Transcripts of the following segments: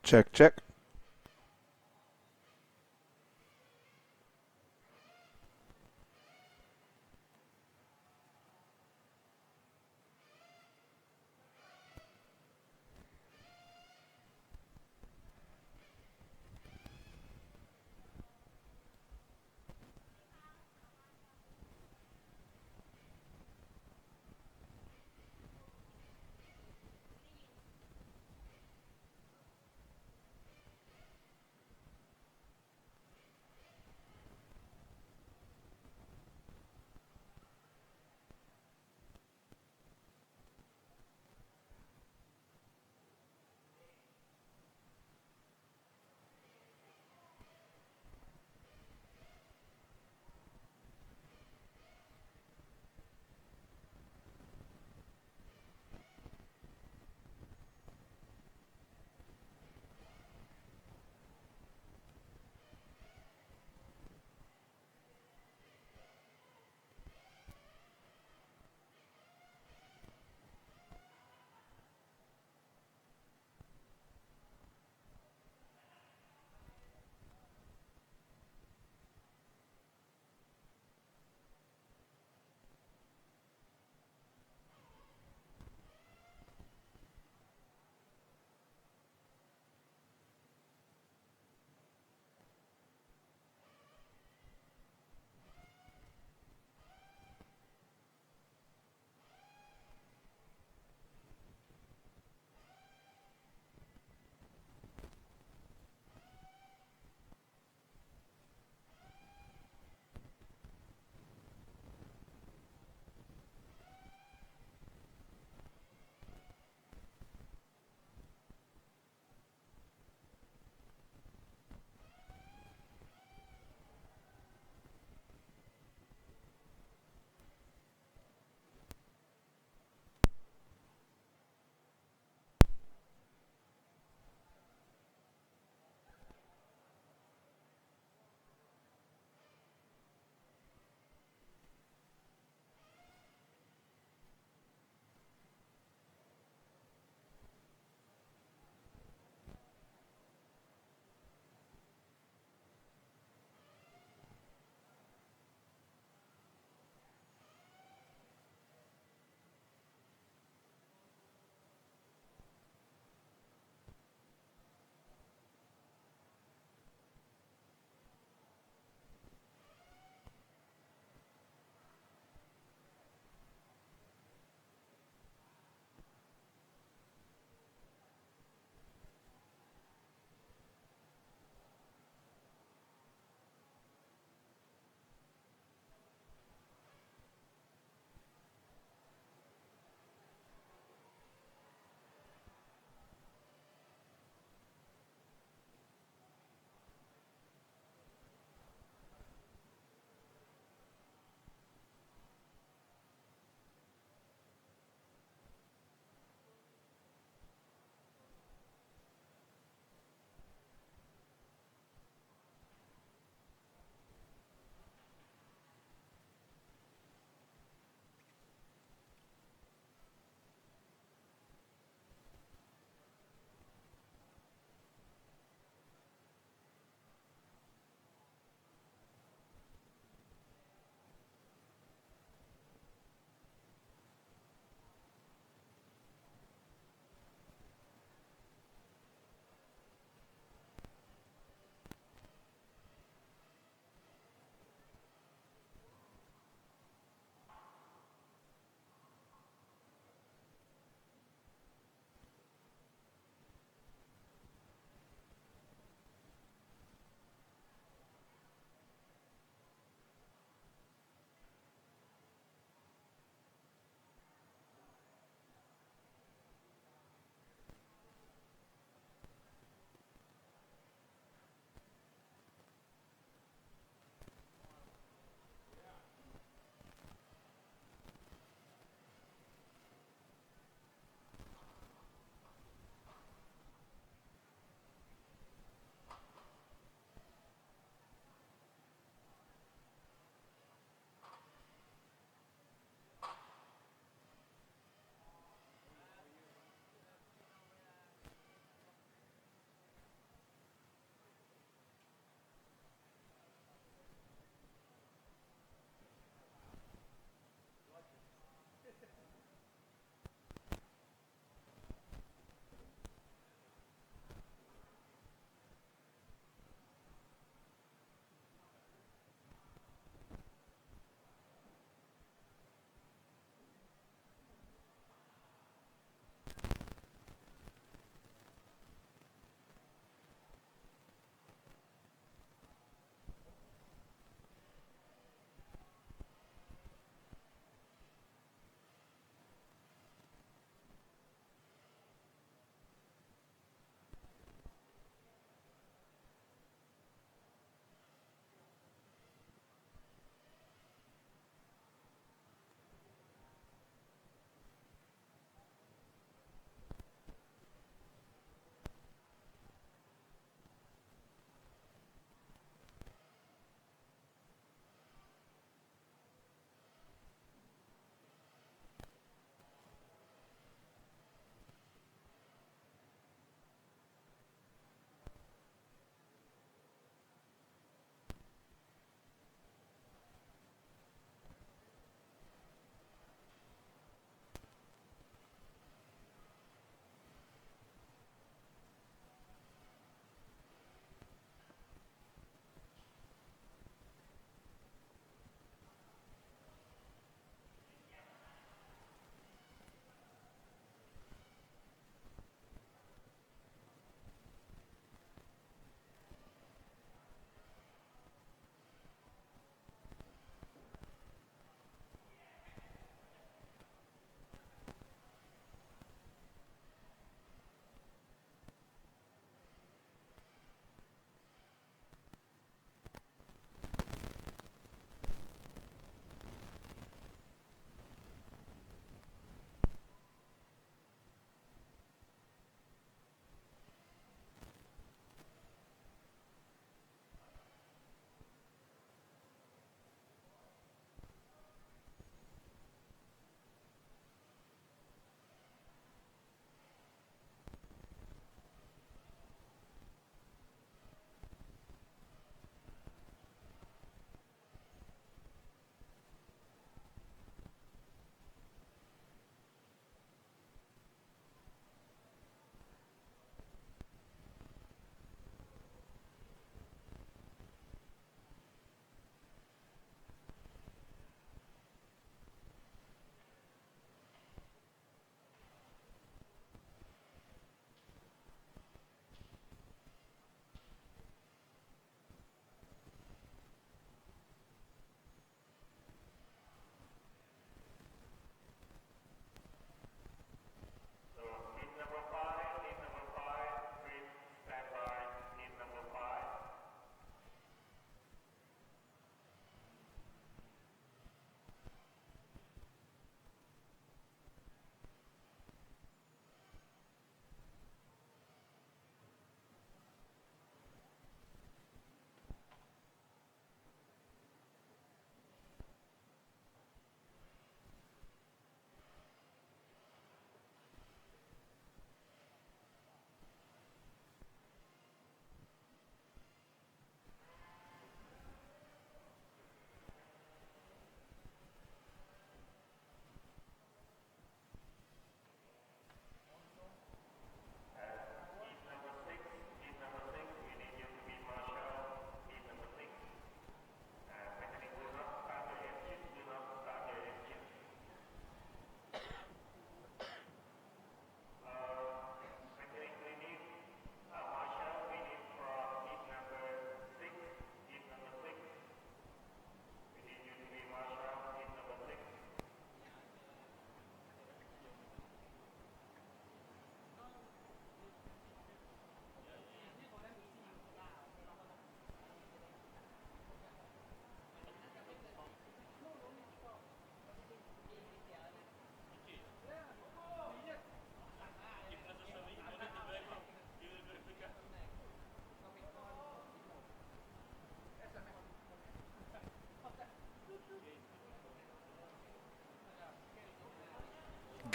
Check, check.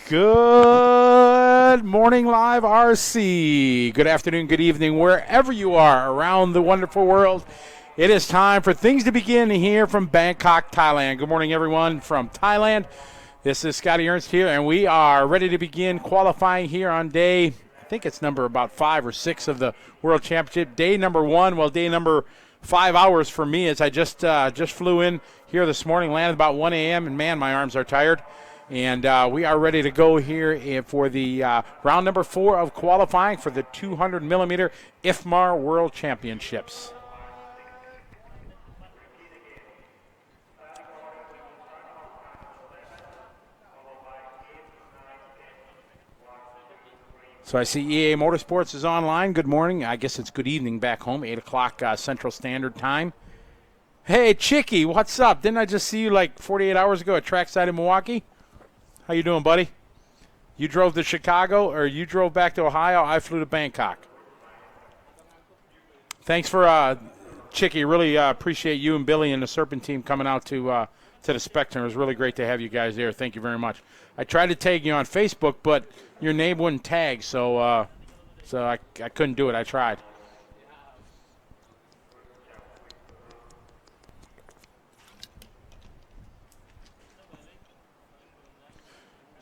Good morning, LiveRC. Good afternoon, good evening, wherever you are around the wonderful world. It is time for things to begin here from Bangkok, Thailand. Good morning, everyone from Thailand. This is Scotty Ernst here, and we are ready to begin qualifying here on day, I think it's number about 5 or 6 of the World Championship. Day number 1, well, day number 5 hours for me as I just flew in here this morning, landed about 1 a.m., and man, my arms are tired. And we are ready to go here for the round number 4 of qualifying for the 200 millimeter IFMAR World Championships. So I see EA Motorsports is online. Good morning. I guess it's good evening back home, 8 o'clock Central Standard Time. Hey, Chicky, what's up? Didn't I just see you like 48 hours ago at Trackside in Milwaukee? How you doing, buddy? You drove to Chicago, or you drove back to Ohio? I flew to Bangkok. Thanks for Chicky. Really appreciate you and Billy and the Serpent team coming out to the Spectrum. It was really great to have you guys there. Thank you very much. I tried to tag you on Facebook, but your name wouldn't tag, so I couldn't do it. I tried.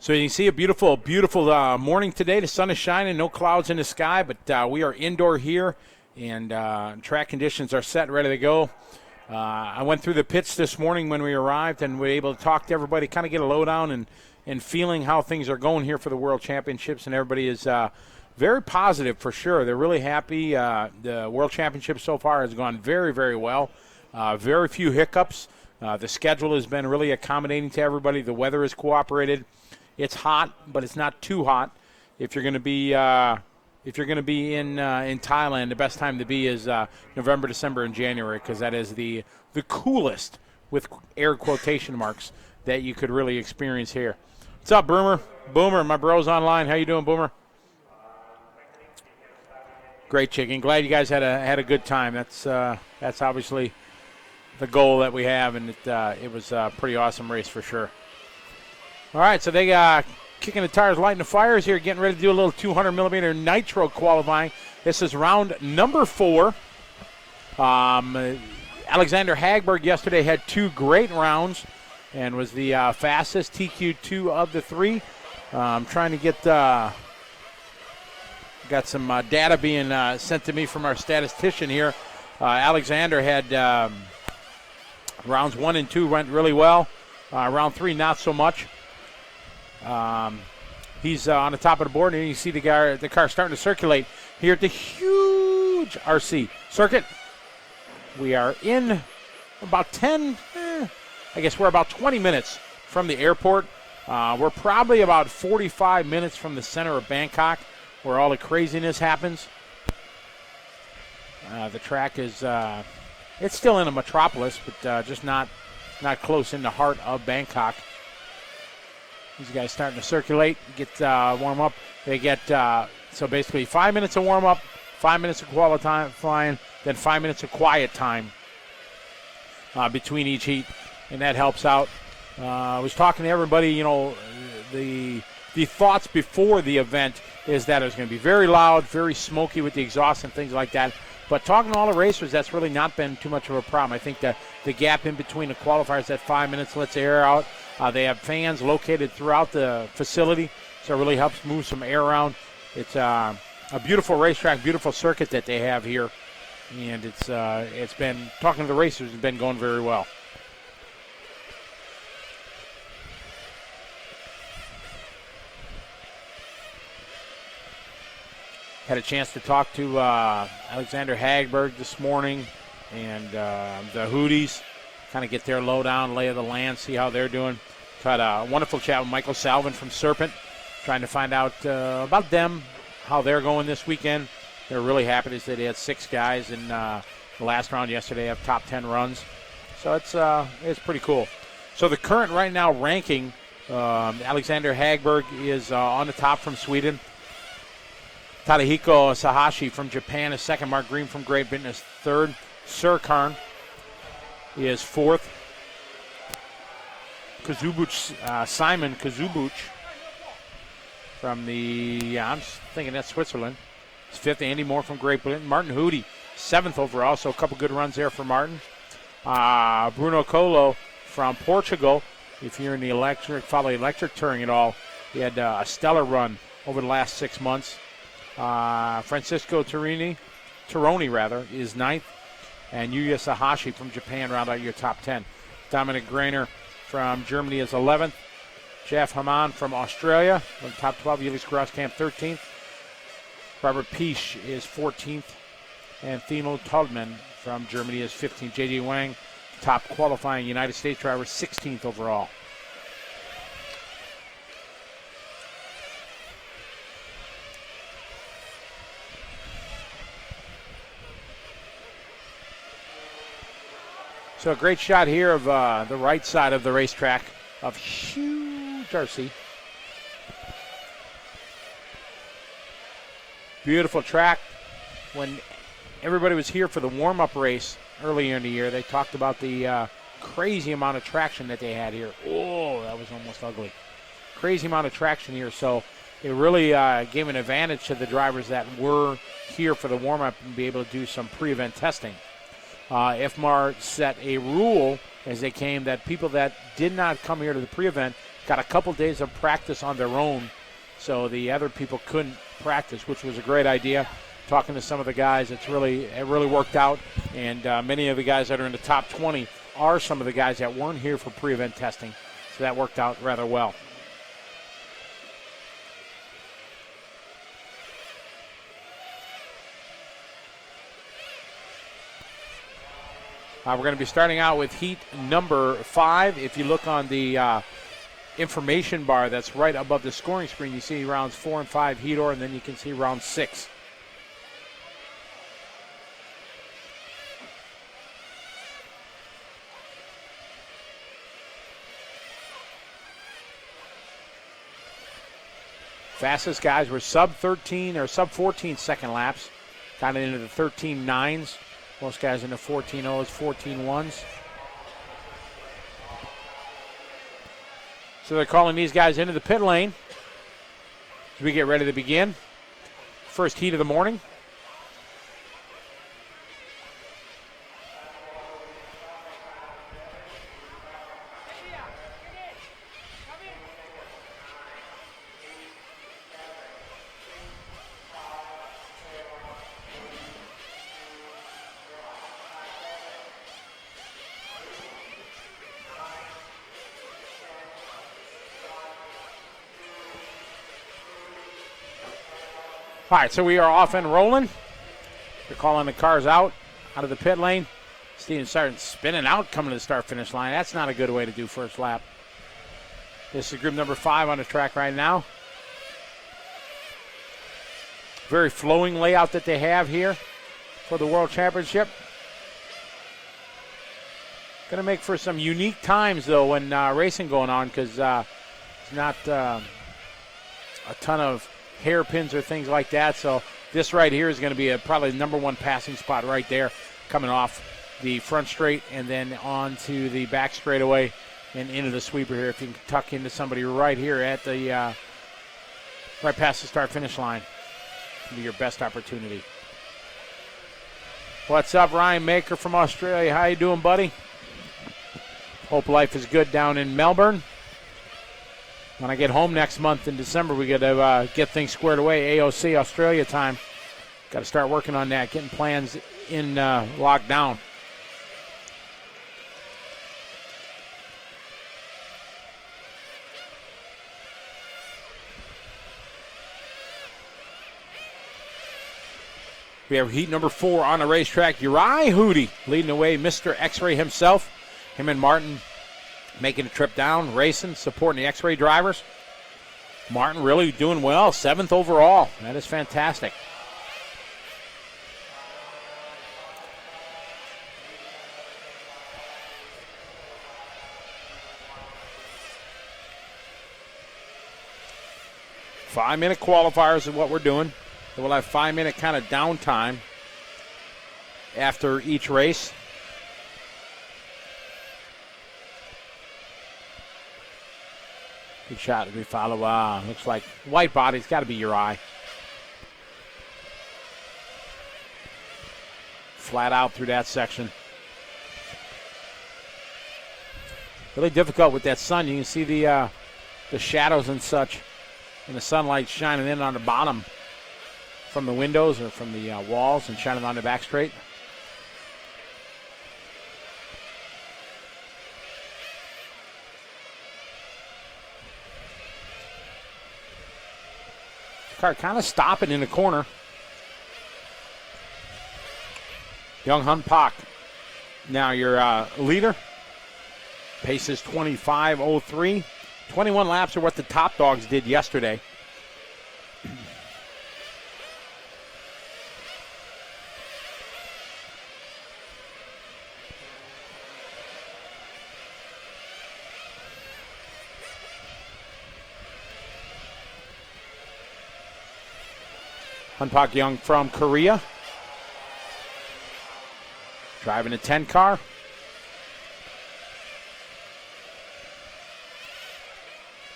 So you can see a beautiful, beautiful morning today. The sun is shining, no clouds in the sky, but we are indoor here, and track conditions are set, ready to go. I went through the pits this morning when we arrived, and we were able to talk to everybody, kind of get a lowdown and feeling how things are going here for the World Championships, and everybody is very positive for sure. They're really happy. The World Championship so far has gone very, very well. Very few hiccups. The schedule has been really accommodating to everybody. The weather has cooperated. It's hot, but it's not too hot. If you're going to be in Thailand, the best time to be is November, December, and January, because that is the coolest, with air quotation marks, that you could really experience here. What's up, Boomer? Boomer, my bro's online. How you doing, Boomer? Great, Chicken. Glad you guys had a good time. That's obviously the goal that we have, and it was a pretty awesome race for sure. All right, so they kicking the tires, lighting the fires here, getting ready to do a little 200 millimeter Nitro qualifying. This is round number 4. Alexander Hagberg yesterday had 2 great rounds and was the fastest TQ2 of the 3. I'm trying to get got some data being sent to me from our statistician here. Alexander had rounds 1 and 2 went really well. Round 3 not so much. He's on the top of the board, and you see the car starting to circulate here at the huge RC circuit. We are in about 10, I guess we're about 20 minutes from the airport. We're probably about 45 minutes from the center of Bangkok, where all the craziness happens. The track is, it's still in a metropolis, but just not close in the heart of Bangkok. These guys starting to circulate, get warm up. They get, so basically 5 minutes of warm up, 5 minutes of qualifying, then 5 minutes of quiet time between each heat, and that helps out. I was talking to everybody, the thoughts before the event is that it was going to be very loud, very smoky with the exhaust and things like that. But talking to all the racers, that's really not been too much of a problem. I think the gap in between the qualifiers, that 5 minutes lets the air out. They have fans located throughout the facility, so it really helps move some air around. It's a beautiful racetrack, beautiful circuit that they have here, and it's been, talking to the racers, it's been going very well. Had a chance to talk to Alexander Hagberg this morning and the Hooties, kind of get their lowdown, lay of the land, see how they're doing. Had a wonderful chat with Michael Salvin from Serpent, trying to find out about them, how they're going this weekend. They're really happy to say they had 6 guys in the last round yesterday, have top 10 runs. So it's pretty cool. So the current right now ranking, Alexander Hagberg is on the top from Sweden. Tadahiko Sahashi from Japan is second. Mark Green from Great Britain is third. Surkarn is fourth. Simon Kazubuch from I'm just thinking that's Switzerland. He's 5th. Andy Moore from Great Britain. Martin Hootie, 7th overall, so a couple good runs there for Martin. Bruno Colo from Portugal. If you're in the electric touring at all, he had a stellar run over the last 6 months. Francisco Tironi is 9th. And Yuya Sahashi from Japan round out your top 10. Dominic Greiner from Germany is 11th. Jeff Hamann from Australia, top 12. Felix Grosskamp 13th. Robert Piech is 14th. And Thino Todman from Germany is 15th. J.D. Wang, top qualifying United States driver, 16th overall. So a great shot here of the right side of the racetrack of huge RC. Beautiful track. When everybody was here for the warm-up race earlier in the year, they talked about the crazy amount of traction that they had here. Oh, that was almost ugly. Crazy amount of traction here. So it really gave an advantage to the drivers that were here for the warm-up and be able to do some pre-event testing. IFMAR set a rule as they came that people that did not come here to the pre-event got a couple days of practice on their own, so the other people couldn't practice, which was a great idea. Talking to some of the guys, it really worked out, and many of the guys that are in the top 20 are some of the guys that weren't here for pre-event testing, so that worked out rather well. We're going to be starting out with heat number 5. If you look on the information bar that's right above the scoring screen, you see rounds 4 and 5 heat order, and then you can see round 6. Fastest guys were sub 13 or sub 14 second laps, kind of into the 13.9s. Most guys in the 14.0s, 14.1s. So they're calling these guys into the pit lane as we get ready to begin. First heat of the morning. All right, so we are off and rolling. They're calling the cars out of the pit lane. Steven starting spinning out coming to the start-finish line. That's not a good way to do first lap. This is group number 5 on the track right now. Very flowing layout that they have here for the World Championship. Going to make for some unique times, though, when racing going on, because it's not a ton of hairpins or things like that. So this right here is going to be probably the number 1 passing spot right there, coming off the front straight and then on to the back straightaway and into the sweeper here. If you can tuck into somebody right here at the right past the start-finish line, it'll be your best opportunity. What's up, Ryan Maker from Australia? How you doing, buddy? Hope life is good down in Melbourne. When I get home next month in December, we got to get things squared away. AOC Australia time. Got to start working on that, getting plans in locked down. We have heat number 4 on the racetrack. Uri Hootie leading the way, Mr. X-Ray himself. Him and Martin making a trip down, racing, supporting the X-Ray drivers. Martin really doing well, 7th overall. That is fantastic. Five-minute qualifiers is what we're doing. We'll have 5-minute kind of downtime after each race. Good shot as we follow. Looks like white body's got to be your eye. Flat out through that section. Really difficult with that sun. You can see the shadows and such, and the sunlight shining in on the bottom from the windows or from the walls and shining on the back straight. Car kind of stopping in the corner. Young Hun Pak, now your leader. Pace is 25:03. 21 laps are what the top dogs did yesterday. Hun Pak Young from Korea. Driving a 10 car.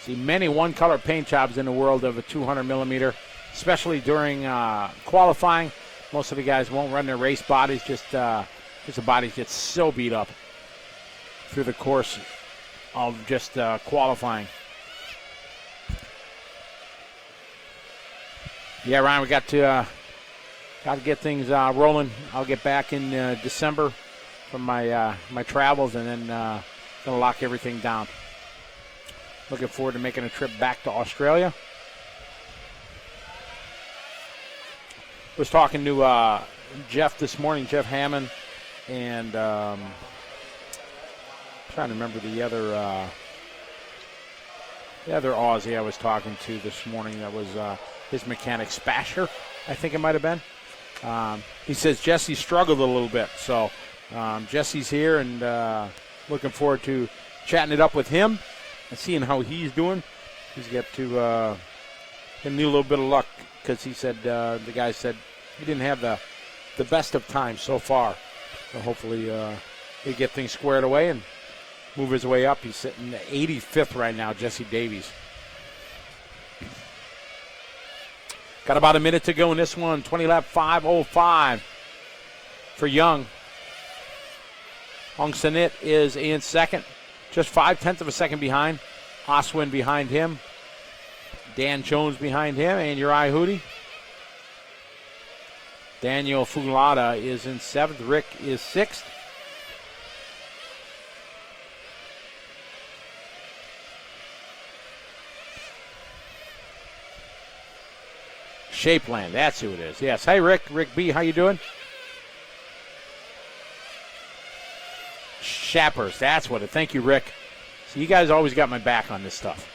See many one-color paint jobs in the world of a 200 millimeter, especially during qualifying. Most of the guys won't run their race bodies, just the bodies get so beat up through the course of just qualifying. Yeah, Ryan, we got to get things rolling. I'll get back in December from my travels, and then gonna lock everything down. Looking forward to making a trip back to Australia. Was talking to Jeff this morning, Jeff Hammond, and trying to remember the other Aussie I was talking to this morning. That was his mechanic, Spasher, I think it might have been. He says Jesse struggled a little bit, so Jesse's here, and looking forward to chatting it up with him and seeing how he's doing. He's got to need a little bit of luck, because he said the guy said he didn't have the best of times so far. So hopefully he'll get things squared away and move his way up. He's sitting 85th right now, Jesse Davies. Got about a minute to go in this one. 20 lap 5:05 for Young. Hong Sanit is in second. Just 0.5 of a second behind. Oswin behind him. Dan Jones behind him. And Uri Hootie. Daniel Fulada is in 7th. Rick is 6th. Shapeland, that's who it is. Yes. Hey, Rick. Rick B., how you doing? Shappers, that's what it. Thank you, Rick. So you guys always got my back on this stuff.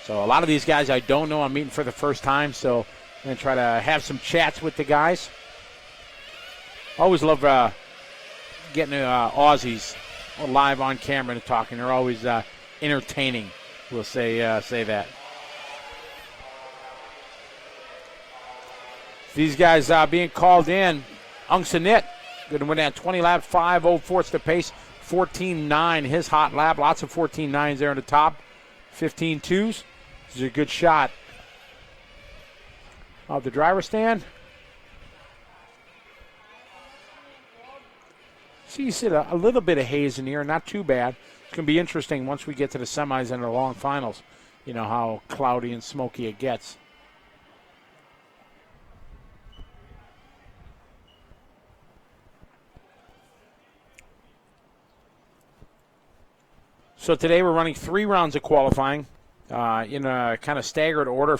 So a lot of these guys I don't know. I'm meeting for the first time, so I'm going to try to have some chats with the guys. Always love getting Aussies live on camera and talking. They're always entertaining. We'll say that. These guys being called in. Ung Sanit going to win that 20 lap 5:04. It's the pace. 14.9 his hot lap. Lots of 14.9s there on the top. 15.2s. This is a good shot of the driver's stand. See, you see a little bit of haze in here. Not too bad. It's going to be interesting once we get to the semis and the long finals. You know how cloudy and smoky it gets. So today we're running 3 rounds of qualifying in a kind of staggered order.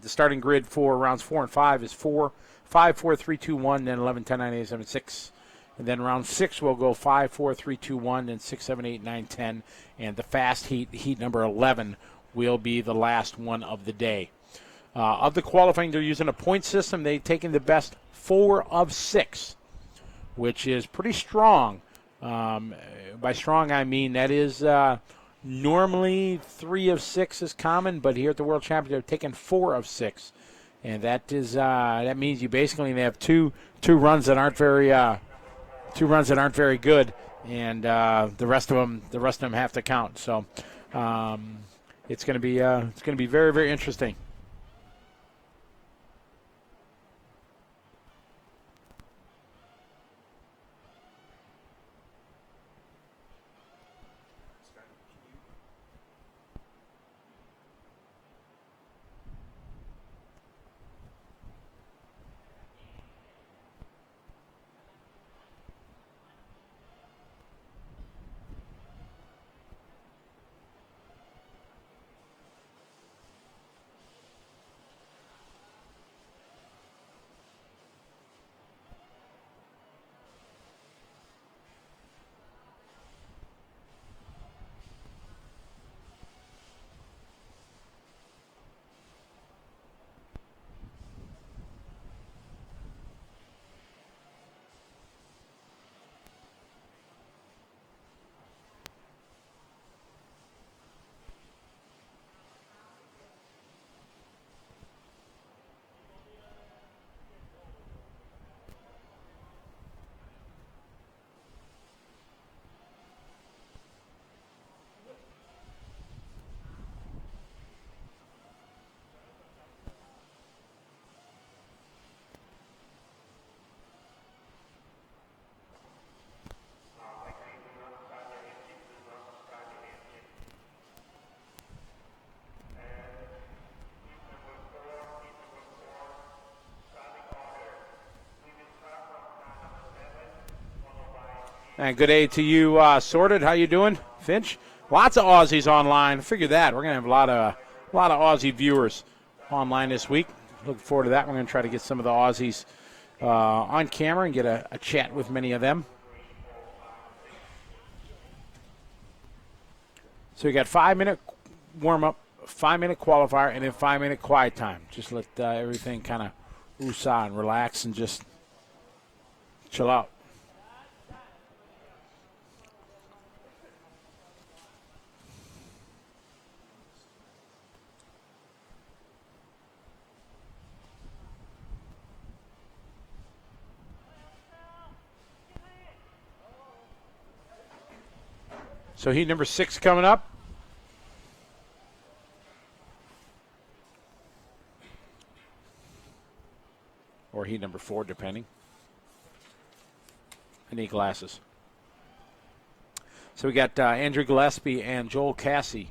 The starting grid for rounds 4 and 5 is 4, 5, 4, 3, 2, 1, then 11, 10, 9, 8, 7, 6. And then round 6 will go 5, 4, 3, 2, 1, then 6, 7, 8, 9, 10. And the fast heat number 11, will be the last one of the day. Of the qualifying, they're using a point system. They've taken the best 4 of 6, which is pretty strong. By strong, I mean that is normally 3 of 6 is common, but here at the World Championship, they're taking 4 of 6, and that means you basically have two runs that aren't very good, and the rest of them have to count. So it's going to be very, very interesting. And good day to you, Sorted. How you doing, Finch? Lots of Aussies online. Figure that. We're going to have a lot of Aussie viewers online this week. Looking forward to that. We're going to try to get some of the Aussies on camera and get a chat with many of them. So we got 5-minute warm-up, 5-minute qualifier, and then 5-minute quiet time. Just let everything kind of woosah and relax and just chill out. So heat number 6 coming up. Or heat number 4, depending. I need glasses. So we got Andrew Gillespie and Joel Cassie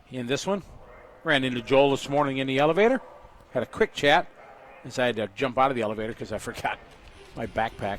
in this one. Ran into Joel this morning in the elevator. Had a quick chat. As I had to jump out of the elevator because I forgot my backpack.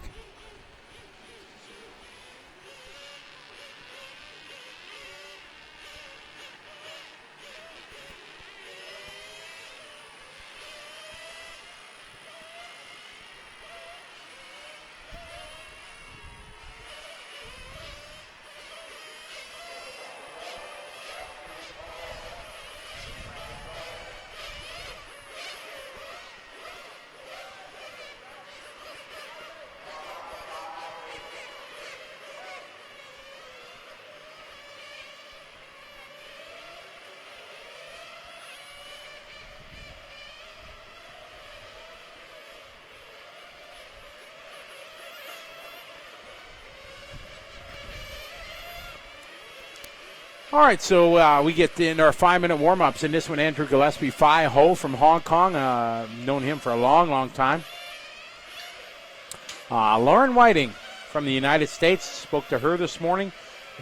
All right, so we get in our 5-minute warm-ups. In this one, Andrew Gillespie, Phi Ho from Hong Kong. Known him for a long, long time. Lauren Whiting from the United States. Spoke to her this morning,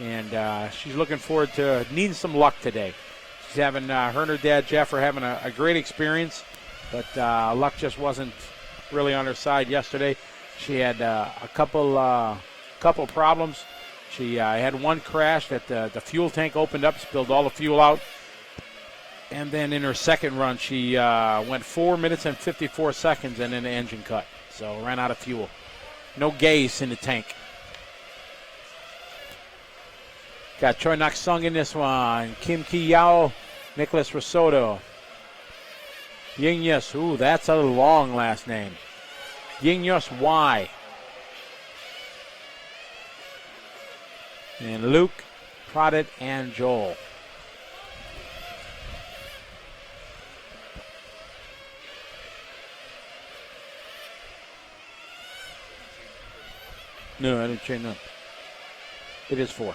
and she's looking forward to needing some luck today. She's having, her and her dad, Jeff, are having a great experience, but luck just wasn't really on her side yesterday. She had a couple problems. She had one crash that the fuel tank opened up, spilled all the fuel out. And then in her second run, she went 4 minutes and 54 seconds, and then the engine cut. So ran out of fuel. No gas in the tank. Got Choi Nak-sung in this one. Kim Ki-yao, Nicholas Risotto. Ying-yus, ooh, that's a long last name. Ying-yus Y. And Luke, Pradit, and Joel. No, I didn't change that. It is 4.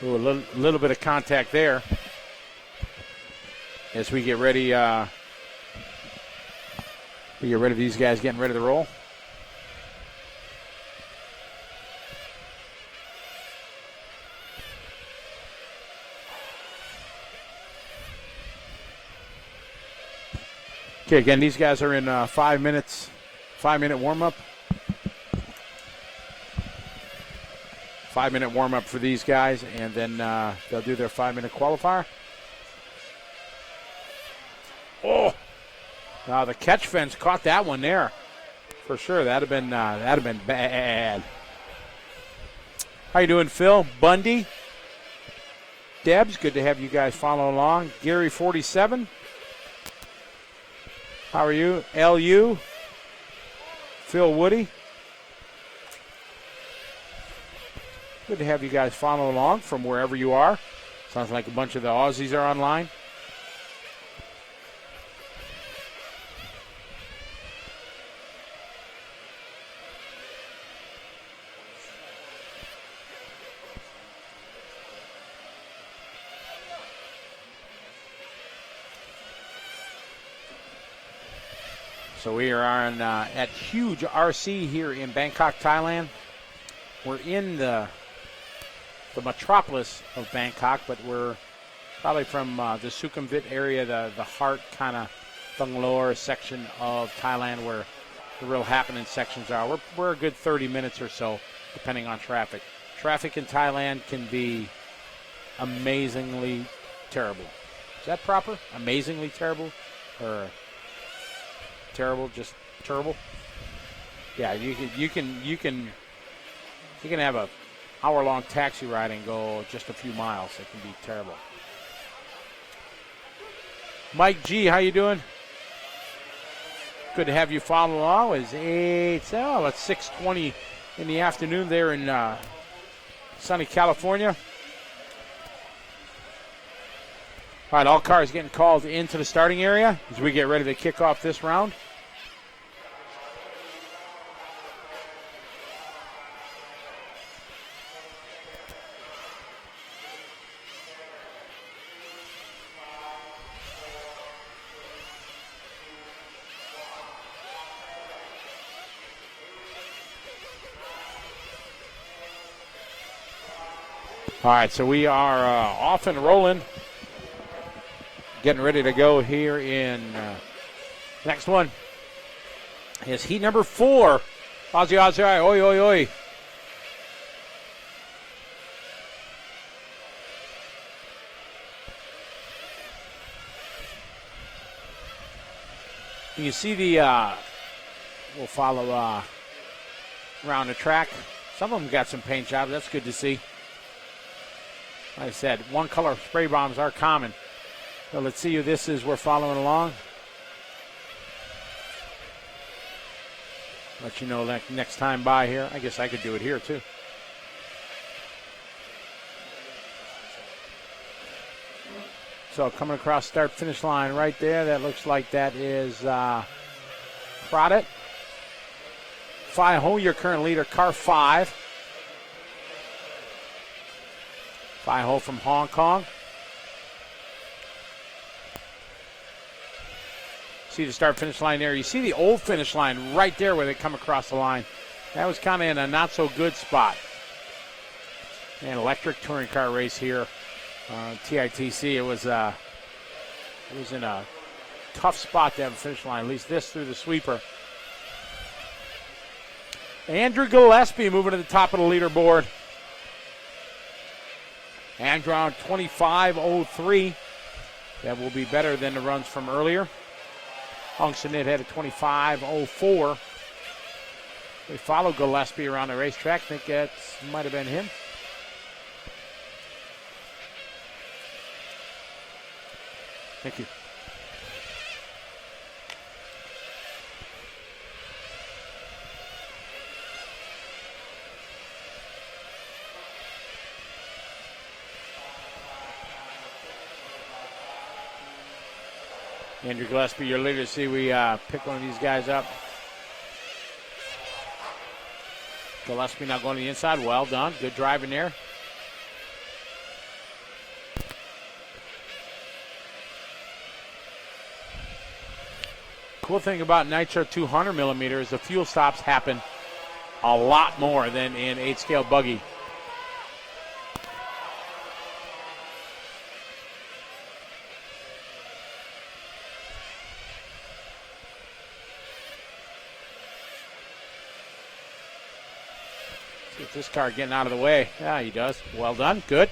Ooh, a little bit of contact there as we get ready. These guys getting ready to roll. Okay, again, these guys are in 5 minutes, 5-minute warm-up. 5-minute warm-up for these guys, and then they'll do their 5-minute qualifier. Oh, the catch fence caught that one there, for sure. That'd have been bad. How you doing, Phil? Bundy, Debs, good to have you guys follow along. Gary 47. How are you? LU, Phil Woody. Good to have you guys follow along from wherever you are. Sounds like a bunch of the Aussies are online. So we are on at Huge RC here in Bangkok, Thailand. We're in the metropolis of Bangkok, but we're probably from the Sukhumvit area, the heart kind of Bangalore section of Thailand where the real happening sections are. We're a good 30 minutes or so, depending on traffic. Traffic in Thailand can be amazingly terrible. Is that proper? Amazingly terrible? Or terrible, just terrible? Yeah, you can have a hour-long taxi ride and go just a few miles. It can be terrible. Mike G, how you doing? Good to have you follow along. It's 6:20 in the afternoon there in sunny California. All right, all cars getting called into the starting area as we get ready to kick off this round. All right, so we are off and rolling. Getting ready to go here in next one is heat number 4. Aussie, oi, oi, oi. You see the, we'll follow around the track. Some of them got some paint jobs. That's good to see. Like I said, one color spray bombs are common. So let's see who this is we're following along. Let you know next time by here. I guess I could do it here too. So coming across start finish line right there. That looks like that is Pradit. Phai Ho, your current leader, car 5. Phai Ho from Hong Kong. See the start finish line there. You see the old finish line right there where they come across the line. That was kind of in a not so good spot. An electric touring car race here. TITC. It was in a tough spot to have a finish line. At least this through the sweeper. Andrew Gillespie moving to the top of the leaderboard. Andrew on 25.03. That will be better than the runs from earlier. Hong Sanit had a 25.04. We follow Gillespie around the racetrack. I think that might have been him. Thank you. Andrew Gillespie, your leader. See, we pick one of these guys up. Gillespie now going to the inside. Well done. Good driving there. Cool thing about Nitro 200 millimeter is the fuel stops happen a lot more than in 8-scale buggy. Get this car getting out of the way. Yeah, he does. Well done. Good.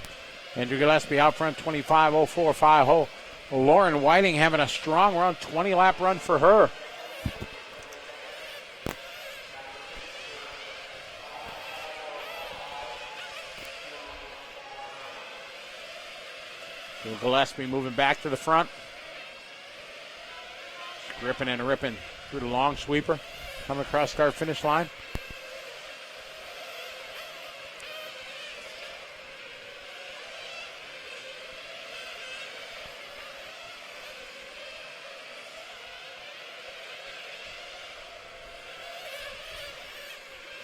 Andrew Gillespie out front, 25.04, 5-hole. Lauren Whiting having a strong run, 20-lap run for her. So Gillespie moving back to the front. Gripping and ripping through the long sweeper. Coming across start-finish line.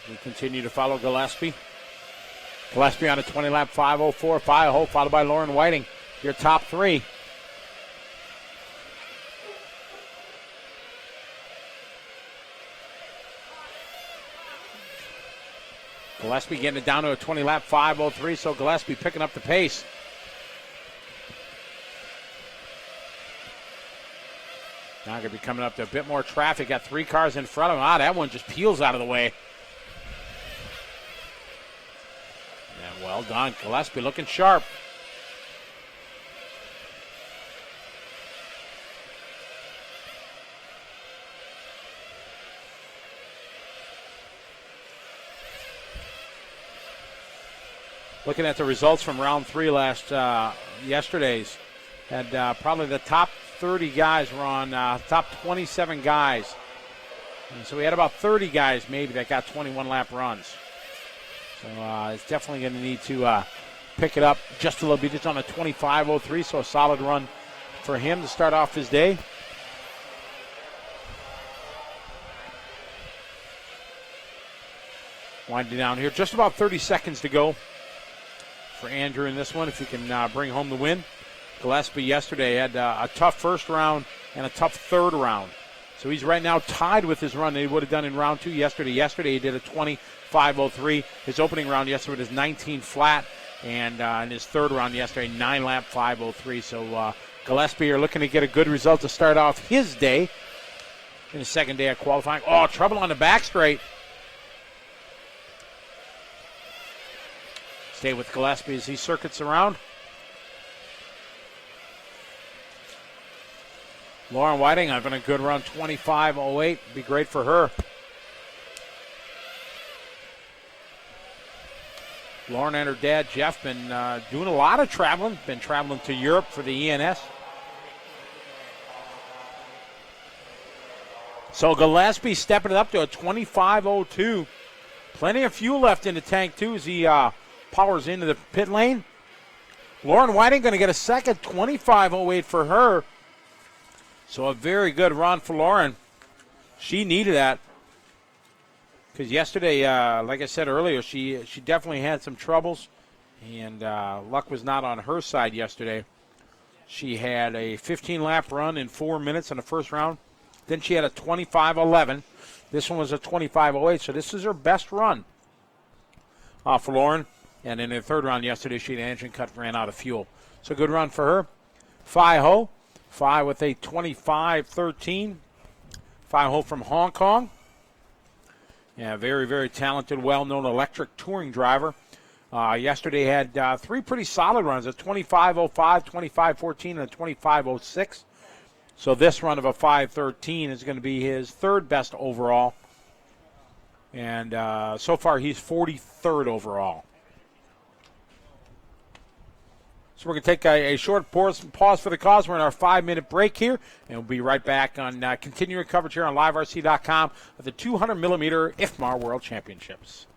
We continue to follow Gillespie. Gillespie on a 20-lap 5:04, 5-hole, followed by Lauren Whiting. Your top three. Gillespie getting it down to a 20-lap 5:03, so Gillespie picking up the pace. Now going to be coming up to a bit more traffic. Got 3 cars in front of him. That one just peels out of the way. Yeah, well done. Gillespie looking sharp. Looking at the results from round 3 yesterday's, had probably the top 30 guys were on top 27 guys. And so we had about 30 guys maybe that got 21-lap runs. So it's definitely going to need to pick it up just a little bit. It's on a 25:03, so a solid run for him to start off his day. Winding down here, just about 30 seconds to go for Andrew in this one, if he can bring home the win. Gillespie yesterday had a tough first round and a tough third round. So he's right now tied with his run that he would have done in round 2 yesterday. Yesterday he did a 20:05:03. His opening round yesterday was 19 flat, and in his third round yesterday, 9-lap 5:03. So Gillespie are looking to get a good result to start off his day in the second day of qualifying. Oh, trouble on the back straight. Stay with Gillespie as he circuits around. Lauren Whiting having a good run, 25:08. Be great for her. Lauren and her dad, Jeff, been doing a lot of traveling. Been traveling to Europe for the ENS. So Gillespie stepping it up to a 25:02. Plenty of fuel left in the tank, too, as he powers into the pit lane. Lauren Whiting going to get a second, 25:08 for her. So a very good run for Lauren. She needed that. Because yesterday, like I said earlier, she definitely had some troubles. And luck was not on her side yesterday. She had a 15-lap run in 4 minutes in the first round. Then she had a 25:11. This one was a 25:08. So this is her best run for Lauren. And in the third round yesterday, she had an engine cut, ran out of fuel. So good run for her. 5-hole. 5 with a 25:13. 5-hole from Hong Kong. Yeah, very, very talented, well-known electric touring driver. Yesterday had 3 pretty solid runs, a 25:05, 25:14, and a 25:06. So this run of a 5:13 is going to be his third best overall. And so far he's 43rd overall. So we're going to take a short pause for the cause. We're in our 5-minute break here, and we'll be right back on continuing coverage here on LiveRC.com of the 200mm IFMAR World Championships.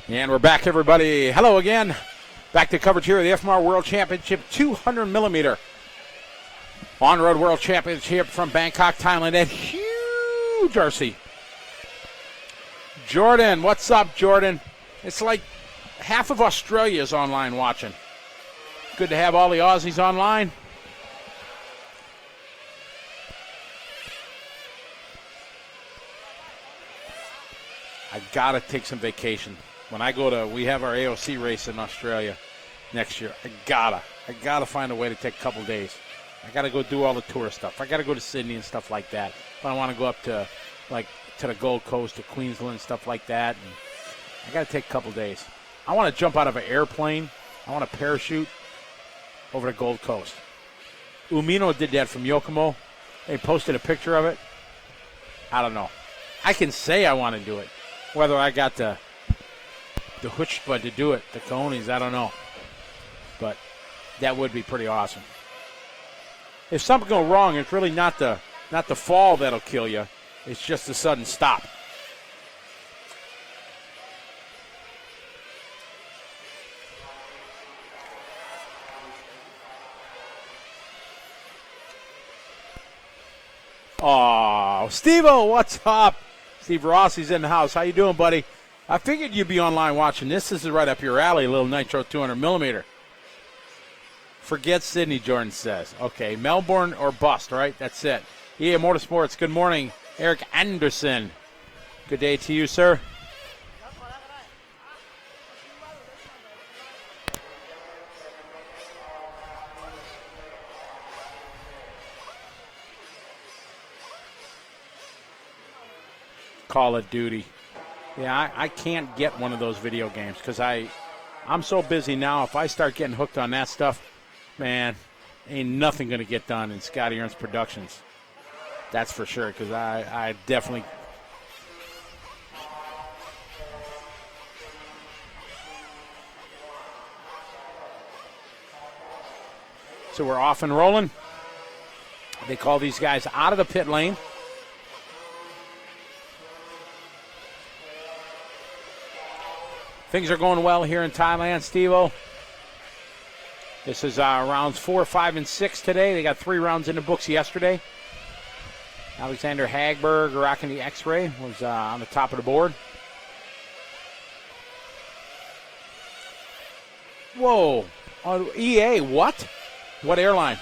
And we're back, everybody. Hello again. Back to coverage here of the IFMAR World Championship 200 millimeter on-road World Championship from Bangkok, Thailand. And huge RC. Jordan, what's up, Jordan? It's like half of Australia is online watching. Good to have all the Aussies online. I gotta take some vacation. When I go to, we have our AOC race in Australia next year. I gotta find a way to take a couple days. I got to go do all the tourist stuff. I got to go to Sydney and stuff like that. But I want to go up to, to the Gold Coast, to Queensland and stuff like that. And I got to take a couple days. I want to jump out of an airplane. I want to parachute over the Gold Coast. Umino did that from Yokomo. They posted a picture of it. I don't know. I can say I want to do it. Whether I got the chutzpah to do it, the cojones, I don't know. But that would be pretty awesome. If something goes wrong, it's really not the fall that'll kill you. It's just a sudden stop. Oh, Steve-O, what's up? Steve Rossi's in the house. How you doing, buddy? I figured you'd be online watching this. This is right up your alley, a little Nitro 200 millimeter. Forget Sydney, Jordan says. Okay, Melbourne or bust, right? That's it. EA Motorsports, good morning. Eric Anderson. Good day to you, sir. Call of Duty. Yeah, I can't get one of those video games because I'm so busy now. If I start getting hooked on that stuff, man, ain't nothing going to get done in Scotty Ernst Productions. That's for sure, because I definitely... So we're off and rolling. They call these guys out of the pit lane. Things are going well here in Thailand, Steve-O. This is rounds 4, 5, and 6 today. They got 3 rounds in the books yesterday. Alexander Hagberg rocking the X-Ray was on the top of the board. Whoa. EA, what? What airline?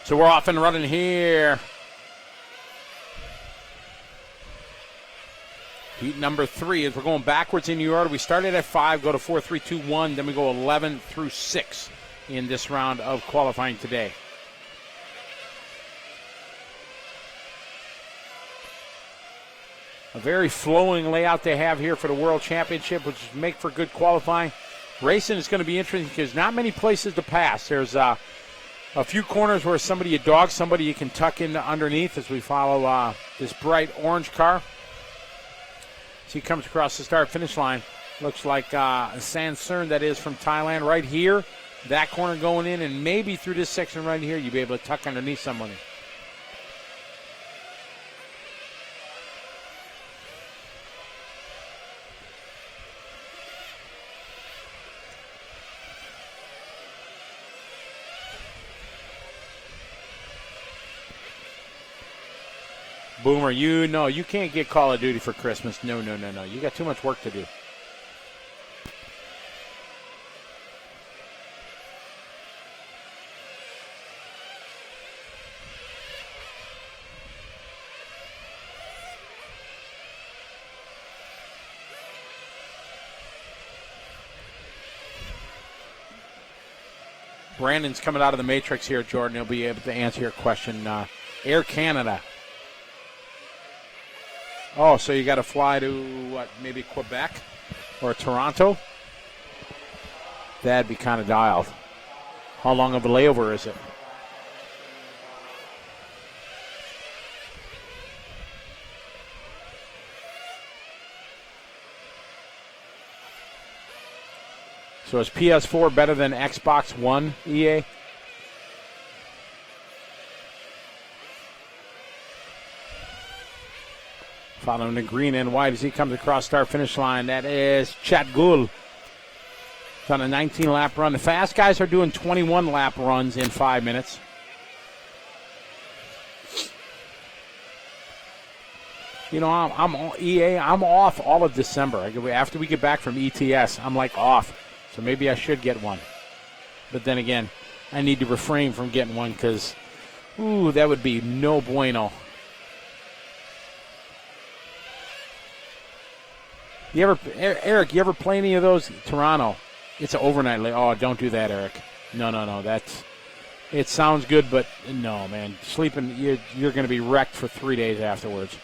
So we're off and running here. Heat number 3 as we're going backwards in the order. We started at 5, go to 4, 3, 2, 1. Then we go 11 through 6 in this round of qualifying today. A very flowing layout they have here for the World Championship, which make for good qualifying. Racing is going to be interesting because not many places to pass. There's a few corners where you dog somebody you can tuck in underneath as we follow this bright orange car. So he comes across the start-finish line. Looks like Sansern, that is from Thailand, right here. That corner going in, and maybe through this section right here, you'll be able to tuck underneath somebody. Boomer, you can't get Call of Duty for Christmas. No. You got too much work to do. Brandon's coming out of the Matrix here, Jordan. He'll be able to answer your question. Air Canada. Oh, so you got to fly to, maybe Quebec or Toronto? That'd be kind of dialed. How long of a layover is it? So is PS4 better than Xbox One, EA? Following the green and white as he comes across start-finish line. That is Chat Gul. It's on a 19-lap run. The fast guys are doing 21-lap runs in 5 minutes. EA. I'm off all of December. After we get back from ETS, I'm like off. So maybe I should get one. But then again, I need to refrain from getting one because, that would be no bueno. Eric, you ever play any of those? Toronto. It's an overnight. Oh, don't do that, Eric. No. It sounds good, but no, man. Sleeping, you're going to be wrecked for 3 days afterwards.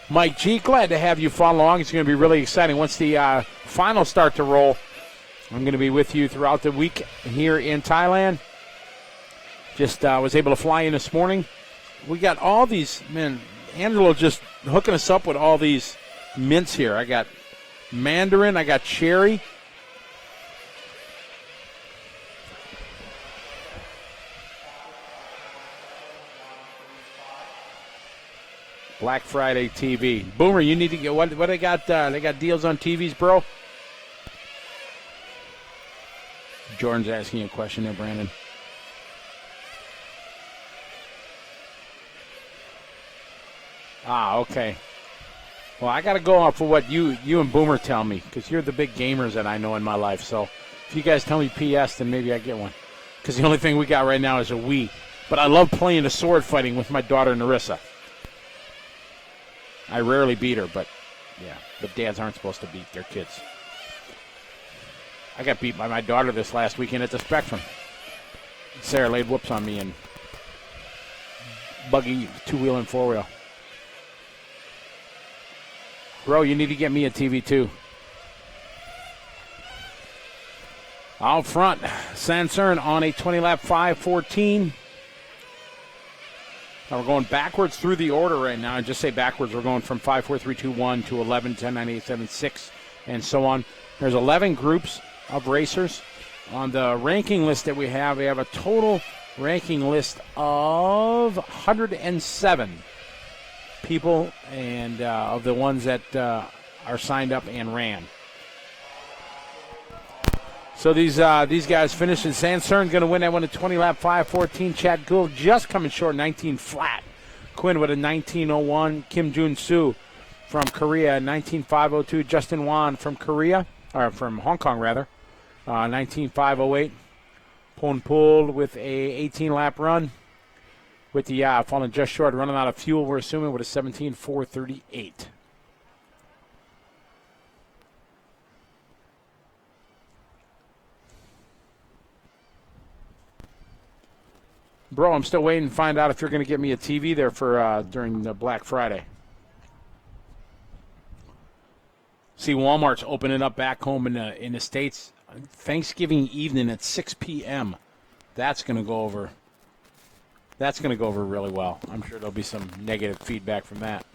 Mike G, glad to have you follow along. It's going to be really exciting. Once the finals start to roll, I'm going to be with you throughout the week here in Thailand. Just was able to fly in this morning. We got all these, man, Angelo just hooking us up with all these mints here. I got mandarin, I got cherry. Black Friday TV. Boomer, you need to get what they got? They got deals on TVs, bro. Jordan's asking you a question there, Brandon. Okay. Well, I got to go off of what you and Boomer tell me because you're the big gamers that I know in my life. So if you guys tell me PS, then maybe I get one. Because the only thing we got right now is a Wii. But I love playing the sword fighting with my daughter, Narissa. I rarely beat her, but dads aren't supposed to beat their kids. I got beat by my daughter this last weekend at the Spectrum. Sarah laid whoops on me in buggy, two-wheel and four-wheel. Bro, you need to get me a TV too. Out front, Sansern on a 20-lap 5:14. Now we're going backwards through the order right now. I just say backwards. We're going from 5, 4, 3, 2, 1 to 11, 10, 9, 8, 7, 6, and so on. There's 11 groups of racers. On the ranking list that we have a total ranking list of 107 people, and of the ones that are signed up and ran. So these guys finished, and Sansern going to win that one at 20-lap 5:14. Chad Gould just coming short, 19 flat. Quinn with a 19:01. Kim Jun-soo from Korea, 19:5:02. Justin Wan from from Hong Kong, rather, 19:5:08. Ponpul with a 18-lap run. With the falling just short, running out of fuel, we're assuming, with a 17:4:38. Bro, I'm still waiting to find out if you're going to get me a TV there for during the Black Friday. See, Walmart's opening up back home in the States Thanksgiving evening at 6 p.m. That's going to go over. That's going to go over really well. I'm sure there'll be some negative feedback from that.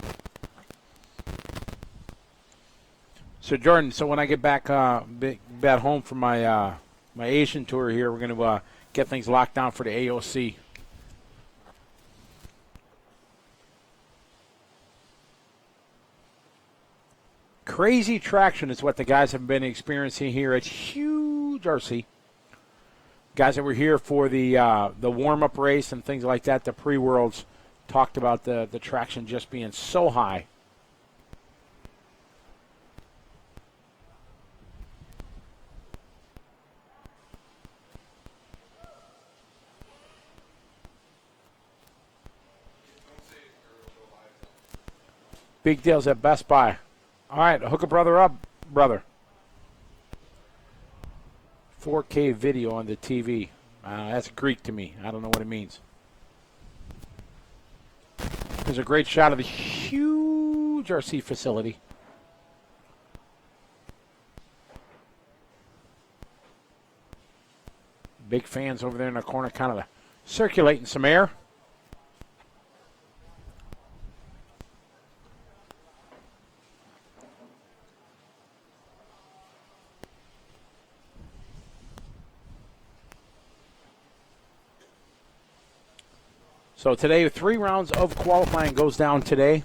So, Jordan, when I get back home from my my Asian tour here, we're going to get things locked down for the AOC. Crazy traction is what the guys have been experiencing here. It's huge RC. Guys that were here for the warm-up race and things like that, the pre-worlds, talked about the traction just being so high. Big deals at Best Buy. All right, hook a brother up, brother. 4K video on the TV. That's Greek to me. I don't know what it means. There's a great shot of the huge RC facility. Big fans over there in the corner kind of circulating some air. So today, 3 rounds of qualifying goes down today.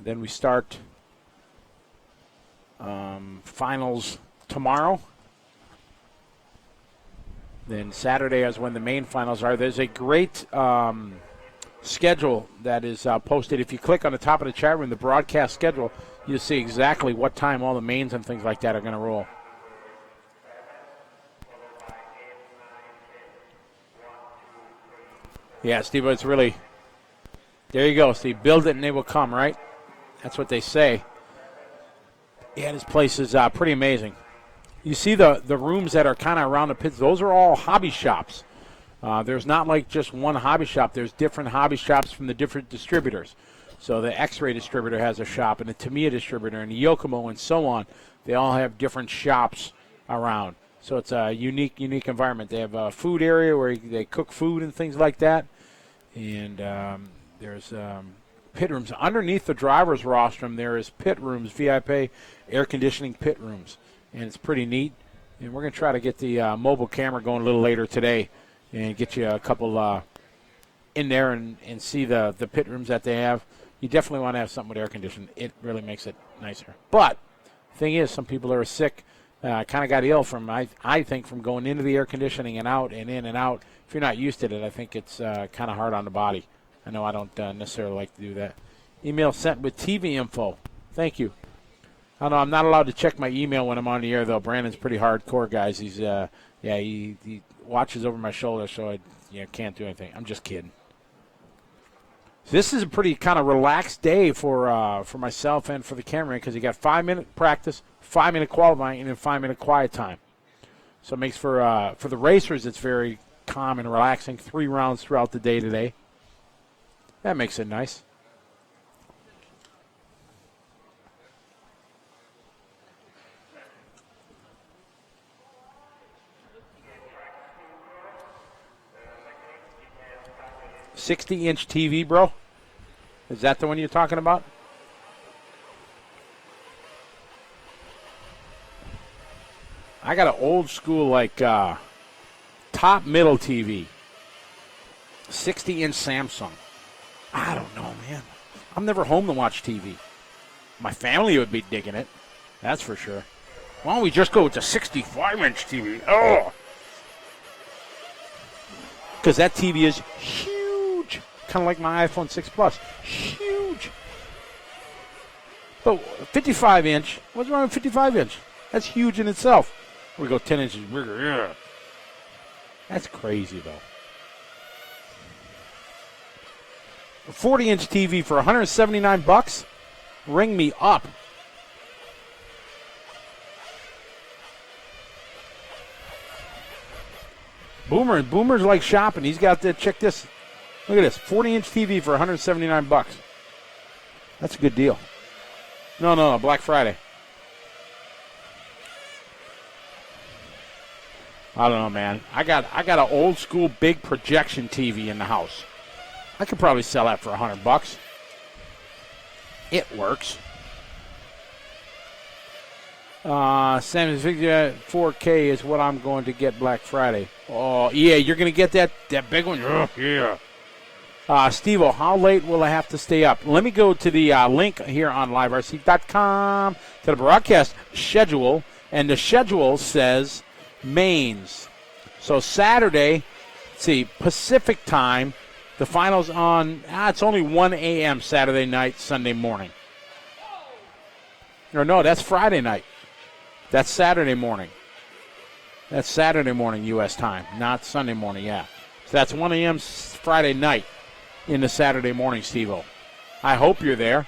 Then we start finals tomorrow. Then Saturday is when the main finals are. There's a great schedule that is posted. If you click on the top of the chat room, the broadcast schedule, you'll see exactly what time all the mains and things like that are going to roll. Yeah, Steve, it's really, there you go, Steve. Build it and they will come, right? That's what they say. Yeah, this place is pretty amazing. You see the rooms that are kind of around the pits. Those are all hobby shops. There's not like just one hobby shop. There's different hobby shops from the different distributors. So the X-Ray distributor has a shop, and the Tamiya distributor, and the Yokomo, and so on. They all have different shops around. So it's a unique environment. They have a food area where they cook food and things like that. And there's pit rooms. Underneath the driver's rostrum, there is pit rooms, VIP air conditioning pit rooms. And it's pretty neat. And we're going to try to get the mobile camera going a little later today and get you a couple in there and see the pit rooms that they have. You definitely want to have something with air conditioning. It really makes it nicer. But the thing is, some people are sick. Kind of got ill from, I think, from going into the air conditioning and out and in and out. If you're not used to it, I think it's kind of hard on the body. I know I don't necessarily like to do that. Email sent with TV info. Thank you. I know I'm not allowed to check my email when I'm on the air, though. Brandon's pretty hardcore, guys. He's he watches over my shoulder, so I can't do anything. I'm just kidding. So this is a pretty kind of relaxed day for myself and for the cameraman because you got 5-minute practice, 5-minute qualifying, and then 5-minute quiet time. So it makes for the racers, it's very calm and relaxing. 3 rounds throughout the day today. That makes it nice. $60-inch TV, bro? Is that the one you're talking about? I got an old school, like, top middle TV. 60-inch Samsung. I don't know, man. I'm never home to watch TV. My family would be digging it. That's for sure. Why don't we just go with the 65-inch TV? Oh! Because that TV is huge. Kind of like my iPhone 6 Plus. Huge. But 55-inch, what's wrong with 55-inch? That's huge in itself. We go 10 inches bigger. Yeah. That's crazy, though. A 40-inch TV for $179? Ring me up. Boomer's like shopping. He's got the, check this. Look at this, 40-inch TV for $179. That's a good deal. No, Black Friday. I don't know, man. I got an old school big projection TV in the house. I could probably sell that for $100. It works. Sam's 4K is what I'm going to get Black Friday. Oh, yeah, you're going to get that big one? Oh, yeah. Steve-O, how late will I have to stay up? Let me go to the link here on LiveRC.com to the broadcast schedule, and the schedule says mains. So Saturday, let's see, Pacific time, the finals on, it's only 1 a.m. Saturday night, Sunday morning. Or no, that's Friday night. That's Saturday morning. That's Saturday morning U.S. time, not Sunday morning, yeah. So that's 1 a.m. Friday night into Saturday morning, Steve-O. I hope you're there.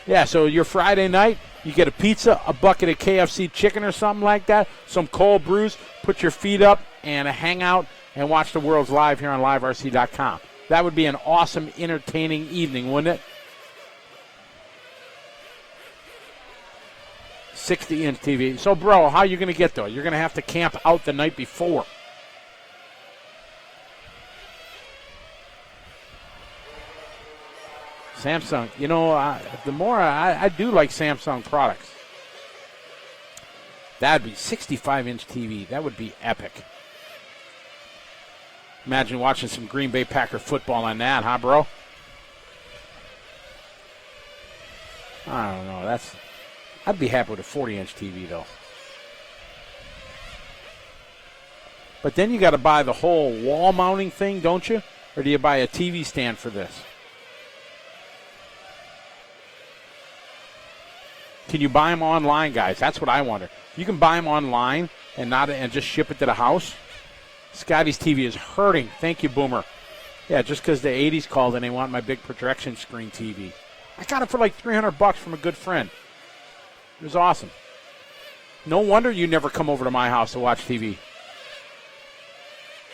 Yeah, so your Friday night, you get a pizza, a bucket of KFC chicken or something like that, some cold brews, put your feet up and hang out and watch the Worlds live here on LiveRC.com. That would be an awesome, entertaining evening, wouldn't it? 60-inch TV. So, bro, how are you going to get there? You're going to have to camp out the night before. Samsung, the more I do like Samsung products. That'd be 65-inch TV. That would be epic. Imagine watching some Green Bay Packer football on that, huh, bro? I don't know. I'd be happy with a 40-inch TV, though. But then you got to buy the whole wall mounting thing, don't you? or do you buy a TV stand for this? Can you buy them online, guys? That's what I wonder. You can buy them online and just ship it to the house. Scotty's TV is hurting. Thank you, Boomer. Yeah, just because the 80s called and they want my big projection screen TV. I got it for like $300 from a good friend. It was awesome. No wonder you never come over to my house to watch TV.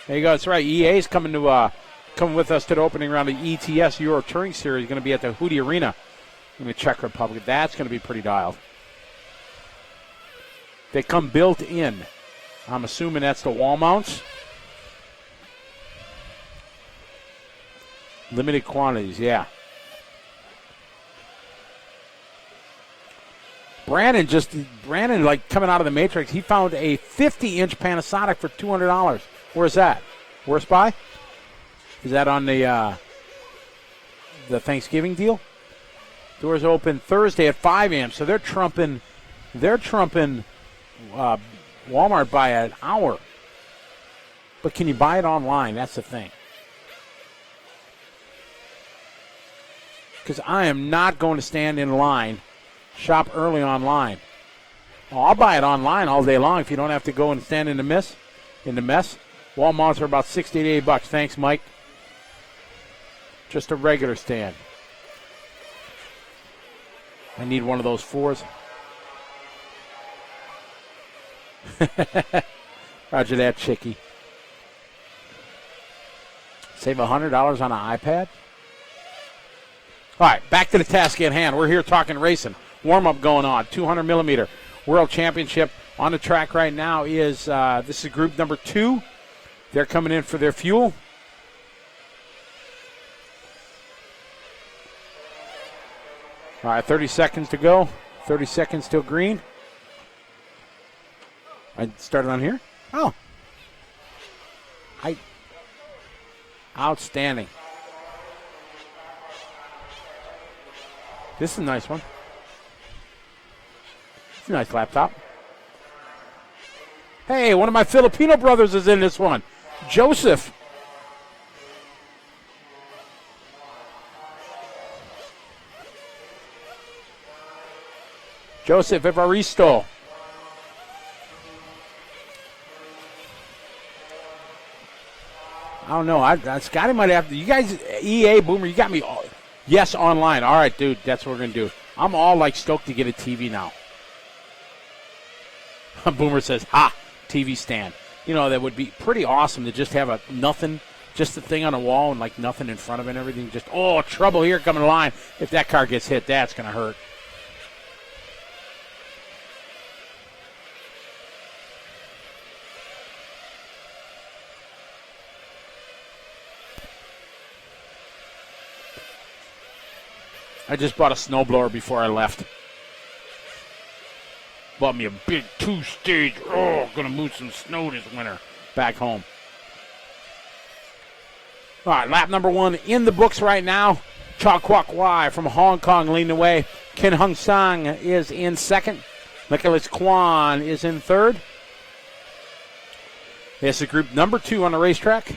There you go. That's right. EA is coming with us to the opening round of the ETS Euro Touring Series. Going to be at the Hudi Arena in the Czech Republic. That's going to be pretty dialed. They come built in. I'm assuming that's the wall mounts. Limited quantities, yeah. Brandon, like coming out of the Matrix, he found a 50-inch Panasonic for $200. Where's that? Worst buy? Is that on the Thanksgiving deal? Doors open Thursday at 5 a.m. So they're trumping Walmart by an hour. But can you buy it online? That's the thing. Because I am not going to stand in line, shop early online. Oh, I'll buy it online all day long if you don't have to go and stand in the mess. Wall mounts are about $60 to $80. Thanks, Mike. Just a regular stand. I need one of those 4s. Roger that, Chicky. Save $100 on an iPad? All right, back to the task at hand. We're here talking racing. Warm-up going on. 200 millimeter World Championship on the track right now is, this is group number 2. They're coming in for their fuel. All right, 30 seconds to go. 30 seconds till green. I started on here? Oh. Outstanding. This is a nice one. It's a nice laptop. Hey, one of my Filipino brothers is in this one. Joseph. Joseph Evaristo. I don't know. Scotty might have to. You guys, EA, Boomer, you got me. Yes, online. All right, dude, that's what we're going to do. I'm all like stoked to get a TV now. Boomer says, ha, TV stand. You know, that would be pretty awesome to just have just a thing on a wall and like nothing in front of it and everything. Just, oh, trouble here coming the line. If that car gets hit, that's going to hurt. I just bought a snowblower before I left. Bought me a big 2-stage. Oh, gonna move some snow this winter back home. All right, lap number 1 in the books right now. Cha Kwok Wai from Hong Kong leading the way. Ken Hung Sang is in second. Nicholas Kwan is in third. This is group number 2 on the racetrack.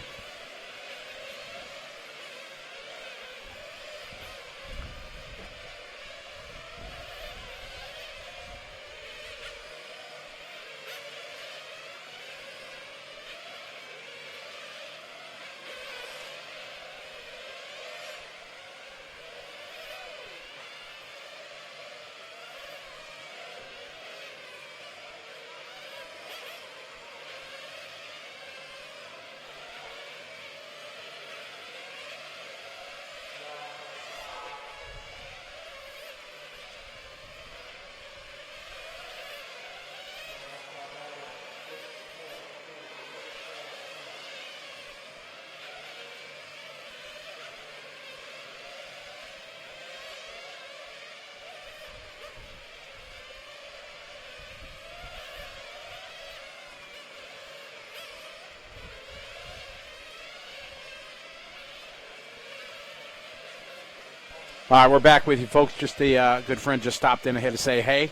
All right, we're back with you, folks. Just a good friend just stopped in ahead to say hey.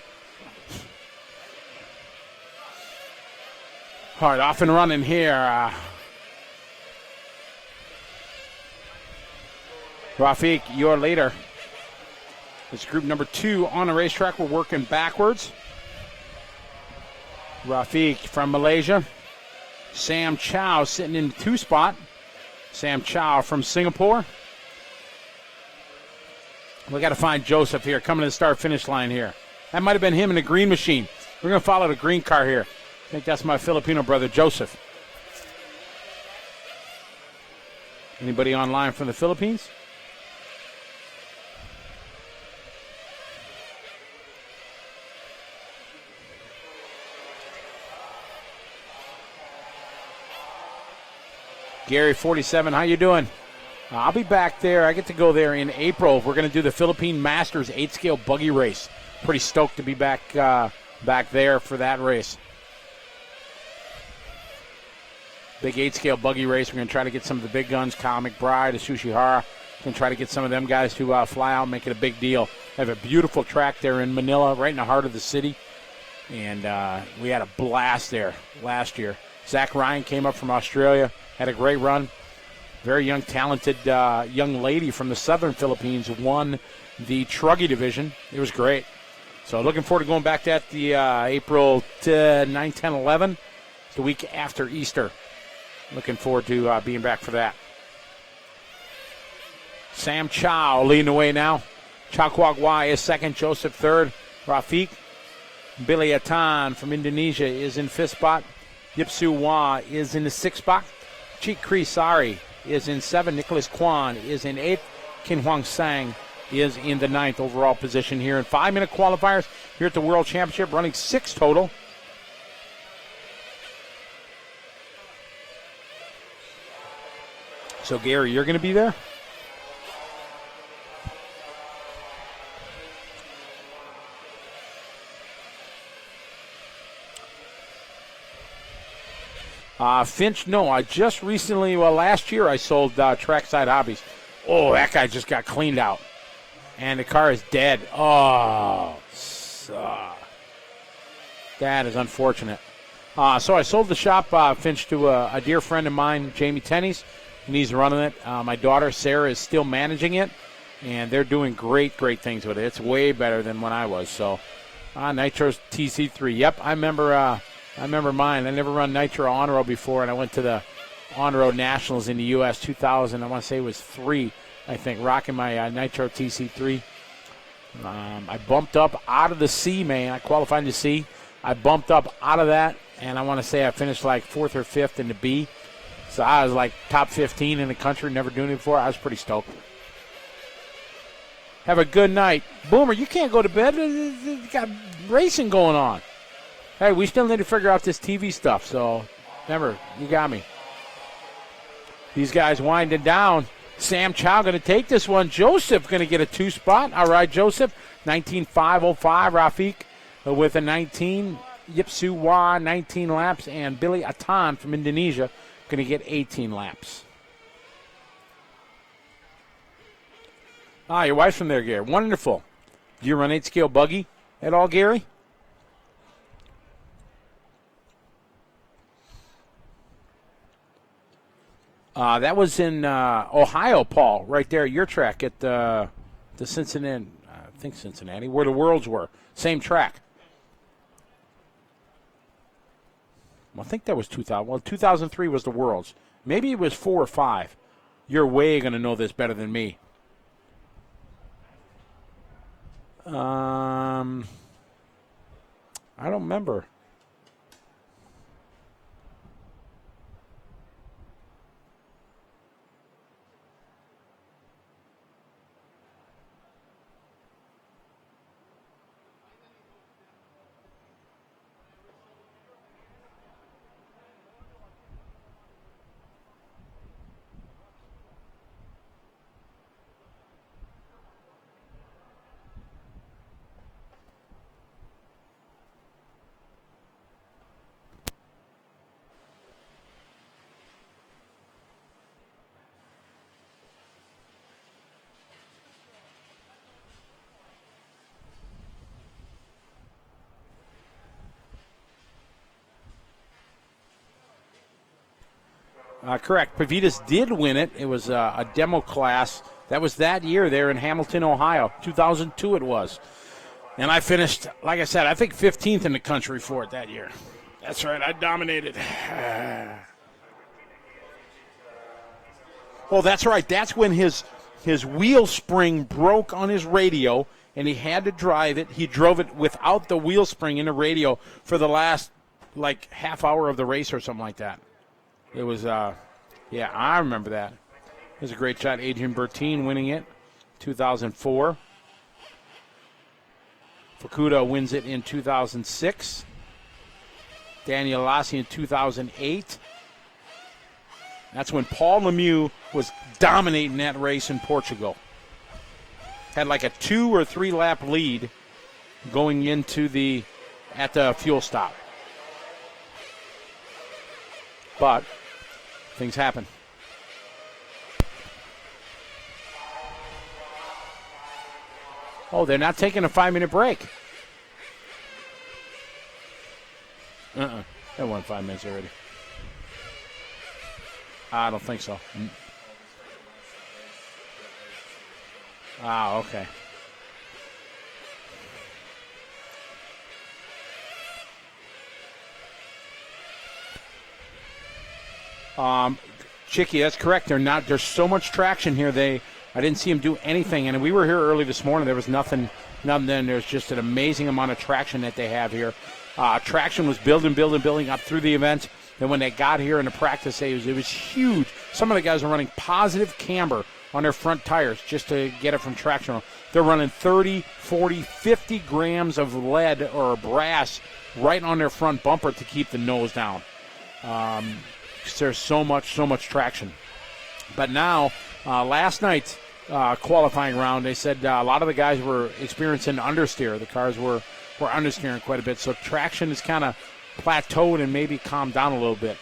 All right, off and running here. Rafik, your leader. It's group number 2 on the racetrack. We're working backwards. Rafik from Malaysia. Sam Chow sitting in the 2 spot. Sam Chow from Singapore. We got to find Joseph here, coming to the start-finish line here. That might have been him in the green machine. We're going to follow the green car here. I think that's my Filipino brother, Joseph. Anybody online from the Philippines? Gary, 47, how you doing? I'll be back there. I get to go there in April. We're going to do the Philippine Masters 8-scale buggy race. Pretty stoked to be back there for that race. Big 8-scale buggy race. We're going to try to get some of the big guns, Kyle McBride, Asushihara. We're going to try to get some of them guys to fly out and make it a big deal. Have a beautiful track there in Manila, right in the heart of the city. And we had a blast there last year. Zach Ryan came up from Australia, had a great run. Very young, talented young lady from the southern Philippines won the Truggy division. It was great. So looking forward to going back to that the April 9, 10, 11. It's the week after Easter. Looking forward to being back for that. Sam Chow leading the way now. Chow Kwok Wai is second, Joseph third. Rafik Billy Atan from Indonesia is in 5th spot. Yipsu Wah is in the 6th spot. Cheek Kree Sari is in 7th. Nicholas Kwan is in 8th. Kin Huang Sang is in the 9th overall position here in 5-minute qualifiers here at the World Championship, running 6 total. So, Gary, you're going to be there? Finch, no. I just recently, last year I sold Trackside Hobbies. Oh, that guy just got cleaned out. And the car is dead. Oh, that is unfortunate. So I sold the shop, Finch, to a dear friend of mine, Jamie Tenney's, and he's running it. My daughter, Sarah, is still managing it, and they're doing great things with it. It's way better than when I was. So, Nitro's TC3. Yep, I remember mine. I never run Nitro On-Road before, and I went to the On-Road Nationals in the U.S. 2000. I want to say it was 3, I think, rocking my Nitro TC3. I bumped up out of the C, man. I qualified in the C. I bumped up out of that, and I want to say I finished like 4th or 5th in the B. So I was like top 15 in the country, never doing it before. I was pretty stoked. Have a good night. Boomer, you can't go to bed. You got racing going on. Hey, we still need to figure out this TV stuff, so remember, you got me. These guys winding down. Sam Chow going to take this one. Joseph going to get a 2 spot. All right, Joseph, 19.505. Rafik with a 19. Yipsu Wah, 19 laps. And Billy Atan from Indonesia going to get 18 laps. Your wife's from there, Gary. Wonderful. Do you run 8-scale buggy at all, Gary? That was in Ohio, Paul, right there at your track at the Cincinnati, I think Cincinnati, where the Worlds were. Same track. Well, I think that was 2000. Well, 2003 was the Worlds. Maybe it was 4 or 5. You're way going to know this better than me. I don't remember. Correct. Pavitas did win it. It was a demo class That was that year there in Hamilton, Ohio. 2002 it was. And I finished, like I said, I think 15th in the country for it that year. That's right, I dominated. Well, that's right. That's when his wheel spring broke on his radio, and he had to drive it. He drove it without the wheel spring in the radio for the last, like, half hour of the race or something like that. It was, yeah, I remember that. It was a great shot. Adrian Bertine winning it, 2004. Fukuda wins it in 2006. Daniel Lassi in 2008. That's when Paul Lemieux was dominating that race in Portugal. Had like a 2 or 3 lap lead going into at the fuel stop. But things happen. Oh, they're not taking a 5-minute break. They won 5 minutes already. I don't think so. Ah, okay. Chicky, that's correct. There's so much traction here. I didn't see him do anything, and we were here early this morning. There was nothing then. There's just an amazing amount of traction that they have here. Traction was building up through the event. Then when they got here in the practice days, it was huge. Some of the guys are running positive camber on their front tires just to get it from traction. They're running 30, 40, 50 grams of lead or brass right on their front bumper to keep the nose down. There's so much traction. But now, last night's qualifying round, they said a lot of the guys were experiencing understeer. The cars were understeering quite a bit, so traction is kind of plateaued and maybe calmed down a little bit.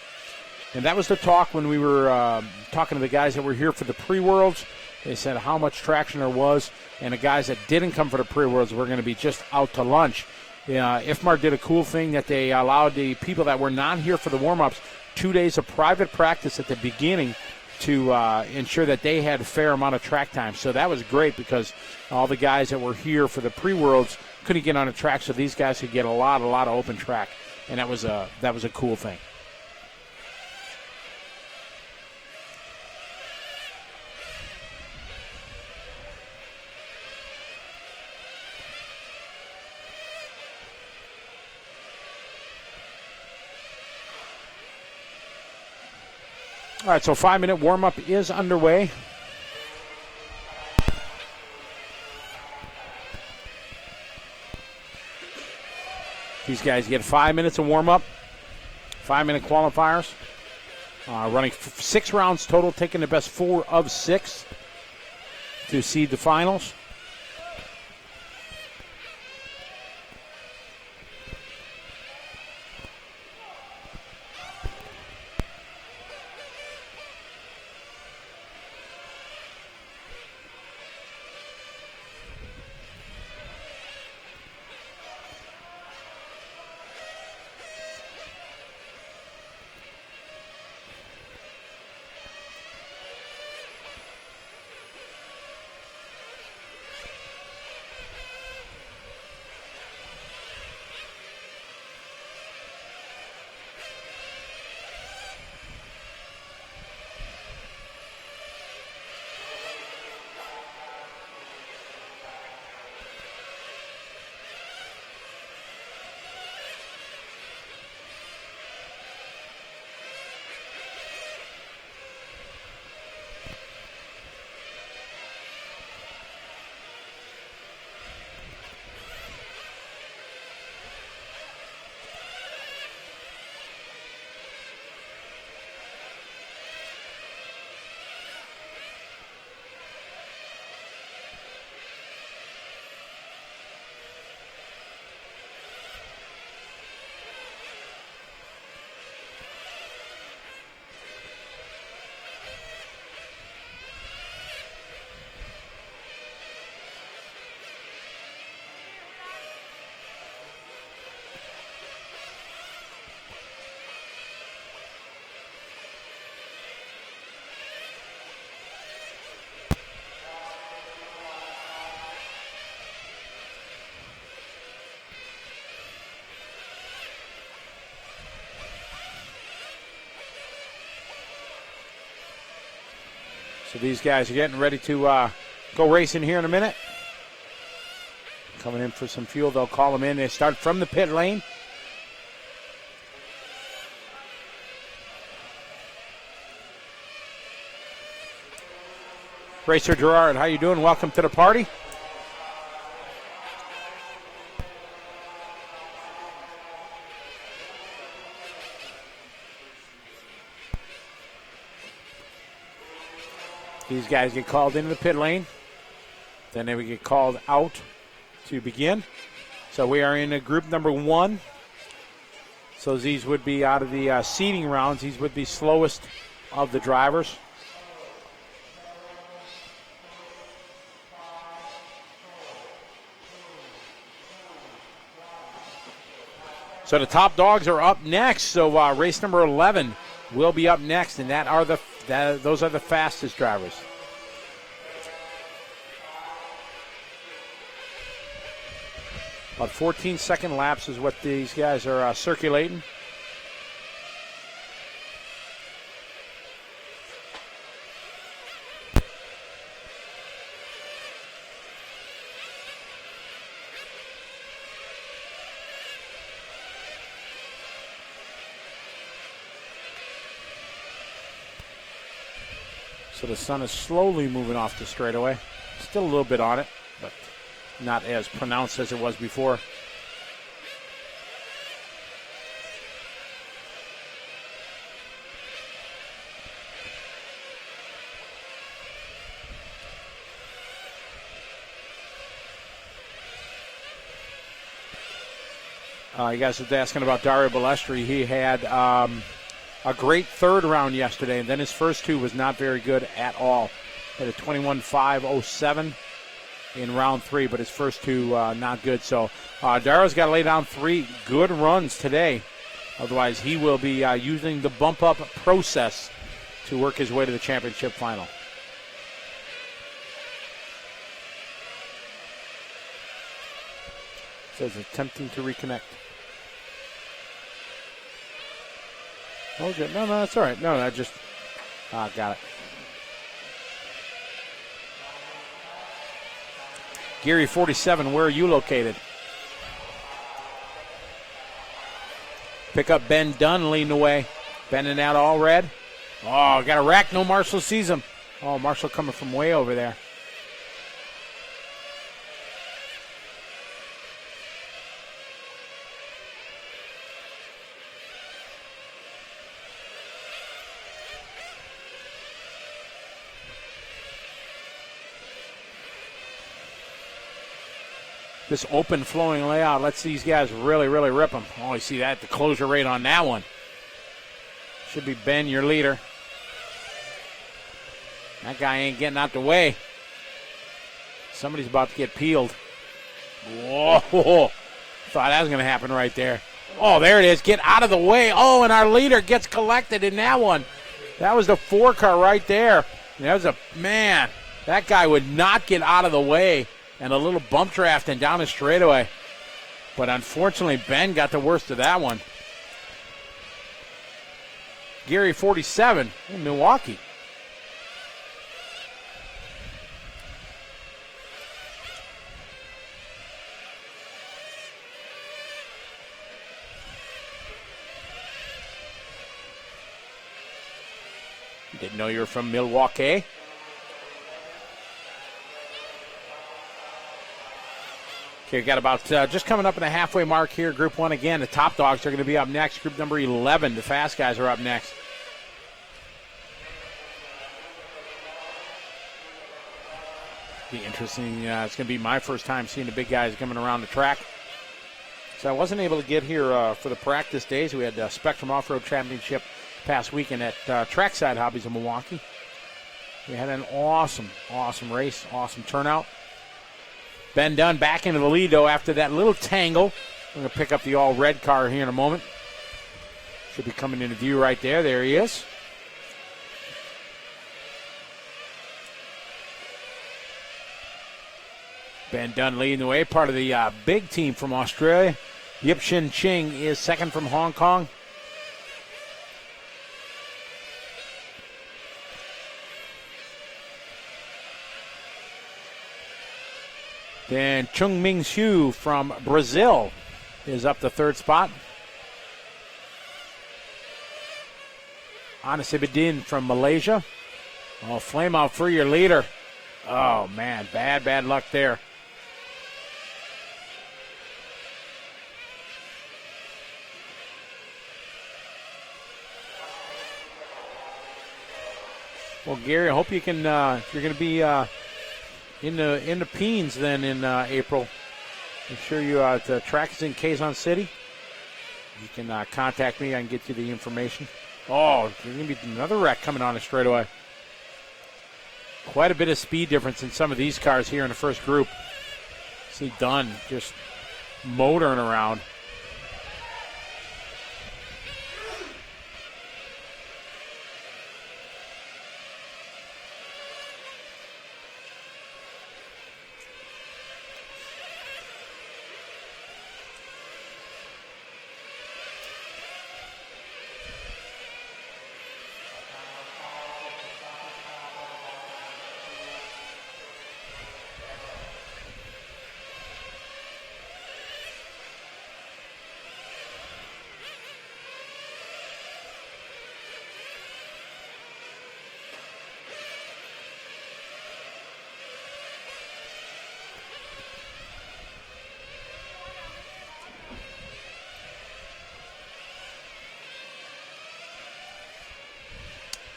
And that was the talk when we were talking to the guys that were here for the pre-worlds. They said how much traction there was, and the guys that didn't come for the pre-worlds were going to be just out to lunch. IFMAR did a cool thing that they allowed the people that were not here for the warm-ups 2 days of private practice at the beginning to ensure that they had a fair amount of track time. So that was great because all the guys that were here for the pre-worlds couldn't get on the track, so these guys could get a lot of open track, and that was a cool thing. All right, so 5-minute warm-up is underway. These guys get 5 minutes of warm-up, 5-minute qualifiers, running 6 rounds total, taking the best 4 of 6 to seed the finals. So these guys are getting ready to go racing here in a minute. Coming in for some fuel. They'll call them in. They start from the pit lane. Racer Gerard, how you doing? Welcome to the party. These guys get called into the pit lane. Then they would get called out to begin. So we are in a group number 1. So these would be out of the seeding rounds. These would be slowest of the drivers. So the top dogs are up next. So race number 11 will be up next, and those are the fastest drivers. About 14-second laps is what these guys are circulating. So the sun is slowly moving off the straightaway. Still a little bit on it, but not as pronounced as it was before. You guys were asking about Dario Balestri. He had a great third round yesterday, and then his first 2 was not very good at all. Had a 21.507 in round 3, but his first 2 not good. So Dario's got to lay down 3 good runs today. Otherwise, he will be using the bump-up process to work his way to the championship final. Says attempting to reconnect. Oh, good. No, that's all right. No, I just got it. Gary 47, where are you located? Pick up Ben Dunn leading the way. Bending out all red. Oh, got a wreck. No Marshall sees him. Oh, Marshall coming from way over there. This open flowing layout lets these guys really, really rip them. Oh, you see that? The closure rate on that one. Should be Ben, your leader. That guy ain't getting out the way. Somebody's about to get peeled. Whoa. Thought that was going to happen right there. Oh, there it is. Get out of the way. Oh, and our leader gets collected in that one. That was the 4 car right there. That was man, that guy would not get out of the way. And a little bump draft and down the straightaway. But unfortunately, Ben got the worst of that one. Gary 47 in Milwaukee. Didn't know you were from Milwaukee. Okay, got about just coming up in the halfway mark here. Group 1 again. The top dogs are going to be up next. Group number 11, the fast guys are up next. Be interesting. It's going to be my first time seeing the big guys coming around the track. So I wasn't able to get here for the practice days. We had the Spectrum Off-Road Championship past weekend at Trackside Hobbies in Milwaukee. We had an awesome race, awesome turnout. Ben Dunn back into the lead, though, after that little tangle. We're going to pick up the all-red car here in a moment. Should be coming into view right there. There he is. Ben Dunn leading the way, part of the big team from Australia. Yip Shin Ching is second from Hong Kong. Then Chung Ming Hsu from Brazil is up the third spot. Anas Ibadin from Malaysia. Oh, flame out for your leader. Oh, man, bad luck there. Well, Gary, I hope you can, if you're going to be in the Peens then in April, make sure you, the track is in Quezon City. You can contact me. I can get you the information. Oh, there's going to be another wreck coming on the straightaway. Quite a bit of speed difference in some of these cars here in the first group. See Dunn just motoring around.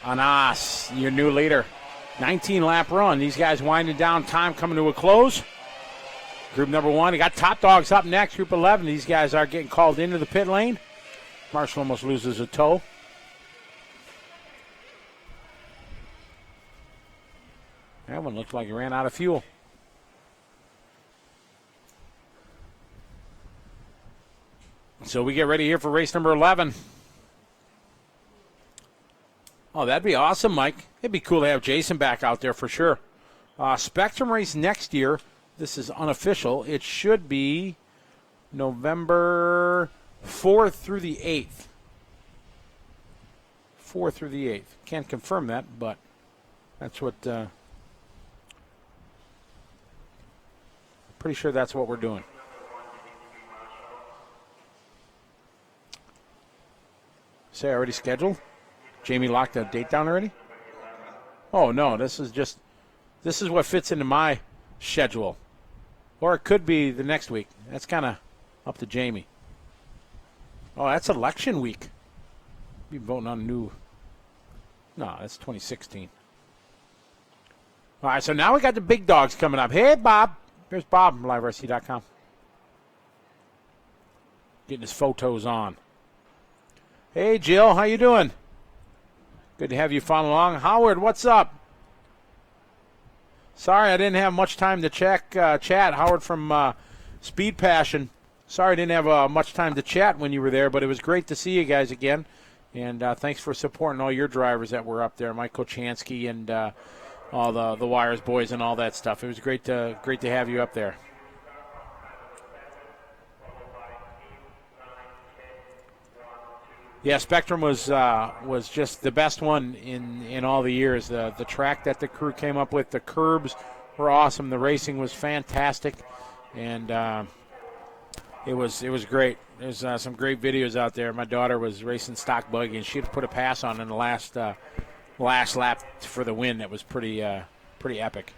Anas, your new leader. 19-lap run. These guys winding down, time coming to a close. Group number 1, you got Top Dogs up next, Group 11. These guys are getting called into the pit lane. Marshall almost loses a toe. That one looked like he ran out of fuel. So we get ready here for race number 11. Oh, that'd be awesome, Mike. It'd be cool to have Jason back out there for sure. Spectrum race next year. This is unofficial. It should be November 4th through the 8th. 4th through the 8th. Can't confirm that, but that's what... pretty sure that's what we're doing. Say already scheduled? Jamie locked that date down already? Oh, no, this is what fits into my schedule. Or it could be the next week. That's kind of up to Jamie. Oh, that's election week. Be voting on a new... No, that's 2016. All right, so now we got the big dogs coming up. Hey, Bob. Here's Bob from LiveRC.com. Getting his photos on. Hey, Jill, how you doing? Good to have you follow along. Howard, what's up? Sorry I didn't have much time to chat. Howard from Speed Passion. Sorry I didn't have much time to chat when you were there, but it was great to see you guys again. And thanks for supporting all your drivers that were up there, Mike Kochansky and all the Wires boys and all that stuff. It was great to have you up there. Yeah, Spectrum was just the best one in all the years. The track that the crew came up with, the curbs were awesome. The racing was fantastic, and it was great. There's some great videos out there. My daughter was racing stock buggy, and she had put a pass on in the last lap for the win. That was pretty epic.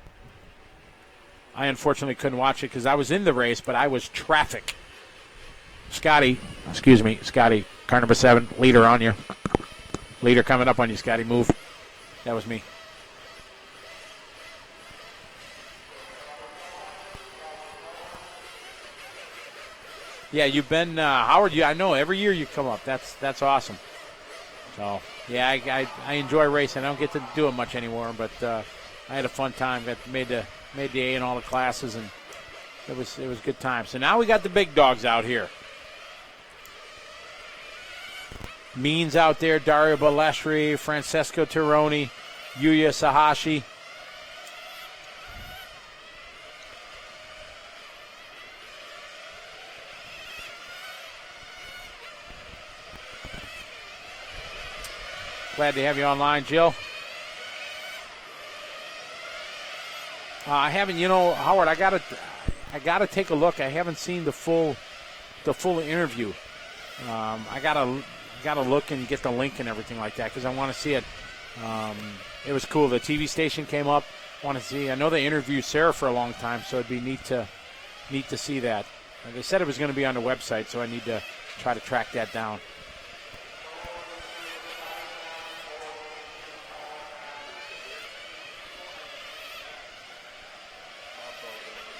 I unfortunately couldn't watch it because I was in the race, but I was traffic. Scotty, car number 7, leader on you. Leader coming up on you, Scotty, move. That was me. Yeah, you've been, Howard, I know every year you come up. That's awesome. So, yeah, I enjoy racing. I don't get to do it much anymore, but I had a fun time. Made the A in all the classes, and it was a good time. So now we got the big dogs out here. Means out there, Dario Balesri, Francesco Tironi, Yuya Sahashi. Glad to have you online, Jill. I haven't, Howard, I got it. I got to take a look. I haven't seen the full interview. I gotta look and get the link and everything like that because I want to see it. It was cool. The TV station came up. Want to see? I know they interviewed Sarah for a long time, so it'd be neat to see that. They said it was going to be on the website, so I need to try to track that down.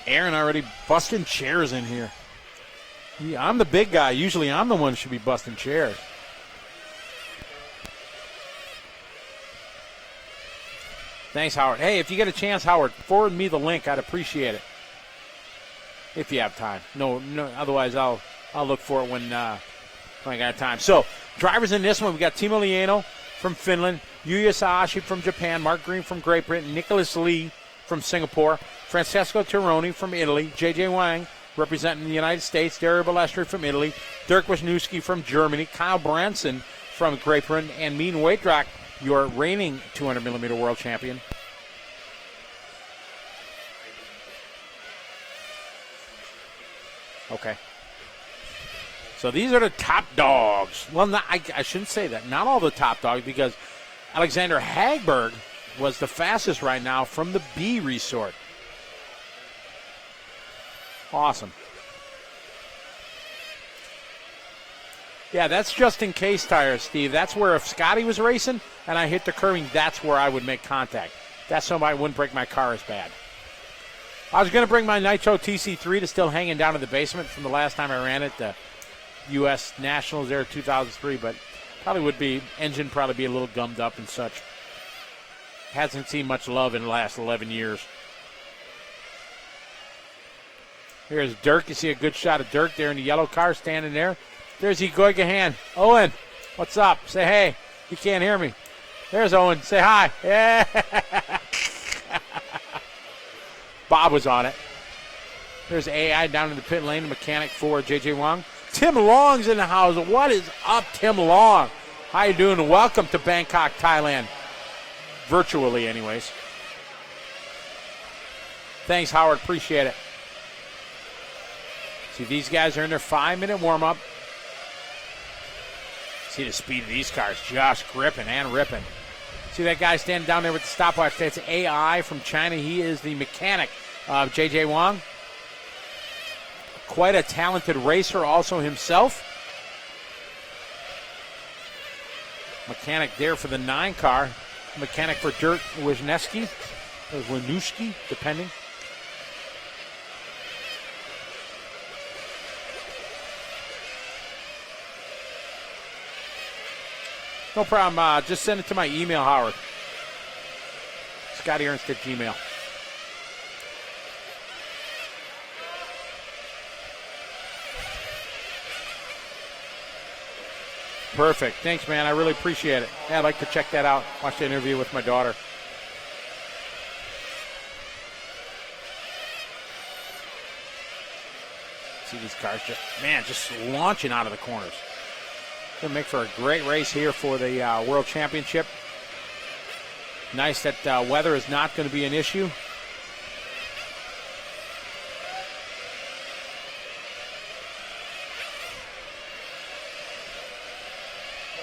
Aaron already busting chairs in here. Yeah, I'm the big guy. Usually I'm the one who should be busting chairs. Thanks, Howard. Hey, if you get a chance, Howard, forward me the link. I'd appreciate it. If you have time. No. Otherwise, I'll look for it when I got time. So, drivers in this one, we got Teemu Leino from Finland, Yuya Saashi from Japan, Mark Green from Great Britain, Nicholas Lee from Singapore, Francesco Tironi from Italy, J.J. Wang representing the United States, Dario Balestri from Italy, Dirk Wisniewski from Germany, Kyle Branson from Great Britain, and Mien Waitrak, your reigning 200mm world champion. Okay. So these are the top dogs. Well, I shouldn't say that. Not all the top dogs, because Alexander Hagberg was the fastest right now from the B resort. Awesome. Yeah, that's just in case tires, Steve. That's where if Scotty was racing and I hit the curving, that's where I would make contact. That's so I wouldn't break my car as bad. I was going to bring my Nitro TC3 to still hanging down in the basement from the last time I ran it, the U.S. Nationals there 2003, but probably would be, engine probably be a little gummed up and such. Hasn't seen much love in the last 11 years. Here's Dirk. You see a good shot of Dirk there in the yellow car standing there. There's Egoigahan. Owen, what's up? Say hey. You can't hear me. There's Owen. Say hi. Yeah. Bob was on it. There's AI down in the pit lane, the mechanic for J.J. Wang. Tim Long's in the house. What is up, Tim Long? How you doing? Welcome to Bangkok, Thailand. Virtually, anyways. Thanks, Howard. Appreciate it. See, these guys are in their 5-minute warm-up. See the speed of these cars. Just gripping and ripping. See that guy standing down there with the stopwatch? That's AI from China. He is the mechanic of J.J. Wang. Quite a talented racer also himself. Mechanic there for the 9 car. Mechanic for Dirk Wisniewski, or Wisniewski, depending. No problem. Just send it to my email, Howard. Scotty Ernst at Gmail. Perfect. Thanks, man. I really appreciate it. Yeah, I'd like to check that out. Watch the interview with my daughter. See these cars just launching out of the corners. Going to make for a great race here for the World Championship. Nice that weather is not going to be an issue.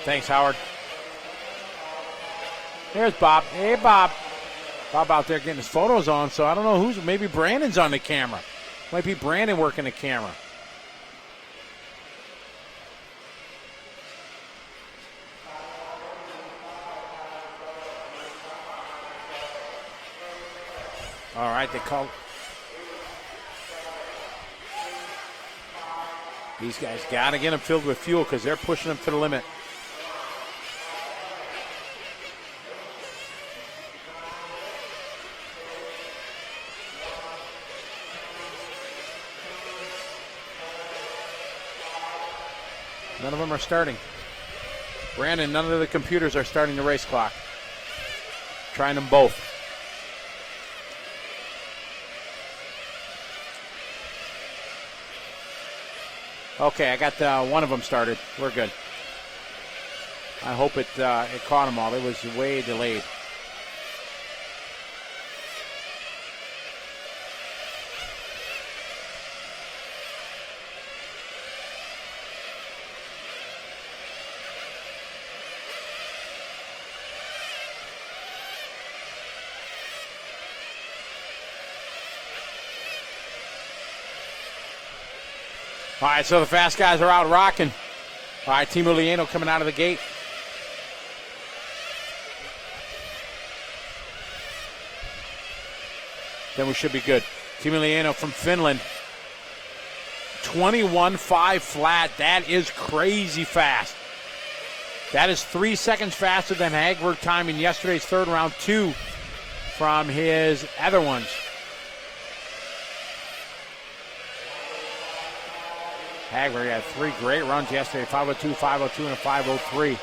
Thanks, Howard. There's Bob. Hey, Bob. Bob out there getting his photos on, so I don't know who's, maybe Brandon's on the camera. Might be Brandon working the camera. All right, they call. These guys got to get them filled with fuel because they're pushing them to the limit. None of them are starting. Brandon, none of the computers are starting the race clock. Trying them both. Okay, I got one of them started. We're good. I hope it caught them all. It was way delayed. All right, so the fast guys are out rocking. All right, Teemu Leino coming out of the gate. Then we should be good. Teemu Leino from Finland. 21.5 flat. That is crazy fast. That is 3 seconds faster than Hagberg time in yesterday's third round, 2 from his other ones. Hagberg had 3 great runs yesterday, 5:02, 5:02, and a 5:03.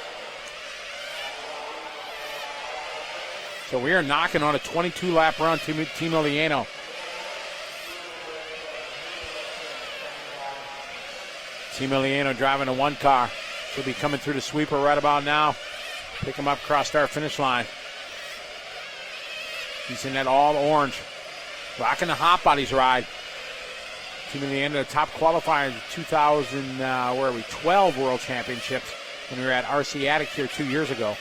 So we are knocking on a 22-lap run, Teemu Leino. Teemu Leino driving a 1 car. Should be coming through the sweeper right about now. Pick him up across our finish line. He's in that all orange. Rocking the hot bodies ride. Teemu Leino, the top qualifier in the 2012 World Championships when we were at RC Attic here 2 years ago.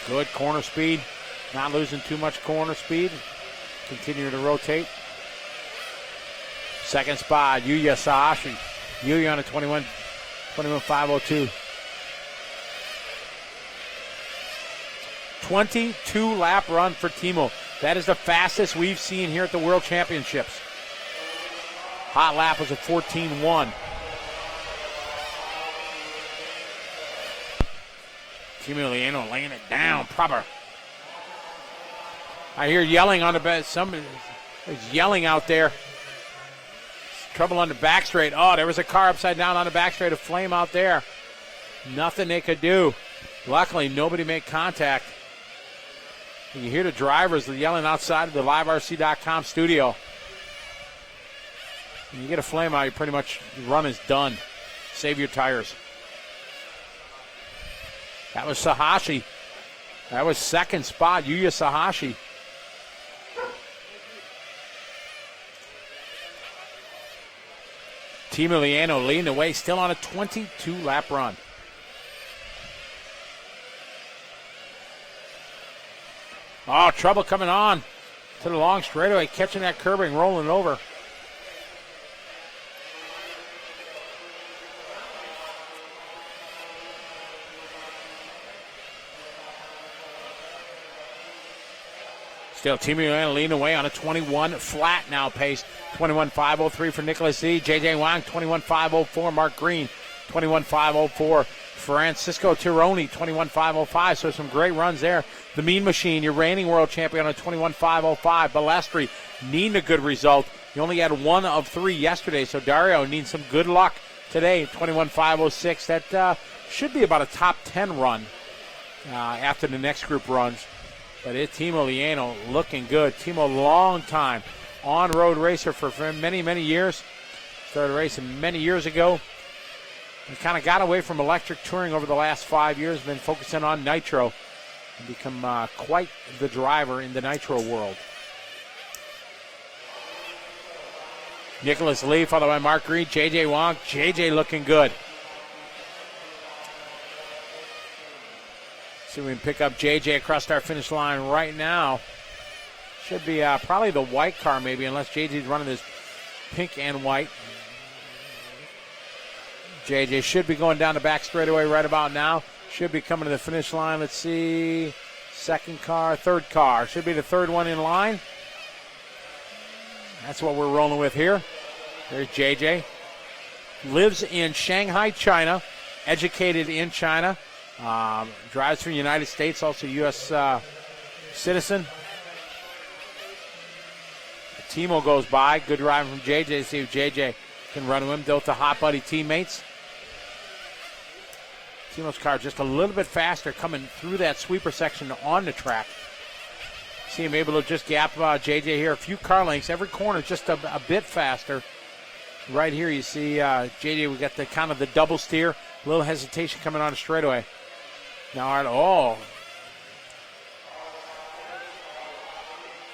Good corner speed. Not losing too much corner speed. Continuing to rotate. Second spot, Yuya Sahashi. Yuya on a 21.502. 22-lap run for Teemu. That is the fastest we've seen here at the World Championships. Hot lap was a 14.1. Teemu Leino laying it down proper. I hear yelling on the back. Somebody is yelling out there. Trouble on the back straight. Oh, there was a car upside down on the back straight, a flame out there. Nothing they could do. Luckily, nobody made contact. You hear the drivers yelling outside of the LiveRC.com studio. When you get a flame out, you pretty much, the run is done. Save your tires. That was Sahashi. That was second spot, Yuya Sahashi. Teemu Leino leading the way, still on a 22-lap run. Oh, trouble coming on to the long straightaway, catching that curbing, rolling over. Still, Teemu Leino leading away on a 21 flat now pace. 21.503 for Nicholas E. J.J. Wang, 21.504. Mark Green, 21.504. Francisco Tironi, 21.505. So some great runs there. The Mean Machine, your reigning world champion on a 21.505. Balestri needing a good result. He only had 1 of 3 yesterday, so Dario needs some good luck today. 21.506. That should be about a top 10 run after the next group runs. But it's Teemu Leino looking good. Teemu, long time on-road racer for many, many years. Started racing many years ago. He kind of got away from electric touring over the last 5 years, been focusing on Nitro and become quite the driver in the Nitro world. Nicholas Lee, followed by Mark Green, J.J. Wong. J.J. looking good. See if we can pick up J.J. across our finish line right now. Should be probably the white car maybe, unless J.J.'s running this pink and white. J.J. should be going down the back straightaway right about now. Should be coming to the finish line. Let's see. Second car, third car. Should be the third one in line. That's what we're rolling with here. There's J.J. Lives in Shanghai, China. Educated in China. Drives for the United States, also U.S. Citizen. Teemu goes by. Good driving from J.J. See if J.J. can run with him. Both the hot buddy teammates. Teemu's car just a little bit faster coming through that sweeper section on the track. See him able to just gap J.J. here. A few car lengths. Every corner just a bit faster. Right here you see J.J. We got the kind of the double steer. A little hesitation coming on the straightaway. Now,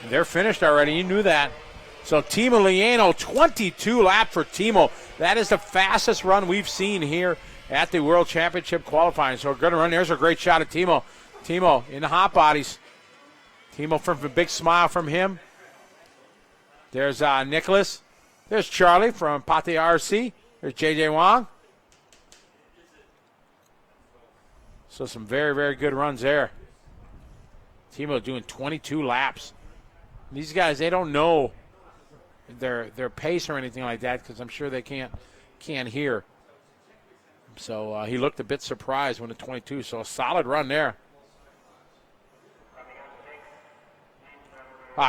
they're finished already. You knew that. So Teemu Leino, 22 lap for Teemu. That is the fastest run we've seen here at the World Championship qualifying. So a good run. There's a great shot of Teemu. Teemu in the hot bodies. Teemu from a big smile from him. There's Nicholas. There's Charlie from Pate RC. There's J.J. Wong. So some very, very good runs there. Teemu doing 22 laps. These guys, they don't know their pace or anything like that because I'm sure they can't hear. So he looked a bit surprised when at 22. So a solid run there.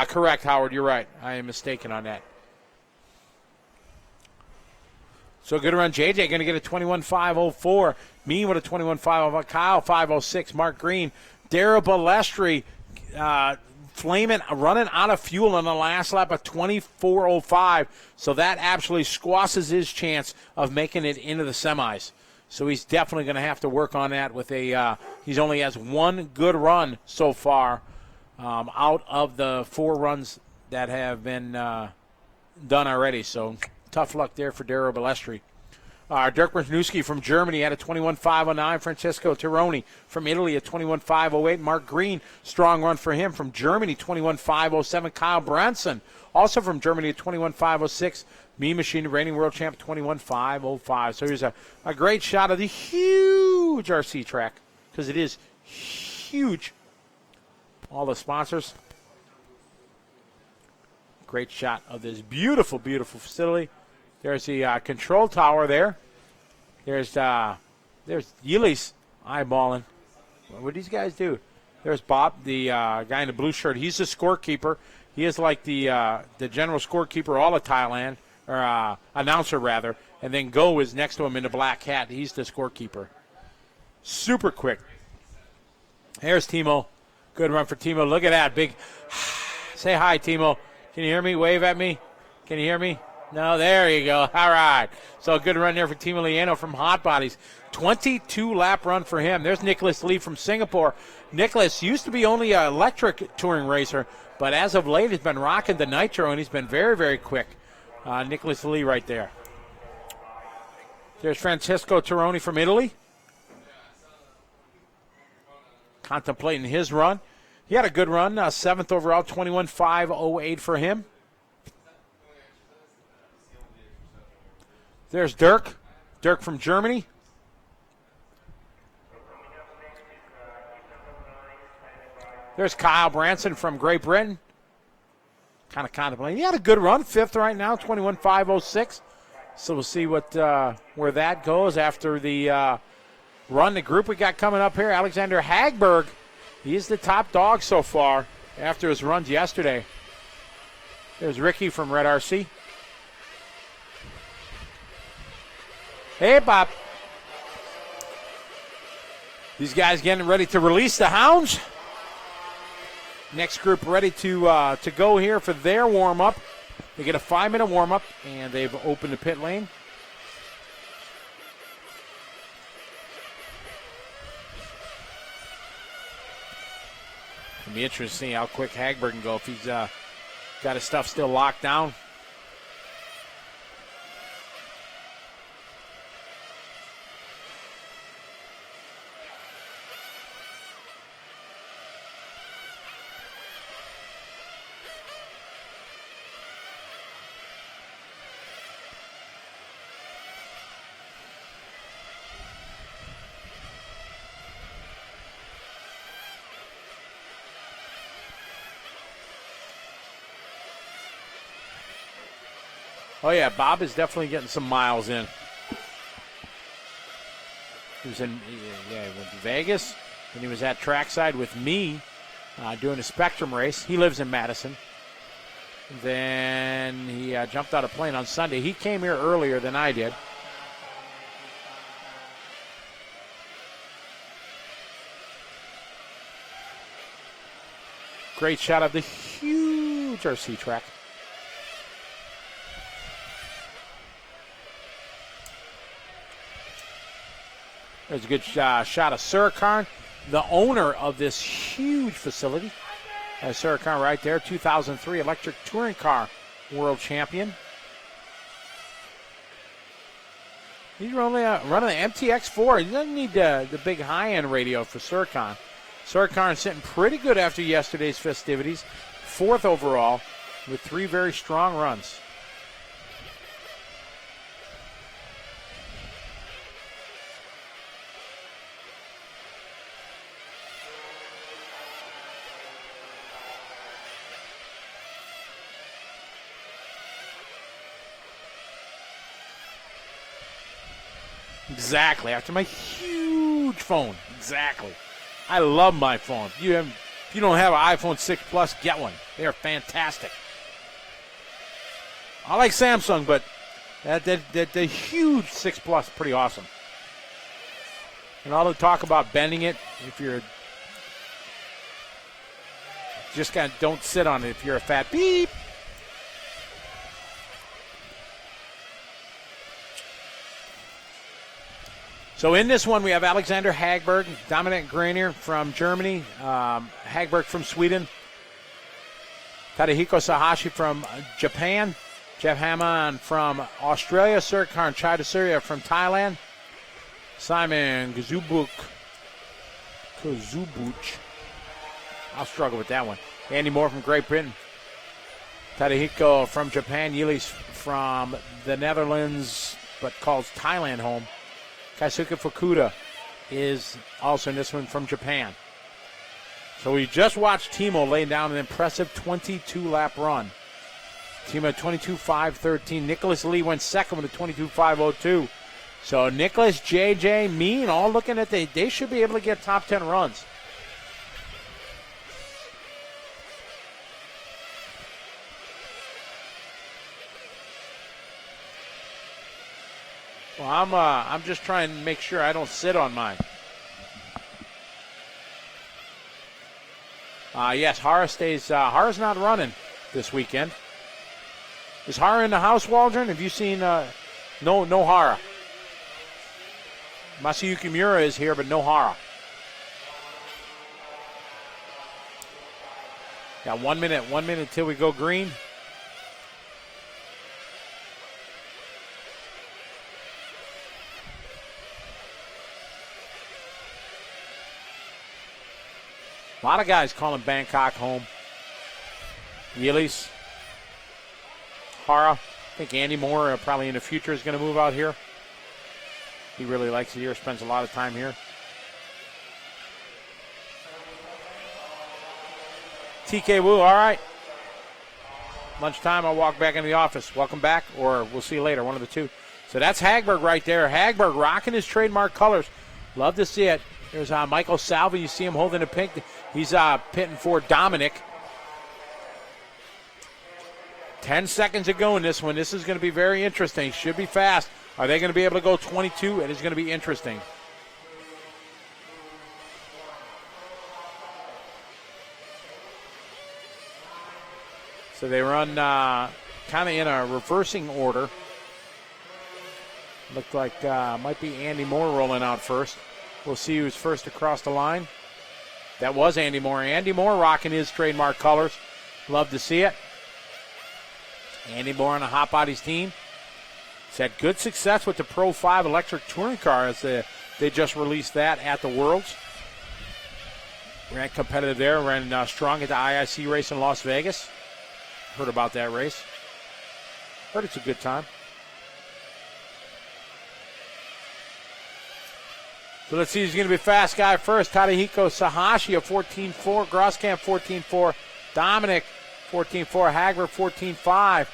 Correct, Howard. You're right. I am mistaken on that. So good run. JJ going to get a 21.504. Me with a 21.505. Kyle 506. Mark Green. Dara Balestri flaming, running out of fuel on the last lap of 24.05. So that absolutely squashes his chance of making it into the semis. So he's definitely going to have to work on that with he only has one good run so far out of the 4 runs that have been done already. So tough luck there for Dara Balestri. Dirk Brzezinski from Germany had a 21.509. Francesco Tironi from Italy, a 21.508. Mark Green, strong run for him from Germany, 21.507. Kyle Branson, also from Germany, a 21.506. Me Machine, reigning world champ, 21.505. So here's a great shot of the huge RC track, because it is huge. All the sponsors. Great shot of this beautiful, beautiful facility. There's the control tower there. There's Yili's eyeballing. What do these guys do? There's Bob, the guy in the blue shirt. He's the scorekeeper. He is like the general scorekeeper all of Thailand, or announcer rather. And then Go is next to him in the black hat. He's the scorekeeper. Super quick. Here's Teemu. Good run for Teemu. Look at that big. Say hi, Teemu. Can you hear me? Wave at me. Can you hear me? No, there you go. All right. So a good run there for Teemu Leino from Hot Bodies. 22-lap run for him. There's Nicholas Lee from Singapore. Nicholas used to be only an electric touring racer, but as of late has been rocking the Nitro, and he's been very, very quick. Nicholas Lee right there. There's Francesco Tironi from Italy. Contemplating his run. He had a good run, 7th overall, 21.508 for him. There's Dirk from Germany. There's Kyle Branson from Great Britain. Kind of contemplating. He had a good run, 5th right now, 21.506. So we'll see what where that goes after the run. The group we got coming up here, Alexander Hagberg. He's the top dog so far after his runs yesterday. There's Ricky from Red RC. Hey, Bob. These guys getting ready to release the hounds. Next group ready to go here for their warm-up. They get a 5-minute warm-up, and they've opened the pit lane. It'll be interesting to see how quick Hagberg can go if he's got his stuff still locked down. Oh, yeah, Bob is definitely getting some miles in. He was in he went to Vegas, and he was at trackside with me doing a Spectrum race. He lives in Madison. Then he jumped out of plane on Sunday. He came here earlier than I did. Great shot of the huge RC track. There's a good shot of Surakarn, the owner of this huge facility. Surakarn right there, 2003 electric touring car world champion. He's running the MTX4. He doesn't need the big high-end radio for Surakarn. Surakarn sitting pretty good after yesterday's festivities. 4th overall, with 3 very strong runs. Exactly. After my huge phone. Exactly. I love my phone. If you don't have an iPhone 6 Plus, get one. They are fantastic. I like Samsung, but the huge 6 Plus, pretty awesome. And all the talk about bending it, if you're just kind of don't sit on it if you're a fat beep. So in this one, we have Alexander Hagberg, Dominic Greiner from Germany, Hagberg from Sweden, Tadahiko Sahashi from Japan, Jeff Hammond from Australia, Serkan Chadasuria from Thailand, Simon Kazubuch. I'll struggle with that one. Andy Moore from Great Britain, Tadahiko from Japan, Yilis from the Netherlands, but calls Thailand home. Kaisuke Fukuda is also in this one from Japan. So we just watched Teemu lay down an impressive 22-lap run. Teemu 22.5.13. Nicholas Lee went second with a 22.5.02. So Nicholas, JJ, Mean, all looking at they should be able to get top 10 runs. Well, I'm just trying to make sure I don't sit on mine. Yes, Hara stays. Hara's not running this weekend. Is Hara in the house, Waldron? Have you seen? No Hara. Masayuki Miura is here, but no Hara. Got 1 minute. 1 minute till we go green. A lot of guys calling Bangkok home. Yilis, Hara. I think Andy Moore probably in the future is going to move out here. He really likes it here, spends a lot of time here. TK Wu, all right. Lunchtime, I'll walk back in the office. Welcome back, or we'll see you later, one of the two. So that's Hagberg right there. Hagberg rocking his trademark colors. Love to see it. There's Michael Salvi. You see him holding the pink. He's pitting for Dominic. 10 seconds to go in this one. This is going to be very interesting. Should be fast. Are they going to be able to go 22? It is going to be interesting. So they run kind of in a reversing order. Looked like might be Andy Moore rolling out first. We'll see who's first across the line. That was Andy Moore. Andy Moore rocking his trademark colors. Love to see it. Andy Moore on the Hot Bodies team. He's had good success with the Pro 5 electric touring car as they just released that at the Worlds. Ran competitive there. Ran strong at the IIC race in Las Vegas. Heard about that race. Heard it's a good time. So let's see who's going to be fast guy first. Tadahiko Sahashi, a 14.4. Grosskamp, 14.4. Dominic, 14.4. Hagberg, 14.5.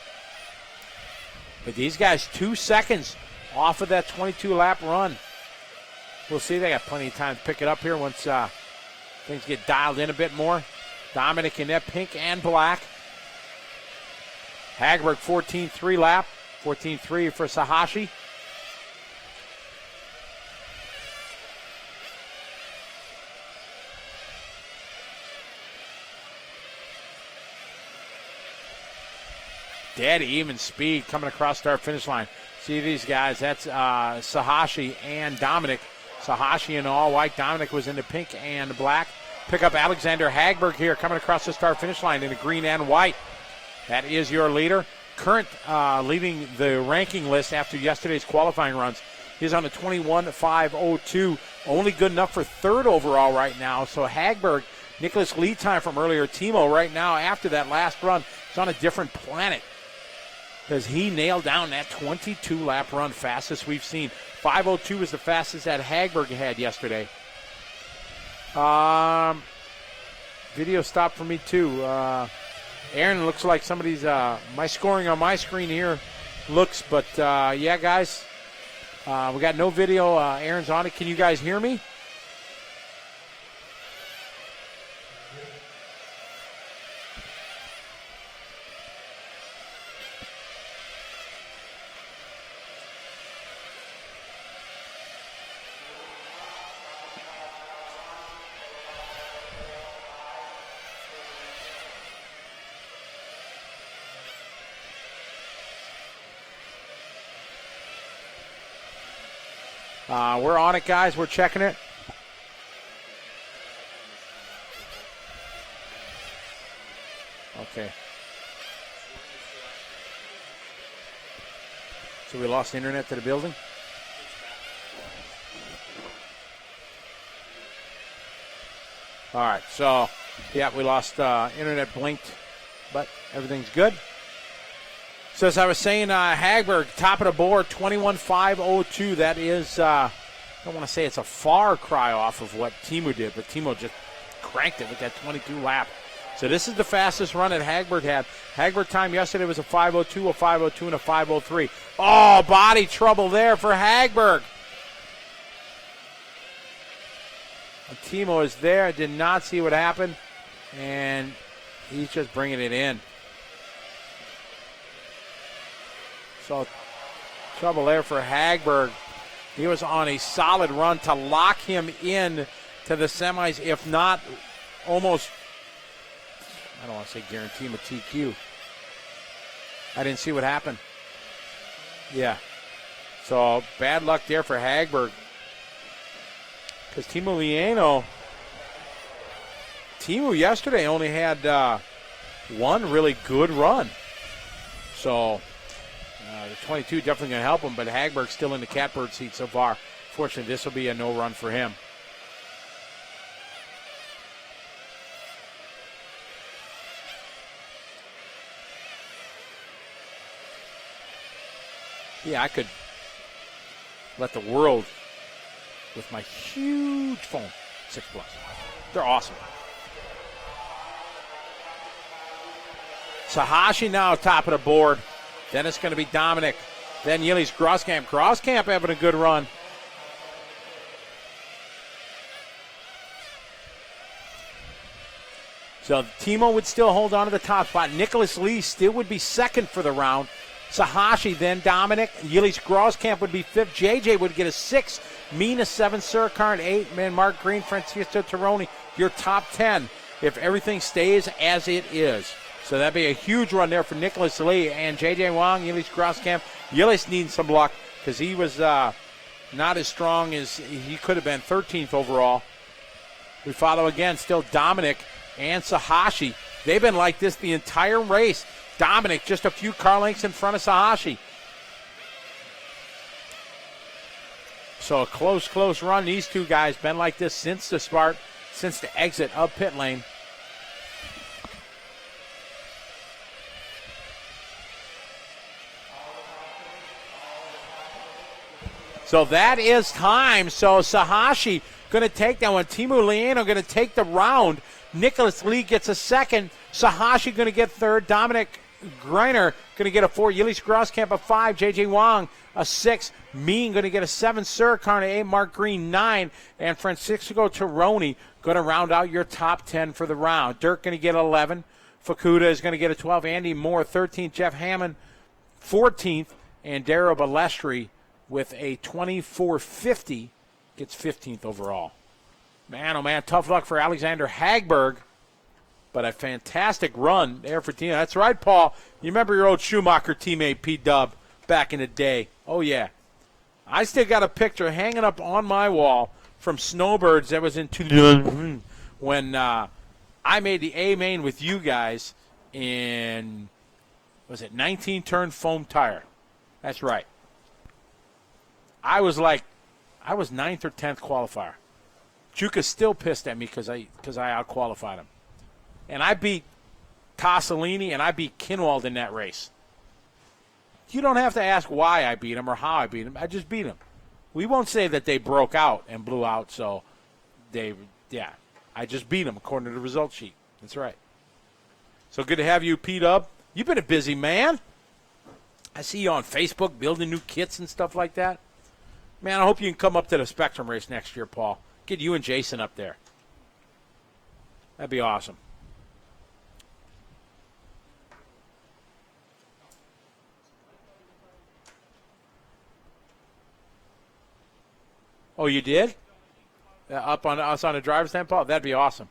But these guys, 2 seconds off of that 22-lap run. We'll see. They got plenty of time to pick it up here once things get dialed in a bit more. Dominic in that pink and black. Hagberg, 14.3 lap. 14.3 for Sahashi. Dead even speed coming across start finish line. See these guys. That's Sahashi and Dominic. Sahashi in all white. Dominic was in the pink and black. Pick up Alexander Hagberg here coming across the start finish line in the green and white. That is your leader. Current leading the ranking list after yesterday's qualifying runs. He's on a 21.502. Only good enough for third overall right now. So Hagberg, Nicholas lead time from earlier. Teemu right now after that last run He's on a different planet because he nailed down that 22-lap run, fastest we've seen. 5:02 is the fastest that Hagberg had yesterday. Video stopped for me too. Aaron, looks like somebody's my scoring on my screen here looks, but yeah, guys, we got no video. Aaron's on it. Can you guys hear me? We're on it, guys. We're checking it. Okay. So we lost internet to the building? All right. So, yeah, we lost internet, blinked, but everything's good. So as I was saying, Hagberg, top of the board, 21.502. That is, I don't want to say it's a far cry off of what Teemu did, but Teemu just cranked it with that 22 lap. So this is the fastest run that Hagberg had. Hagberg time yesterday was a 5:02, a 5:02, and a 5:03. Oh, body trouble there for Hagberg. Teemu is there, did not see what happened, and he's just bringing it in. So trouble there for Hagberg. He was on a solid run to lock him in to the semis, if not almost, I don't want to say guarantee him a TQ. I didn't see what happened. Yeah. So bad luck there for Hagberg. Because Teemu Leino, Teemu yesterday only had one really good run. So the 22 definitely going to help him, but Hagberg's still in the catbird seat so far. Fortunately, this will be a no run for him. Yeah, I could let the world with my huge phone, 6 Plus. They're awesome. Sahashi now top of the board. Then it's going to be Dominic. Then Yillies Grosskamp. Grosskamp having a good run. So Teemu would still hold on to the top spot. Nicholas Lee still would be second for the round. Sahashi, then Dominic. Yillies Grosskamp would be fifth. JJ would get a 6. Mina 7. Surkarn 8. Man, Mark Green, Francisco Tironi. Your top 10 if everything stays as it is. So that'd be a huge run there for Nicholas Lee and J.J. Wong, Yillies Grosskamp. Yillies needs some luck because he was not as strong as he could have been, 13th overall. We follow again, still Dominic and Sahashi. They've been like this the entire race. Dominic just a few car lengths in front of Sahashi. So a close run. These two guys been like this since the start, since the exit of pit lane. So that is time. So Sahashi going to take that one. Teemu Leino going to take the round. Nicholas Lee gets a second. Sahashi going to get third. Dominic Greiner going to get a 4. Yillies Grosskamp a 5. J.J. Wong a 6. Mean going to get a 7. Surkarn 8. Mark Green 9. And Francisco Tironi going to round out your top 10 for the round. Dirk going to get 11. Fukuda is going to get a 12. Andy Moore 13th. Jeff Hammond 14th. And Darrow Balestri with a 24.50 gets 15th overall. Man, oh man, tough luck for Alexander Hagberg, but a fantastic run there for Teemu. That's right, Paul. You remember your old Schumacher teammate, P-Dub, back in the day. Oh, yeah. I still got a picture hanging up on my wall from Snowbirds that was in 2000 when I made the A main with you guys in, was it 19-turn foam tire? That's right. I was 9th or 10th qualifier. Juka's still pissed at me because I out-qualified him. And I beat Cossolini, and I beat Kinwald in that race. You don't have to ask why I beat him or how I beat him. I just beat him. We won't say that they broke out and blew out, so I just beat them according to the result sheet. That's right. So good to have you, P-Dub. You've been a busy man. I see you on Facebook building new kits and stuff like that. Man, I hope you can come up to the Spectrum race next year, Paul. Get you and Jason up there. That'd be awesome. Oh, you did? Up on us on the driver's stand, Paul? That'd be awesome.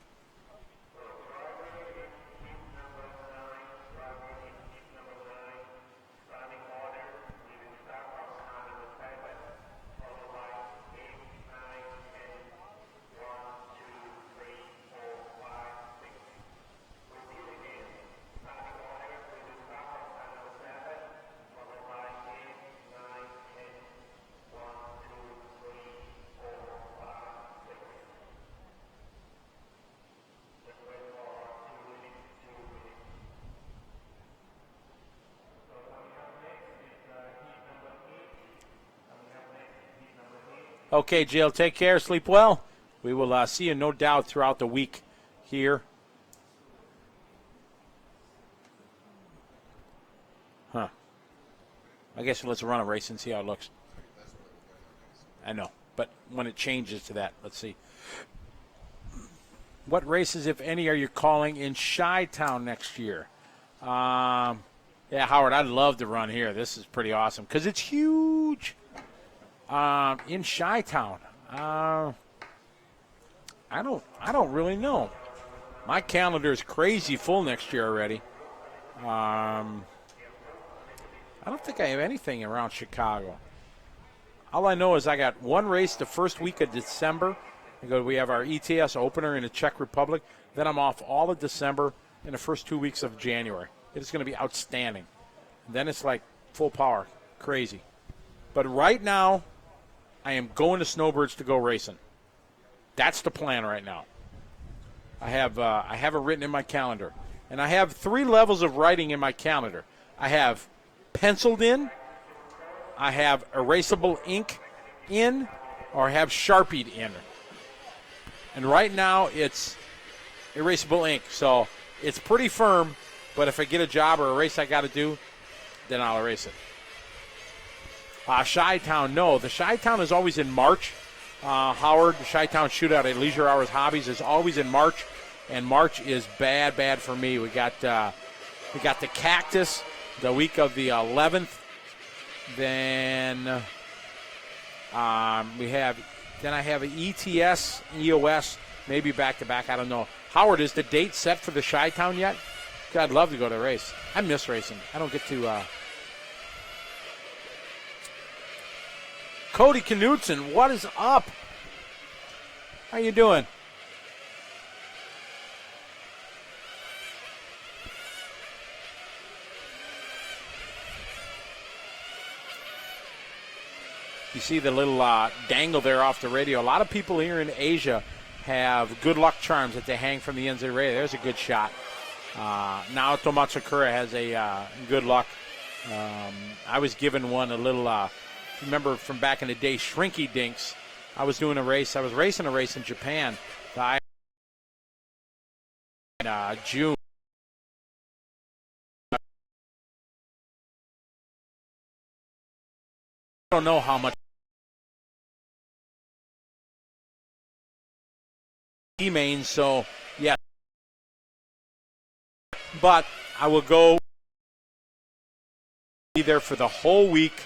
Okay, Jill, take care. Sleep well. We will see you, no doubt, throughout the week here. Huh. I guess let's run a race and see how it looks. I know, but when it changes to that, let's see. What races, if any, are you calling in Chi-Town next year? Yeah, Howard, I'd love to run here. This is pretty awesome because it's huge. In Chi-Town, I don't really know. My calendar is crazy full next year already. I don't think I have anything around Chicago. All I know is I got one race the first week of December. We have our ETS opener in the Czech Republic. Then I'm off all of December and the first 2 weeks of January. It's going to be outstanding. And then it's like full power, crazy. But right now, I am going to Snowbirds to go racing. That's the plan right now. I have it written in my calendar. And I have 3 levels of writing in my calendar. I have penciled in, I have erasable ink in, or I have Sharpied in. And right now it's erasable ink. So it's pretty firm, but if I get a job or a race I got to do, then I'll erase it. Chi-Town, no. The Chi-Town is always in March. Howard, the Chi-Town Shootout at Leisure Hours Hobbies is always in March, and March is bad for me. We got the Cactus the week of the 11th. Then I have an ETS, EOS, maybe back to back. I don't know. Howard, is the date set for the Chi-Town yet? God, I'd love to go to the race. I miss racing. I don't get to. Cody Knutson, what is up? How you doing? You see the little dangle there off the radio. A lot of people here in Asia have good luck charms that they hang from the ends of the radio. There's a good shot. Naoto Matsukura has a good luck. I was given one a little... remember from back in the day, Shrinky Dinks. I was doing a race. I was racing a race in Japan. June. I don't know how much. E-main, so yeah. But I will be there for the whole week.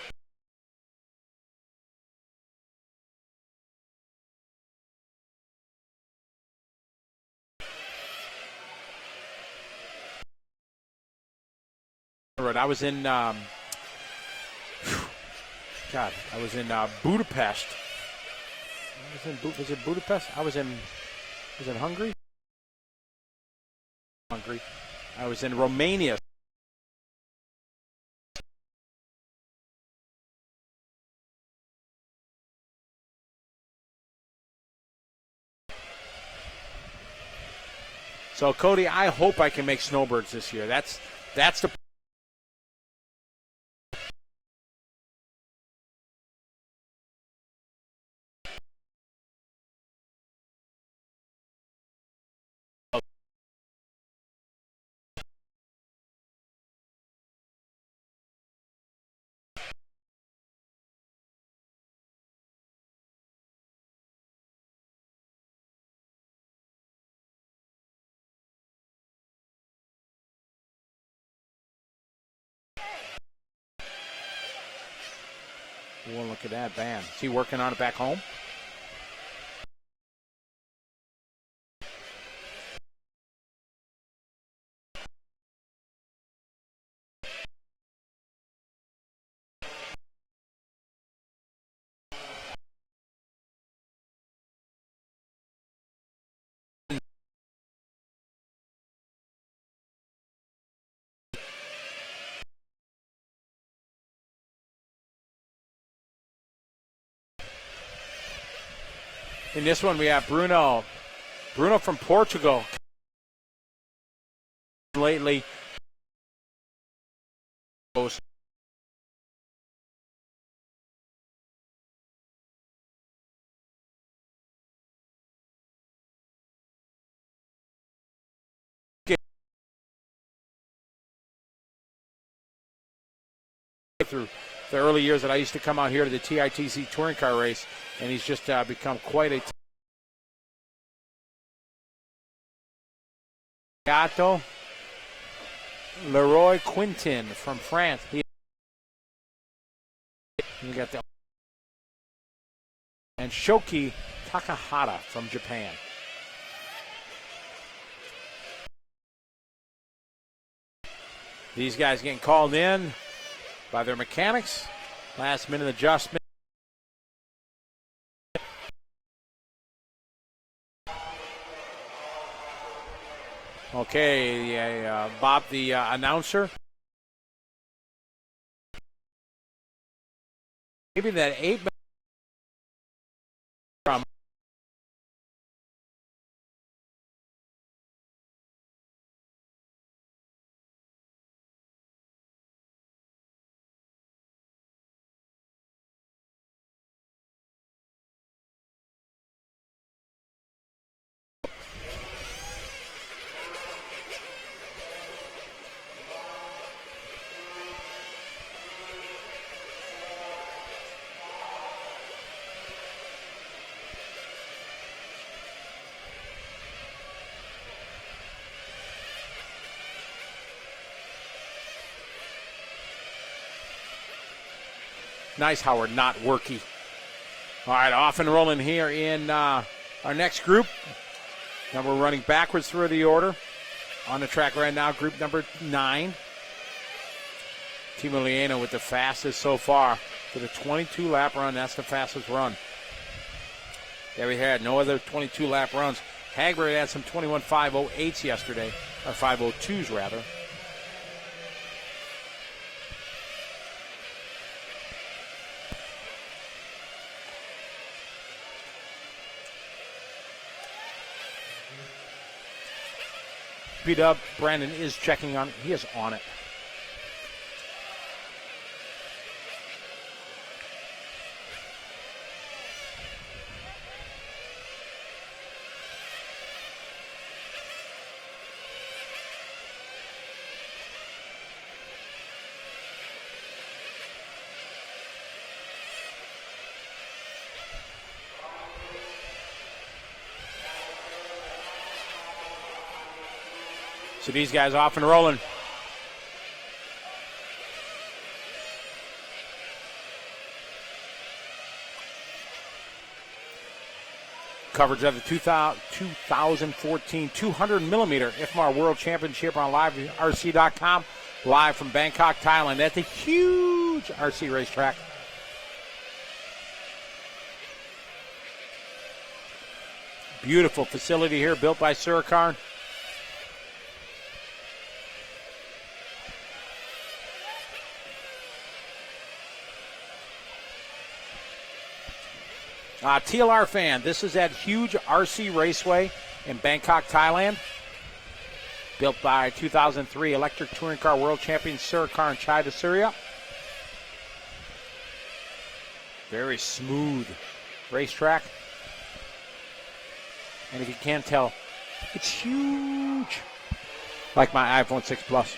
I was in Budapest. Was it Budapest? I was in Hungary? I was in Romania. So, Cody, I hope I can make snowbirds this year. That's the Well, look at that, bam. Is he working on it back home? In this one, we have Bruno from Portugal. Lately, through the early years that I used to come out here to the TITC touring car race, and he's just become quite a Gato. Leroy Quintin from France. You got the and Shoki Takahata from Japan. These guys getting called in by their mechanics. Last minute adjustment. Okay, Bob, the announcer. Maybe that 8 from nice, Howard, not worky. All right, off and rolling here in our next group. Now we're running backwards through the order. On the track right now, group number 9. Teemu Leino with the fastest so far. With a 22-lap run, that's the fastest run. There we had no other 22-lap runs. Hagberg had some 21.508s yesterday, or 502s rather. Beat up. Brandon is checking on it. He is on it. So these guys off and rolling. Coverage of the 2014 200mm IFMAR World Championship on LiveRC.com. Live from Bangkok, Thailand at the huge RC racetrack. Beautiful facility here built by Suracar. TLR fan, this is that huge RC raceway in Bangkok, Thailand. Built by 2003 electric touring car world champion Sir Car and Chai de Surya. Very smooth racetrack. And if you can't tell, it's huge. Like my iPhone 6 Plus.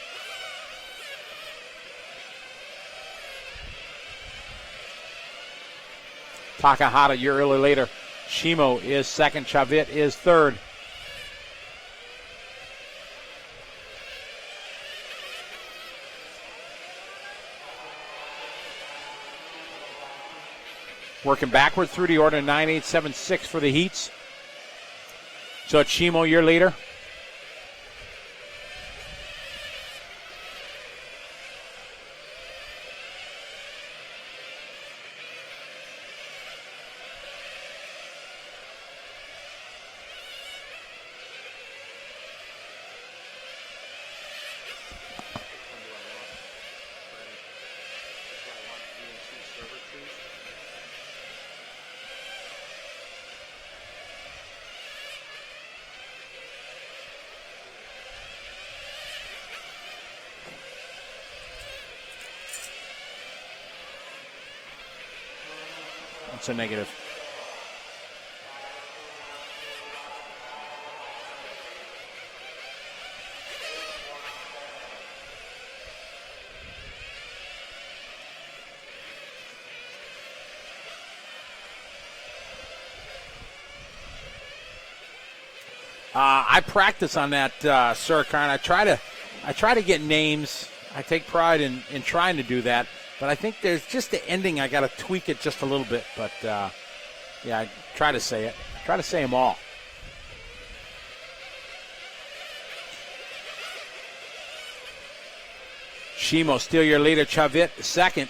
Takahata a year early later. Shimo is second. Chavit is third. Working backward through the order, 9.876 for the heats. So it's Shimo a year later. It's a negative. I practice on that Sir Car, and I try to get names. I take pride in trying to do that. But I think there's just the ending. I got to tweak it just a little bit. But, yeah, I try to say it. Try to say them all. Shimo, still your leader. Chavit, second.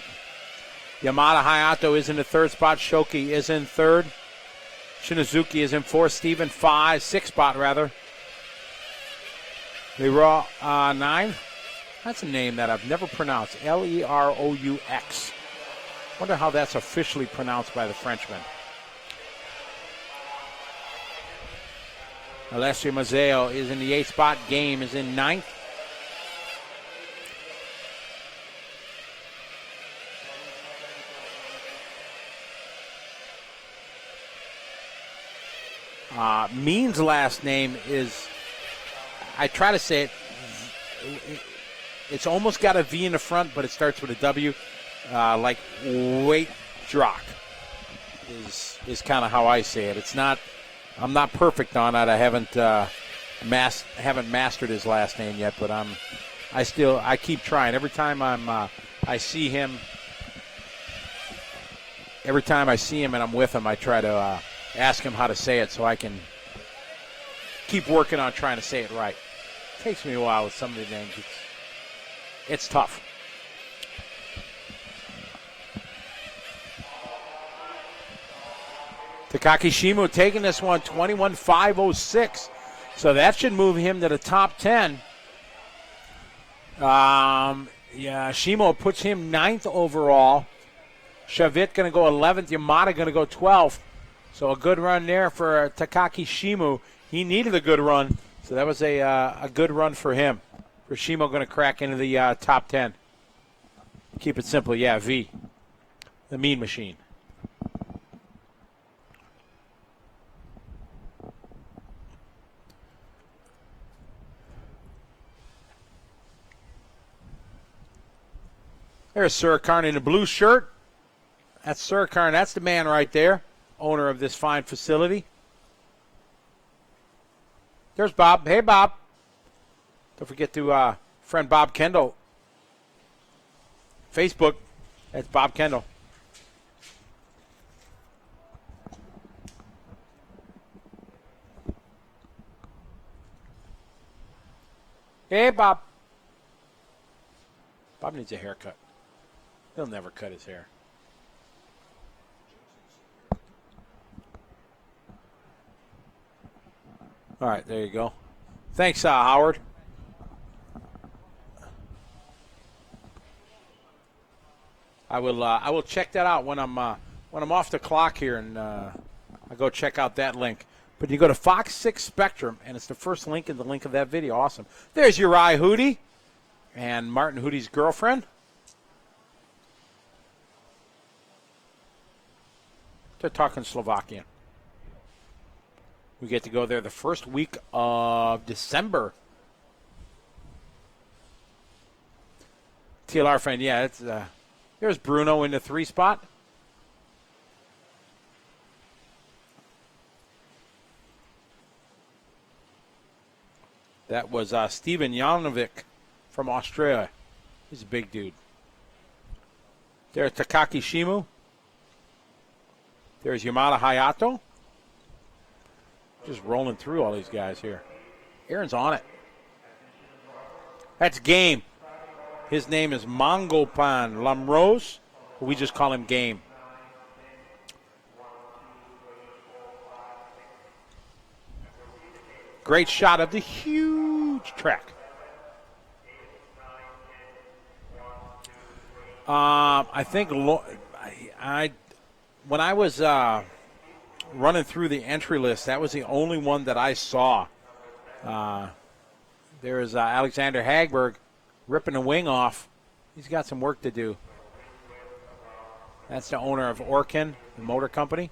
Yamada Hayato is in the third spot. Shoki is in third. Shinazuki is in fourth. Steven, sixth spot, rather. Leroy, 9. That's a name that I've never pronounced. Leroux. Wonder how that's officially pronounced by the Frenchman. Alessio Mazzeo is in the 8th spot. Game is in 9th. Means' last name is, I try to say it, it's almost got a V in the front, but it starts with a W. Like Waitdrock is kind of how I say it. It's not. I'm not perfect on it. I haven't mastered his last name yet, but I keep trying. Every time I see him. Every time I see him and I'm with him, I try to ask him how to say it so I can keep working on trying to say it right. It takes me a while with some of the names. It's tough. Takaki Shimo taking this one, 21.506. So that should move him to the top 10. Shimo puts him 9th overall. Chavit going to go 11th. Yamada going to go 12th. So a good run there for Takaki Shimo. He needed a good run, so that was a good run for him. For Shimo going to crack into the top 10. Keep it simple, yeah, V. The Mean Machine. There's Sir Karn in a blue shirt. That's Sir Karn. That's the man right there, owner of this fine facility. There's Bob. Hey, Bob. Don't forget to friend Bob Kendall. Facebook. That's Bob Kendall. Hey, Bob. Bob needs a haircut. He'll never cut his hair. All right, there you go. Thanks, Howard. I will check that out when I'm off the clock here, and I go check out that link. But you go to Fox 6 Spectrum, and it's the first link in the link of that video. Awesome. There's Uri Hootie and Martin Hootie's girlfriend. They're talking Slovakian. We get to go there the first week of December. TLR friend, yeah, it's there's Bruno in the 3 spot. That was Steven Janovic from Australia. He's a big dude. There's Takaki Shimu. There's Yamada Hayato. Just rolling through all these guys here. Aaron's on it. That's Game. His name is Mangopan Lamrose. We just call him Game. Great shot of the huge track. I think when I was running through the entry list, that was the only one that I saw. There's Alexander Hagberg ripping the wing off. He's got some work to do. That's the owner of Orkin, the motor company.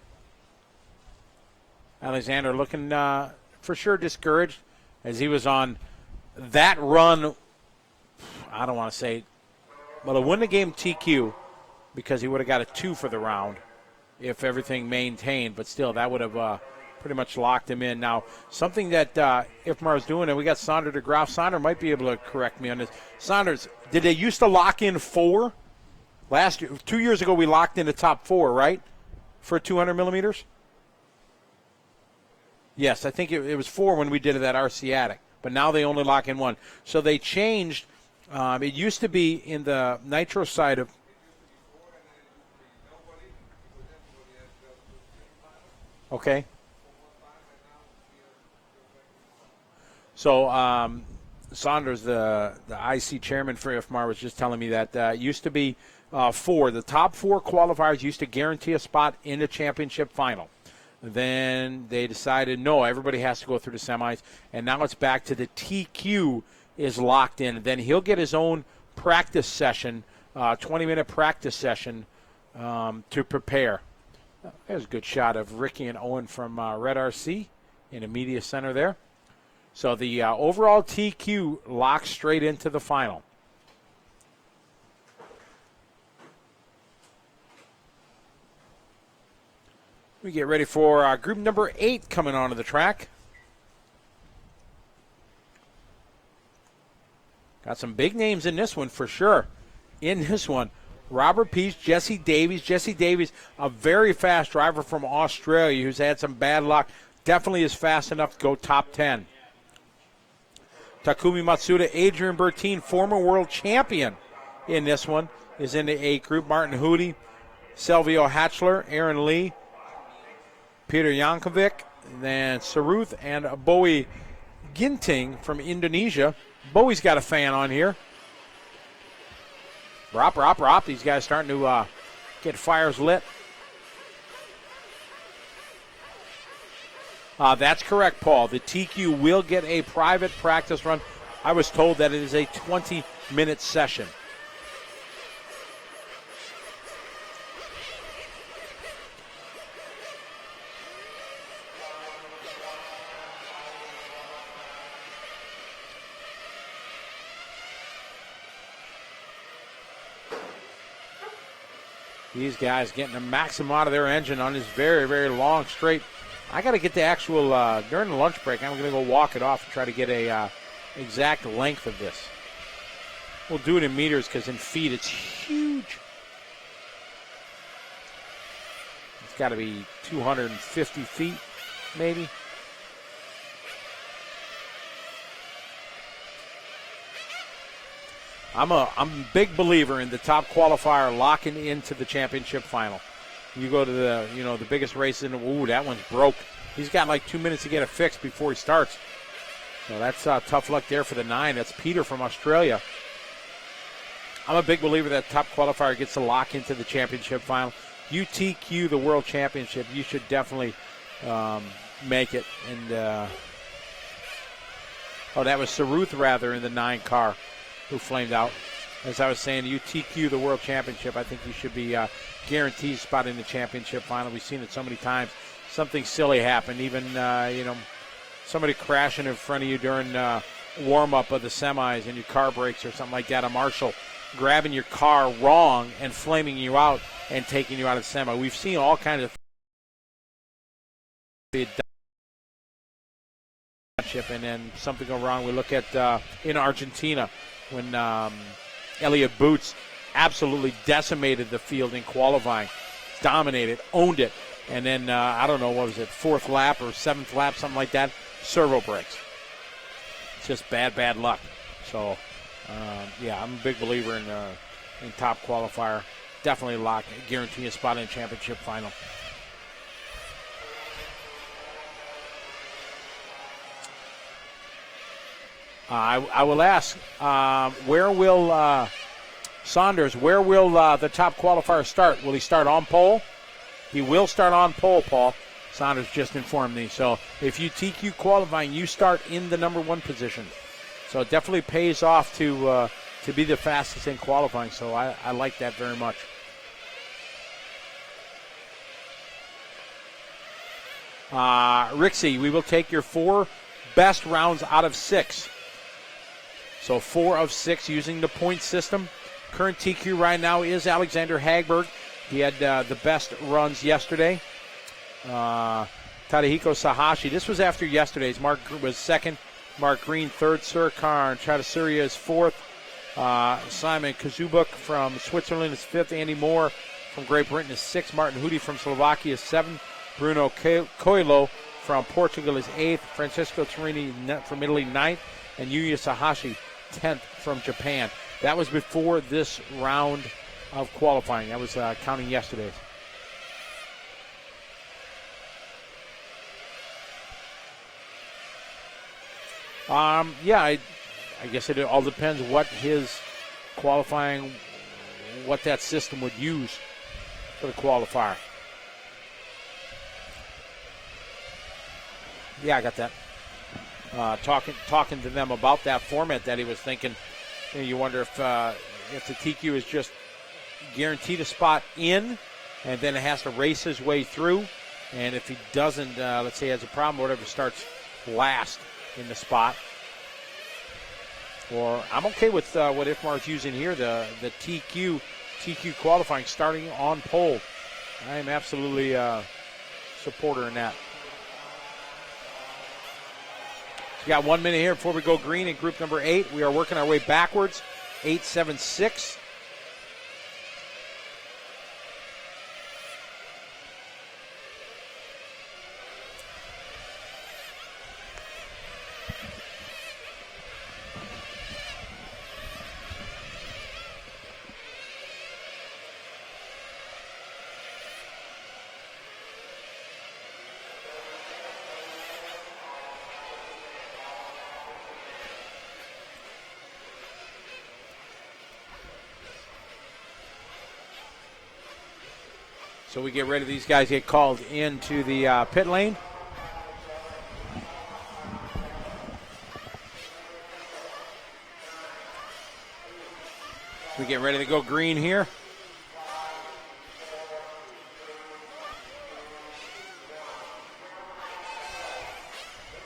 Alexander looking for sure discouraged as he was on that run. I don't want to say, well, it wouldn't have gave him TQ because he would have got a 2 for the round if everything maintained, but still that would have pretty much locked him in. Now, something that IFMAR is doing, and we got Sander de Graaf. Sander might be able to correct me on this. Saunders, did they used to lock in 4? Last year, 2 years ago, we locked in the top 4, right, for 200 millimeters? Yes, I think it was 4 when we did it at RC Attic, but now they only lock in 1. So they changed. It used to be in the Nitro side of. Okay. So Saunders, the IC chairman for IFMAR, was just telling me that it used to be 4. The top 4 qualifiers used to guarantee a spot in the championship final. Then they decided, no, everybody has to go through the semis, and now it's back to the TQ is locked in. Then he'll get his own practice session, 20-minute practice session to prepare. There's a good shot of Ricky and Owen from Red RC in the media center there. So the overall TQ locks straight into the final. We get ready for group number 8 coming onto the track. Got some big names in this one for sure. In this one, Robert Peace, Jesse Davies. Jesse Davies, a very fast driver from Australia who's had some bad luck. Definitely is fast enough to go top 10. Takumi Matsuda, Adrian Bertine, former world champion in this one, is in the 8 group. Martin Hootie, Selvio Hatchler, Aaron Lee, Peter Jankovic, then Saruth and Bowie Ginting from Indonesia. Bowie's got a fan on here. Rop. These guys starting to get fires lit. That's correct, Paul. The TQ will get a private practice run. I was told that it is a 20-minute session. These guys getting the maximum out of their engine on this very, very long straight. I got to get the actual, during the lunch break, I'm going to go walk it off and try to get a exact length of this. We'll do it in meters because in feet it's huge. It's got to be 250 feet, maybe. I'm a big believer in the top qualifier locking into the championship final. You go to the biggest race in the, ooh, that one's broke. He's got like 2 minutes to get it fixed before he starts. So that's tough luck there for the 9. That's Peter from Australia. I'm a big believer that top qualifier gets to lock into the championship final. UTQ, the world championship, you should definitely make it. And that was Saruth rather in the 9 car who flamed out. As I was saying, you TQ the World Championship, I think you should be guaranteed a spot in the championship final. We've seen it so many times. Something silly happened, even somebody crashing in front of you during warm-up of the semis and your car breaks or something like that. A marshal grabbing your car wrong and flaming you out and taking you out of the semi. We've seen all kinds of and then something go wrong. We look at in Argentina when Elliott Boots absolutely decimated the field in qualifying, dominated, owned it, and then I don't know, what was it, 4th lap or 7th lap, something like that, servo brakes. It's just bad luck. So I'm a big believer in top qualifier. Definitely lock, guarantee a spot in the championship final. I will ask, where will Saunders, where will the top qualifier start? Will he start on pole? He will start on pole, Paul. Saunders just informed me. So if you TQ qualifying, you start in the number 1 position. So it definitely pays off to be the fastest in qualifying. So I like that very much. Rixie, we will take your 4 best rounds out of 6. So 4 of 6 using the point system. Current TQ right now is Alexander Hagberg. He had the best runs yesterday. Tadahiko Sahashi. This was after yesterday's. Mark was 2nd. Mark Green 3rd. Surkar Chadasuria is 4th. Simon Kazubuk from Switzerland is 5th. Andy Moore from Great Britain is 6th. Martin Hudi from Slovakia is 7th. Bruno Coelho from Portugal is 8th. Francesco Torini from Italy 9th. And Yuya Sahashi 10th from Japan. That was before this round of qualifying. That was counting yesterday's. I guess it all depends what his qualifying, what that system would use for the qualifier. Yeah, I got that. Talking to them about that format that he was thinking. You wonder if the TQ is just guaranteed a spot in, and then it has to race his way through. And if he doesn't, let's say he has a problem, or whatever, starts last in the spot. Or I'm okay with what IFMAR is using here, the TQ qualifying, starting on pole. I am absolutely a supporter in that. We got 1 minute here before we go green in group number 8. We are working our way backwards. 8-7-6. So we get ready. These guys get called into the pit lane. We get ready to go green here.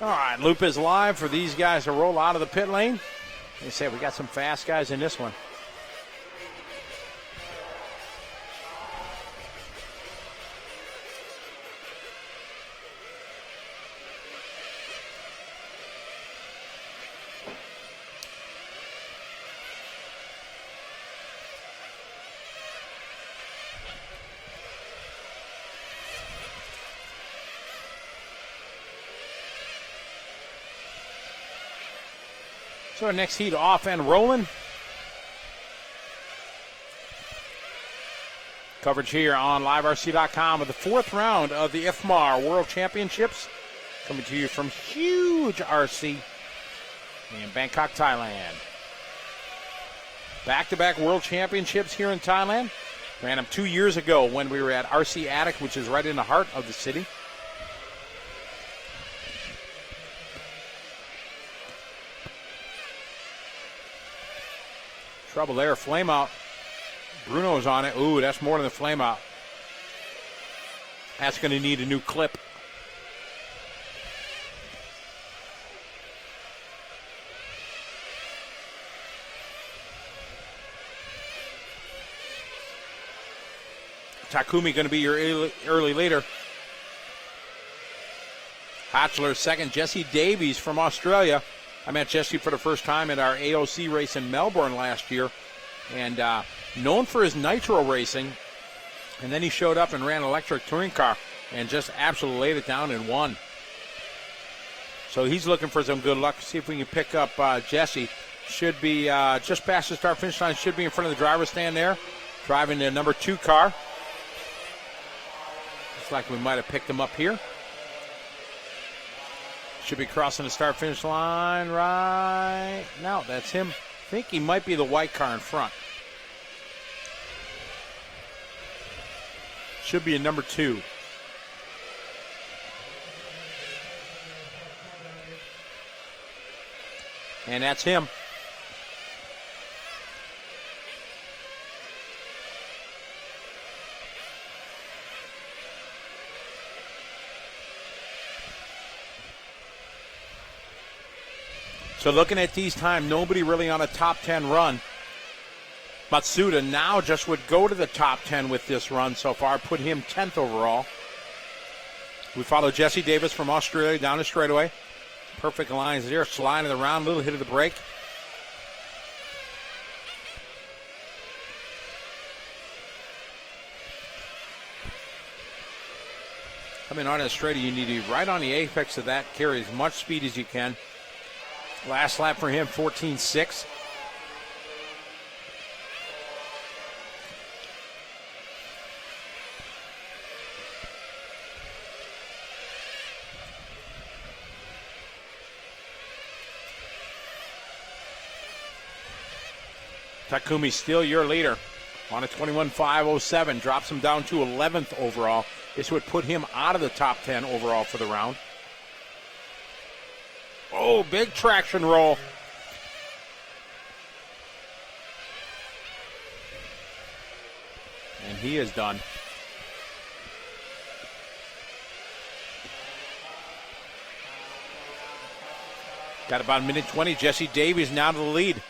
All right, loop is live for these guys to roll out of the pit lane. They say we got some fast guys in this one. So next heat off and rolling. Coverage here on LiveRC.com of the 4th round of the IFMAR World Championships. Coming to you from huge RC in Bangkok, Thailand. Back-to-back World Championships here in Thailand. Ran them 2 years ago when we were at RC Attic, which is right in the heart of the city. Trouble there. Flame out. Bruno's on it. Ooh, that's more than a flame out. That's going to need a new clip. Takumi going to be your early leader. Hotchler second. Jesse Davies from Australia. I met Jesse for the first time at our AOC race in Melbourne last year. And known for his Nitro racing. And then he showed up and ran an electric touring car and just absolutely laid it down and won. So he's looking for some good luck. See if we can pick up Jesse. Should be just past the start-finish line. Should be in front of the driver's stand there. Driving the number 2 car. Looks like we might have picked him up here. Should be crossing the start-finish line right now. That's him. I think he might be the white car in front. Should be a number 2. And that's him. So looking at these times, nobody really on a top 10 run. Matsuda now just would go to the top 10 with this run so far, put him 10th overall. We follow Jesse Davis from Australia down the straightaway. Perfect lines there, sliding around, little hit of the brake. Coming on the straighty, you need to be right on the apex of that, carry as much speed as you can. Last lap for him, 14.6. Takumi still your leader on a 21.507, drops him down to 11th overall. This would put him out of the top 10 overall for the round. Oh, big traction roll. And he is done. Got about a minute 20. Jesse Davies now to the lead.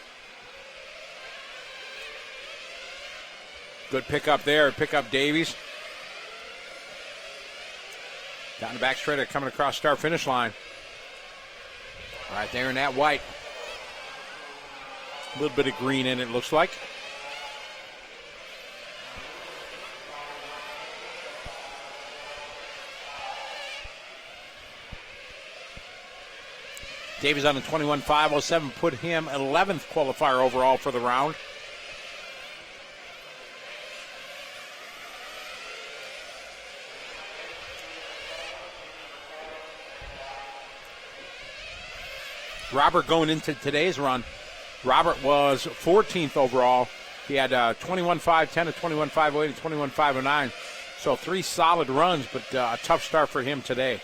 Good pickup there. Pickup Davies. Down the back straight, coming across start-finish line. Right there in that white. A little bit of green in it, looks like. Davies on the 21.507, put him 11th qualifier overall for the round. Robert going into today's run. Robert was 14th overall. He had 21.510, a 21.508, and 21.509. So 3 solid runs, but a tough start for him today.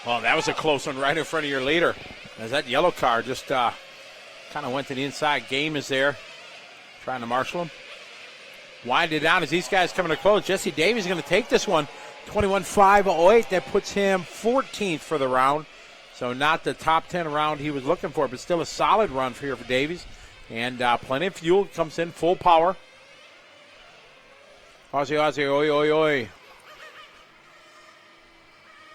Well, that was a close one right in front of your leader. As that yellow car just kind of went to the inside. Game is there, trying to marshal him. Wind it down as these guys coming to close. Jesse Davies is going to take this one. 21.508. That puts him 14th for the round. So not the top 10 round he was looking for, but still a solid run for Davies. And plenty of fuel. Comes in full power. Ozzy, oi, oi, oi.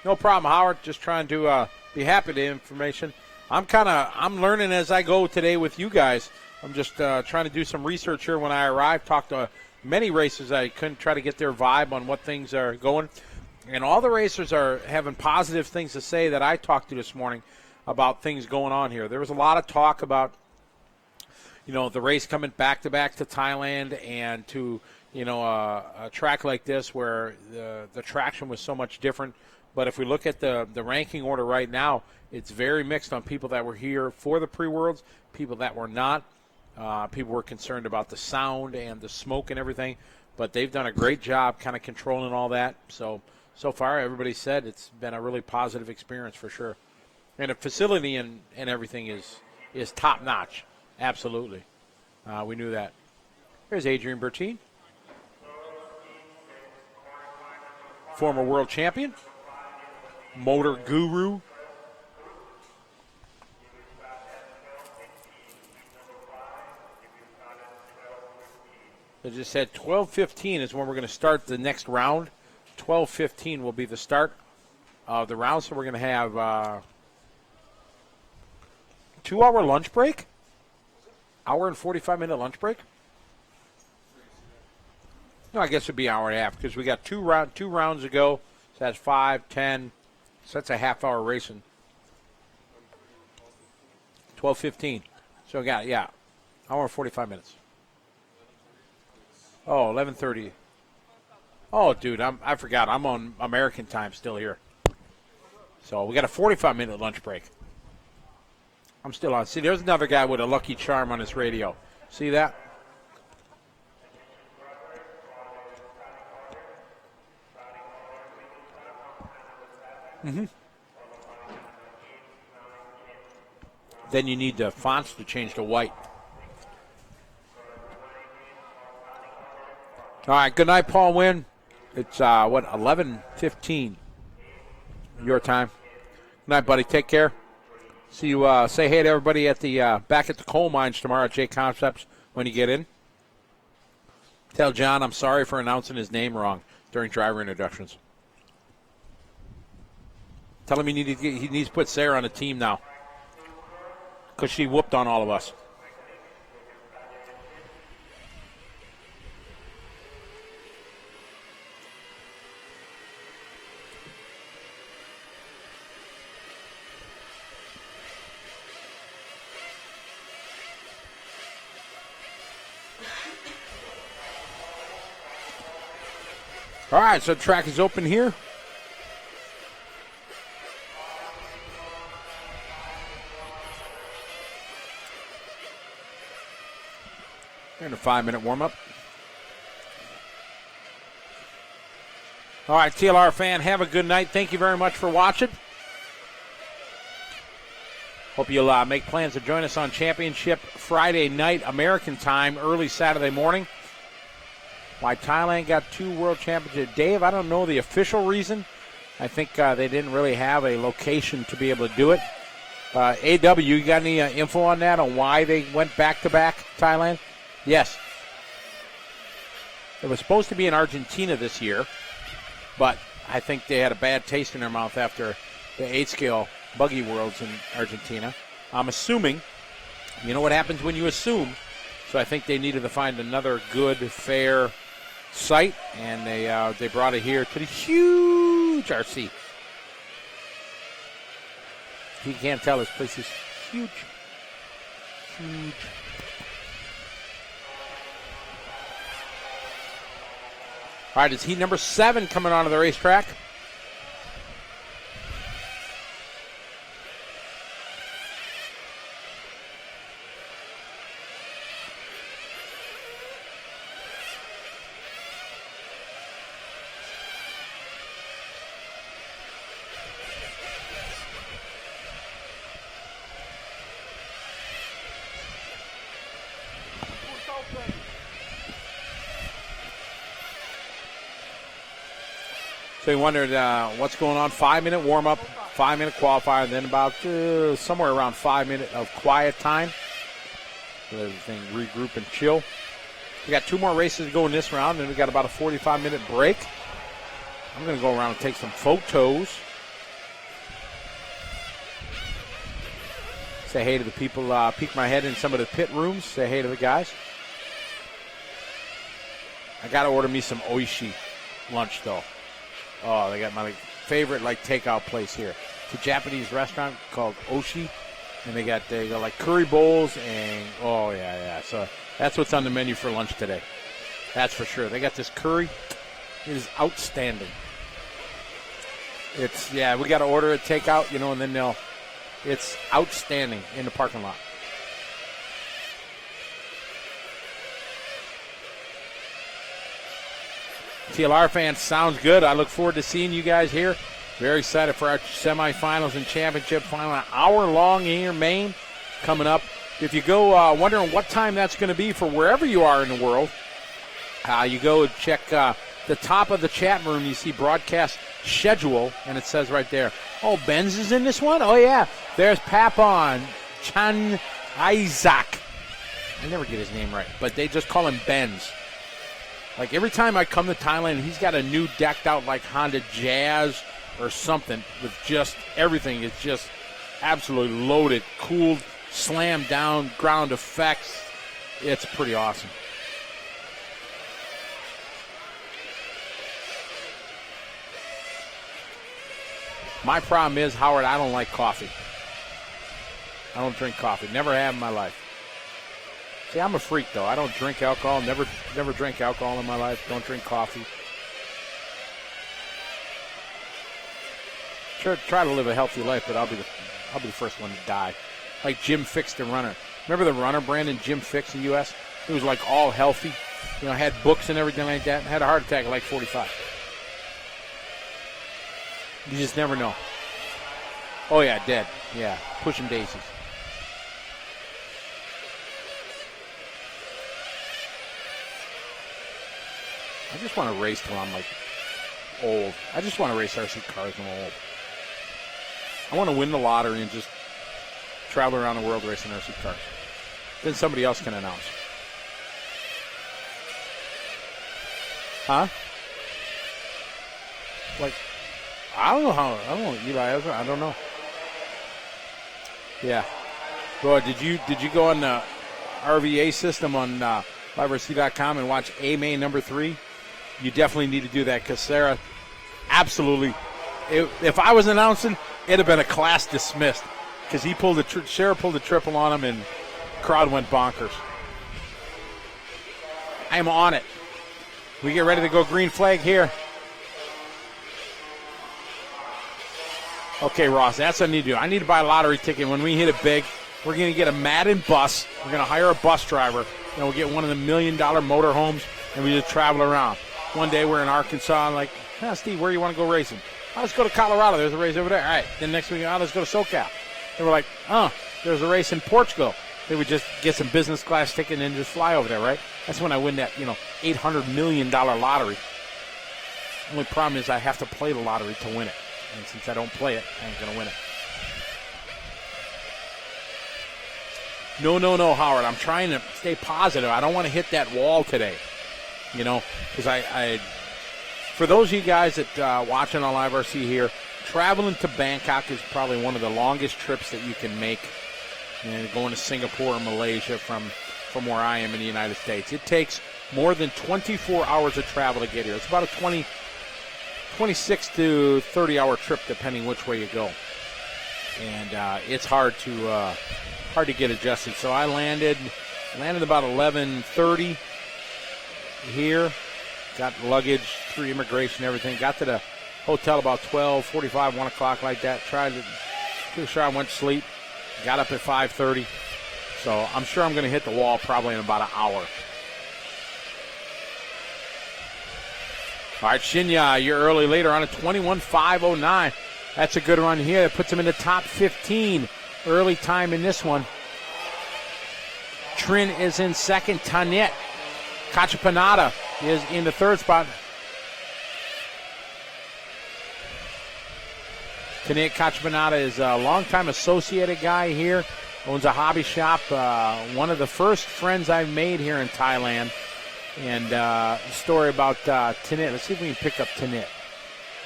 No problem, Howard. Just trying to be happy to information. I'm learning as I go today with you guys. I'm just trying to do some research here when I arrive. Talk to many racers I couldn't try to get their vibe on what things are going. And all the racers are having positive things to say that I talked to this morning about things going on here. There was a lot of talk about, the race coming back-to-back to Thailand and to, a track like this where the traction was so much different. But if we look at the ranking order right now, it's very mixed on people that were here for the pre-Worlds, people that were not. People were concerned about the sound and the smoke and everything. But they've done a great job kind of controlling all that. So far, everybody said it's been a really positive experience for sure. And the facility and everything is top-notch. Absolutely. We knew that. Here's Adrian Bertine, former world champion, motor guru. They just said 12:15 is when we're going to start the next round. 12:15 will be the start of the round, so we're going to have 2-hour lunch break. Hour and 45-minute lunch break? No, I guess it'd be an hour and a half because we got two rounds to go. So that's 5, 10. So that's a half-hour racing. 12:15. So we got, hour and 45 minutes. Oh, 11:30. Oh, dude, I forgot. I'm on American time still here. So we got a 45-minute lunch break. I'm still on. See, there's another guy with a Lucky Charm on his radio. See that? Mm-hmm. Then you need the fonts to change to white. All right, good night, Paul Wynn. It's, 11:15 your time. Good night, buddy. Take care. See you. Say hey to everybody at the back at the coal mines tomorrow at J Concepts when you get in. Tell John I'm sorry for announcing his name wrong during driver introductions. Tell him he needs to put Sarah on the team now because she whooped on all of us. All right, so the track is open here. And a 5-minute warm-up. All right, TLR fan, have a good night. Thank you very much for watching. Hope you'll make plans to join us on Championship Friday night, American time, early Saturday morning. Why Thailand got 2 world championships. Dave, I don't know the official reason. I think they didn't really have a location to be able to do it. AW, you got any info on that, on why they went back-to-back Thailand? Yes. It was supposed to be in Argentina this year, but I think they had a bad taste in their mouth after the 8-scale buggy worlds in Argentina. I'm assuming. You know what happens when you assume. So I think they needed to find another good, fair site, and they brought it here to the huge RC. If you can't tell, this place is huge. Huge. All right, it's heat number 7 coming onto the racetrack. So you wondered what's going on. 5-minute warm-up, 5-minute qualifier, and then about somewhere around 5 minutes of quiet time. Let everything regroup and chill. We got 2 more races to go in this round, and we got about a 45-minute break. I'm going to go around and take some photos. Say hey to the people, peek my head in some of the pit rooms. Say hey to the guys. I got to order me some oishi lunch, though. Oh, they got my favorite, takeout place here. It's a Japanese restaurant called Oshi, and they got curry bowls and, oh, yeah. So that's what's on the menu for lunch today. That's for sure. They got this curry. It is outstanding. We got to order it, takeout, and then it's outstanding in the parking lot. TLR fans, sounds good. I look forward to seeing you guys here. Very excited for our semifinals and championship final. An hour long here, Maine, coming up. If you go wondering what time that's going to be for wherever you are in the world, you go and check the top of the chat room. You see broadcast schedule, and it says right there, oh, Benz is in this one? Oh, yeah. There's Papon Chan Isaac. I never get his name right, but they just call him Benz. Every time I come to Thailand, he's got a new decked out Honda Jazz or something with just everything. It's just absolutely loaded, cooled, slammed down, ground effects. It's pretty awesome. My problem is, Howard, I don't like coffee. I don't drink coffee. Never have in my life. See, I'm a freak, though. I don't drink alcohol. Never drank alcohol in my life. Don't drink coffee. Sure, try to live a healthy life, but I'll be the first one to die. Like Jim Fixx, the runner. Remember the runner, Brandon? Jim Fixx in the U.S.? He was all healthy. Had books and everything like that. Had a heart attack at 45. You just never know. Oh, yeah, dead. Yeah, pushing daisies. I just want to race till I'm old. I just want to race RC cars when I'm old. I want to win the lottery and just travel around the world racing RC cars. Then somebody else can announce. Huh? I don't know how. I don't know, Eli. I don't know. Yeah. Boy, did you go on the RVA system on LiveRC.com and watch A-Main number 3? You definitely need to do that because Sarah, absolutely. If I was announcing, it'd have been a class dismissed because Sarah pulled a triple on him and the crowd went bonkers. I am on it. We get ready to go green flag here. Okay, Ross, that's what I need to do. I need to buy a lottery ticket. When we hit it big, we're going to get a Madden bus. We're going to hire a bus driver. We'll get one of the $1 million motorhomes, and we just travel around. One day we're in Arkansas, and Steve, where do you want to go racing? Oh, let's go to Colorado. There's a race over there. All right. Then next week, let's go to SoCal. And we're there's a race in Portugal. They would just get some business class ticket and just fly over there, right? That's when I win that, $800 million lottery. The only problem is I have to play the lottery to win it. And since I don't play it, I ain't going to win it. No, Howard. I'm trying to stay positive. I don't want to hit that wall today. Because I for those of you guys that watching on LiveRC here, traveling to Bangkok is probably one of the longest trips that you can make. Going to Singapore or Malaysia from where I am in the United States. It takes more than 24 hours of travel to get here. It's about a 26 to 30-hour trip, depending which way you go. And it's hard to get adjusted. So I landed about 11:30 here. Got luggage through immigration, everything. Got to the hotel about 12:45, 1 o'clock like that. Pretty sure I went to sleep. Got up at 5:30. So I'm sure I'm going to hit the wall probably in about an hour. All right, Shinya, you're early later on a 21.509. That's a good run here. That puts him in the top 15. Early time in this one. Trin is in second. Tanet Kachapanada is in the third spot. Tanet Kachapanada is a longtime associated guy here. Owns a hobby shop. One of the first friends I've made here in Thailand. And story about Tanet. Let's see if we can pick up Tanet.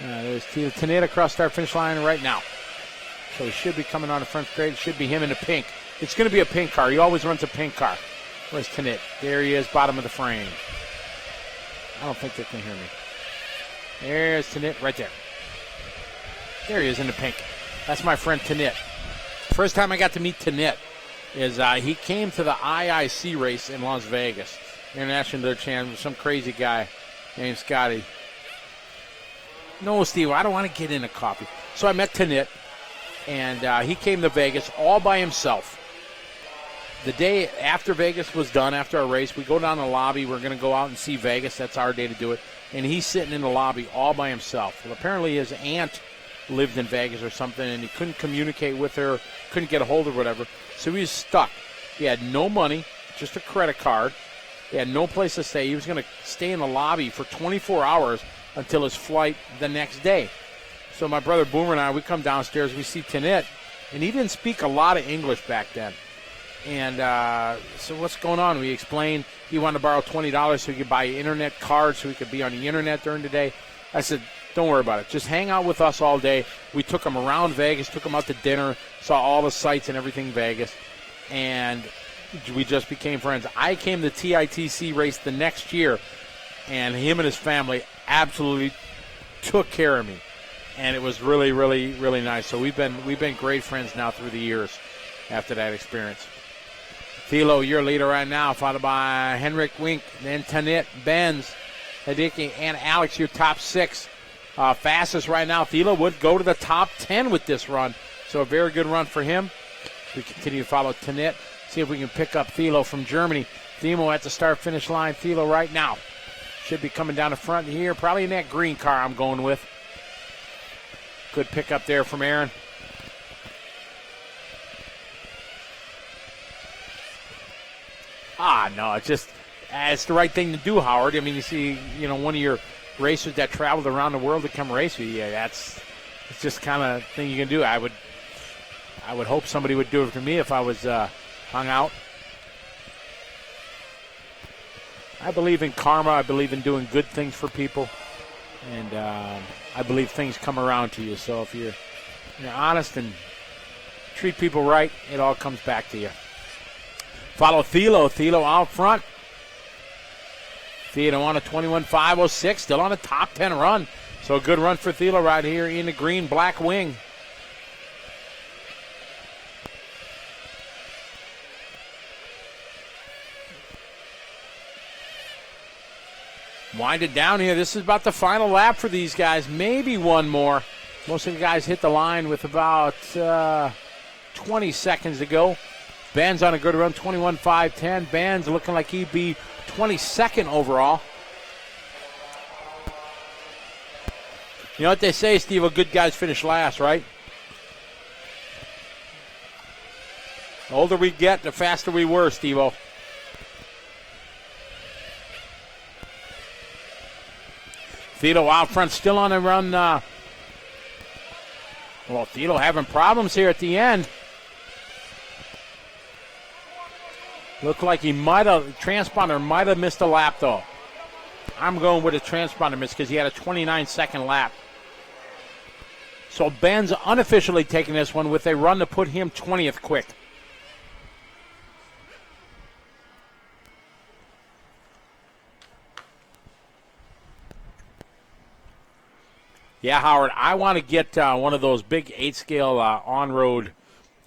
There's Tanet across start finish line right now. So he should be coming on the front straight. It should be him in the pink. It's going to be a pink car. He always runs a pink car. Where's Tanet? There he is, bottom of the frame. I don't think they can hear me. There's Tanit right there. There he is in the pink. That's my friend Tanit. First time I got to meet Tanit is he came to the IIC race in Las Vegas. International Dirt Champion, some crazy guy named Scotty. No, Steve, I don't want to get into coffee. So I met Tanit, and he came to Vegas all by himself. The day after Vegas was done, after our race, we go down the lobby. We're going to go out and see Vegas. That's our day to do it. And he's sitting in the lobby all by himself. Well, apparently his aunt lived in Vegas or something, and he couldn't communicate with her, couldn't get a hold of her, whatever. So he was stuck. He had no money, just a credit card. He had no place to stay. He was going to stay in the lobby for 24 hours until his flight the next day. So my brother Boomer and I, we come downstairs, we see Tanit, and he didn't speak a lot of English back then. And so what's going on? We explained he wanted to borrow $20 so he could buy an internet card so he could be on the internet during the day. I said, don't worry about it. Just hang out with us all day. We took him around Vegas, took him out to dinner, saw all the sights and everything in Vegas, and we just became friends. I came to TITC race the next year, and him and his family absolutely took care of me. And it was really, really, really nice. So we've been great friends now through the years after that experience. Thilo, your leader right now, followed by Henrik Wink, then Tanit, Benz, Hideki, and Alex, your top 6. Fastest right now, Thilo would go to the top 10 with this run. So a very good run for him. We continue to follow Tanit. See if we can pick up Thilo from Germany. Thimo at the start-finish line. Thilo right now should be coming down the front here, probably in that green car I'm going with. Good pick up there from Aaron. No, it's the right thing to do, Howard. I mean, you see, one of your racers that traveled around the world to come race with you. It's just kind of thing you can do. I would hope somebody would do it for me if I was hung out. I believe in karma. I believe in doing good things for people, and I believe things come around to you. So if you're honest and treat people right, it all comes back to you. Follow Thilo. Thilo out front. Thilo on a 21.506, still on a top 10 run. So a good run for Thilo right here in the green black wing. Wind it down here. This is about the final lap for these guys. Maybe one more. Most of the guys hit the line with about 20 seconds to go. Ben's on a good run, 21.510. Ben's looking like he'd be 22nd overall. You know what they say, Steve? Good guys finish last, right? The older we get, the faster we were, Steve-O. Thilo out front, still on the run. Thilo having problems here at the end. Looked like transponder might have missed a lap, though. I'm going with a transponder miss because he had a 29-second lap. So Ben's unofficially taking this one with a run to put him 20th quick. Yeah, Howard, I want to get one of those big 8-scale on-road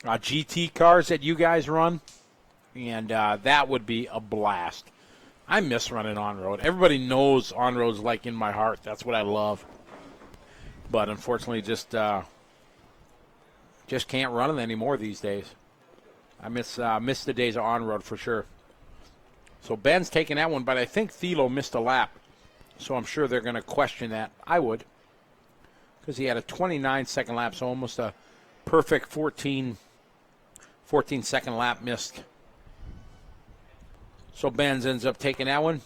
GT cars that you guys run. And that would be a blast. I miss running on-road. Everybody knows on-road's like in my heart. That's what I love. But unfortunately, just can't run it anymore these days. I miss the days of on-road for sure. So Ben's taking that one, but I think Thilo missed a lap. So I'm sure they're going to question that. I would. Because he had a 29-second lap, so almost a perfect 14-second lap missed. So Benz ends up taking that one.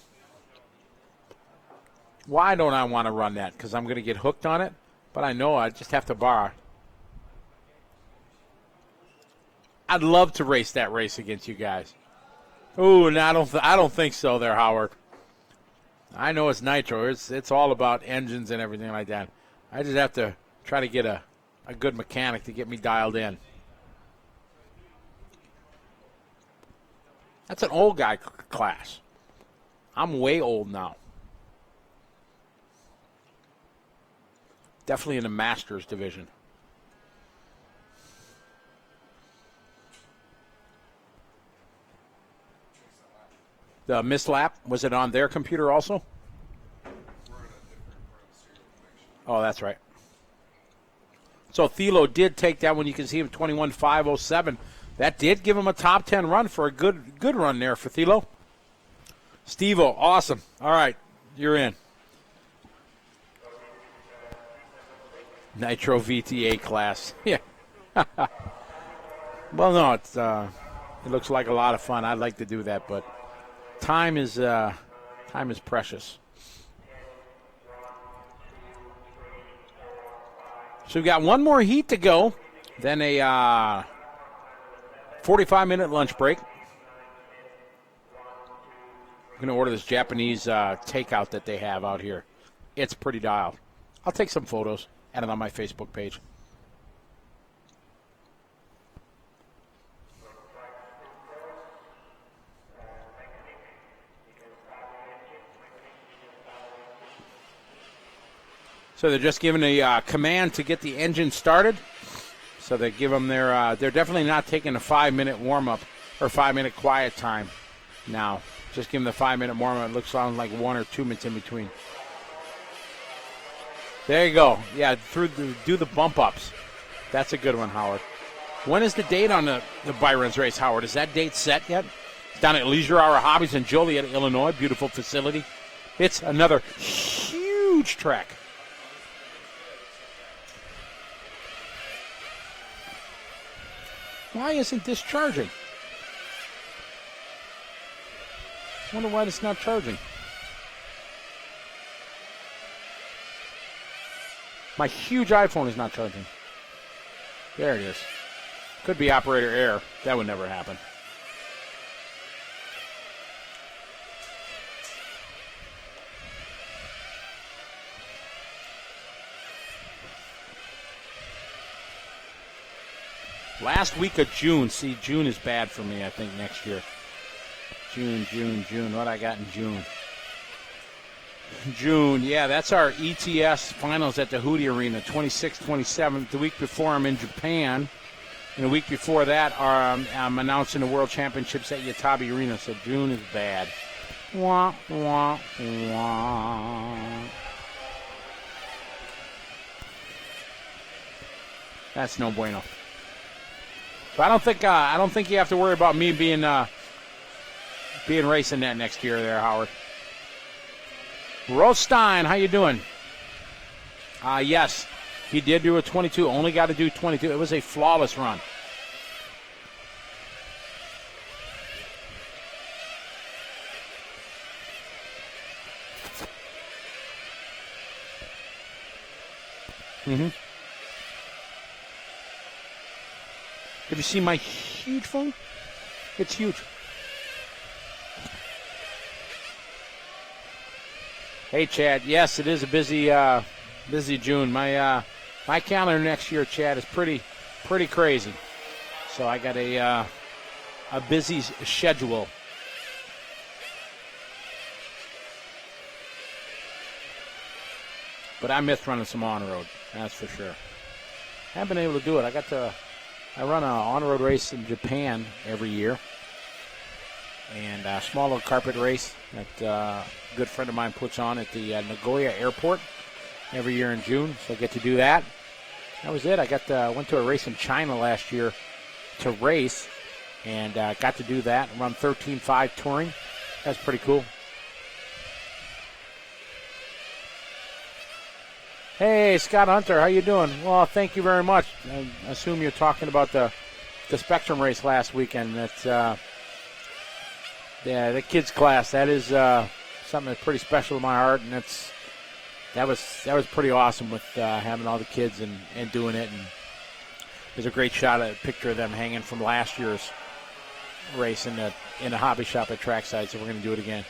Why don't I want to run that? Because I'm going to get hooked on it. But I know I just have to borrow. I'd love to race that race against you guys. Oh, no, I don't think so there, Howard. I know it's Nitro. It's all about engines and everything like that. I just have to try to get a good mechanic to get me dialed in. That's an old guy class. I'm way old now. Definitely in the Masters division. The missed lap, was it on their computer also? Oh, that's right. So Thilo did take that one. You can see him 21.507. That did give him a top 10 run for a good run there for Thilo. Steve-O, awesome. All right, you're in. Nitro VTA class. Yeah. Well, no, it's it looks like a lot of fun. I'd like to do that, but time is precious. So we've got one more heat to go, then a 45-minute lunch break. I'm going to order this Japanese takeout that they have out here. It's pretty dialed. I'll take some photos, add it on my Facebook page. So they're just giving a command to get the engine started. So they give them their, they're definitely not taking a 5-minute warm-up or 5-minute quiet time now. Just give them the 5-minute warm-up. It looks like 1 or 2 minutes in between. There you go. Yeah, do the bump-ups. That's a good one, Howard. When is the date on the Byron's race, Howard? Is that date set yet? It's down at Leisure Hour Hobbies in Joliet, Illinois. Beautiful facility. It's another huge track. Why isn't this charging? I wonder why it's not charging. My huge iPhone is not charging. There it is. Could be operator error. That would never happen. Last week of June. See, June is bad for me, I think, next year. June. What I got in June? June, yeah, that's our ETS finals at the Hootie Arena, 26th, 27th. The week before, I'm in Japan. And the week before that, I'm announcing the World Championships at Yatabe Arena, so June is bad. Wah, wah, wah. That's no bueno. So I don't think you have to worry about me being racing that next year there, Howard. Rostein, how you doing? Yes, he did do a 22. Only got to do 22. It was a flawless run. Mm-hmm. Have you seen my huge phone? It's huge. Hey, Chad. Yes, it is a busy June. My calendar next year, Chad, is pretty crazy. So I got a busy schedule. But I miss running some on-road. That's for sure. Haven't been able to do it. I run an on-road race in Japan every year. And a small little carpet race that a good friend of mine puts on at the Nagoya airport every year in June. So I get to do that. That was it. I went to a race in China last year to race and got to do that. Run 13.5 touring. That's pretty cool. Hey, Scott Hunter, how you doing? Well, thank you very much. I assume you're talking about the Spectrum race last weekend. That's the kids class. That is something that's pretty special to my heart, and that was pretty awesome with having all the kids and doing it. And there's a great shot of a picture of them hanging from last year's race in the hobby shop at Trackside. So we're going to do it again.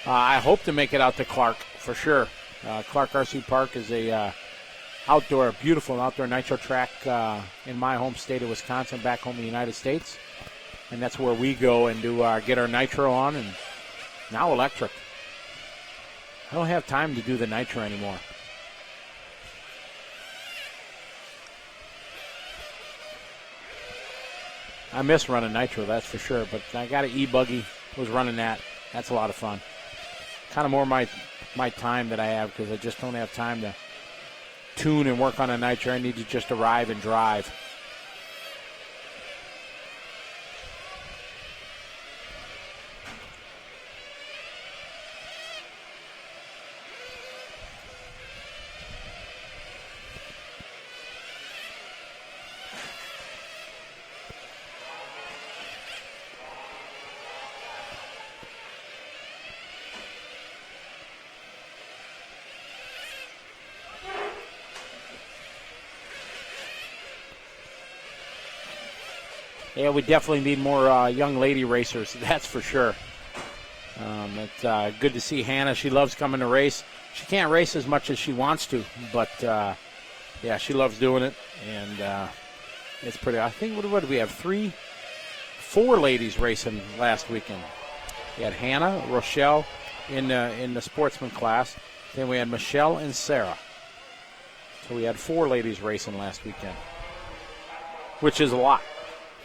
I hope to make it out to Clark for sure. Clark RC Park is a beautiful outdoor nitro track in my home state of Wisconsin, back home in the United States. And that's where we go and get our nitro on, and now electric. I don't have time to do the nitro anymore. I miss running Nitro, that's for sure. But I got an e-buggy, was running that. That's a lot of fun. Kind of more my time that I have because I just don't have time to tune and work on a Nitro. I need to just arrive and drive. Yeah, we definitely need more young lady racers, that's for sure. It's good to see Hannah. She loves coming to race. She can't race as much as she wants to, but, yeah, she loves doing it. And it's pretty. I think, what did we have? 4 ladies racing last weekend. We had Hannah, Rochelle in the sportsman class. Then we had Michelle and Sarah. So we had 4 ladies racing last weekend, which is a lot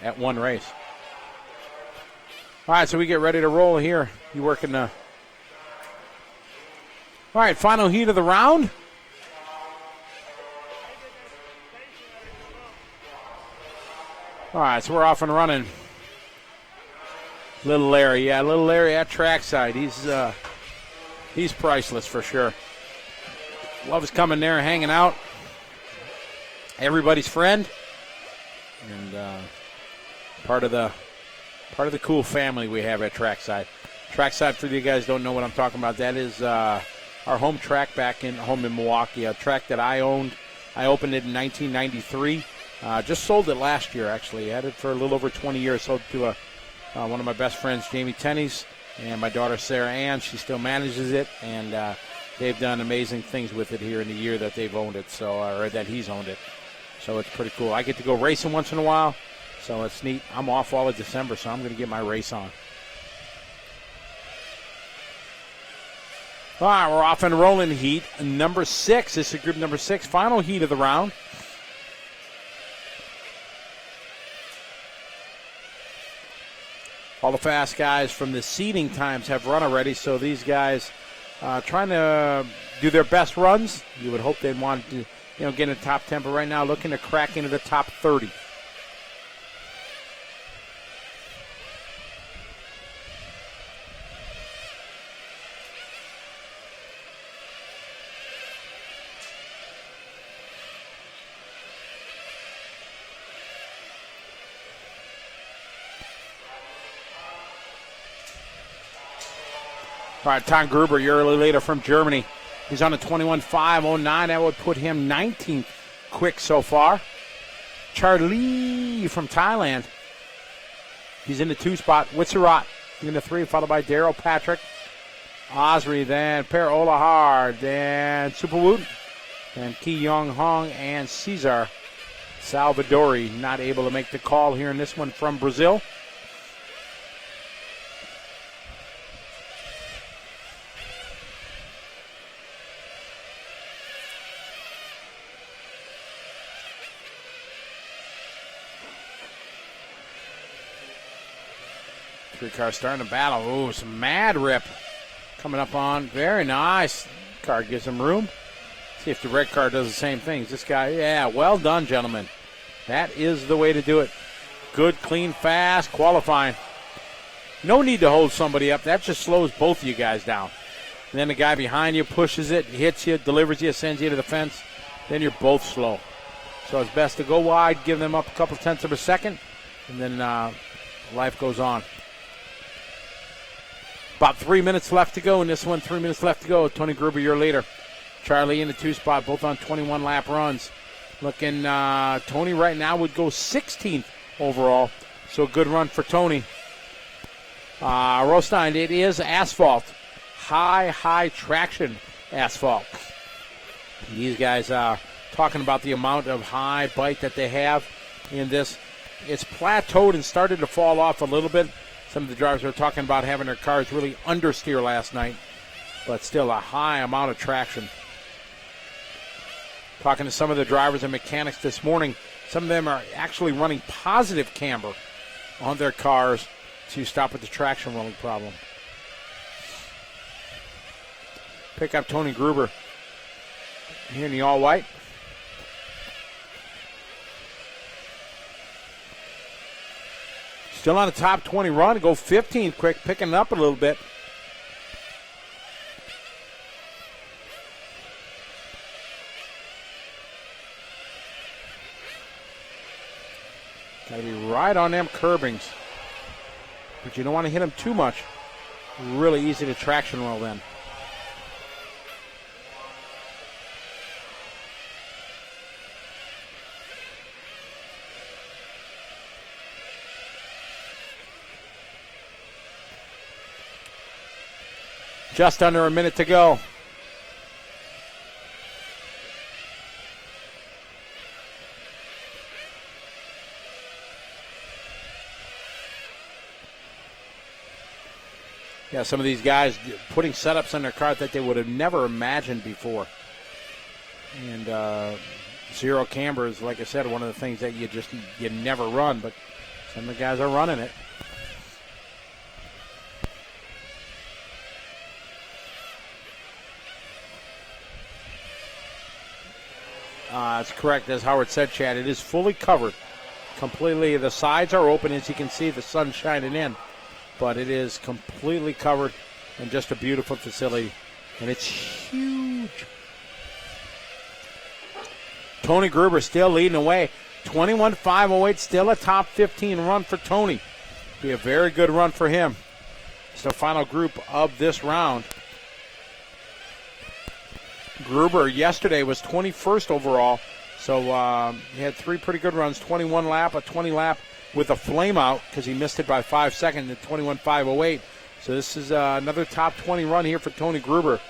at one race. All right, so we get ready to roll here. You working the... All right, final heat of the round. All right, so we're off and running. Little Larry at trackside. He's priceless for sure. Loves coming there, hanging out. Everybody's friend. And part of the cool family we have at Trackside. Trackside, for you guys don't know what I'm talking about, that is our home track back home in Milwaukee, a track that I owned. I opened it in 1993. Just sold it last year, actually. Had it for a little over 20 years. Sold it to one of my best friends, Jamie Tenney's, and my daughter, Sarah Ann. She still manages it, and they've done amazing things with it here in the year that they've owned it, or that he's owned it. So it's pretty cool. I get to go racing once in a while, so it's neat. I'm off all of December, so I'm going to get my race on. All right, we're off and rolling. Heat number 6. This is group number 6, final heat of the round. All the fast guys from the seeding times have run already, so these guys trying to do their best runs. You would hope they'd want to get in the top 10, but right now looking to crack into the top 30. All right, Tom Gruber, yearly leader from Germany. He's on a 21.509. That would put him 19th quick so far. Charlie from Thailand. He's in the 2 spot. Witzerat in the 3, followed by Daryl Patrick. Osri, then Per Olahar, then Superwood, and Ki Yong Hong and Cesar Salvadori. Not able to make the call here in this one from Brazil. Three cars starting to battle. Ooh, some mad rip coming up on. Very nice. Car gives him room. See if the red car does the same thing. This guy, yeah, well done, gentlemen. That is the way to do it. Good, clean, fast, qualifying. No need to hold somebody up. That just slows both of you guys down. And then the guy behind you pushes it, hits you, delivers you, sends you to the fence. Then you're both slow. So it's best to go wide, give them up a couple tenths of a second, and then life goes on. About 3 minutes left to go in this one. 3 minutes left to go. Tony Gruber, your leader. Charlie in the 2 spot, both on 21-lap runs. Looking, Tony right now would go 16th overall. So good run for Tony. Rostein, it is asphalt. High traction asphalt. These guys talking about the amount of high bite that they have in this. It's plateaued and started to fall off a little bit. Some of the drivers are talking about having their cars really understeer last night, but still a high amount of traction. Talking to some of the drivers and mechanics this morning, some of them are actually running positive camber on their cars to stop with the traction rolling problem. Pick up Tony Gruber here in the all-white. Still on a top 20 run. Go 15 quick, picking it up a little bit. Got to be right on them curbings. But you don't want to hit them too much. Really easy to traction roll then. Just under a minute to go. Yeah, some of these guys putting setups on their car that they would have never imagined before. And zero camber is, like I said, one of the things that you never run, but some of the guys are running it. It's correct, as Howard said, Chad. It is fully covered. Completely. The sides are open, as you can see, the sun shining in. But it is completely covered and just a beautiful facility. And it's huge. Tony Gruber still leading away. 21.508, still a top 15 run for Tony. Be a very good run for him. It's the final group of this round. Gruber yesterday was 21st overall, so he had three pretty good runs, 21 lap, a 20 lap with a flame out because he missed it by 5 seconds at 21.508. So this is another top 20 run here for Tony Gruber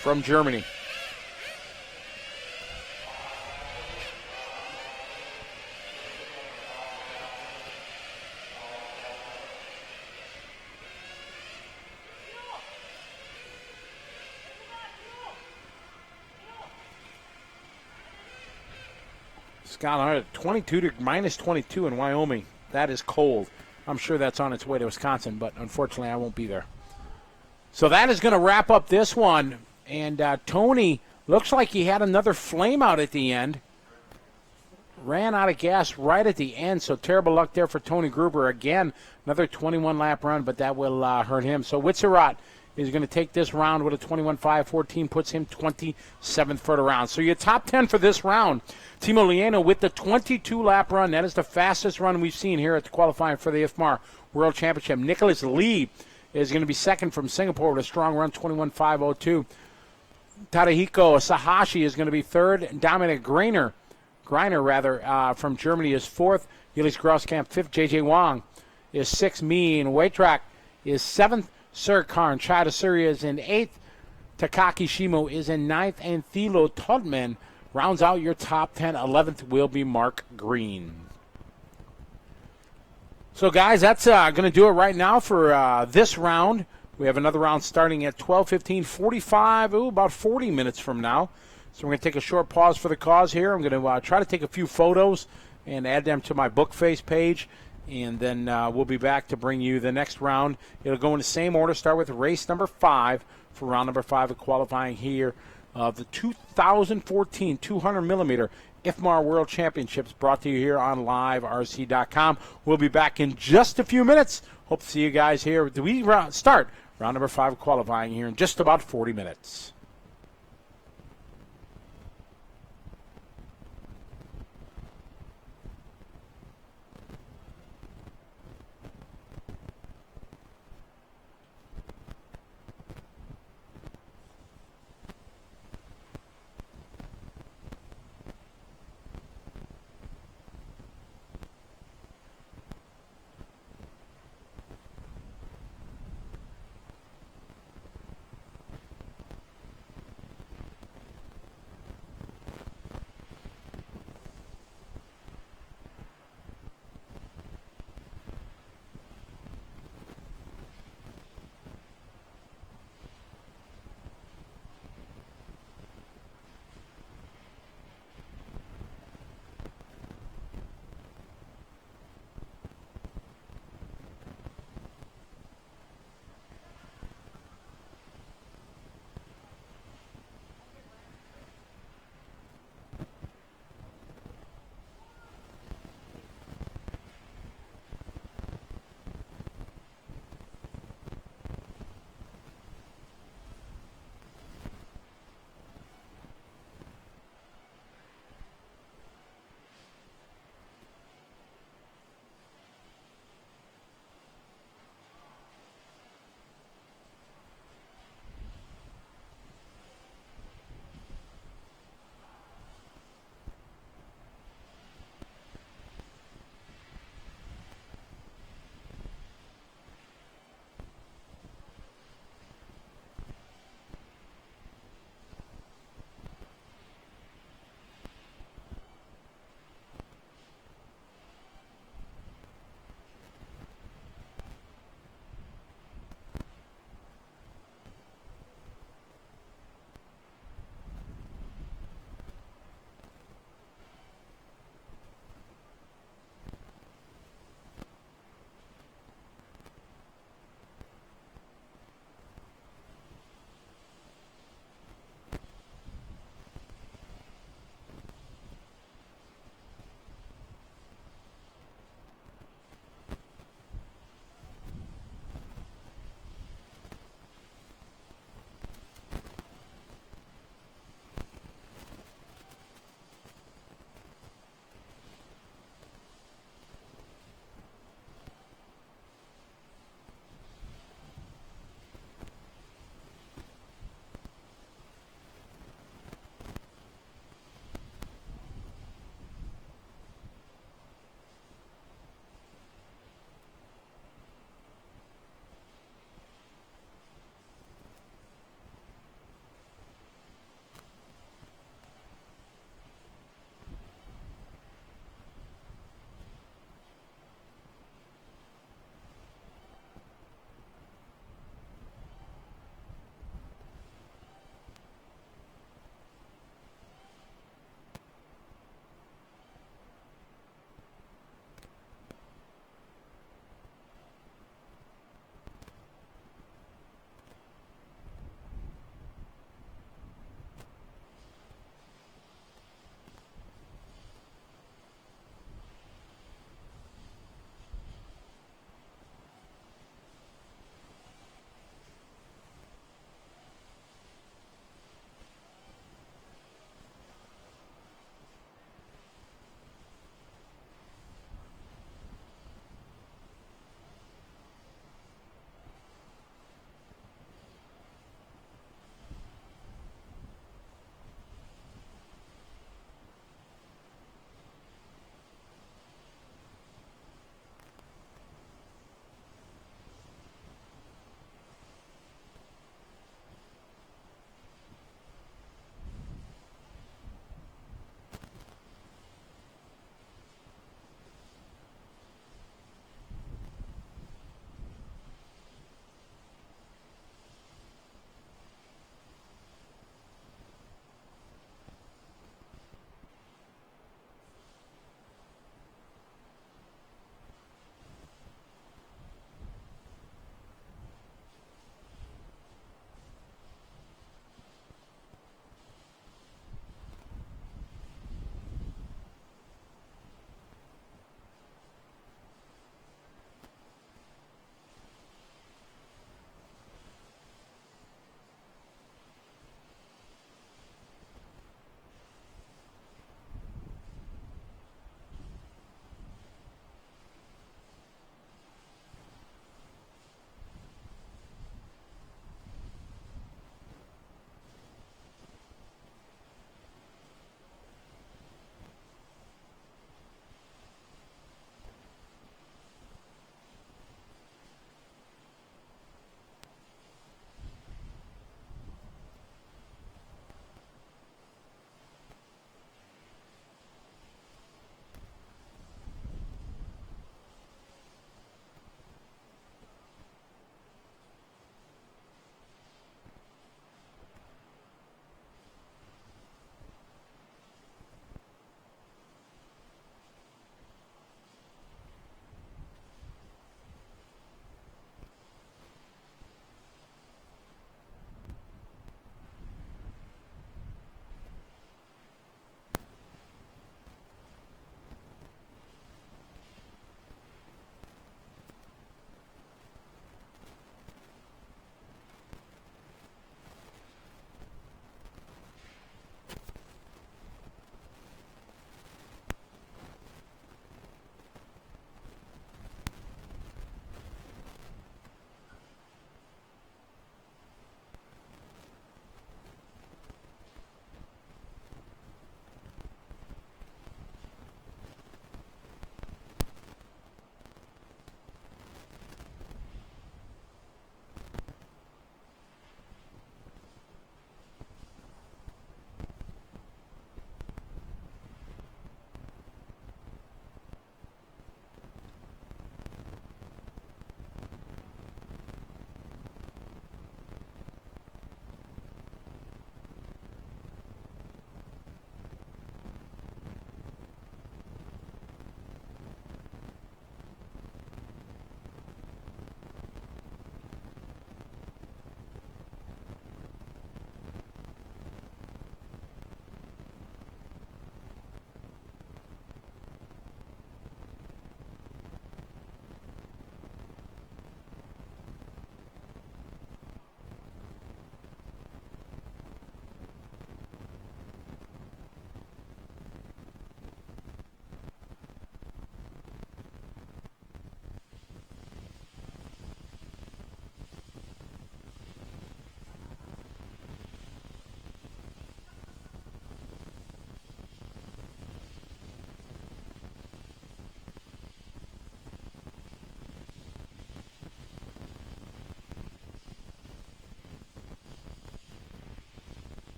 from Germany. Scott, 22 to minus 22 in Wyoming. That is cold. I'm sure that's on its way to Wisconsin, but unfortunately I won't be there. So that is going to wrap up this one. And Tony looks like he had another flame out at the end. Ran out of gas right at the end, so terrible luck there for Tony Gruber. Again, another 21-lap run, but that will hurt him. So Witzerat is going to take this round with a 21.514, puts him 27th for the round. So your top 10 for this round. Teemu Leino with the 22-lap run. That is the fastest run we've seen here at the qualifying for the IFMAR World Championship. Nicholas Lee is going to be second from Singapore with a strong run, 21.502. Tadahiko Sahashi is going to be third. Dominic Greiner from Germany is fourth. Ulis Grosskamp fifth. J.J. Wang is sixth. Mean Waitrak is seventh. Sir Karn Chadasuri is in eighth. Takaki Shimo is in ninth. And Thilo Todman rounds out your top 10. 11th will be Mark Green. So, guys, that's going to do it right now for this round. We have another round starting at 12:15, 45, about 40 minutes from now. So we're going to take a short pause for the cause here. I'm going to try to take a few photos and add them to my Bookface page. And then we'll be back to bring you the next round. It'll go in the same order. Start with race number 5 for round number 5 of qualifying here of the 2014 200-millimeter IFMAR World Championships, brought to you here on LiveRC.com. We'll be back in just a few minutes. Hope to see you guys here. We start round number 5 of qualifying here in just about 40 minutes.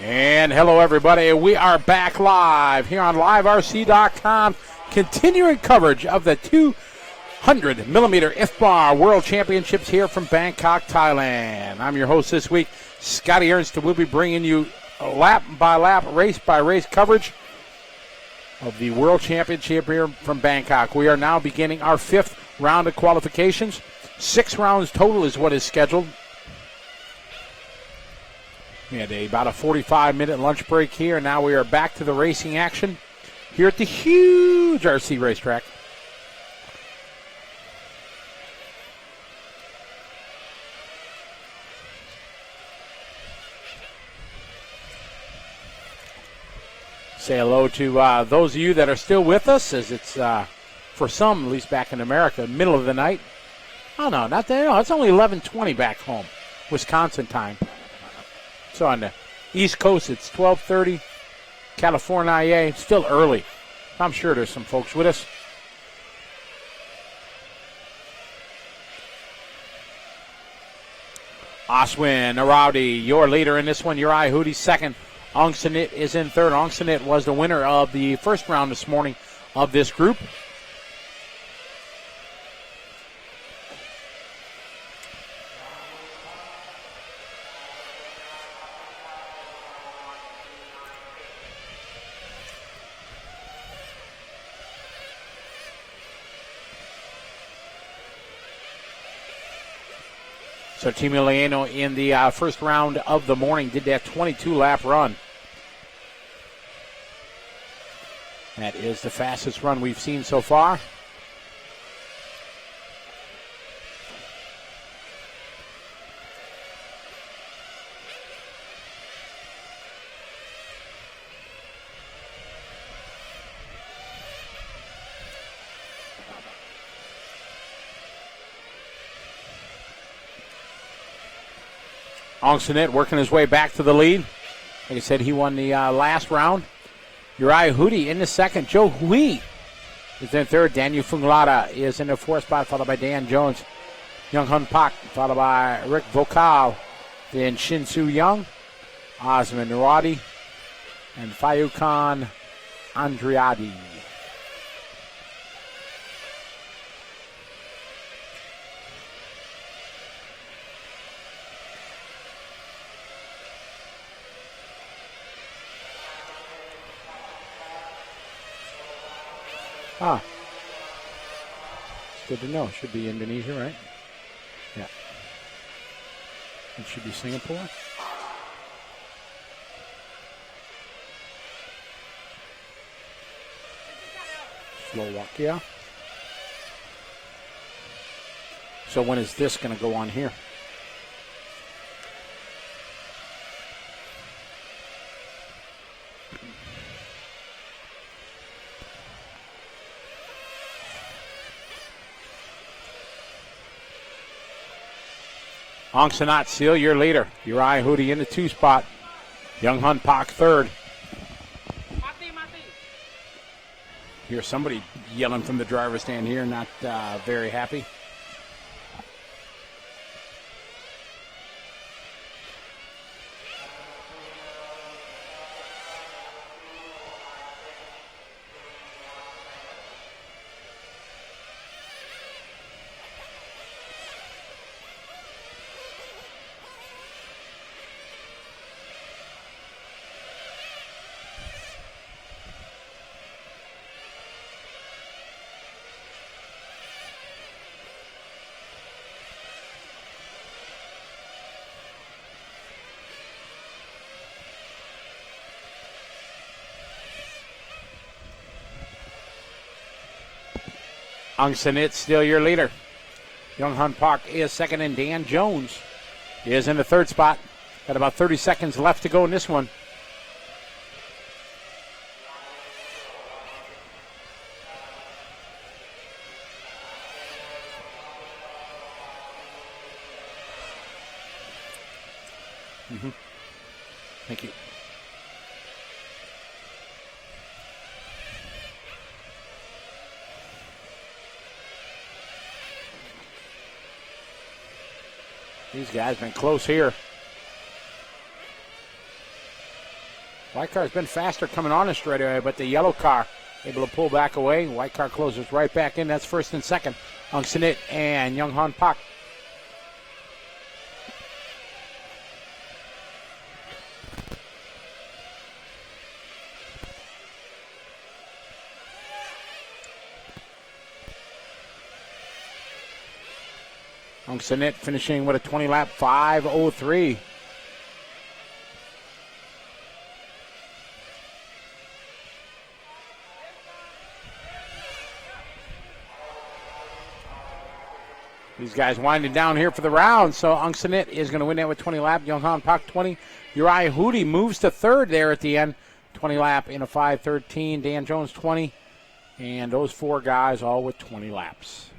And hello, everybody. We are back live here on LiveRC.com, continuing coverage of the 200 millimeter IFMAR World Championships here from Bangkok, Thailand. I'm your host this week, Scotty Ernst, and we'll be bringing you lap by lap, race by race coverage of the World Championship here from Bangkok. We are now beginning our 5th round of qualifications. 6 rounds total is what is scheduled. We had about a 45-minute lunch break here, and now we are back to the racing action here at the huge RC racetrack. Say hello to those of you that are still with us, as it's, for some, at least back in America, middle of the night. Oh, no, not that. No, it's only 11:20 back home, Wisconsin time. So on the East Coast, it's 12:30. California, it's still early. I'm sure there's some folks with us. Oswin Arauti, your leader in this one. Uri Hootie second. Ong Sanit is in third. Ong Sanit was the winner of the first round this morning of this group. So Teemu Leino in the first round of the morning did that 22-lap run. That is the fastest run we've seen so far. Ong Sanit working his way back to the lead. Like I said, he won the last round. Uriah Hootie in the second. Joe Hui is in third. Daniel Funglada is in the fourth spot, followed by Dan Jones. Young Hun Pak, followed by Rick Vokal. Then Shin Soo Young, Osman Naradi, and Fayukan Andriadi. Ah, it's good to know. It should be Indonesia, right? Yeah. It should be Singapore. Slovakia. So when is this going to go on here? Ong Sanat, Seal, your leader. Uriah Hootie in the 2 spot. Young Hun Pak third. Hear somebody yelling from the driver's stand here, not very happy. Ong Sanit, still your leader. Young Hun Park is second, and Dan Jones is in the 3rd spot. Got about 30 seconds left to go in this one. Thank you. These guys been close here. White car's been faster coming on the straightaway, but the yellow car able to pull back away. White car closes right back in. That's first and second. Ung Sanit and Young Han Pak. Ung Sanit finishing with a 20-lap 5:03. These guys winding down here for the round, so Ung Sanit is going to win that with 20 lap. Young Han Pak 20. Uriah Hootie moves to third there at the end. 20 lap in a 5:13. Dan Jones 20. And those four guys all with 20 laps.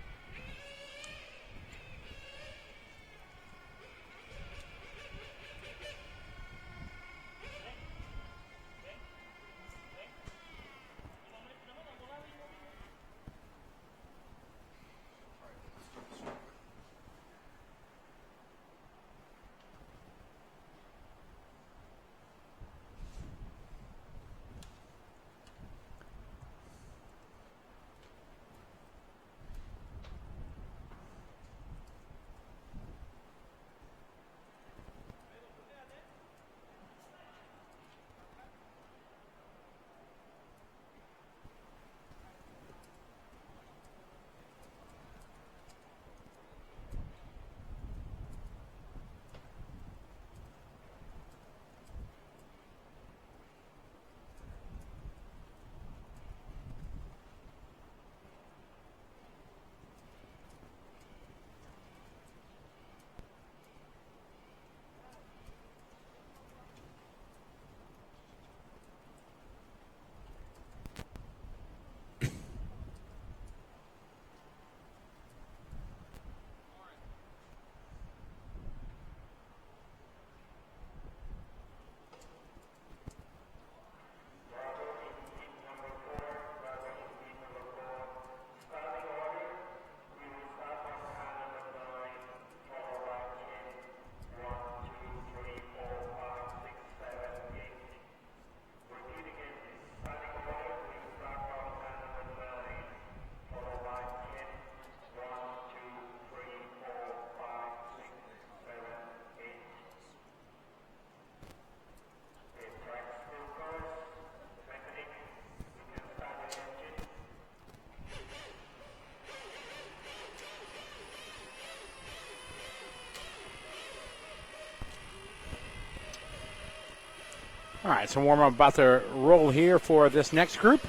All right, so warm-up about to roll here for this next group.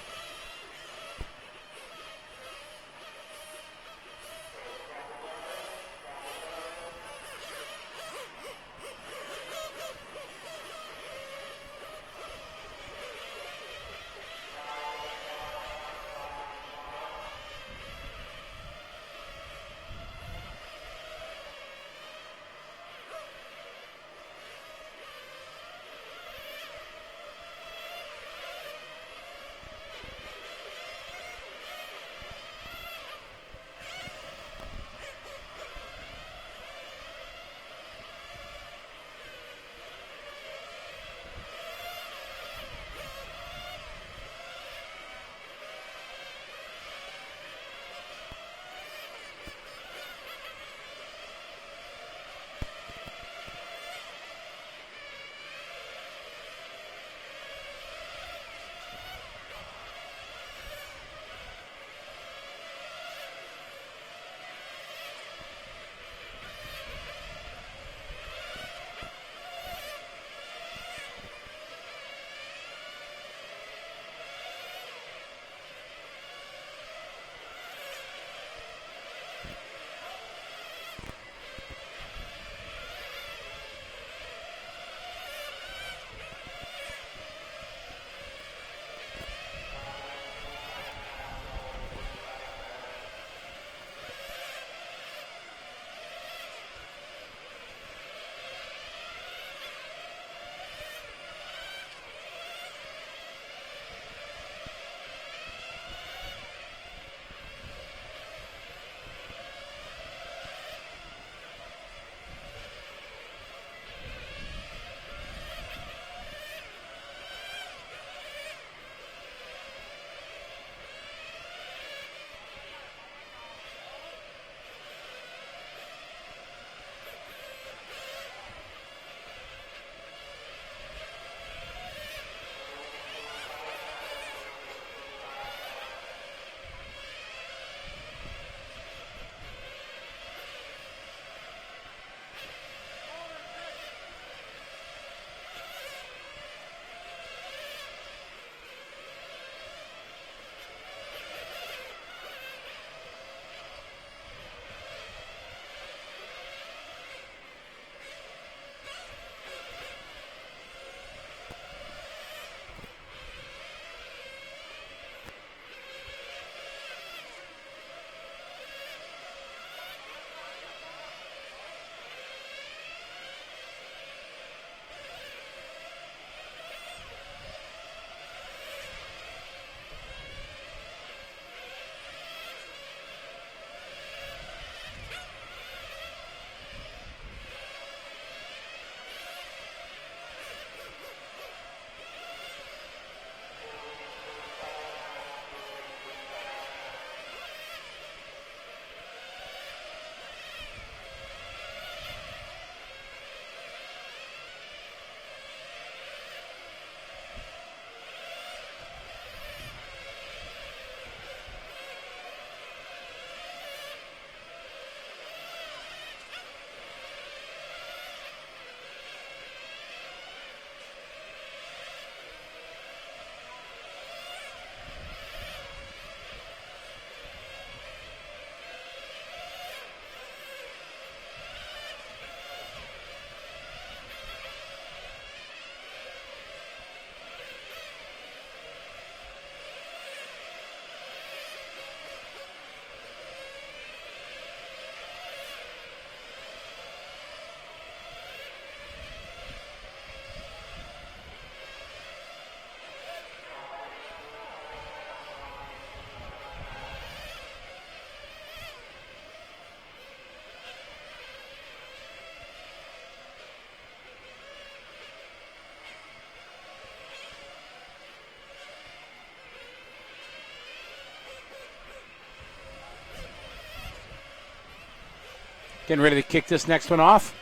Getting ready to kick this next one off.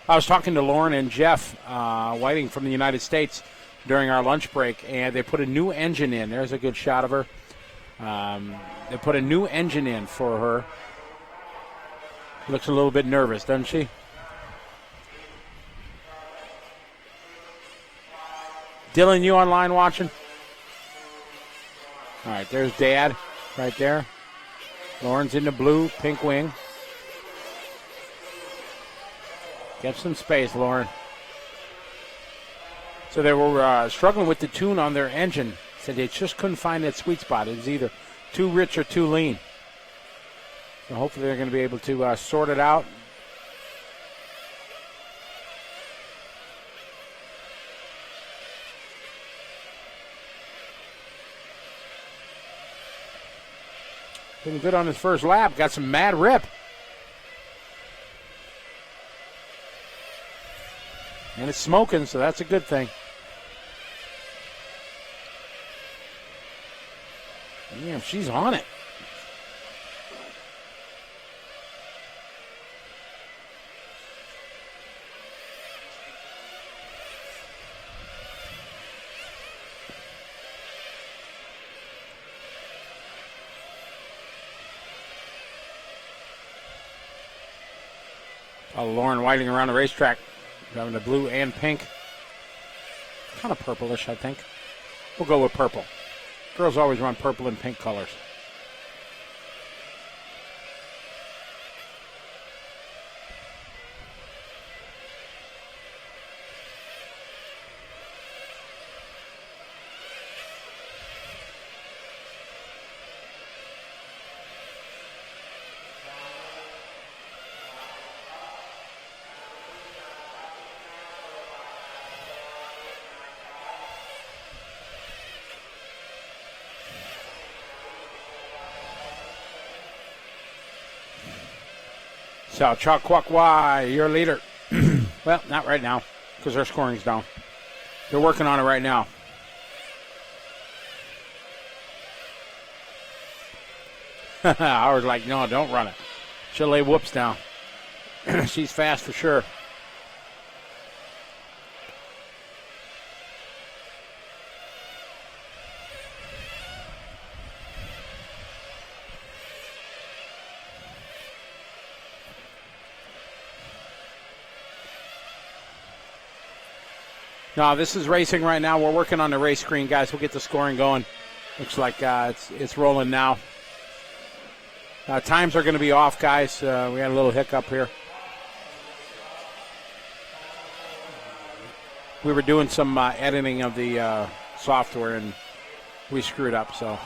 I was talking to Lauren and Jeff Whiting from the United States during our lunch break, and they put a new engine in. There's a good shot of her. They put a new engine in for her. Looks a little bit nervous, doesn't she? Dylan, you online watching? All right, there's Dad right there. Lauren's in the blue, pink wing. Get some space, Lauren. So they were struggling with the tune on their engine. Said they just couldn't find that sweet spot. It was either too rich or too lean. So hopefully they're going to be able to sort it out. Doing good on his first lap. Got some mad rip. And it's smoking, so that's a good thing. Yeah, she's on it. Lauren Whiting around the racetrack. Driving the blue and pink. Kind of purplish, I think. We'll go with purple. Girls always run purple and pink colors. So, Chuck Kwak-Wai, your leader. Well, not right now, because their scoring's down. They're working on it right now. I was like, no, don't run it. She'll lay whoops down. She's fast for sure. No, this is racing right now. We're working on the race screen, guys. We'll get the scoring going. Looks like it's rolling now. Times are going to be off, guys. We had a little hiccup here. We were doing some editing of the software, and we screwed up, so.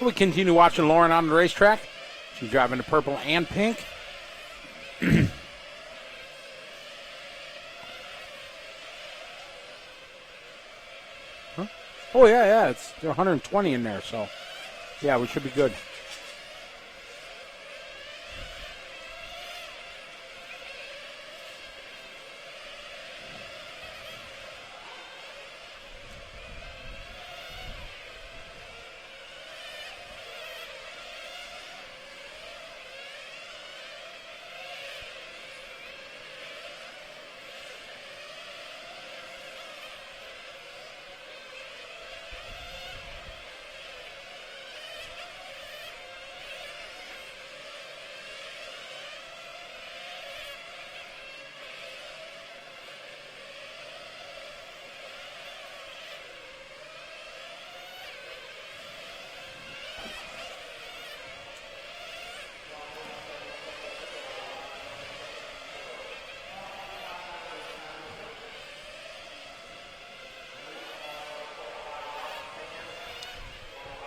We continue watching Lauren on the racetrack. She's driving the purple and pink. Huh? Oh, yeah, it's 120 in there, so yeah, we should be good.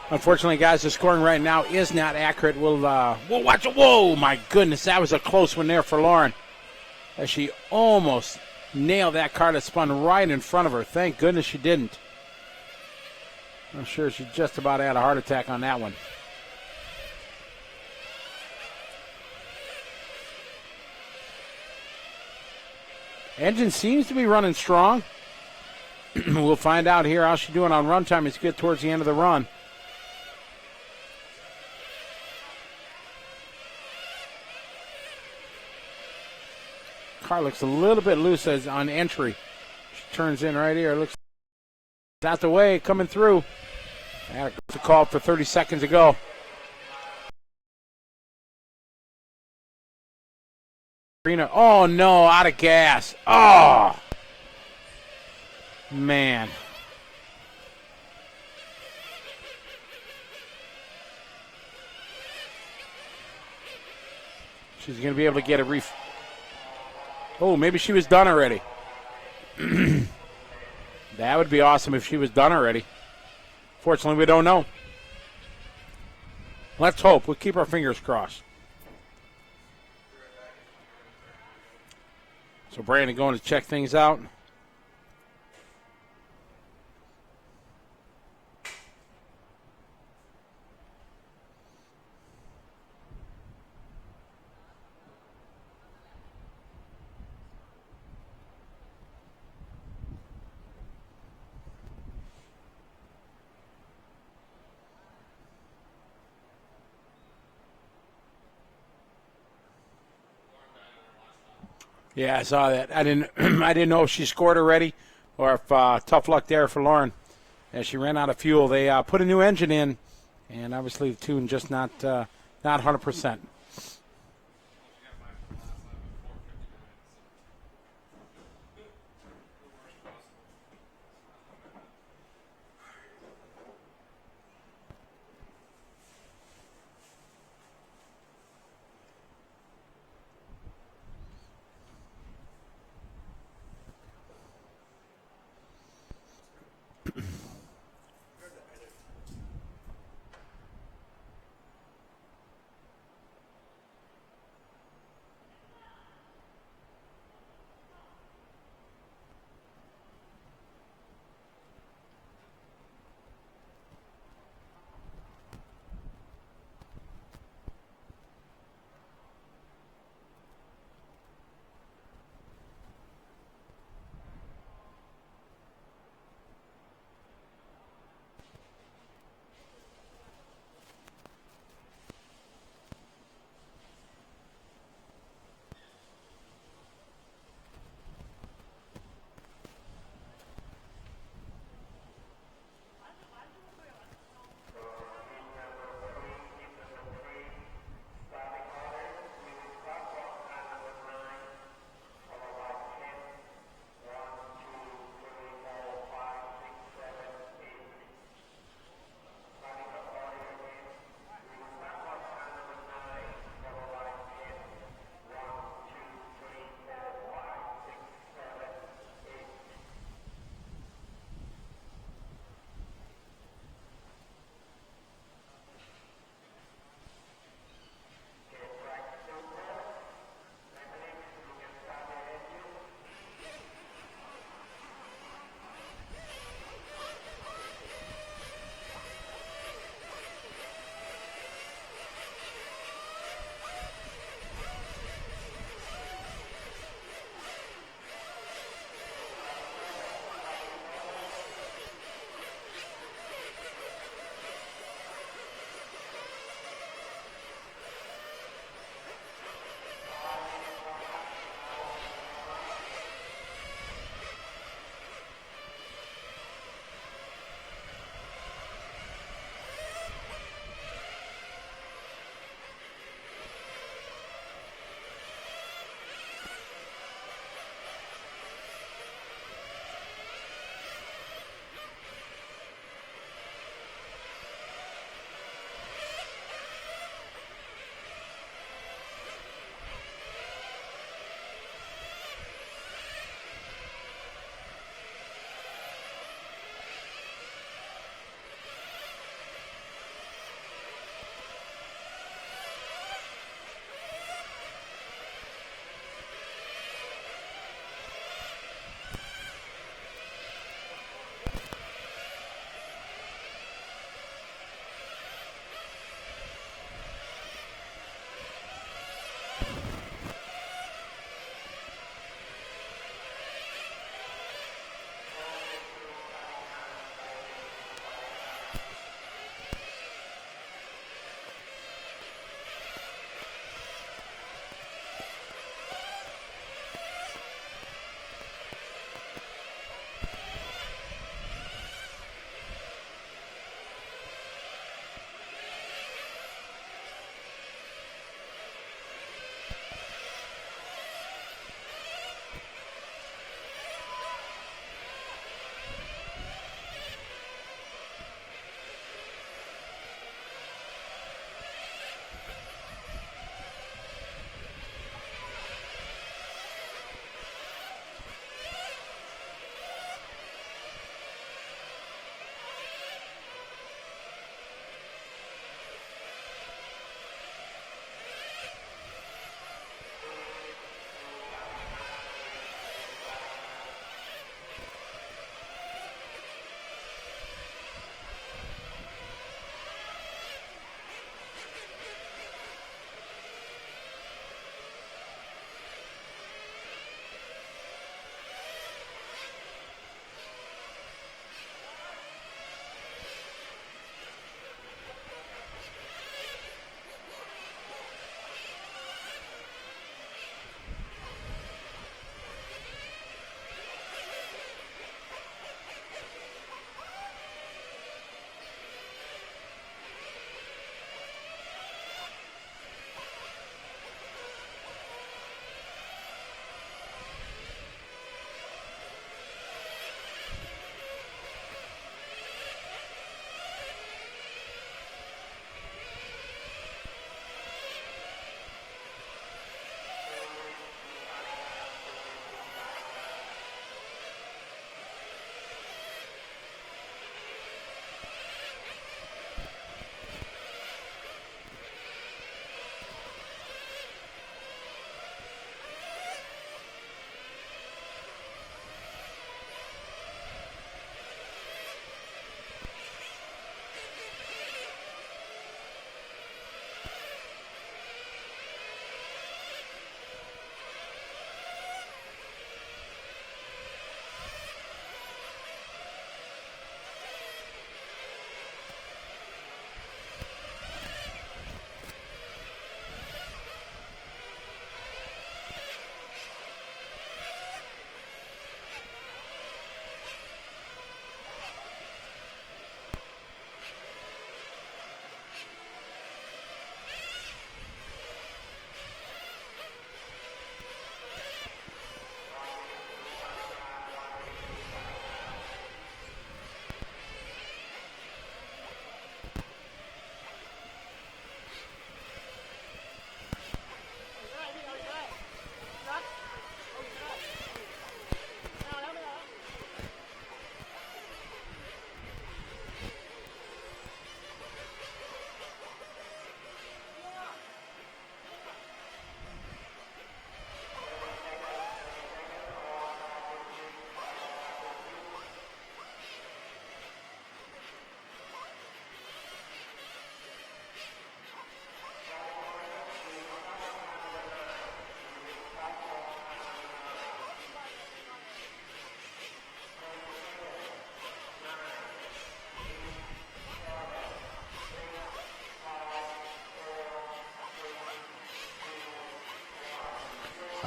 Unfortunately, guys, the scoring right now is not accurate. We'll watch it. Whoa, my goodness, that was a close one there for Lauren. as she almost nailed that car that spun right in front of her. Thank goodness she didn't. I'm sure she just about had a heart attack on that one. Engine seems to be running strong. We'll find out here how she's doing on run time as we get towards the end of the run. Car looks a little bit loose as on entry. She turns in right here. Looks out the way, coming through. That was a call for 30 seconds ago. Oh no, out of gas. Oh, man. She's going to be able to get a ref. Oh, maybe she was done already. That would be awesome if she was done already. Fortunately, we don't know. Let's hope. We'll keep our fingers crossed. So Brandon going to check things out. Yeah, I saw that. I didn't know if she scored already or if tough luck there for Lauren. As she ran out of fuel, they put a new engine in, and obviously the tune just not 100%.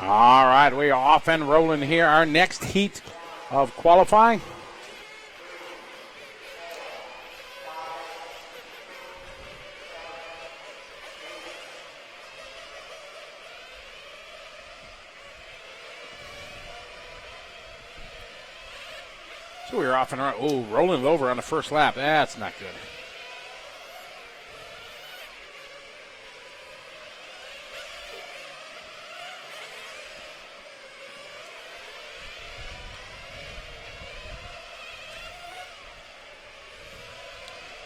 All right, we are off and rolling here. Our next heat of qualifying. So we were off and running. Oh, rolling it over on the first lap. That's not good.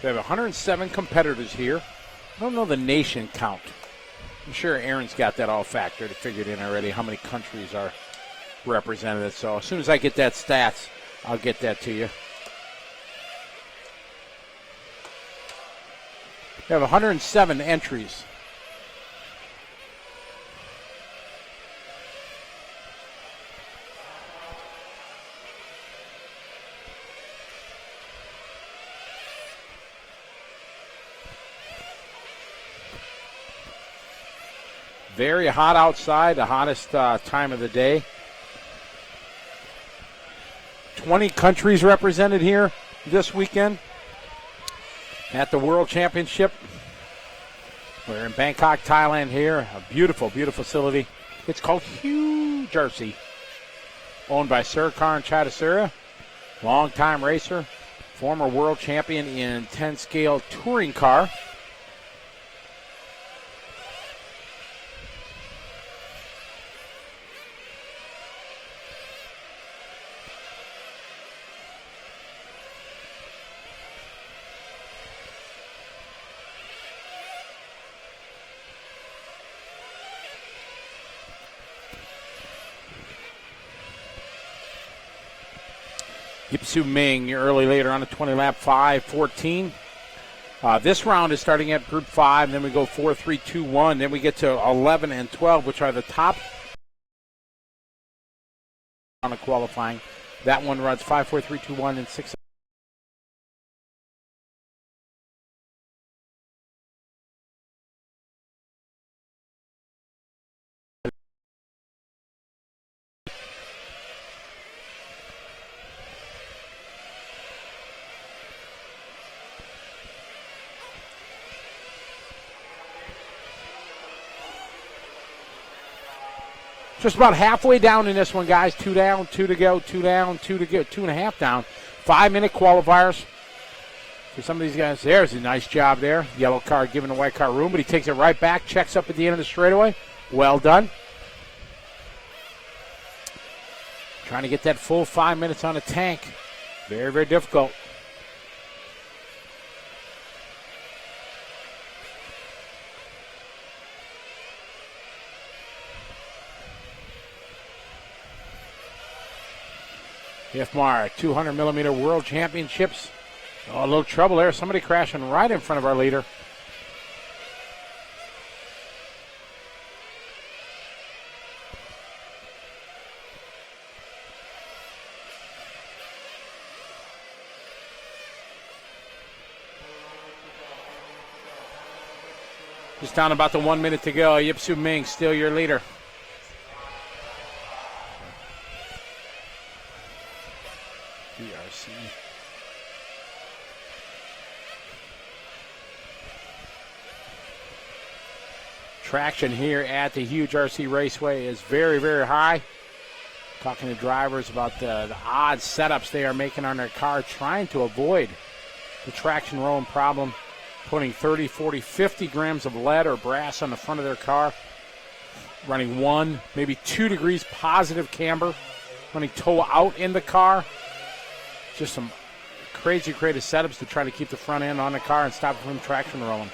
We have 107 competitors here. I don't know the nation count. I'm sure Aaron's got that all factored, figured in already, how many countries are represented. So as soon as I get that stats, I'll get that to you. We have 107 entries. Very hot outside, the hottest time of the day. 20 countries represented here this weekend at the World Championship. We're in Bangkok, Thailand here. A beautiful, beautiful facility. It's called Huge RC. Owned by Sir Karan Chadasura, longtime racer, former world champion in 10-scale touring car. Yip-Su Ming early later on the 20 lap 5:14. This round is starting at Group 5, then we go 4, 3, 2, 1. Then we get to 11 and 12, which are the top on the qualifying. That one runs 5, 4, 3, 2, 1, and 6. Just about halfway down in this one, guys. 2 down, 2 to go, 2 down, 2 to go, 2.5 down. 5-minute qualifiers for some of these guys. There's a nice job there. Yellow car giving the white car room, but he takes it right back, checks up at the end of the straightaway. Well done. Trying to get that full 5 minutes on the tank. Very, very difficult. IFMAR 200-millimeter World Championships. Oh, a little trouble there. Somebody crashing right in front of our leader. Just down about the 1 minute to go. Yip-Su Ming still your leader. LiveRC. Traction here at the Huge RC Raceway is very, very high. Talking to drivers about the odd setups they are making on their car, trying to avoid the traction rolling problem. Putting 30, 40, 50 grams of lead or brass on the front of their car. Running 1, maybe 2 degrees positive camber. Running toe out in the car. Just some crazy creative setups to try to keep the front end on the car and stop it from traction rolling.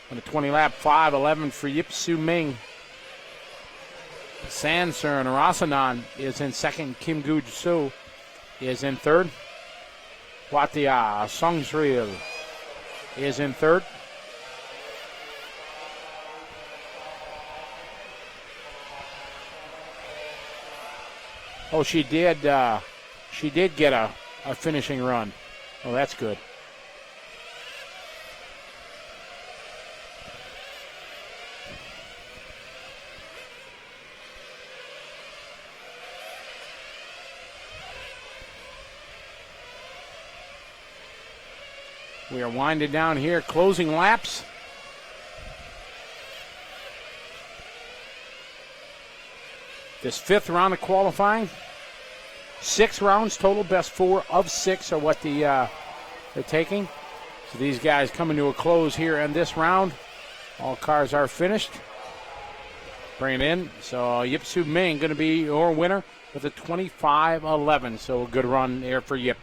On the 20 lap 5:11 for Yip-Su Ming. Sansur and Rasanan is in second. Kim Gu-Soo is in third. Watia Songsril is in third. Oh, she did get a finishing run. Oh, that's good. We are winding down here, closing laps. This 5th round of qualifying. 6 rounds total, best 4 of 6 are what they're taking. So these guys coming to a close here in this round. All cars are finished. Bring it in. So Yip Su Ming going to be your winner with a 25-11. So a good run there for Yip.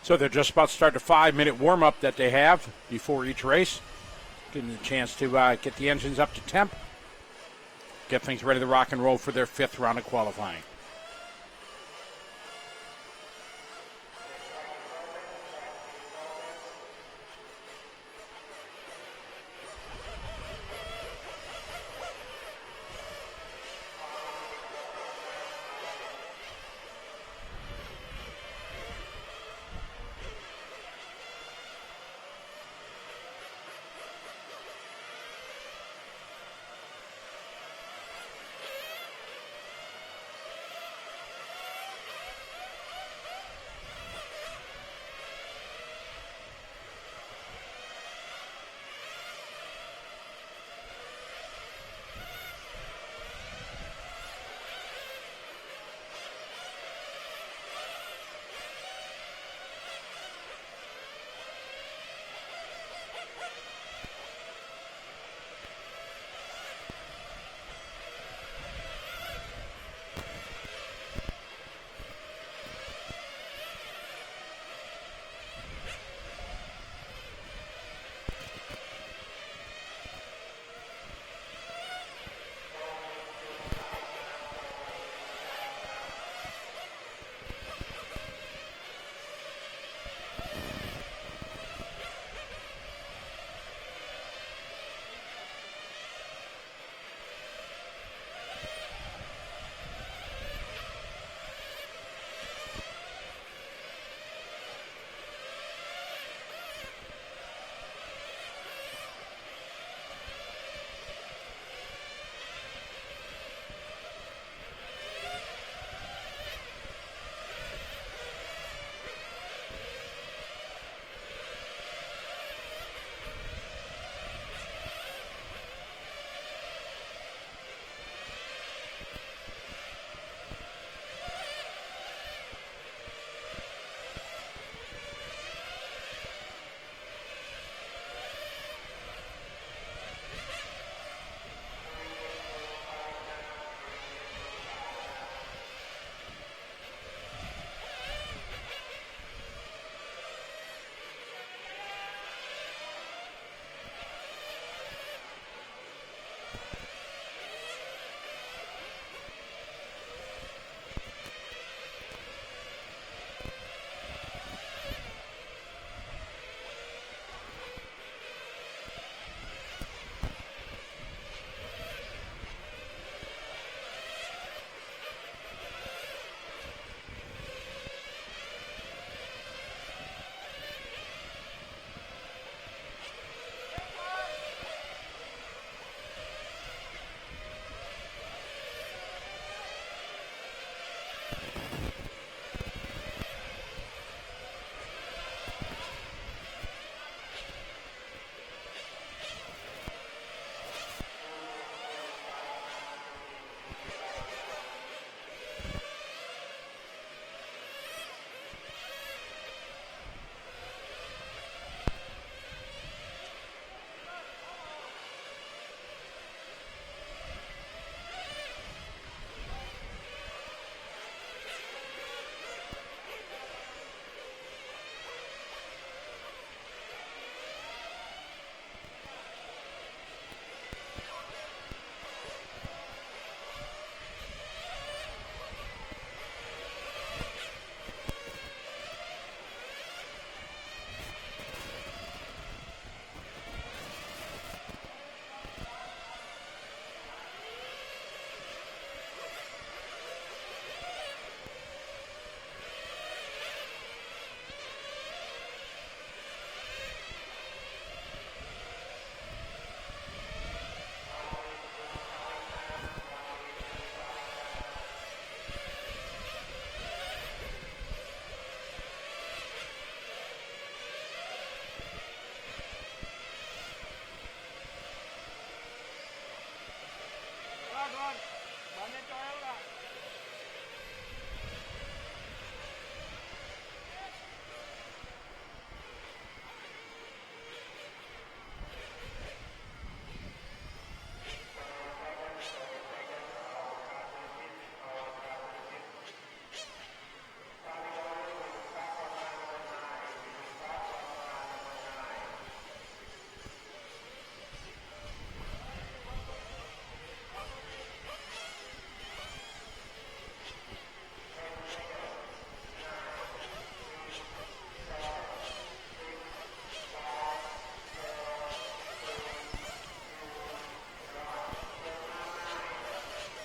So they're just about to start the 5-minute warm-up that they have before each race. Giving them a chance to get the engines up to temp. Get things ready to rock and roll for their 5th round of qualifying.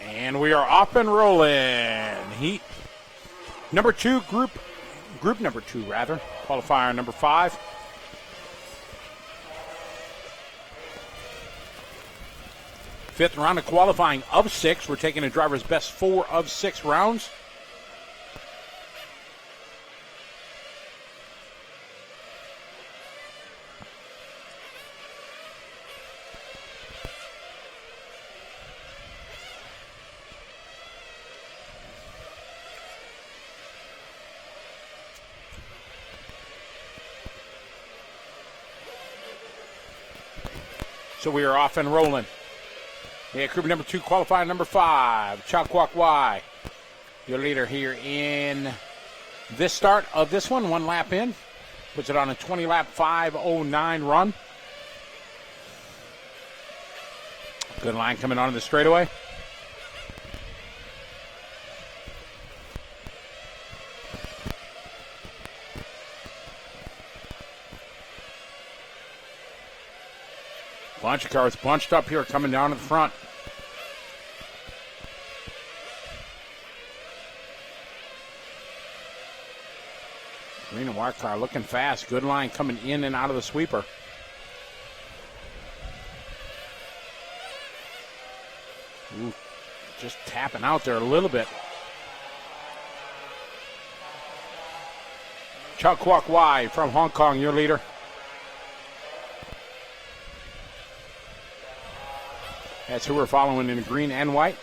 And we are off and rolling. Heat number 2, group number 2, rather. Qualifier number 5. Fifth round of qualifying of 6. We're taking a driver's best 4 of 6 rounds. So we are off and rolling. Yeah, group number 2, qualifier number 5, Chow Kwok Wai. Your leader here in this start of this one lap in. Puts it on a 20-lap 5:09 run. Good line coming onto the straightaway. Bunch of cars bunched up here coming down to the front. Green and white car looking fast. Good line coming in and out of the sweeper. Ooh, just tapping out there a little bit. Chow Kwok Wai from Hong Kong, your leader. That's who we're following in green and white.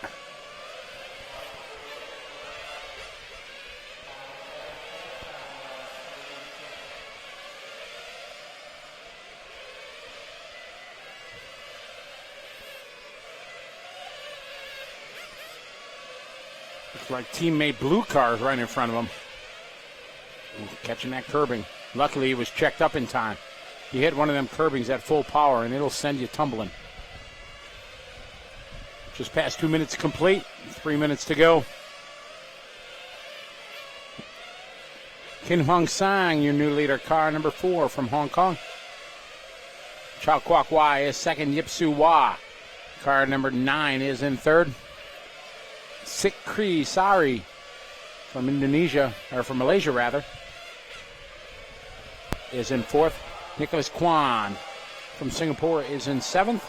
Looks like teammate blue cars right in front of him. Ooh, catching that curbing. Luckily, he was checked up in time. You hit one of them curbings at full power, and it'll send you tumbling. Just past 2 minutes complete, 3 minutes to go. Kin Hong Sang, your new leader, car number 4 from Hong Kong. Chow Kwok Wai is second. Yip Su Wah, car number 9, is in third. Sik Kri Sari from Indonesia, or from Malaysia rather, is in fourth. Nicholas Kwan from Singapore is in seventh.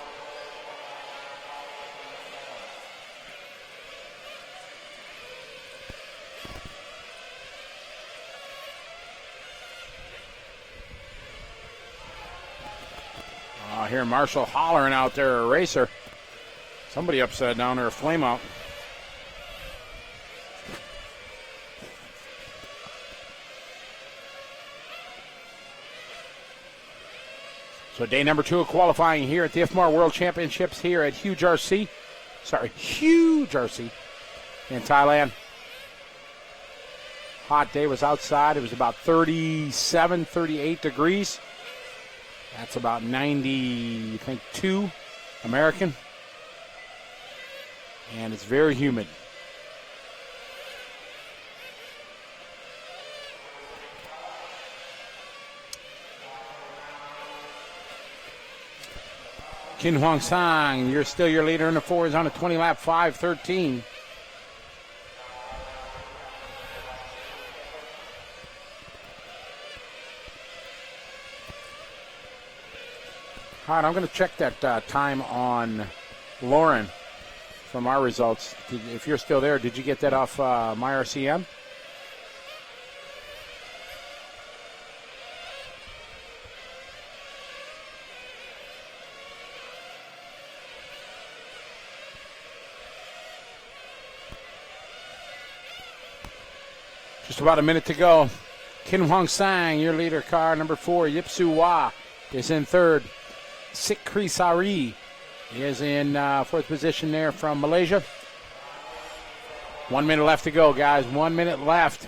I hear Marshall hollering out there, a racer. Somebody upside down there, a flame out. So day number 2 of qualifying here at the IFMAR World Championships here at Huge RC in Thailand. Hot day was outside. It was about 37, 38 degrees. That's about 90, I think, 2 American. And it's very humid. Kin Huang Sang, you're still your leader in the 4, is on a 20-lap 5:13. All right, I'm going to check that time on Lauren from our results. If you're still there, did you get that off MyRCM? Just about a minute to go. Kin Huang Sang, your leader, car number 4. Yipsu Wa is in third. Sikri Sari is in fourth position there from Malaysia. 1 minute left to go, guys. 1 minute left.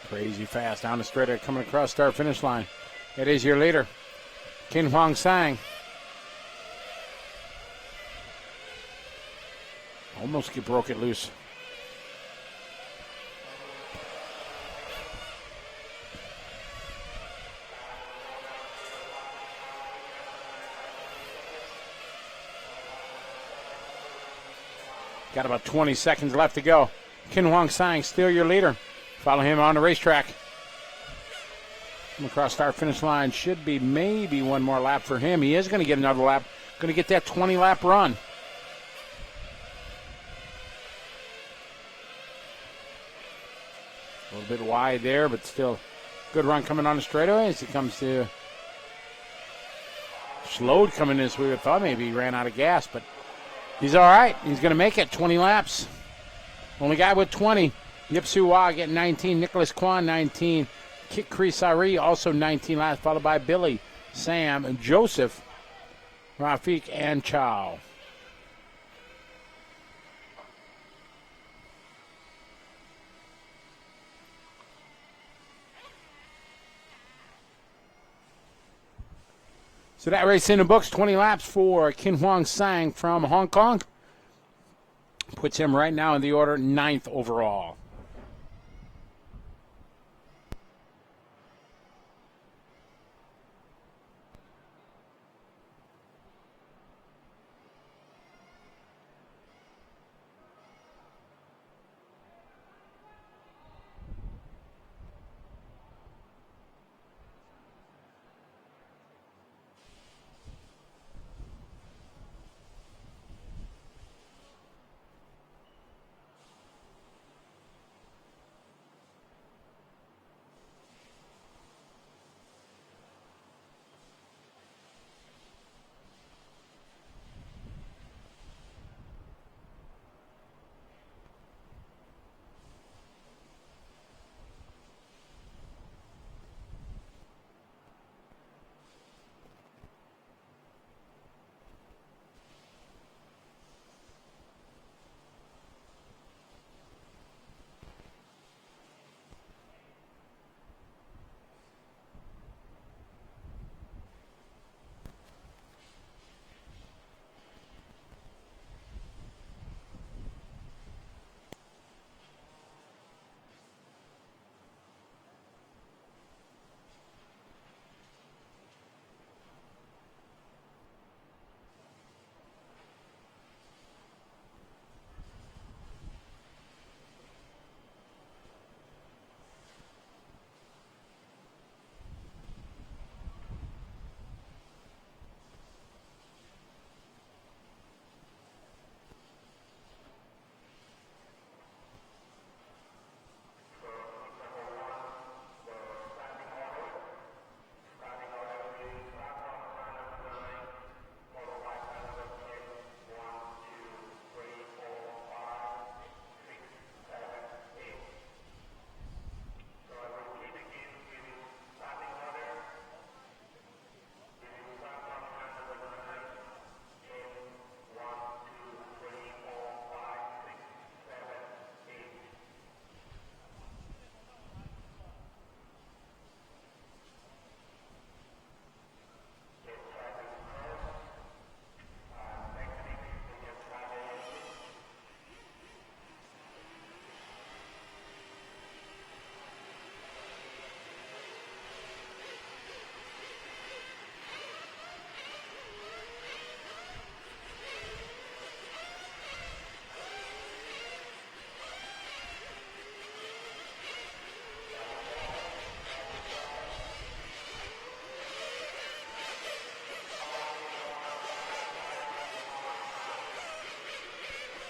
Crazy fast down the straight, coming across start finish line. It is your leader, Kin Huang Sang. Almost broke it loose. Got about 20 seconds left to go. Kin Huang Sang, still your leader. Follow him on the racetrack. Come across start finish line. Should be maybe one more lap for him. He is going to get another lap. Going to get that 20-lap run. A little bit wide there, but still good run coming on the straightaway as he comes to slowed coming this way. I thought maybe he ran out of gas, but he's all right. He's going to make it 20 laps. Only guy with 20. Yipsu Wa getting 19. Nicholas Kwan, 19. Kit Krisari, also 19 laps, followed by Billy, Sam, and Joseph, Rafiq, and Chow. So that race in the books, 20 laps for Kin Huang Sang from Hong Kong. Puts him right now in the order 9th overall.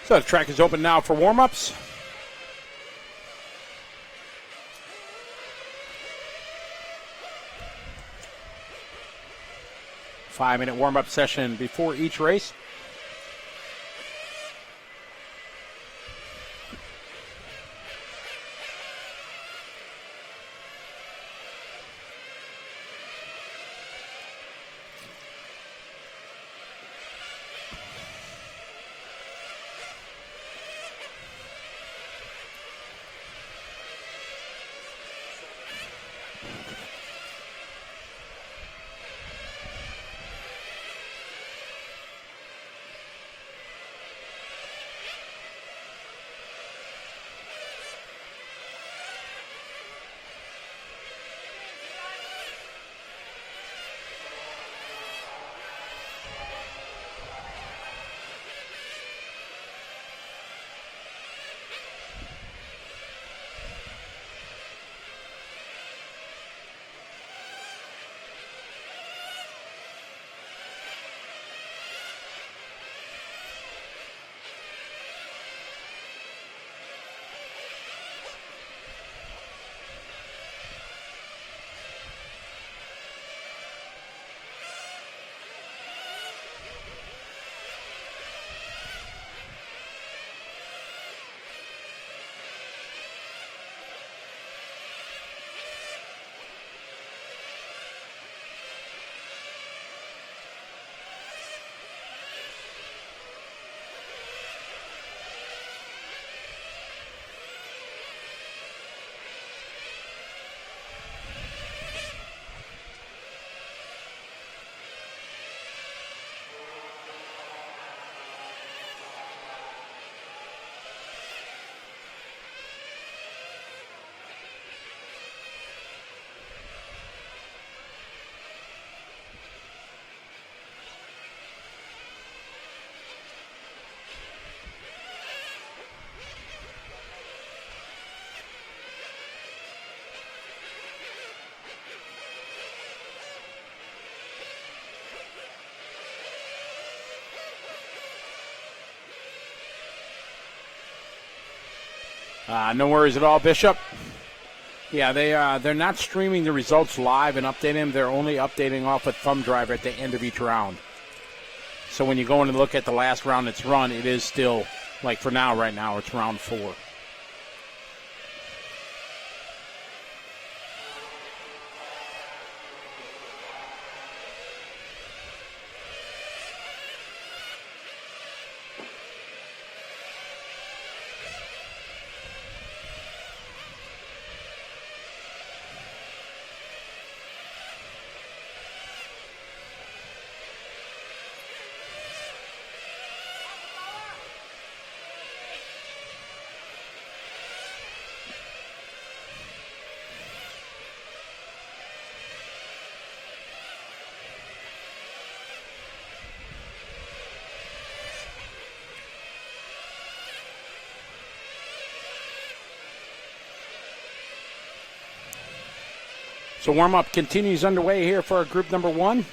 So the track is open now for warm-ups. 5-minute warm-up session before each race. No worries at all, Bishop. Yeah, they're not streaming the results live and updating them. They're only updating off a thumb drive at the end of each round. So when you go in and look at the last round it's run, it is still, like for now, right now, it's round 4. So warm-up continues underway here for our group number 1.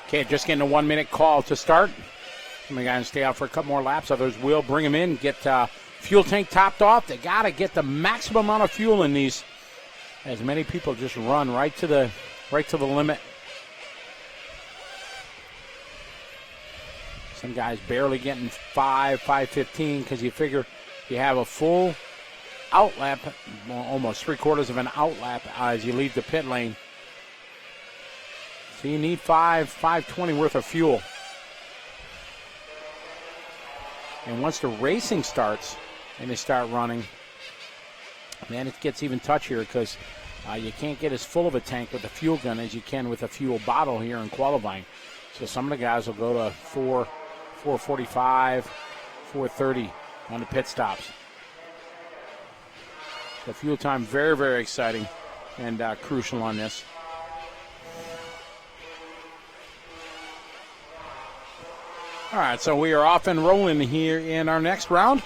Okay, just getting a 1-minute call to start. Some of the guys stay out for a couple more laps. Others will bring them in, get fuel tank topped off. They got to get the maximum amount of fuel in these, as many people just run right to the limit. Some guys barely getting 5:15 because you figure you have a full out lap, well, almost 3/4 of an out lap as you leave the pit lane. So you need 5:20 worth of fuel. And once the racing starts and they start running, man, it gets even touchier because you can't get as full of a tank with a fuel gun as you can with a fuel bottle here in qualifying. So some of the guys will go to 4:45, 4:30 on the pit stops. So fuel time, very, very exciting and crucial on this. All right, so we are off and rolling here in our next round.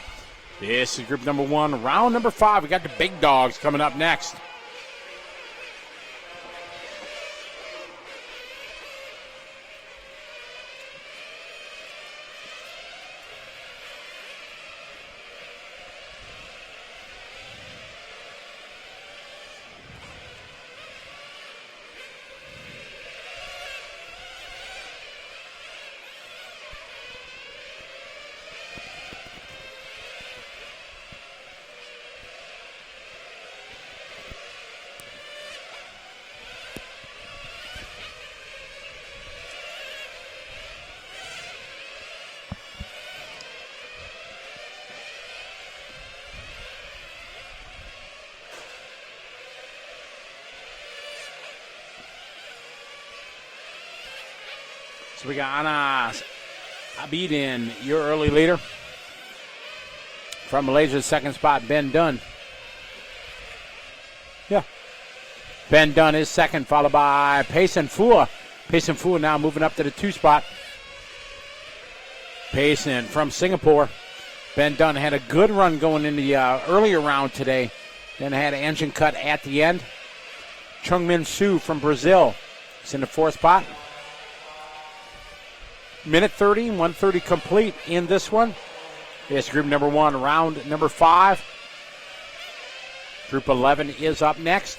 This is group number 1, round number 5. We got the big dogs coming up next. So we got Anna Abid in, your early leader. From Malaysia's second spot, Ben Dunn. Yeah. Ben Dunn is second, followed by Payson Fua. Payson Fua now moving up to the 2 spot. Payson from Singapore. Ben Dunn had a good run going in the earlier round today. Then had an engine cut at the end. Chung-Min Soo from Brazil is in the 4th spot. Minute 30, 1:30 complete in this one. It's group number 1, round number 5. Group 11 is up next.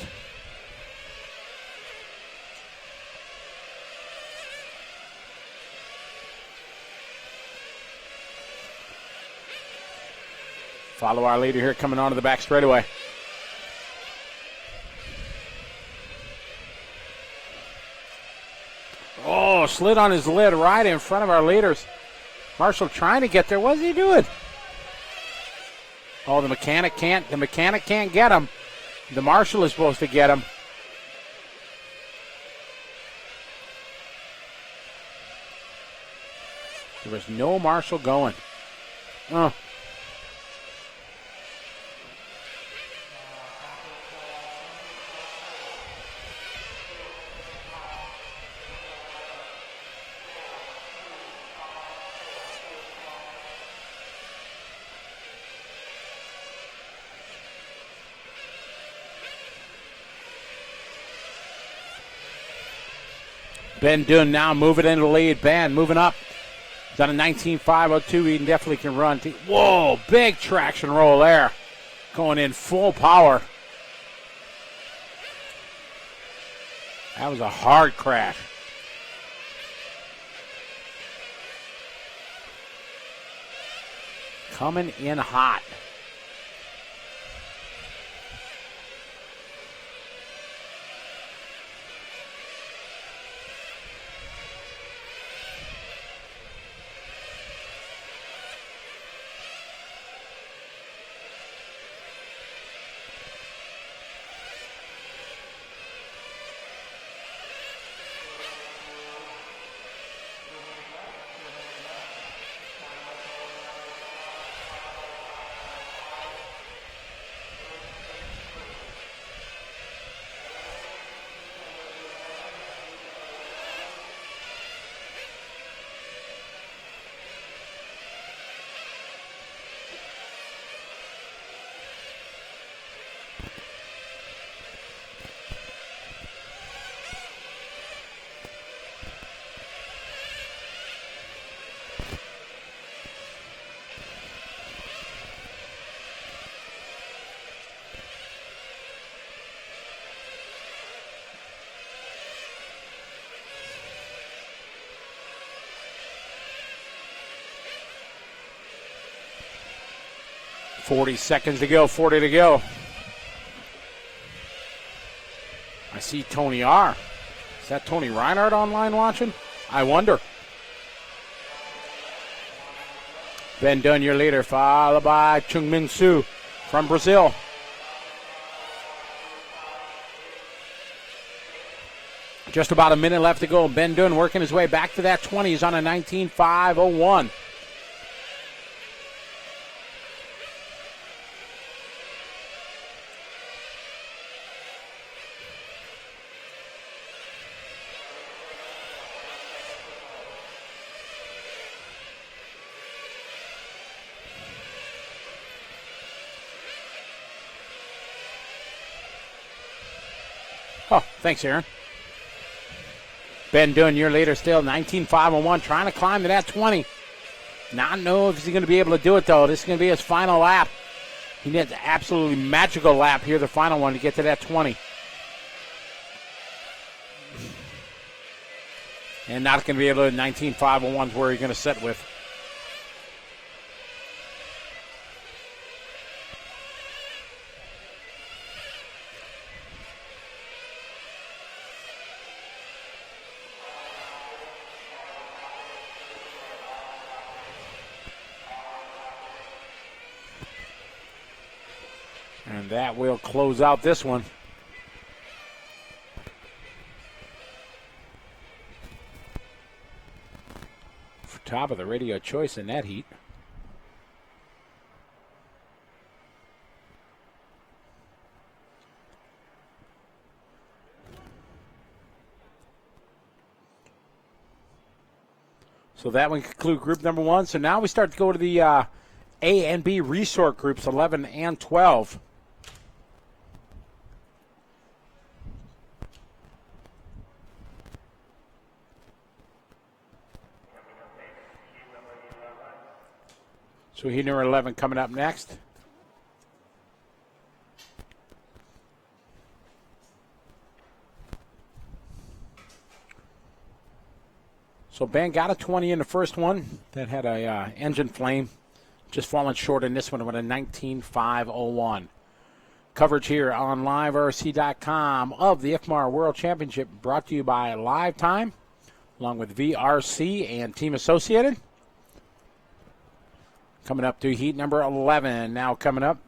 Follow our leader here coming onto the back straightaway. Oh, slid on his lid right in front of our leaders. Marshall trying to get there. What's he doing? Oh, the mechanic can't get him. The marshal is supposed to get him. There was no marshal going. Oh. Ben Dunn now moving into the lead. Ben moving up. He's on a 19.502. He definitely can run. Whoa, big traction roll there. Going in full power. That was a hard crash. Coming in hot. .40 seconds to go, 40 to go. I see Tony R. Is that Tony Reinhardt online watching? I wonder. Ben Dunn, your leader, followed by Chung-Min Soo from Brazil. Just about a minute left to go. Ben Dunn working his way back to that 20. He's on a 19.501. Oh, thanks, Aaron. Ben Dunn, your leader, still 19.501, trying to climb to that 20. Not know if he's going to be able to do it, though. This is going to be his final lap. He needs an absolutely magical lap here, the final one, to get to that 20. And not going to be able to, 19.501 is where he's going to sit with. And that will close out this one. top of the radio choice in that heat. So that would conclude group number 1. So now we start to go to the A and B resort groups, 11 and 12. So heat number 11 coming up next. So Ben got a 20 in the first one. That had a engine flame. Just falling short in this one with a 19.501. Coverage here on LiveRC.com of the IFMAR World Championship brought to you by Live Time, along with VRC and Team Associated. Coming up to heat number 11 now coming up.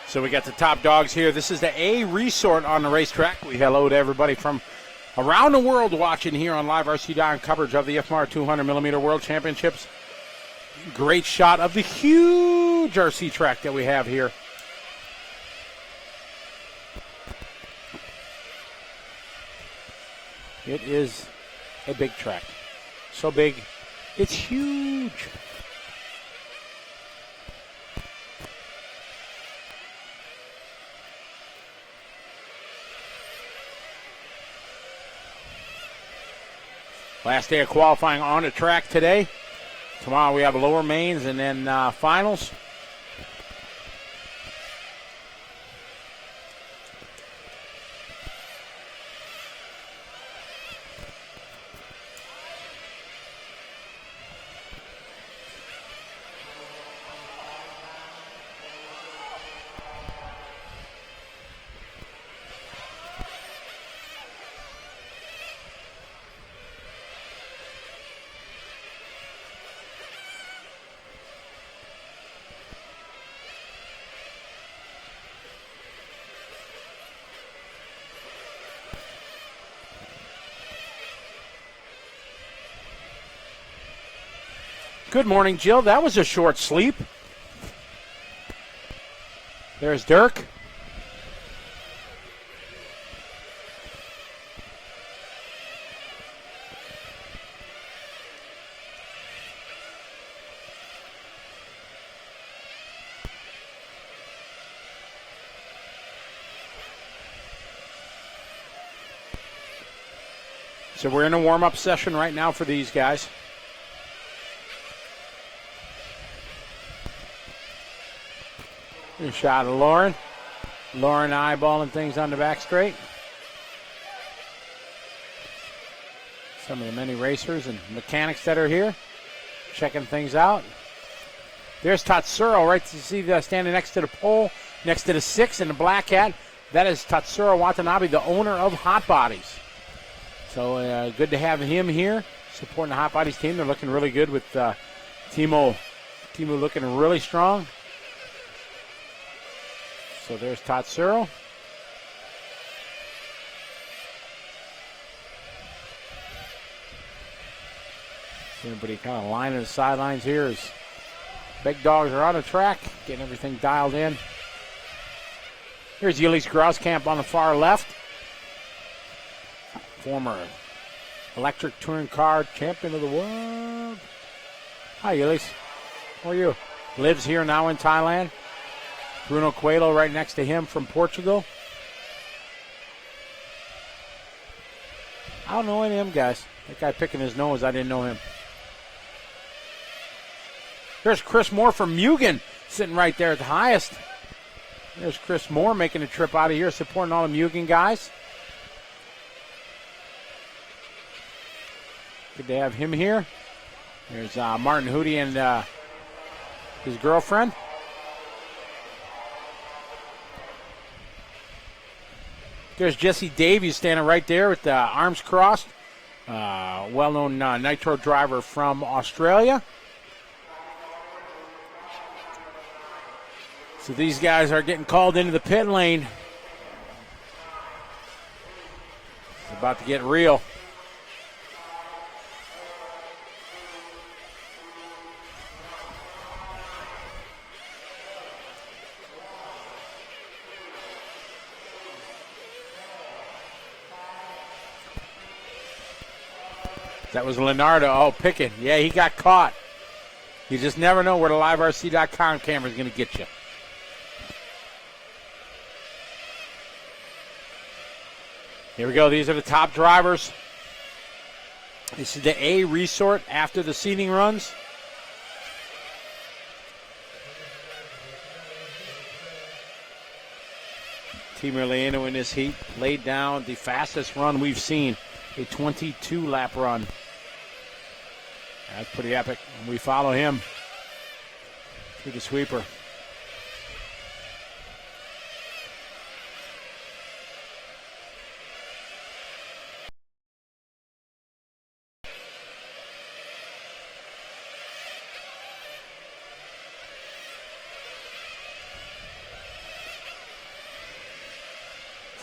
So we got the top dogs here. This is the A Resort on the racetrack. We hello to everybody from around the world watching here on LiveRC.com coverage of the IFMAR 200mm World Championships. Great shot of the huge RC track that we have here. It is a big track. So big, it's huge. Last day of qualifying on the track today. Tomorrow we have lower mains and then finals. Good morning, Jill. That was a short sleep. There's Dirk. So we're in a warm-up session right now for these guys. Good shot of Lauren. Lauren eyeballing things on the back straight. Some of the many racers and mechanics that are here checking things out. There's Tatsuro right to see standing next to the pole, next to the 6 in the black hat. That is Tatsuro Watanabe, the owner of Hot Bodies. So good to have him here supporting the Hot Bodies team. They're looking really good with Teemu looking really strong. So there's Tatsuro. Everybody kind of lining the sidelines here as big dogs are on the track, getting everything dialed in. Here's Yildiz Grouskamp on the far left. Former electric touring car champion of the world. Hi, Yildiz. How are you? Lives here now in Thailand. Bruno Coelho right next to him from Portugal. I don't know any of them guys. That guy picking his nose, I didn't know him. There's Chris Moore from Mugen sitting right there at the highest. There's Chris Moore making a trip out of here, supporting all the Mugen guys. Good to have him here. There's Martin Hootie and his girlfriend. There's Jesse Davies standing right there with the arms crossed. Well-known Nitro driver from Australia. So these guys are getting called into the pit lane. It's about to get real. That was Leonardo. Oh, Pickett. Yeah, he got caught. You just never know where the LiveRC.com camera is going to get you. Here we go. These are the top drivers. This is the A resort after the seating runs. Teemu Leino in this heat laid down the fastest run we've seen, a 22-lap run. That's pretty epic. And we follow him through the sweeper.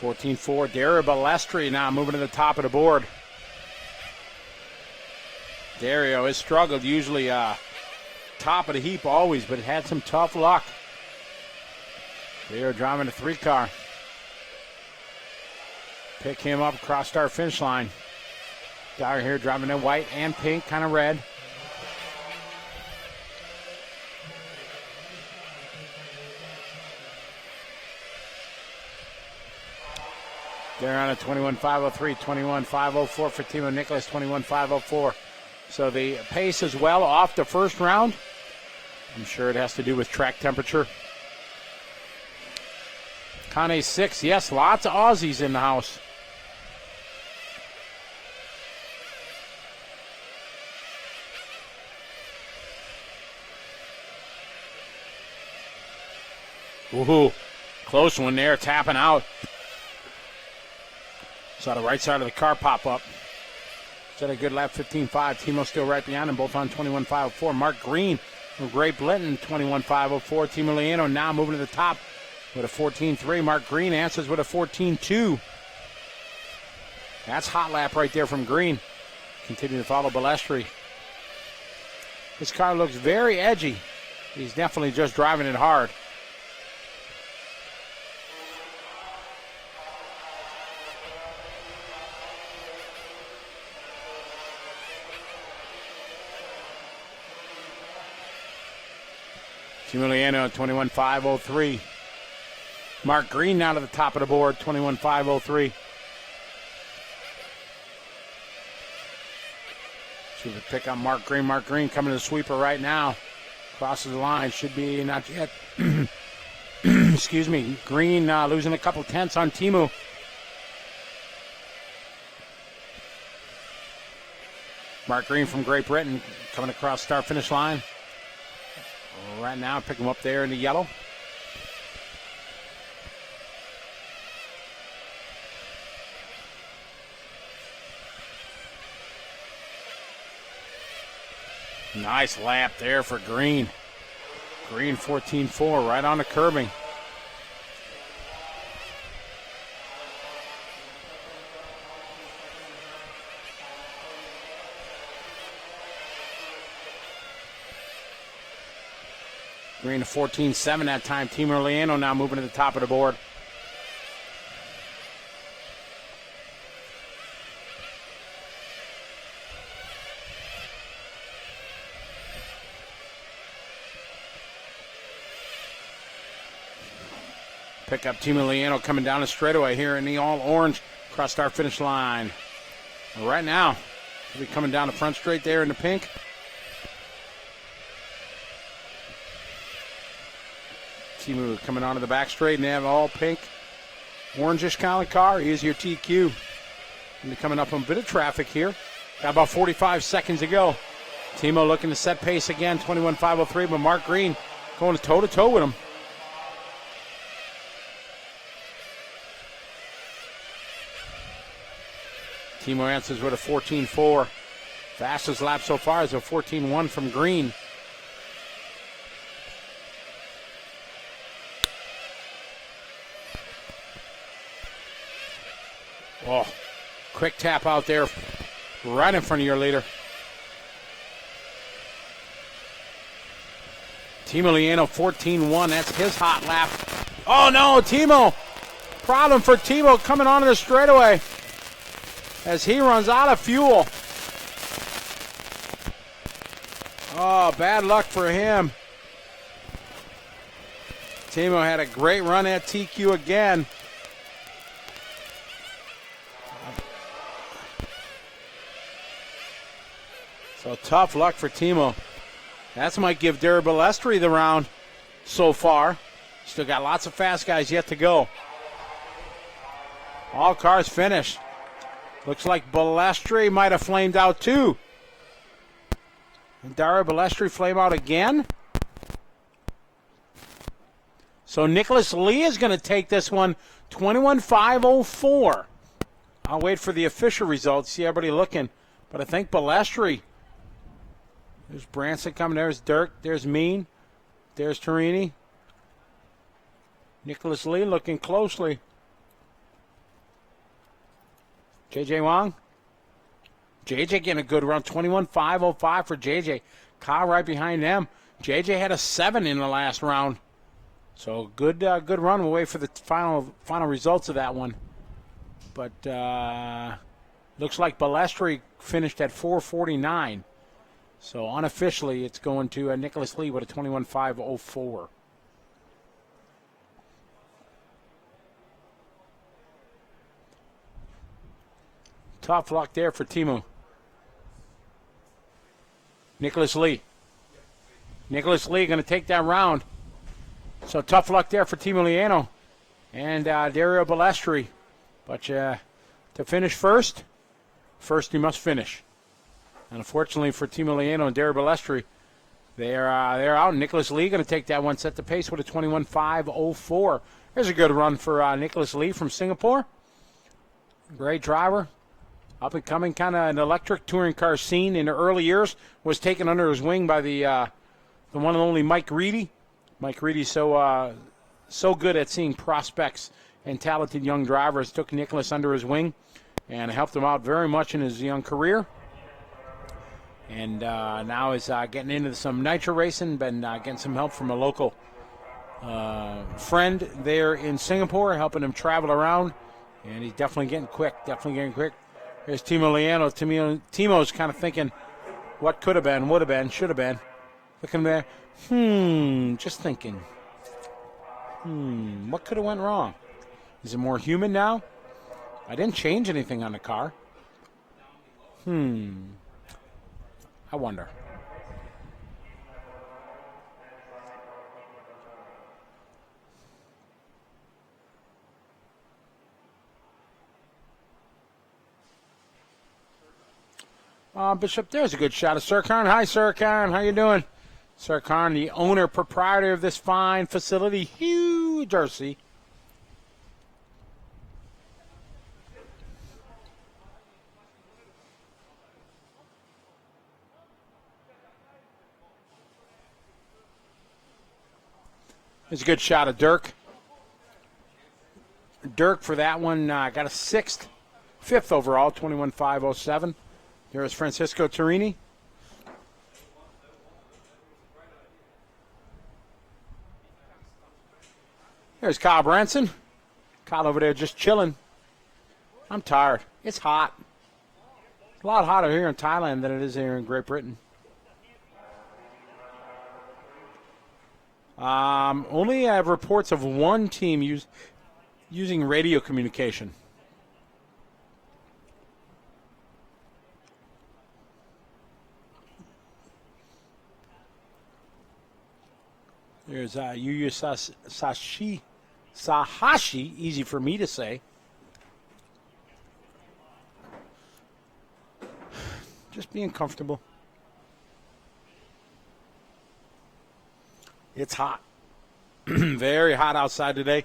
(14-4). Dario Balestri now moving to the top of the board. Dario has struggled, usually top of the heap always, but had some tough luck. They are driving a 3-car. Pick him up across start finish line. Dyer here driving in white and pink, kind of red. They're on a 21.503, 21.504 for Timo Nicholas, 21.504. So the pace is well off the first round. I'm sure it has to do with track temperature. Kane 6, yes, lots of Aussies in the house. Ooh, close one there, tapping out. Saw the right side of the car pop up. Set a good lap, 15.5. Timo still right behind him, both on 21.504. Mark Green from Great Britain, 21.504. Teemu Leino now moving to the top with a 14.3. Mark Green answers with a 14.2. That's hot lap right there from Green. Continue to follow Balestri. This car looks very edgy. He's definitely just driving it hard. Teemu Leino, 21.503. Mark Green now to the top of the board, 21.503. See the pick on Mark Green. Mark Green coming to the sweeper right now. Crosses the line. Should be not yet. Excuse me. Green losing a couple tenths on Teemu. Mark Green from Great Britain coming across start-finish line. Right now, pick him up there in the yellow. Nice lap there for Green. Green 14.4 right on the curbing. Green to 14.7 that time. Teemu Leino now moving to the top of the board. Pick up Teemu Leino coming down the straightaway here in the all-orange across our finish line. Right now, he'll be coming down the front straight there in the pink. Teemu coming onto the back straight, and they have all pink, orangish kind of car. Here's your TQ. And coming up on a bit of traffic here. Got about 45 seconds to go. Teemu looking to set pace again, 21.503, but Mark Green going toe-to-toe with him. Teemu answers with a 14.4. Fastest lap so far is a 14.1 from Green. Oh, quick tap out there right in front of your leader. Teemu Leino 14.1. That's his hot lap. Oh, no, Teemu. Problem for Teemu coming onto the straightaway as he runs out of fuel. Oh, bad luck for him. Teemu had a great run at TQ again. So tough luck for Teemu. That might give Derry Balestri the round so far. Still got lots of fast guys yet to go. All cars finished. Looks like Balestri might have flamed out too. Derry Balestri flame out again. So Nicholas Lee is going to take this one, 21.504. I'll wait for the official results, see everybody looking. But I think Balestri. There's Branson coming. There's Dirk. There's Mean. There's Torini. Nicholas Lee looking closely. J.J. Wong. J.J. getting a good run. 21.505 for J.J. Kyle right behind them. J.J. had a 7 in the last round. So good run. We'll wait for the final results of that one. But looks like Balestri finished at 4:49. So unofficially, it's going to Nicholas Lee with a 21.504. Tough luck there for Teemu. Nicholas Lee. Nicholas Lee going to take that round. So tough luck there for Teemu Leino and Dario Balestri. But to finish first you must finish. And unfortunately for Teemu Leino and Dario Balestri, they're out. Nicholas Lee going to take that one, set the pace with a 21.504. There's a good run for Nicholas Lee from Singapore. Great driver. Up and coming, kind of an electric touring car scene in the early years. Was taken under his wing by the one and only Mike Reedy. Mike Reedy so good at seeing prospects and talented young drivers. Took Nicholas under his wing and helped him out very much in his young career. and now is getting into some Nitro racing. Been getting some help from a local friend there in Singapore, helping him travel around, and he's definitely getting quick. Here's Teemu Leino. Teemo's kind of thinking, what could have been, would have been, should have been. Looking there, just thinking. What could have went wrong? Is it more human now? I didn't change anything on the car. I wonder. Bishop, there's a good shot of Sirkarn. Hi, Sirkarn. How you doing? Sirkarn, the owner, proprietor of this fine facility, New Jersey. There's a good shot of Dirk. Dirk for that one got a fifth overall, 21.507. There's Francisco Torini. There's Kyle Branson. Kyle over there just chilling. I'm tired. It's hot. It's a lot hotter here in Thailand than it is here in Great Britain. Only have reports of one team using radio communication. There's Yuya Sahashi, easy for me to say. Just being comfortable. It's hot. Very hot outside today.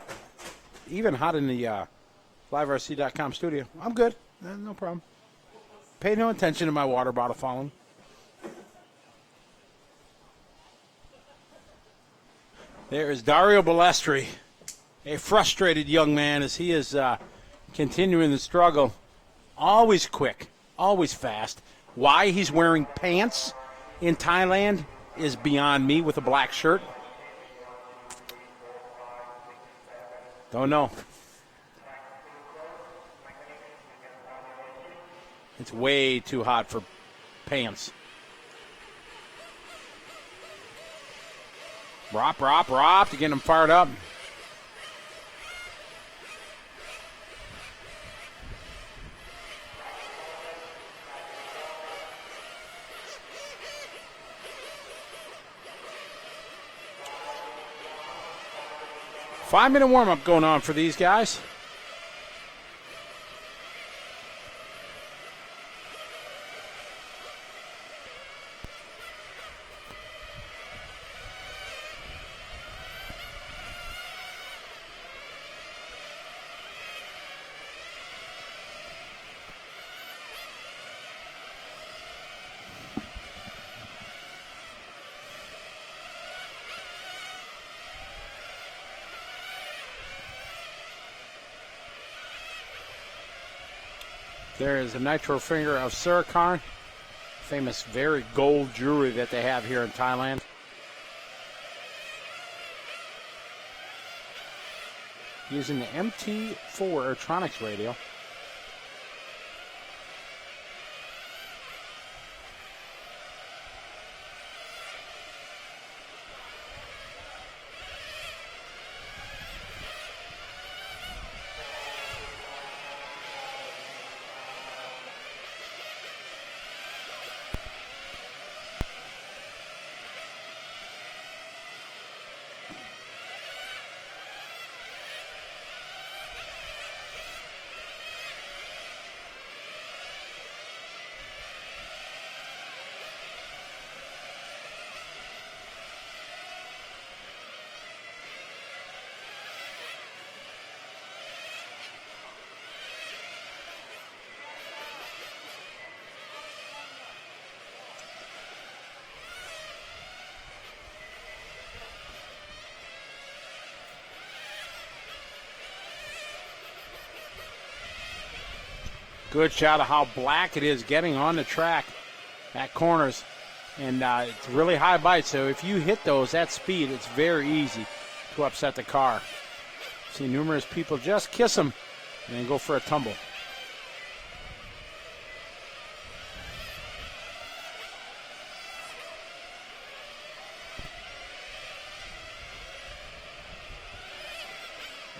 Even hot in the LiveRC.com studio. I'm good. No problem. Pay no attention to my water bottle falling. There is Dario Balestri, a frustrated young man as he is continuing the struggle. Always quick, always fast. Why he's wearing pants in Thailand is beyond me with a black shirt. Don't know. It's way too hot for pants. Rop to get him fired up. Five-minute warm-up going on for these guys. There is a Nitro finger of Sirkarn, famous very gold jewelry that they have here in Thailand. Using the MT4 Airtronics radio. Good shot of how black it is getting on the track. at corners. And it's really high bite, so if you hit those at speed, it's very easy to upset the car. See numerous people just kiss them and then go for a tumble.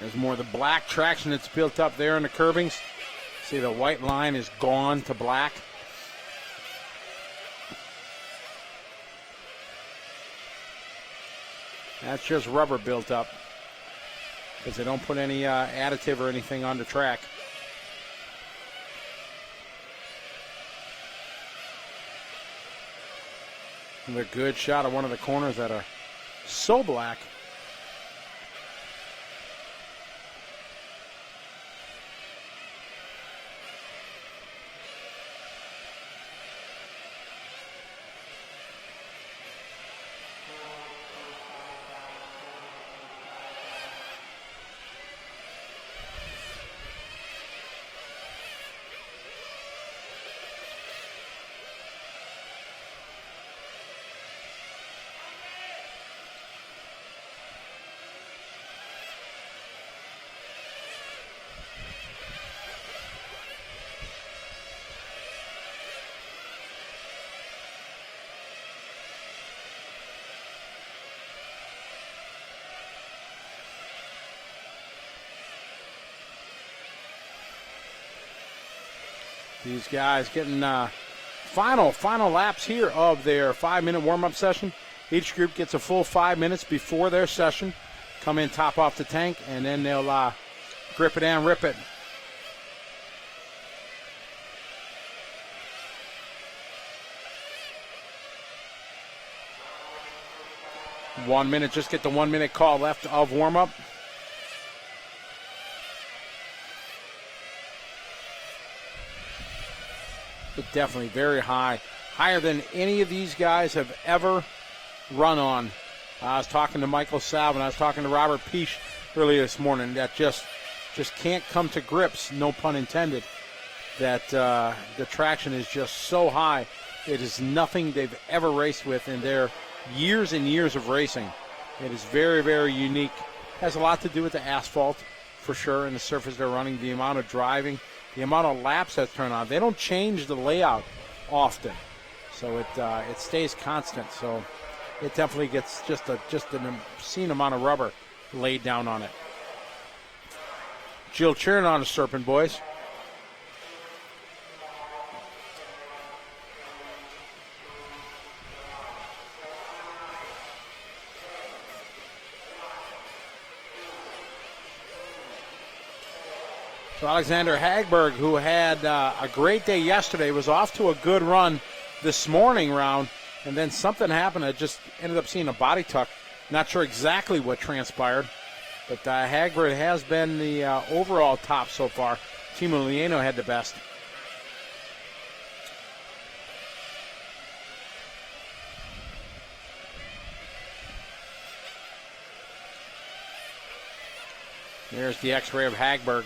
There's more of the black traction that's built up there in the curbings. See, the white line is gone to black. That's just rubber built up because they don't put any additive or anything on the track. Another good shot of one of the corners that are so black. These guys getting final laps here of their 5-minute warm-up session. Each group gets a full 5 minutes before their session. Come in, top off the tank, and then they'll grip it and rip it. One minute, just get the 1 minute call left of warm-up. But definitely very high, higher than any of these guys have ever run on. I was talking to Michael Salvin, I was talking to Robert Peach earlier this morning, that just can't come to grips, no pun intended, that the traction is just so high. It is nothing they've ever raced with in their years and years of racing. It is very, very unique. Has a lot to do with the asphalt, for sure, and the surface they're running, the amount of driving, the amount of laps that turn on. They don't change the layout often, so it stays constant. So it definitely gets just an obscene amount of rubber laid down on it. Jill cheering on the Serpent boys. So Alexander Hagberg, who had a great day yesterday, was off to a good run this morning round, and then something happened that just ended up seeing a body tuck. Not sure exactly what transpired, but Hagberg has been the overall top so far. Teemu Leino had the best. There's the x-ray of Hagberg.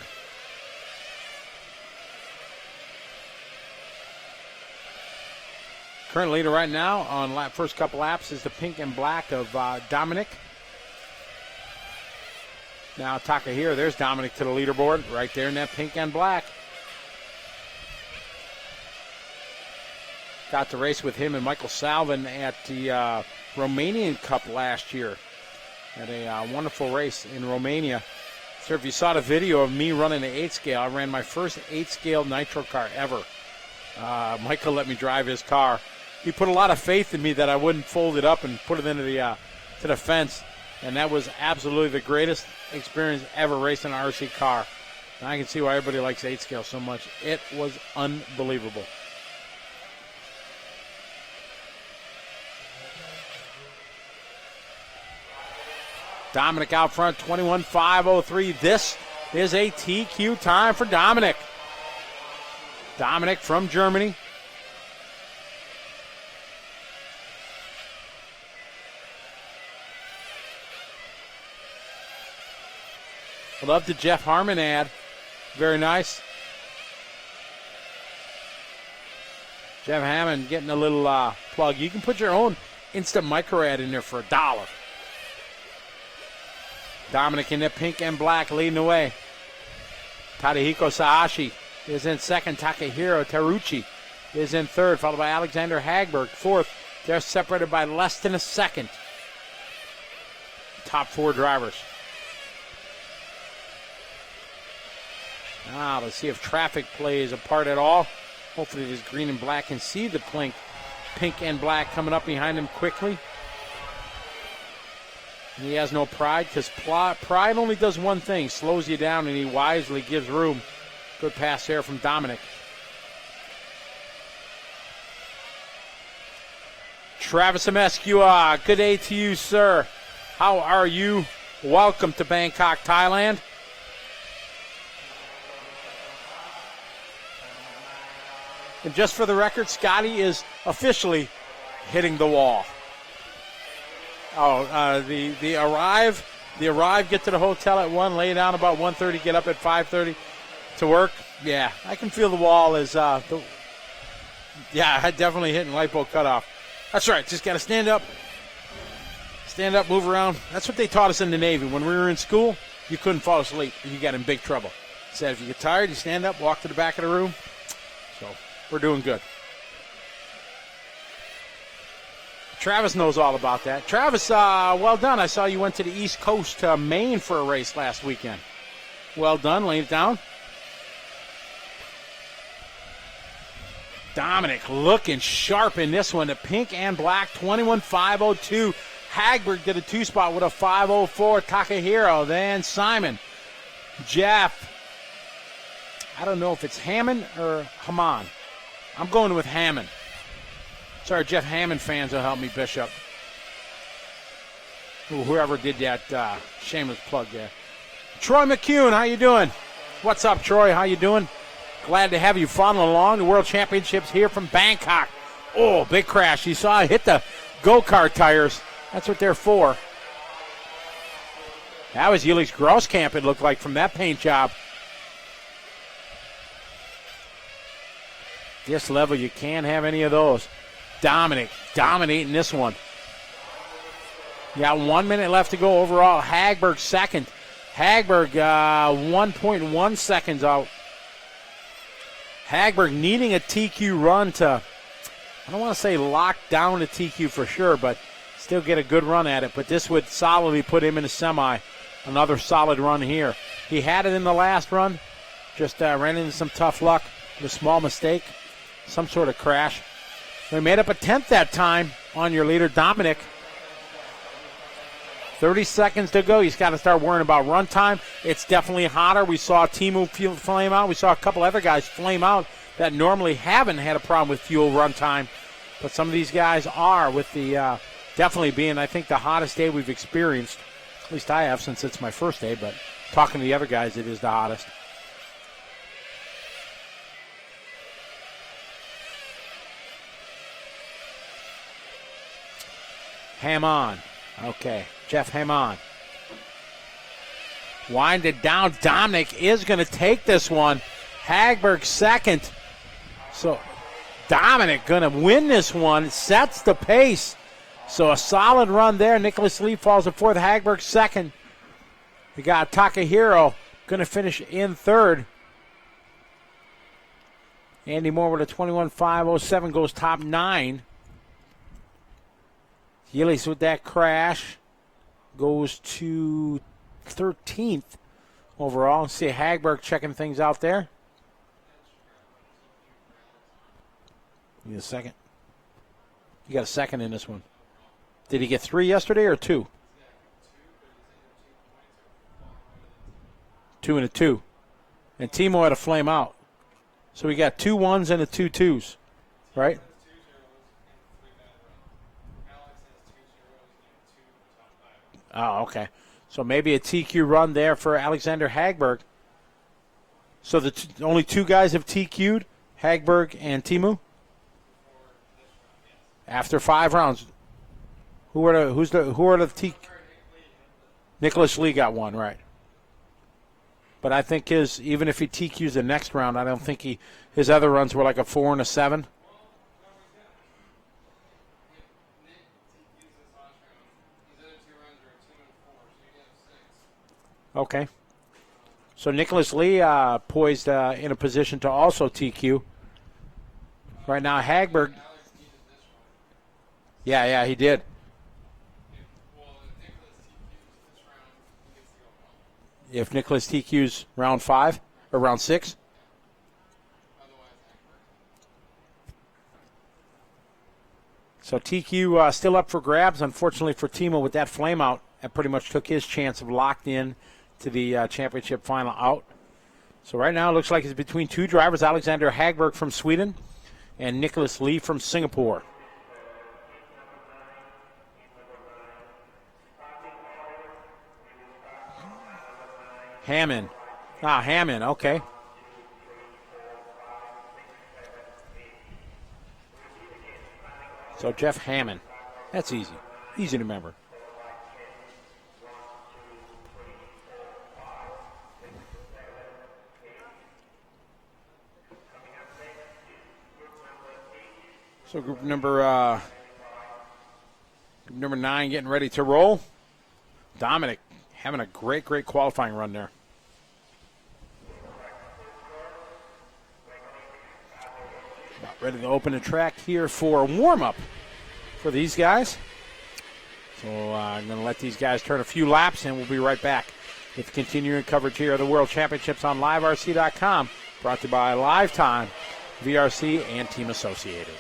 Current leader right now on first couple laps is the pink and black of Dominic. Now Takahiro, there's Dominic to the leaderboard, right there in that pink and black. Got to race with him and Michael Salvin at the Romanian Cup last year. Had a wonderful race in Romania. So if you saw the video of me running the 8-scale, I ran my first 8-scale Nitro car ever. Michael let me drive his car. He put a lot of faith in me that I wouldn't fold it up and put it into the to the fence, and that was absolutely the greatest experience ever racing an RC car. And I can see why everybody likes 8-scale so much. It was unbelievable. Dominic out front, 21.503. This is a TQ time for Dominic. Dominic from Germany. I love the Jeff Harmon ad. Very nice. Jeff Hammond getting a little plug. You can put your own instant micro ad in there for $1. Dominic in the pink and black leading the way. Tadahiko Sahashi is in second. Takahiro Teruchi is in third, followed by Alexander Hagberg, fourth. They're separated by less than a second. Top 4 drivers. Now let's see if traffic plays a part at all. Hopefully this green and black can see the pink and black coming up behind him quickly. And he has no pride, because pride only does one thing, slows you down, and he wisely gives room. Good pass there from Dominic. Travis Amescua, good day to you, sir. How are you? Welcome to Bangkok, Thailand. And just for the record, Scotty is officially hitting the wall. The arrive, get to the hotel at 1, lay down about 1:30, get up at 5:30 to work. Yeah, I can feel the wall is, I definitely hitting lipo cutoff. That's right, just got to stand up, move around. That's what they taught us in the Navy. When we were in school, you couldn't fall asleep. You got in big trouble. Said if you get tired, you stand up, walk to the back of the room. So we're doing good. Travis knows all about that. Travis, well done. I saw you went to the East Coast to Maine for a race last weekend. Well done. Laying it down. Dominic looking sharp in this one. The pink and black, 21.502. Hagberg did a 2-spot with a 5.04. Takahiro, then Simon. Jeff. I don't know if it's Hammond or Haman. I'm going with Hammond. Sorry, Jeff Hammond fans will help me, Bishop. Whoever did that shameless plug there. Troy McCune, how you doing? What's up, Troy? How you doing? Glad to have you following along. The World Championships here from Bangkok. Oh, big crash. You saw it hit the go-kart tires. That's what they're for. That was Uly's Grosskamp, it looked like, from that paint job. This level, you can't have any of those. Dominic dominating this one. You got 1 minute left to go overall. Hagberg second. Hagberg 1.1 seconds out. Hagberg needing a TQ run to, I don't want to say lock down the TQ for sure, but still get a good run at it. But this would solidly put him in the semi. Another solid run here. He had it in the last run. Just ran into some tough luck. A small mistake. Some sort of crash. We made up a 10th that time on your leader, Dominic. 30 seconds to go. He's got to start worrying about run time. It's definitely hotter. We saw Teemu flame out. We saw a couple other guys flame out that normally haven't had a problem with fuel run time. But some of these guys are, with the definitely being, I think, the hottest day we've experienced. At least I have, since it's my first day. But talking to the other guys, it is the hottest. Hammond. Okay, Jeff Hammond. Wind it down. Dominic is going to take this one. Hagberg second. So Dominic going to win this one. Sets the pace. So a solid run there. Nicholas Lee falls to fourth. Hagberg second. We got Takahiro going to finish in third. Andy Moore with a 21.507 goes top 9. Gillies with that crash goes to 13th overall. See Hagberg checking things out there. Need a second. You got a second in this one. Did he get 3 yesterday or 2? 2 and a 2. And Teemu had a flame out. So we got 2 1s and a 2 2s, right? Oh, okay. So maybe a TQ run there for Alexander Hagberg. So the only 2 guys have TQ'd, Hagberg and Teemu? After 5 rounds. Who are the TQ? Nicholas Lee got 1, right. But I think even if he TQs the next round, I don't think his other runs were like a 4 and a 7. Okay. So Nicholas Lee poised in a position to also TQ. Right now, Hagberg. Yeah, he did. If Nicholas TQ's round 5 or round 6. So TQ still up for grabs. Unfortunately for Teemu with that flame out, that pretty much took his chance of locked in to the championship final out. So right now it looks like it's between two drivers, Alexander Hagberg from Sweden and Nicholas Lee from Singapore. Hammond. Hammond, okay. So Jeff Hammond. That's easy. Easy to remember. So group number 9 getting ready to roll. Dominic having a great qualifying run there. About ready to open the track here for a warm-up for these guys. So I'm going to let these guys turn a few laps, and we'll be right back with continuing coverage here of the World Championships on LiveRC.com, brought to you by Lifetime, VRC, and Team Associated.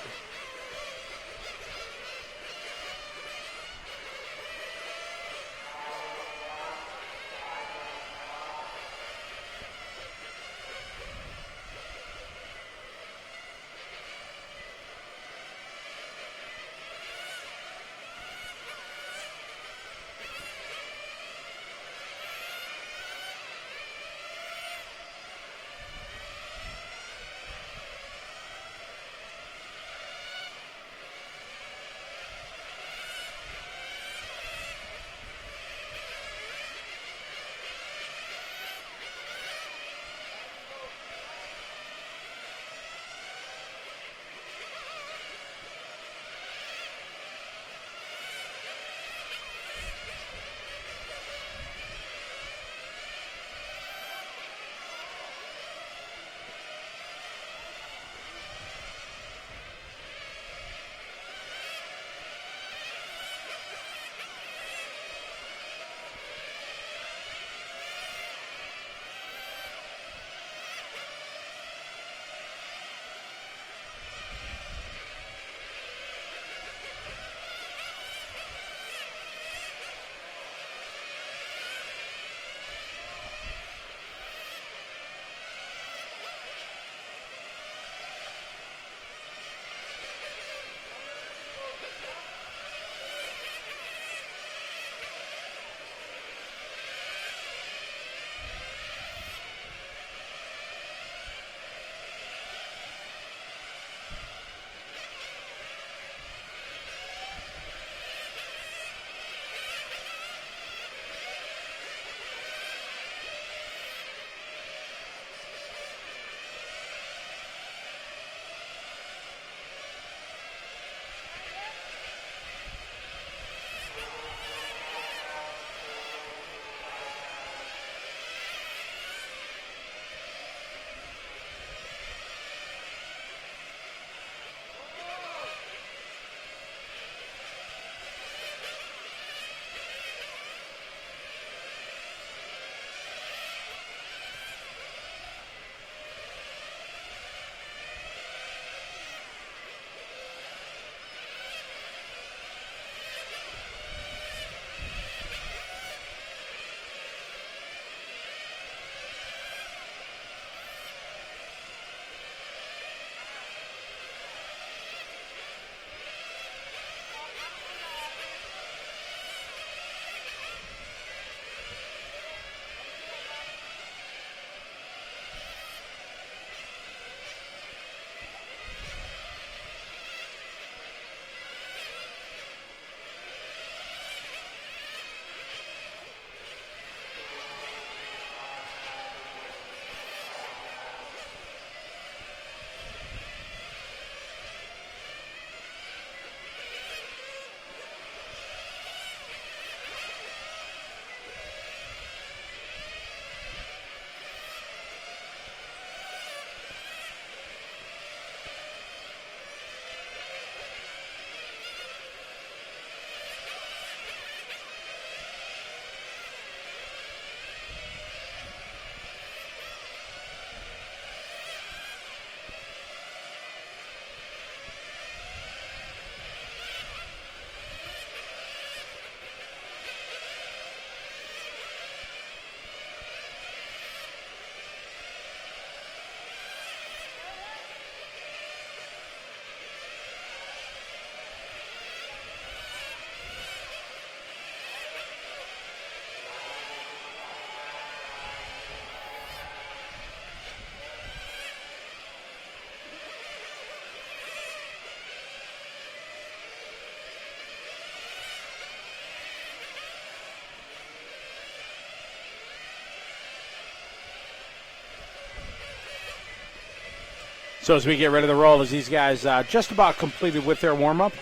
So as we get ready to roll, as these guys just about completed with their warm-up.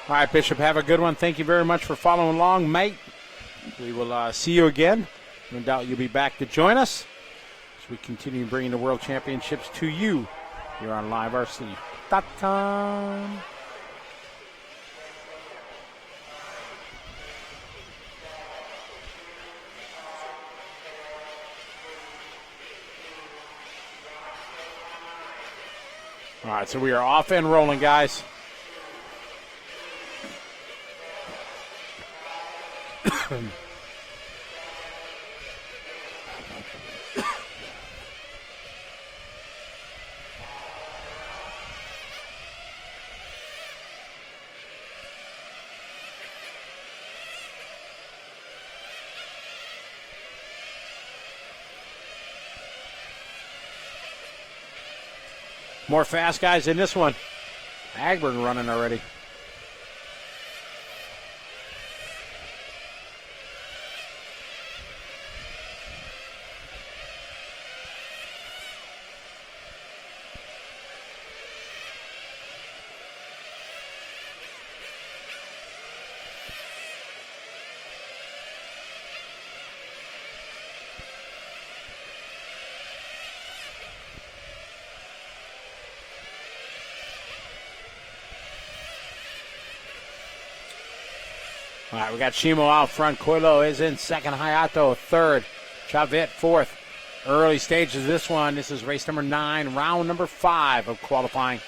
All right, Bishop, have a good one. Thank you very much for following along, mate. We will see you again. No doubt you'll be back to join us as we continue bringing the World Championships to you here on LiveRC.com. All right, so we are off and rolling, guys. More fast guys in this one. Agburn running already. All right, we got Shimo out front. Coelho is in second. Hayato third. Chavit fourth. Early stages of this one. This is race number 9, round number 5 of qualifying.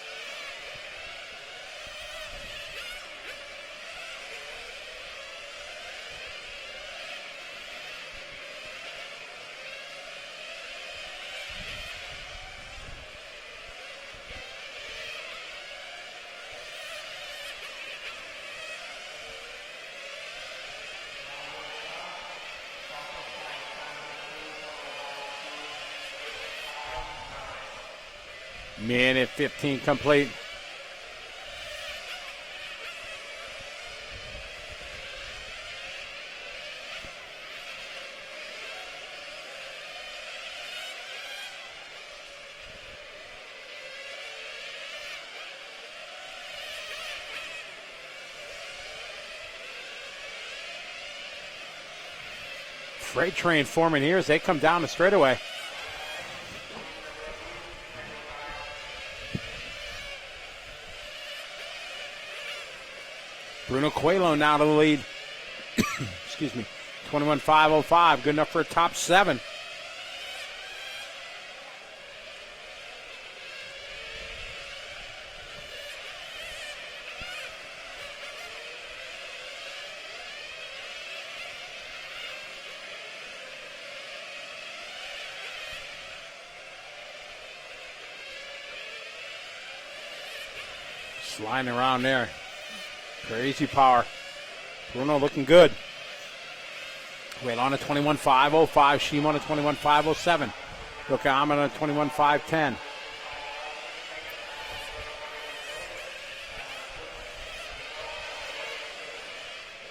Minute 15 complete. Freight train forming here as they come down the straightaway. Bruno Coelho now to the lead. Excuse me. 21.505. Good enough for a top 7. Sliding around there. Crazy power. Bruno looking good. Wait on a 21.505. Shimo on a 21.507. Yokohama on a 21.510.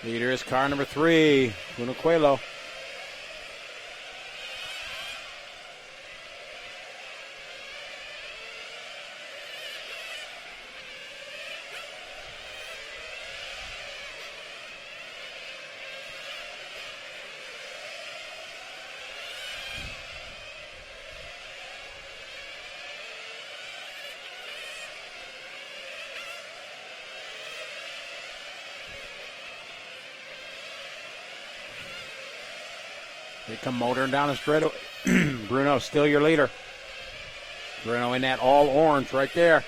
Leader is car number 3, Bruno Coelho. They come motoring down the straightaway. Bruno, still your leader. Bruno in that all orange right there.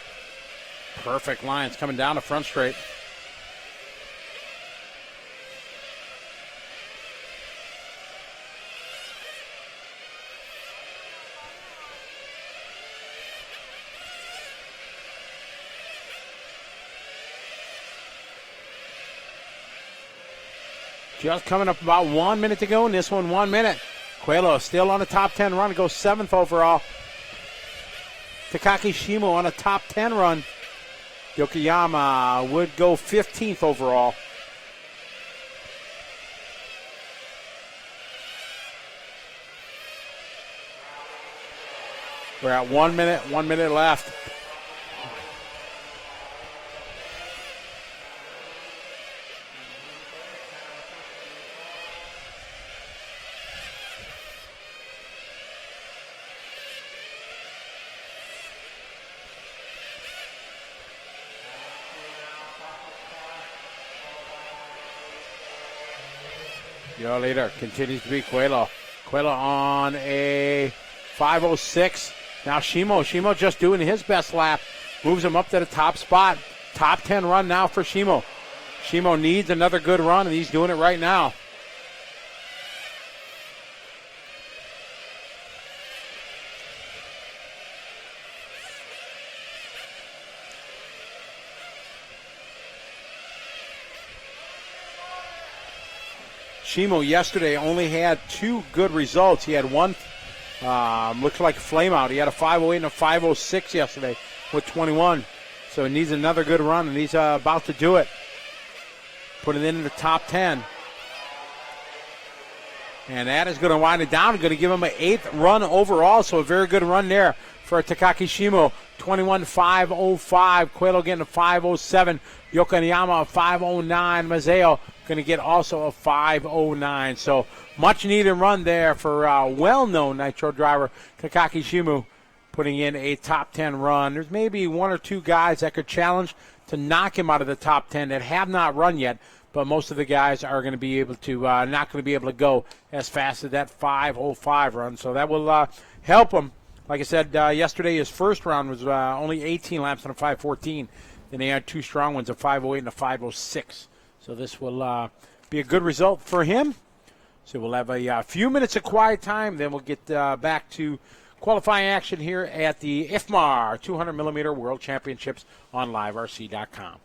Perfect lines coming down the front straight. Just coming up about 1 minute to go in this one, 1 minute. Coelho still on a top 10 run, goes 7th overall. Takaki Shimo on a top 10 run. Yokoyama would go 15th overall. We're at 1 minute left. Your leader continues to be Coelho. Coelho on a 5:06. Now Shimo just doing his best lap. Moves him up to the top spot. Top 10 run now for Shimo. Shimo needs another good run, and he's doing it right now. Shimo yesterday only had 2 good results. He had one, looks like a flame out. He had a 5:08 and a 5:06 yesterday with 21. So he needs another good run, and he's about to do it. Put it in the top 10. And that is going to wind it down. Going to give him an 8th run overall, so a very good run there for Takaki Shimo. 21.505. Coelho getting a 5:07. Yokoyama a 5:09. Mazeo going to get also a 5:09. So much needed run there for well-known Nitro driver Takaki Shimo, putting in a top 10 run. There's maybe 1 or 2 guys that could challenge to knock him out of the top 10 that have not run yet, but most of the guys are going to be able to not going to be able to go as fast as that 5:05 run. So that will help him. Like I said, yesterday his first round was only 18 laps on a 5:14. Then he had 2 strong ones, a 5:08 and a 5:06. So this will be a good result for him. So we'll have a few minutes of quiet time. Then we'll get back to qualifying action here at the IFMAR 200mm World Championships on LiveRC.com.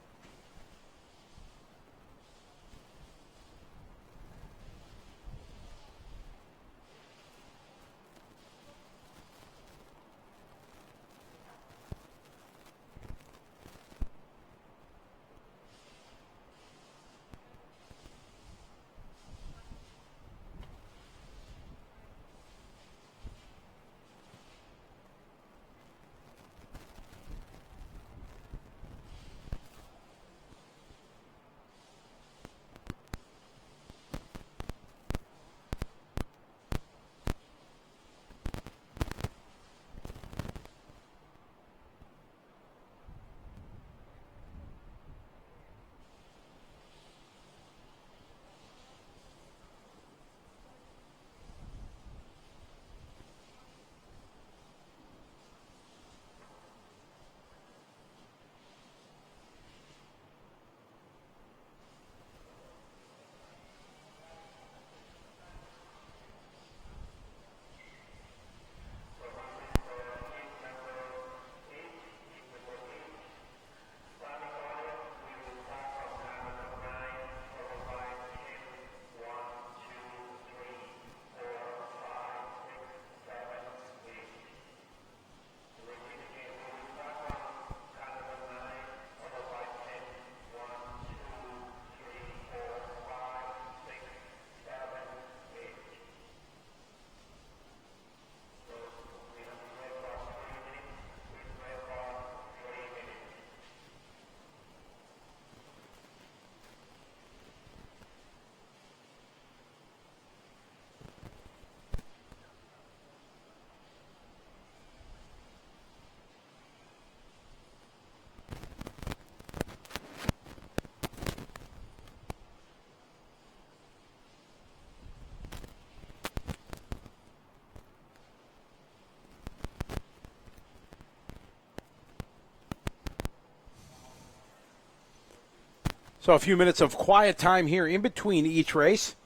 So a few minutes of quiet time here in between each race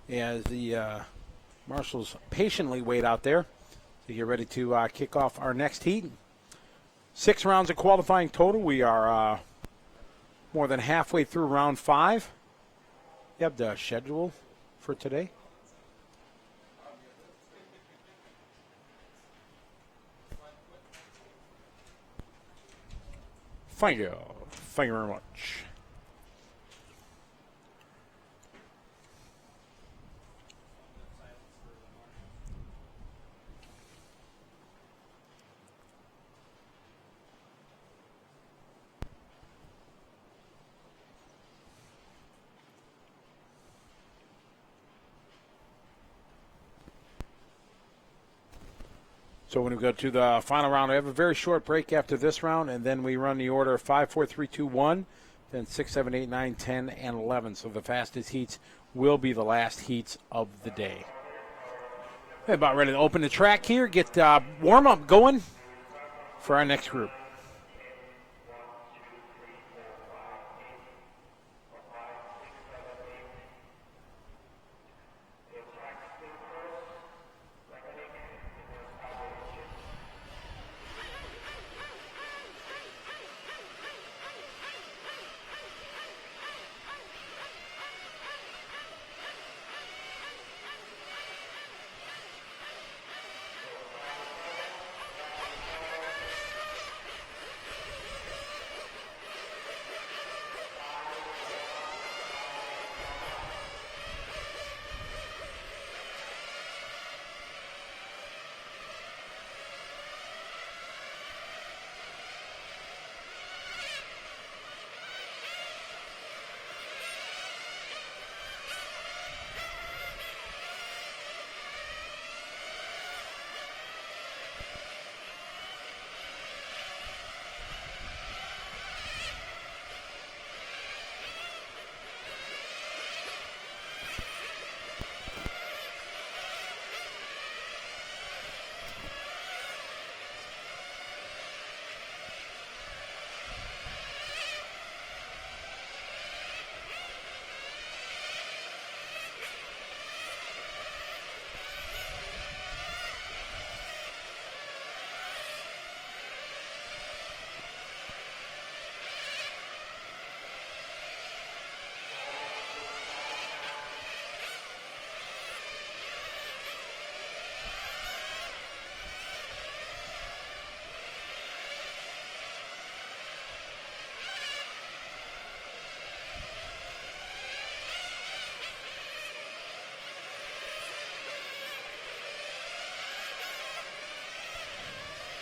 as the marshals patiently wait out there to get ready to kick off our next heat. 6 rounds of qualifying total. We are more than halfway through round 5. You have the schedule for today. Thank you. Thank you very much. So when we go to the final round, we have a very short break after this round, and then we run the order of 5, 4, 3, 2, 1, then 6, 7, 8, 9, 10, and 11. So the fastest heats will be the last heats of the day. We're about ready to open the track here, get warm-up going for our next group.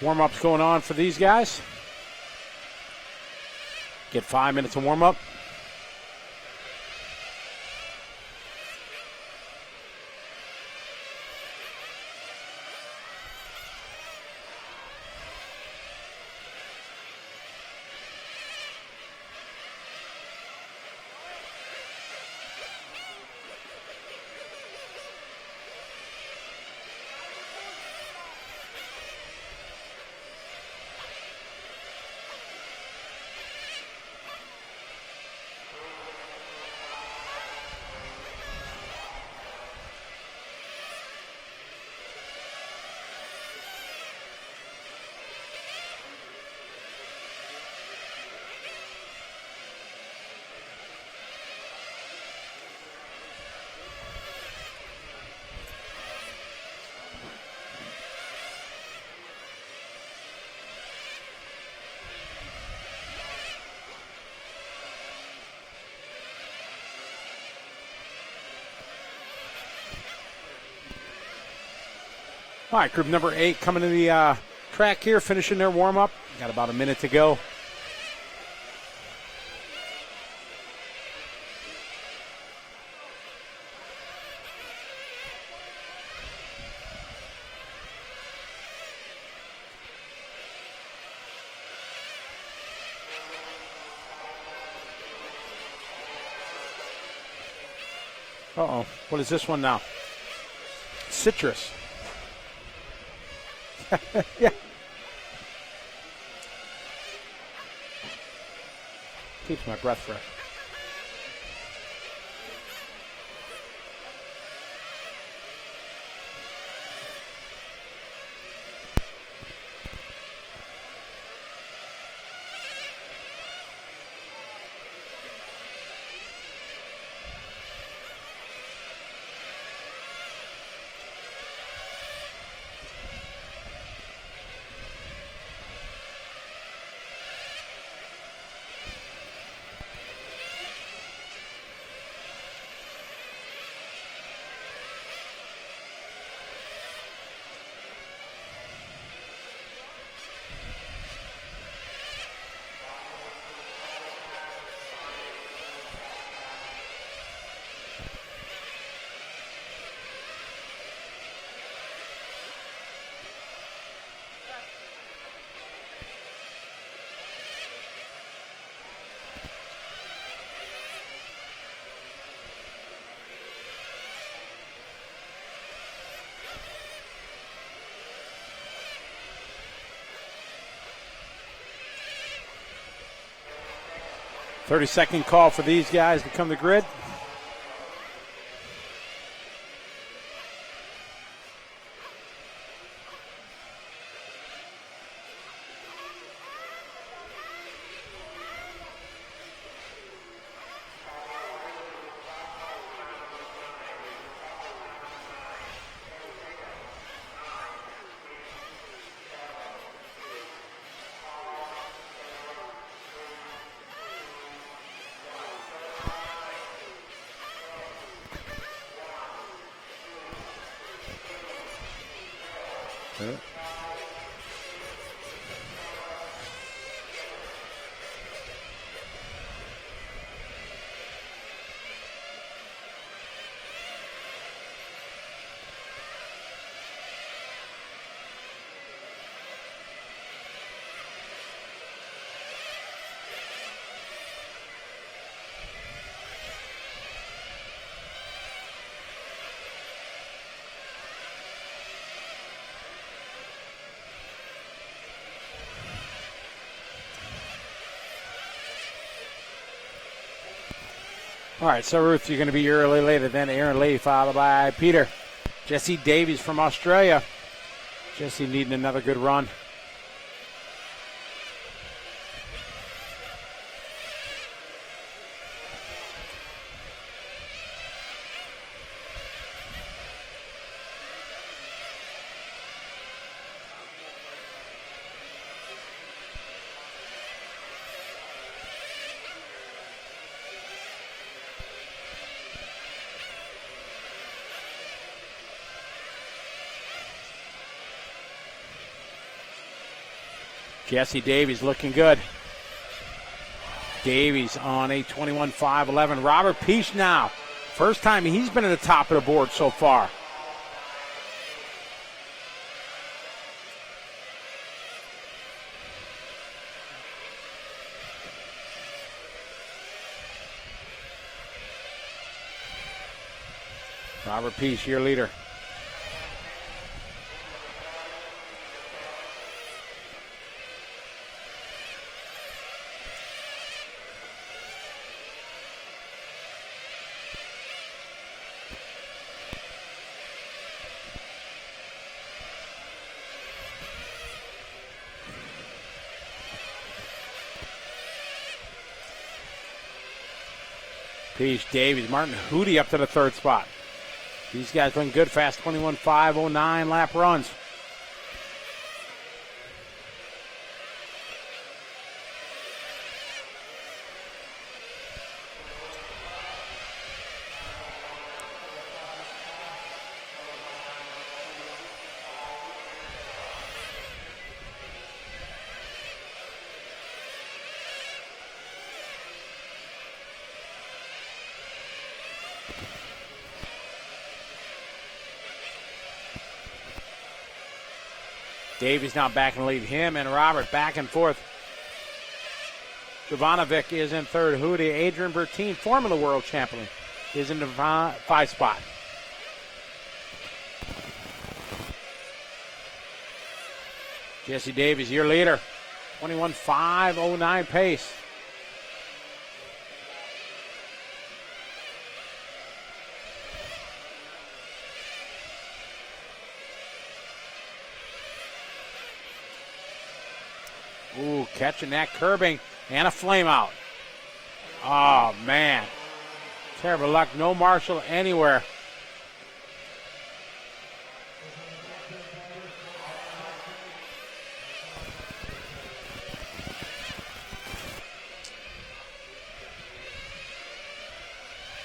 Warm-up's going on for these guys. Get 5 minutes of warm-up. All right, group number 8 coming to the track here, finishing their warm-up. Got about a minute to go. Uh-oh, what is this one now? Citrus. Yeah. Keeps my breath fresh. 30-second call for these guys to come to the grid. All right, so Ruth, you're going to be early later, then Aaron Lee, followed by Peter. Jesse Davies from Australia. Jesse needing another good run. Jesse Davies looking good. Davies on a 21.5.11. Robert Peach now. First time he's been at the top of the board so far. Robert Peach, your leader. Peach, Davies, Martin Hootie up to the third spot. These guys looking good, fast 21.5.09 lap runs. Davies now back in the lead. Him and Robert back and forth. Jovanovic is in third. Hootie, Adrian Bertine, Formula World Champion, is in the 5 spot. Jesse Davies, your leader. 21.5.09 pace. Ooh, catching that curbing and a flame out. Oh, man. Terrible luck. No marshal anywhere.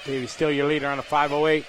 Davies still your leader on a 5.08.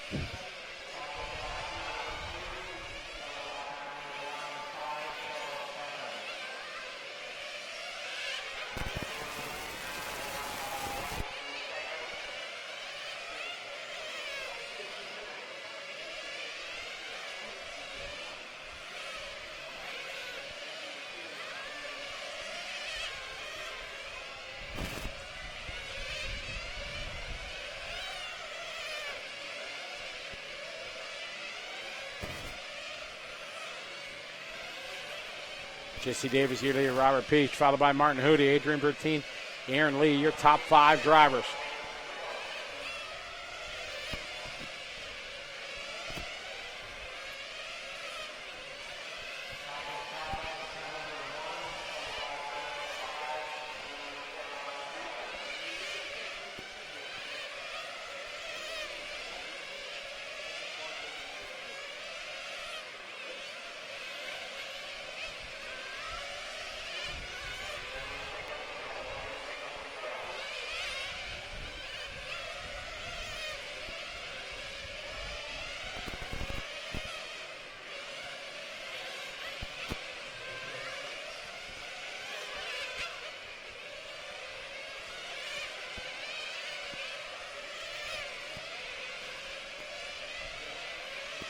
Jesse Davies, your leader, Robert Peach, followed by Martin Hootie, Adrian Bertine, Aaron Lee, your top 5 drivers.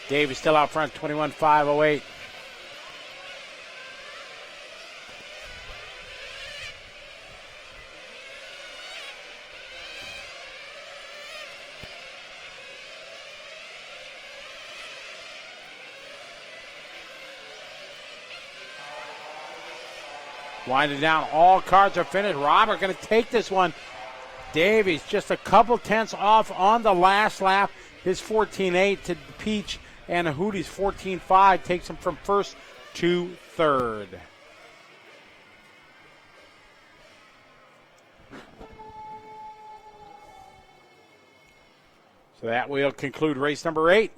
Davies still out front, 21.508. Winding down, all cards are finished. Robert going to take this one. Davies just a couple tenths off on the last lap. His 14.8 to Peach, and Ahuti's 14.5 takes him from first to third. So that will conclude race number 8.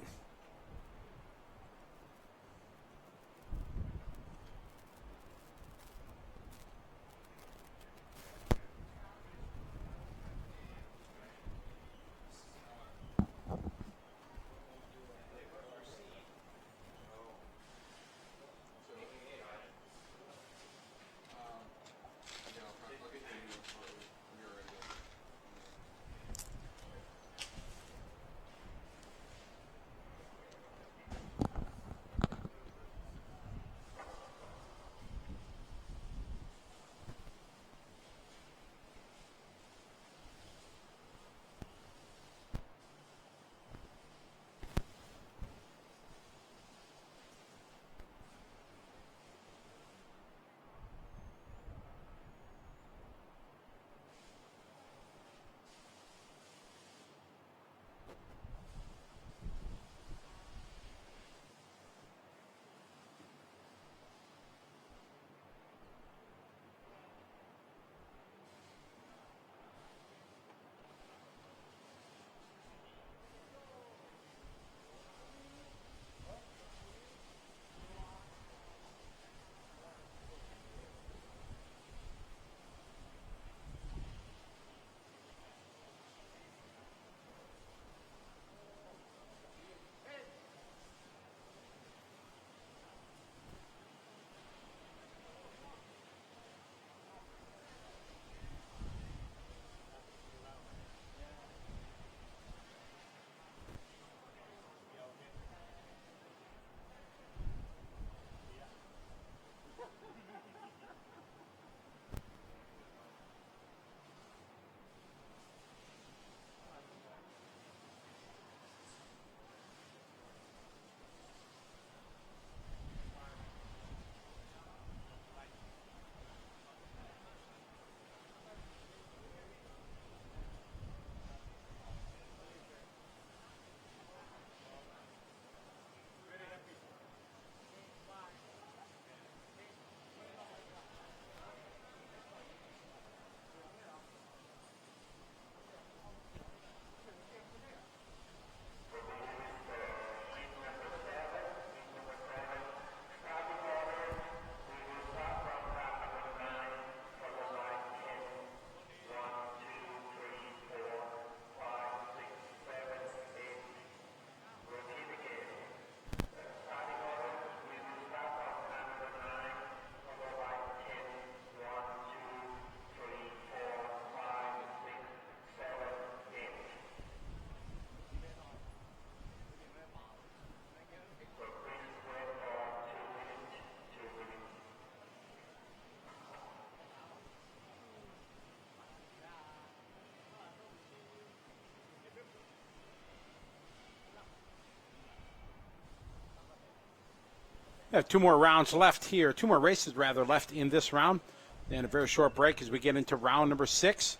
We have 2 more rounds left here, 2 more races rather left in this round. Then a very short break as we get into round number 6.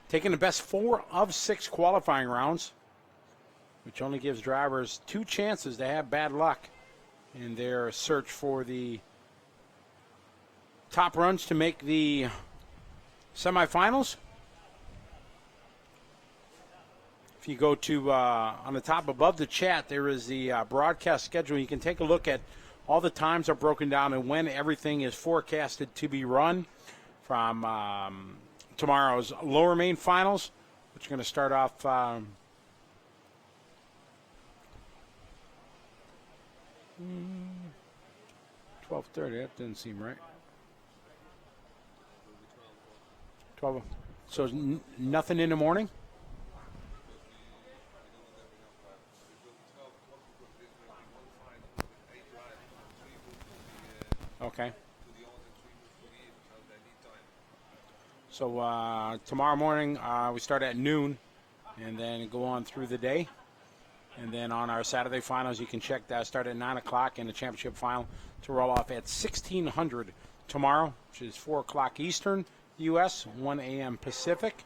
Taking the best 4 of 6 qualifying rounds, which only gives drivers 2 chances to have bad luck in their search for the top runs to make the semifinals. If you go to on the top above the chat, there is the broadcast schedule. You can take a look at all the times are broken down and when everything is forecasted to be run from tomorrow's lower main finals, which are going to start off 12:30. That didn't seem right. 12. So nothing in the morning? Okay. So tomorrow morning we start at noon and then go on through the day. And then on our Saturday finals, you can check that. Start at 9 o'clock and the championship final to roll off at 1600 tomorrow, which is 4 o'clock Eastern U.S., 1 a.m. Pacific.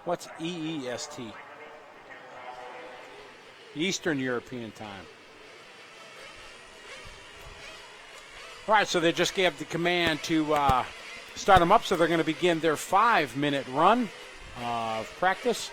What's EEST? Eastern European Time. All right, so they just gave the command to start them up, so they're going to begin their 5-minute run of practice.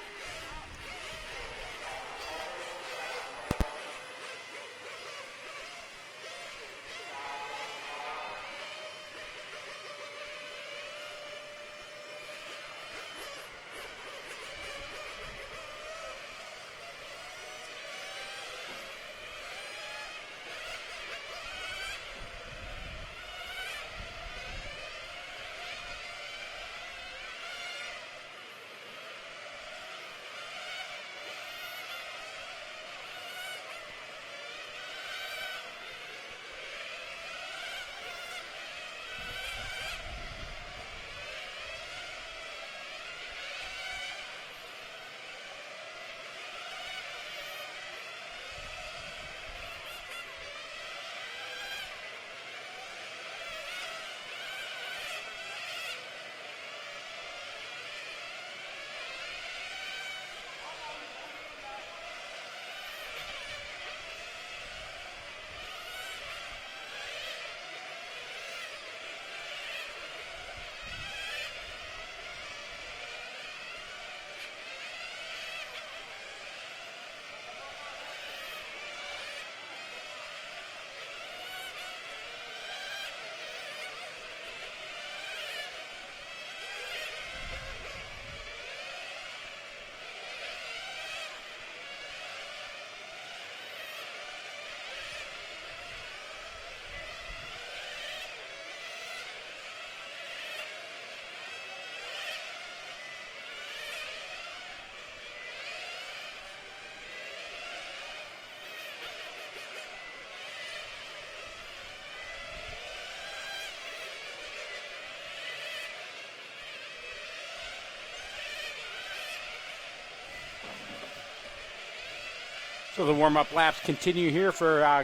So the warm-up laps continue here for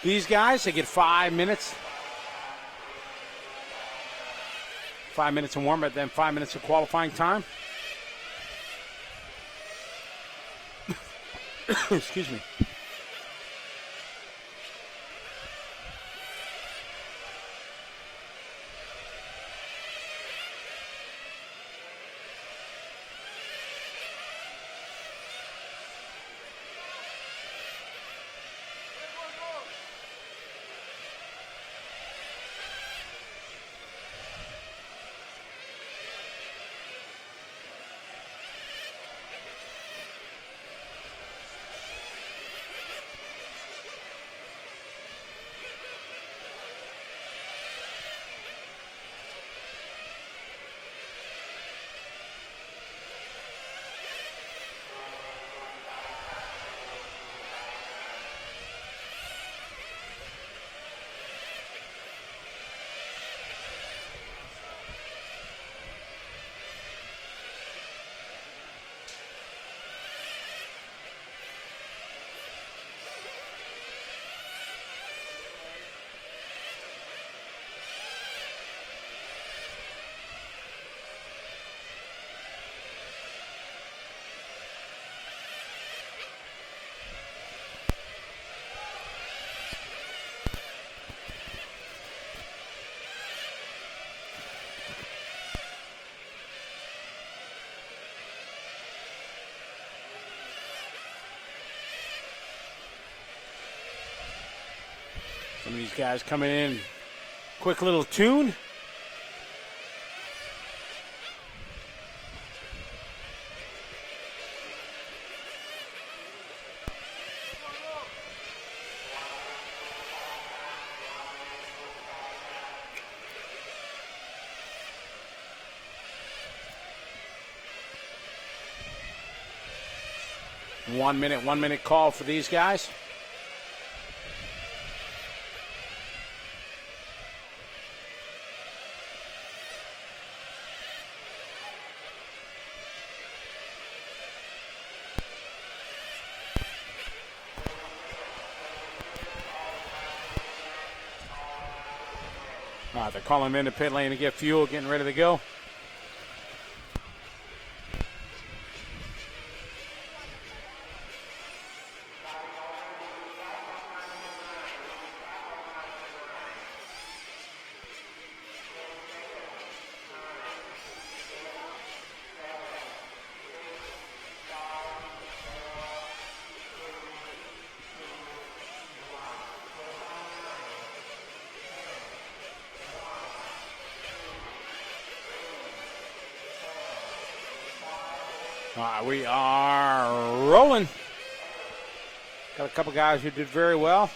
these guys. They get 5 minutes. 5 minutes of warm-up, then 5 minutes of qualifying time. Excuse me. Some of these guys coming in, quick little tune. One minute call for these guys. They're calling him into pit lane to get fuel, getting ready to go. We are rolling. Got a couple guys who did very well.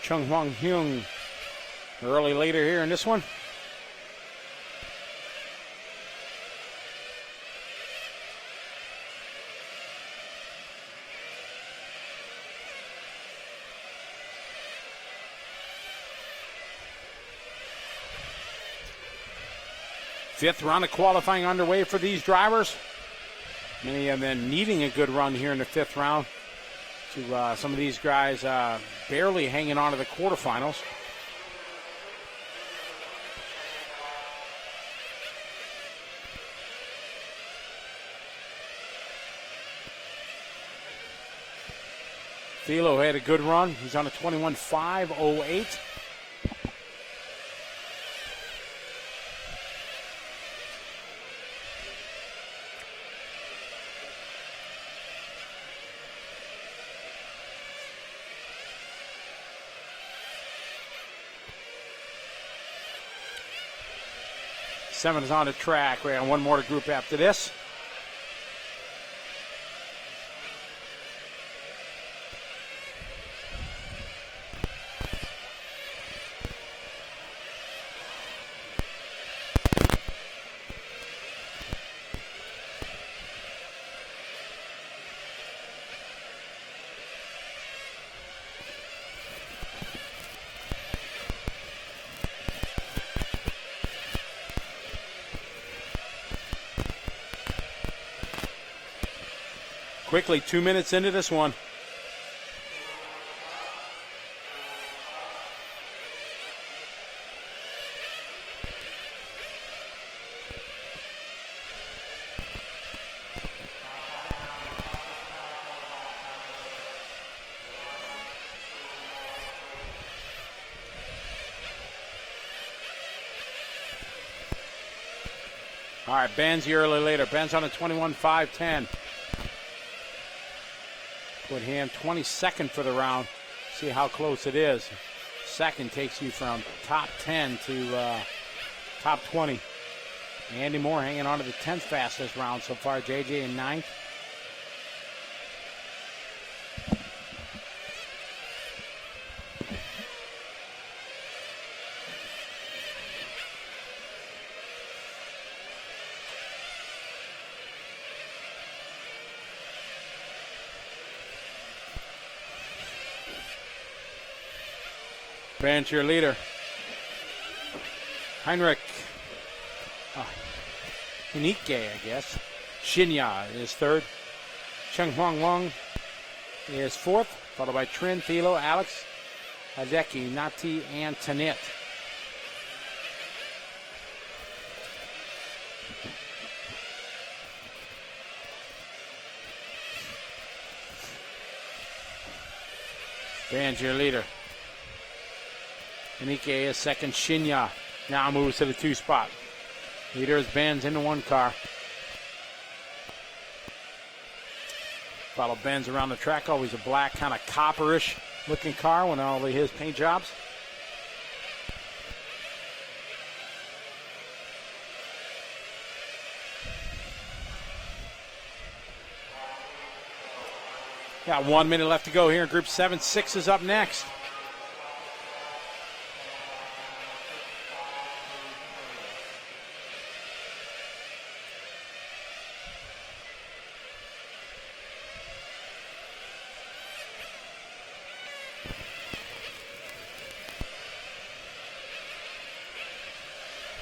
Chung Hwang Hyung, early leader here in this one. Fifth round of qualifying underway for these drivers. Many of them needing a good run here in the fifth round. To some of these guys barely hanging on to the quarterfinals. Thilo had a good run. He's on a 21.508. Seven is on the track. We have one more to group after this. Quickly, 2 minutes into this one. All right, Ben's the early leader. Ben's on a 21.510. Put him 22nd for the round. See how close it is. Second takes you from top 10 to top 20. Andy Moore hanging on to the 10th fastest round so far. JJ in 9th. Ben's your leader. Heinrich Hinike, I guess. Shinya is third. Chung Hwang Wang is fourth, followed by Trin, Thilo, Alex, Hideki, Nati, and Tanit. Ben's your leader. Anike is second. Shinya now moves to the 2 spot. Leader is Ben's in the 1 car. Follow Ben's around the track. Always a black, kind of copperish looking car when all of his paint jobs. Got 1 minute left to go here in Group 7. 6 is up next.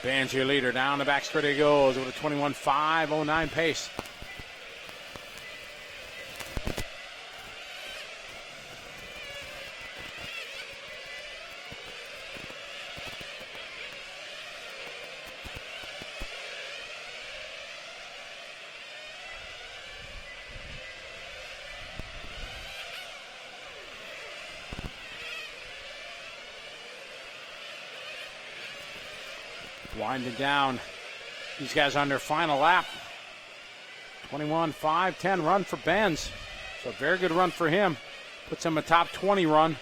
Ben's your leader. Down the back straight he goes with a 21.509 pace. Winding down. These guys on their final lap. 21.510 run for Benz. So a very good run for him. Puts him a top 20 run.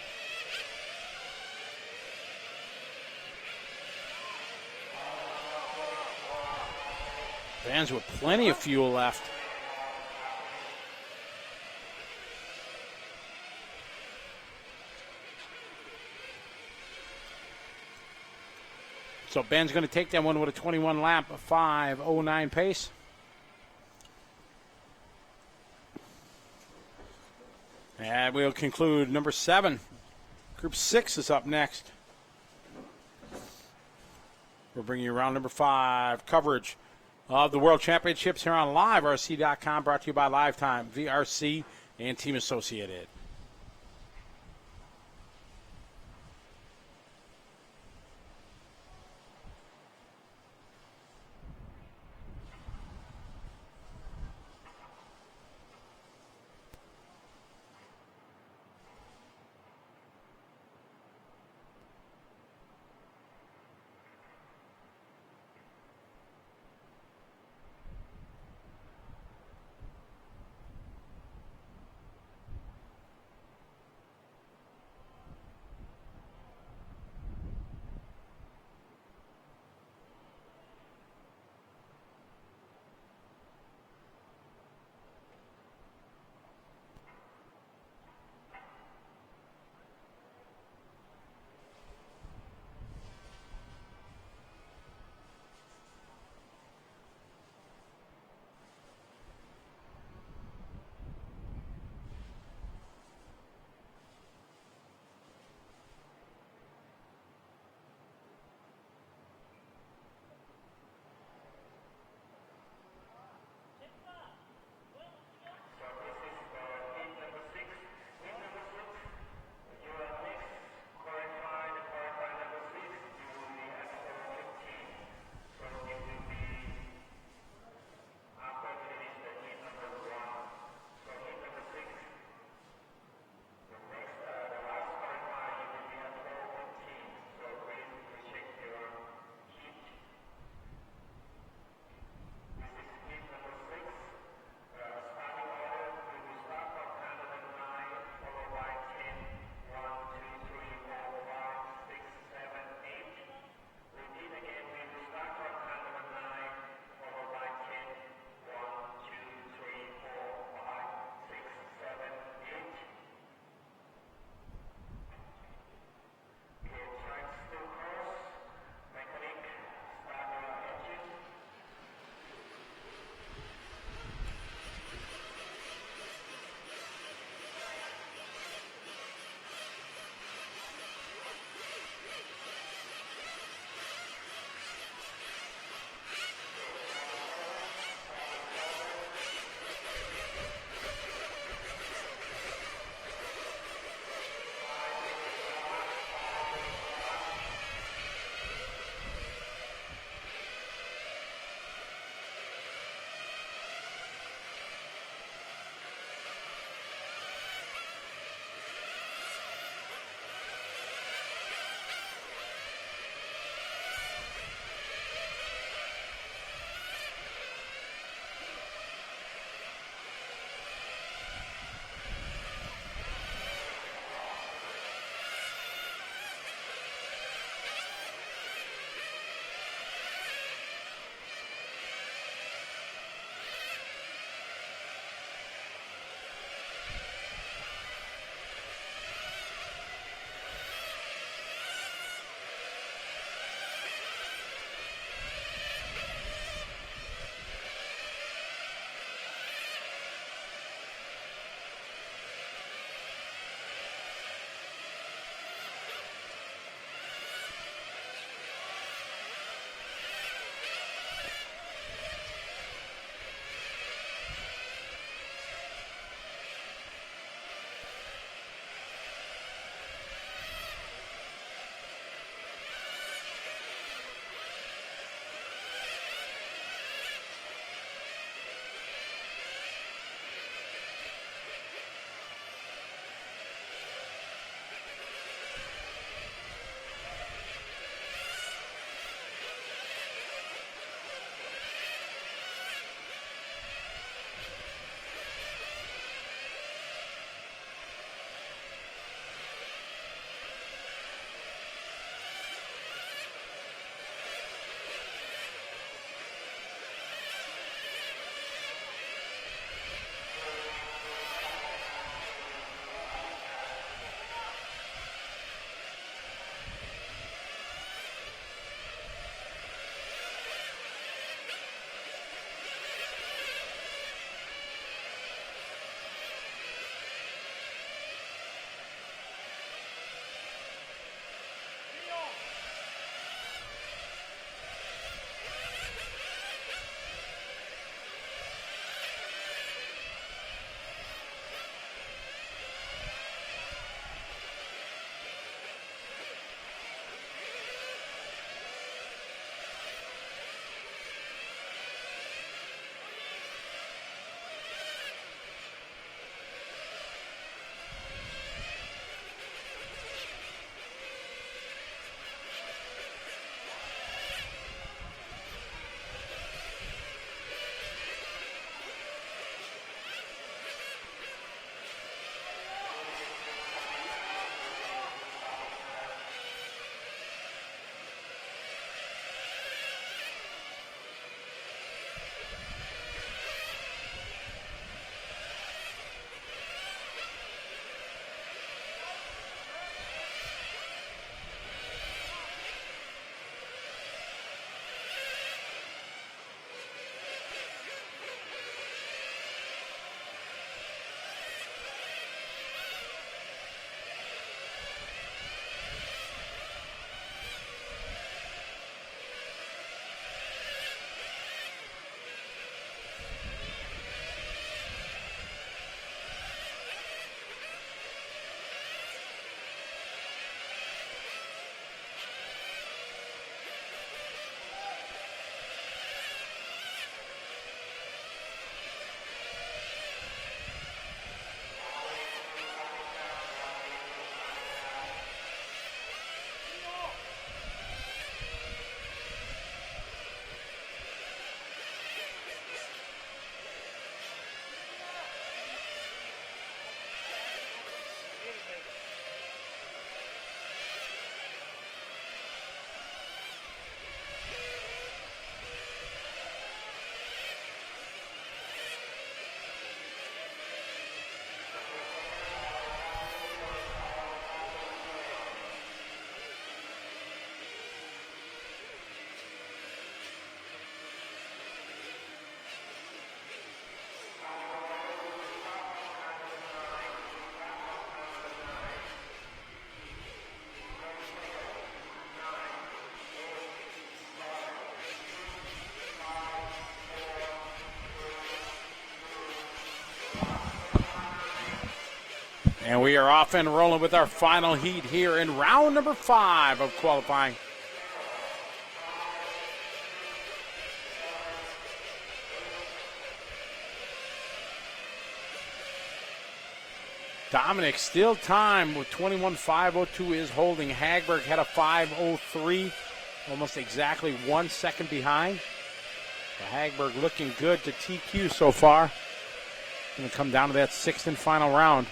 Benz with plenty of fuel left. So Ben's going to take that one with a 21 lap, a 5.09 pace. And we'll conclude number 7. Group 6 is up next. We'll bring you around number 5 coverage of the World Championships here on LiveRC.com, brought to you by Lifetime, VRC, and Team Associated. And we are off and rolling with our final heat here in round number 5 of qualifying. Dominic still time with 21.502 is holding. Hagberg had a 5:03, almost exactly 1 second behind. So Hagberg looking good to TQ so far. Going to come down to that 6th and final round.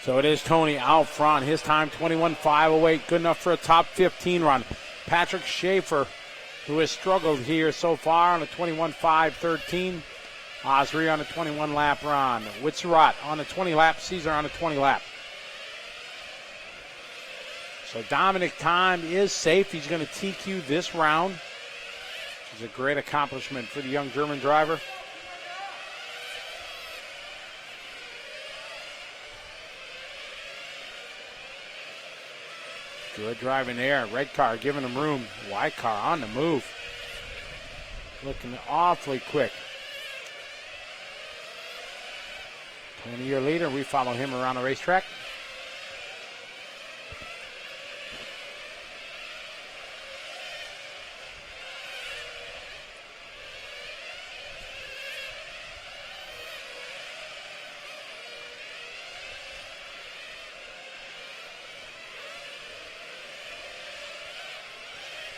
So it is Tony out front. His time 21.508, good enough for a top 15 run. Patrick Schaefer, who has struggled here so far on a 21.513. Osri on a 21 lap run. Witzerat on a 20 lap. Caesar on a 20 lap. So Dominic time is safe. He's going to TQ this round, which is a great accomplishment for the young German driver. Good driving there. Red car giving him room. White car on the move. Looking awfully quick. Tony, your leader. We follow him around the racetrack.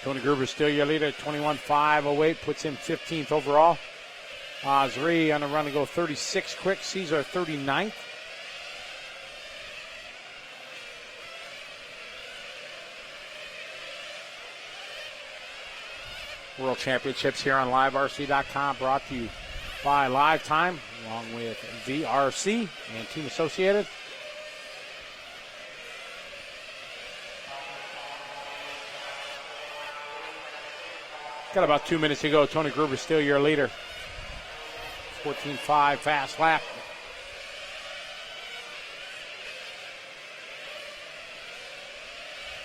Tony Gruber still your leader, 21.508, puts him 15th overall. Osri on a run to go 36 quick. Caesar 39th. World Championships here on LiveRC.com, brought to you by Live Time, along with VRC and Team Associated. Got about 2 minutes to go. Tony Gruber still your leader. 14.5 fast lap.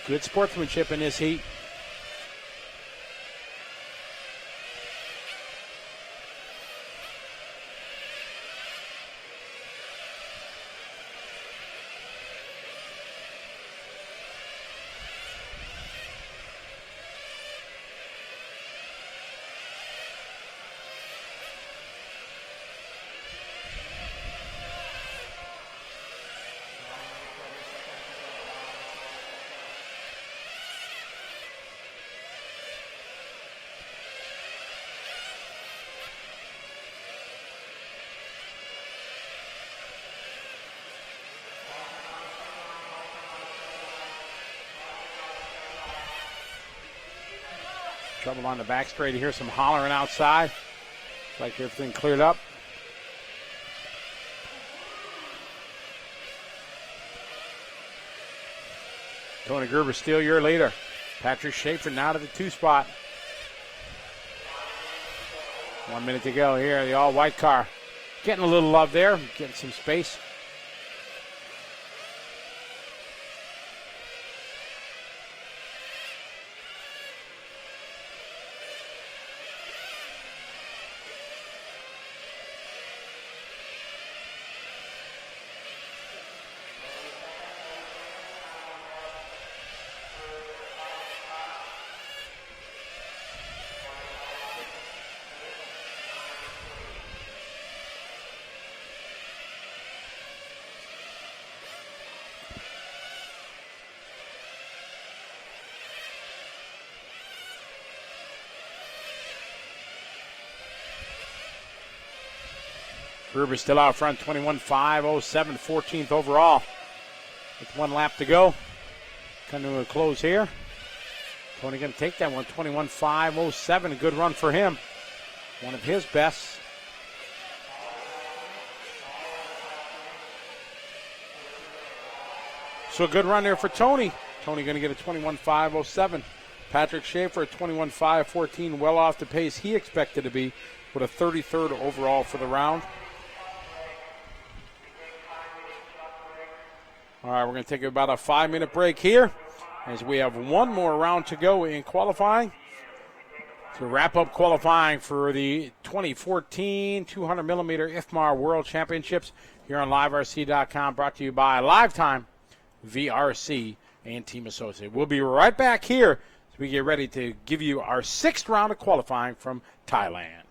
Good sportsmanship in this heat. Trouble on the back straight. You hear some hollering outside. Looks like everything cleared up. Tony Gruber still your leader. Patrick Schaefer now to the 2 spot. 1 minute to go here. The all-white car getting a little love there, getting some space. Gruber's still out front, 21.507, 14th overall. With 1 lap to go. Coming to a close here. Tony going to take that one, 21.507. A good run for him. One of his best. So a good run there for Tony. Tony going to get a 21.507. Patrick Schaefer at 21.514, well off the pace he expected to be with a 33rd overall for the round. All right, we're going to take about a 5-minute break here as we have one more round to go in qualifying to wrap up qualifying for the 2014 200mm IFMAR World Championships here on LiveRC.com, brought to you by Lifetime VRC and Team Associate. We'll be right back here as we get ready to give you our 6th round of qualifying from Thailand.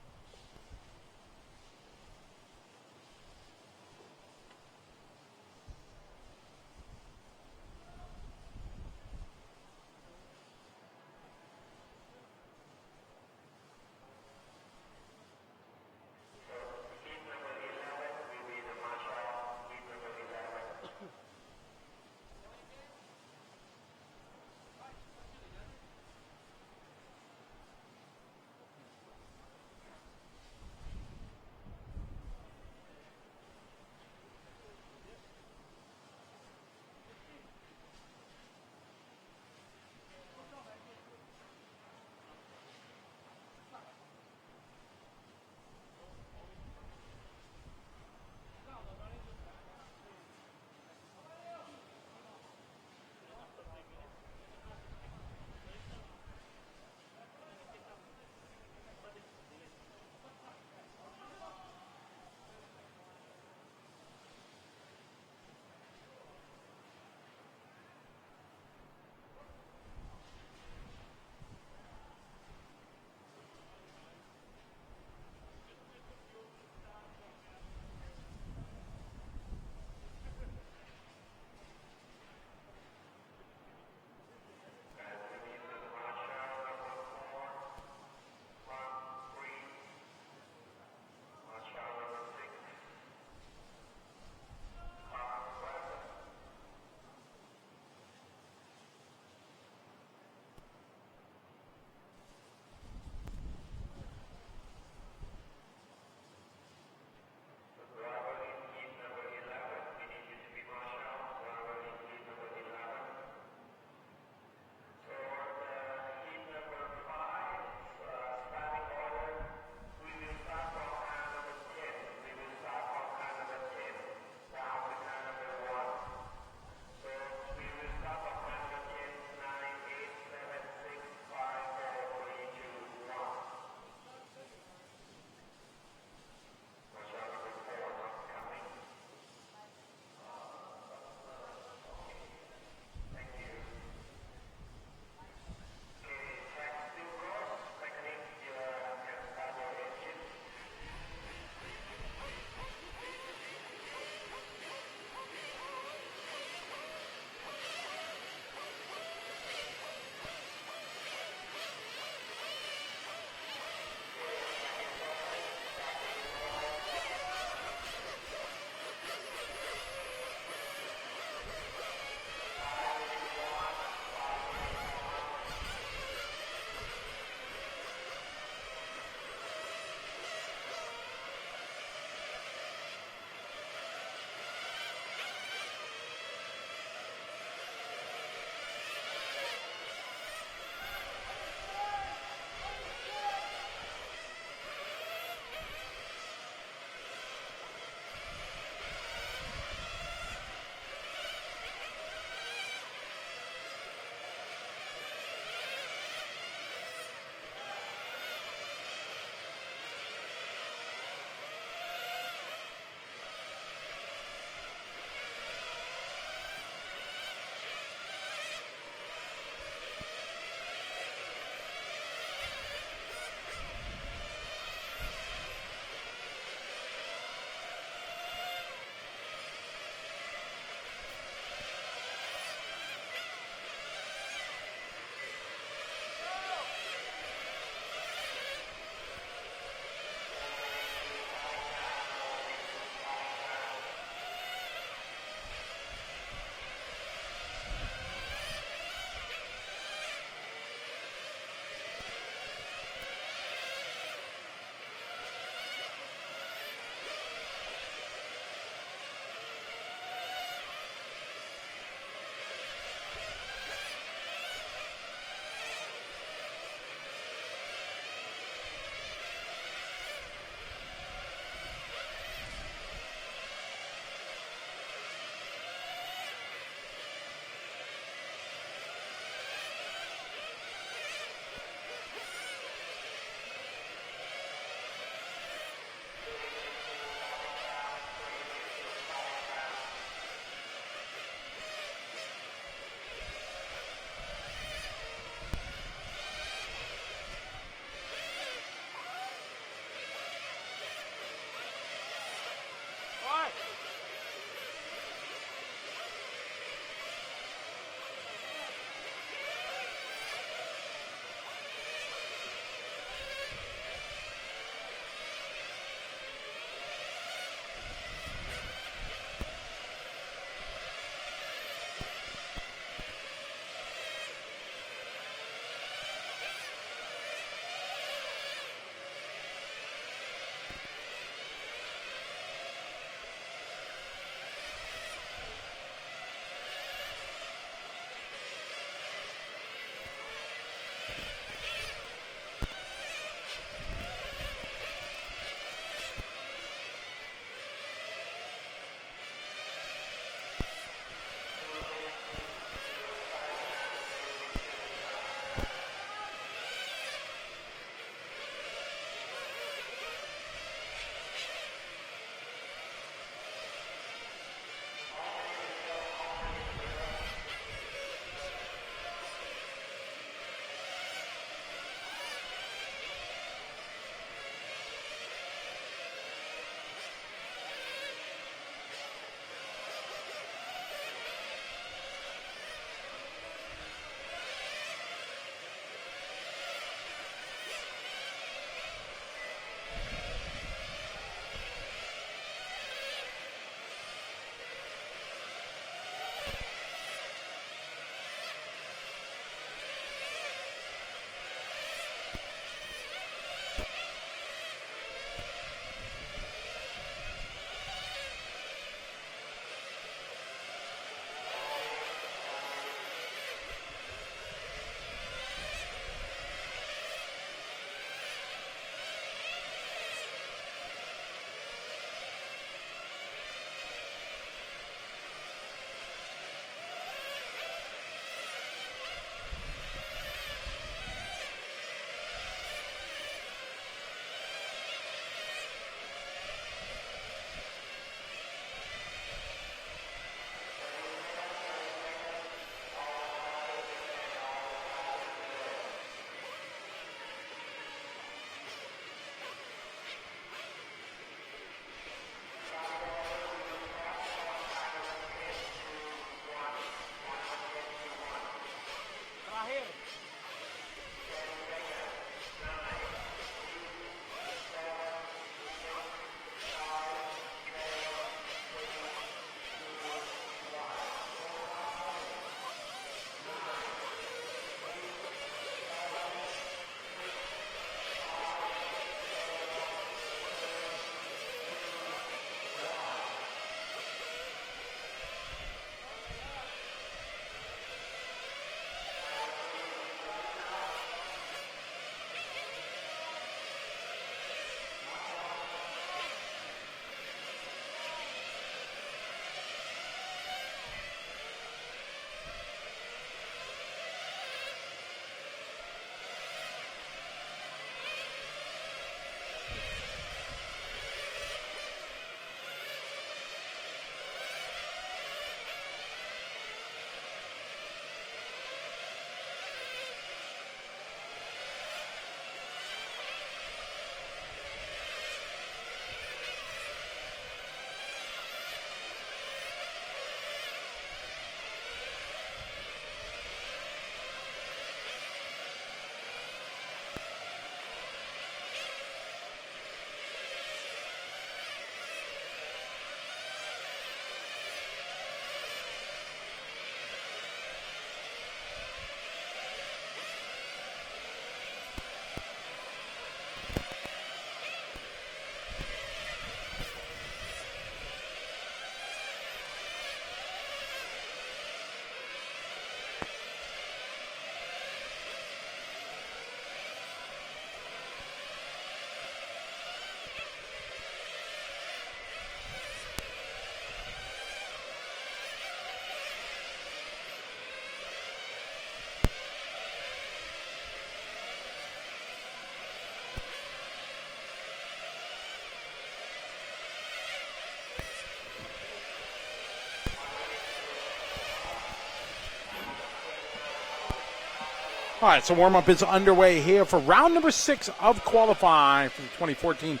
All right, so warm-up is underway here for round number 6 of qualifying for the 2014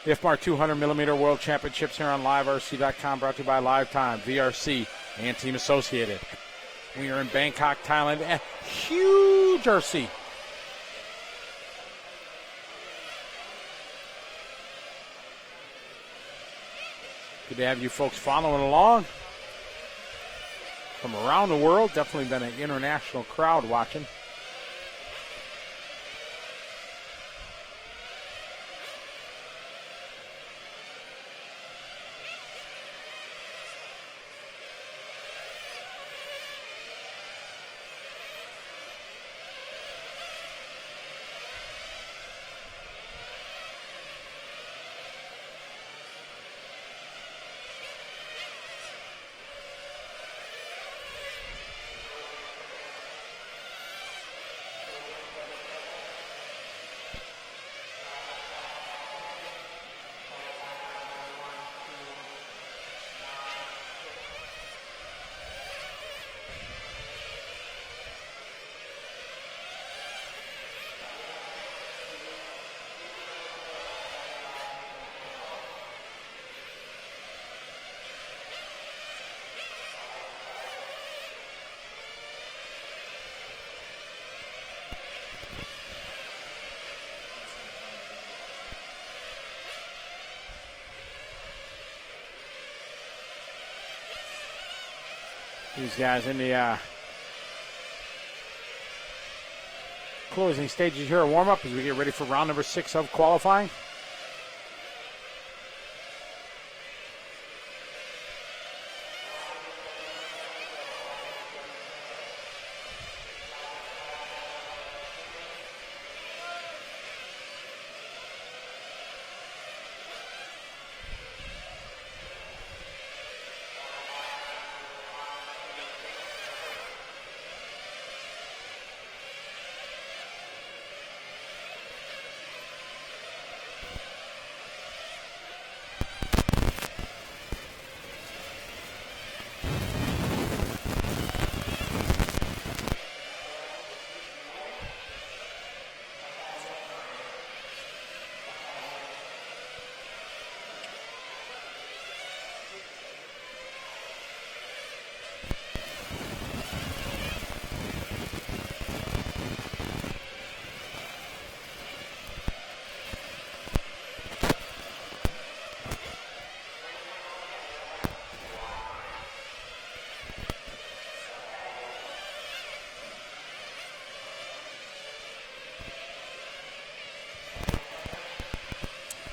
IFMAR 200mm World Championships here on LiveRC.com, brought to you by Lifetime, VRC, and Team Associated. We are in Bangkok, Thailand. A huge RC. Good to have you folks following along from around the world. Definitely been an international crowd watching. These guys in the closing stages here of warm-up as we get ready for round number 6 of qualifying.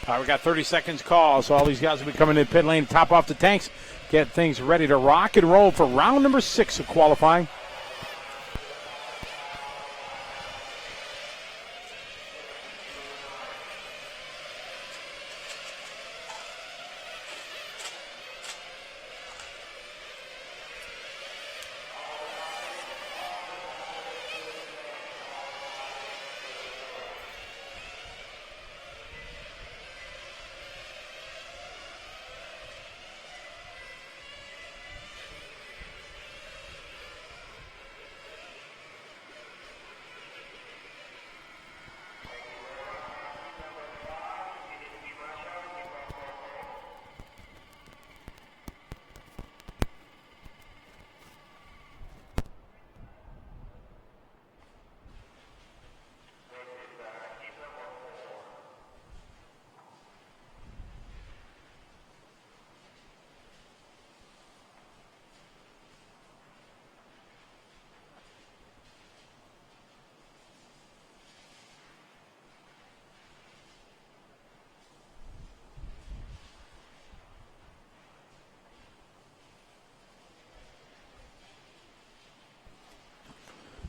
All right, we got 30 seconds call, so all these guys will be coming in pit lane to top off the tanks, get things ready to rock and roll for round number 6 of qualifying.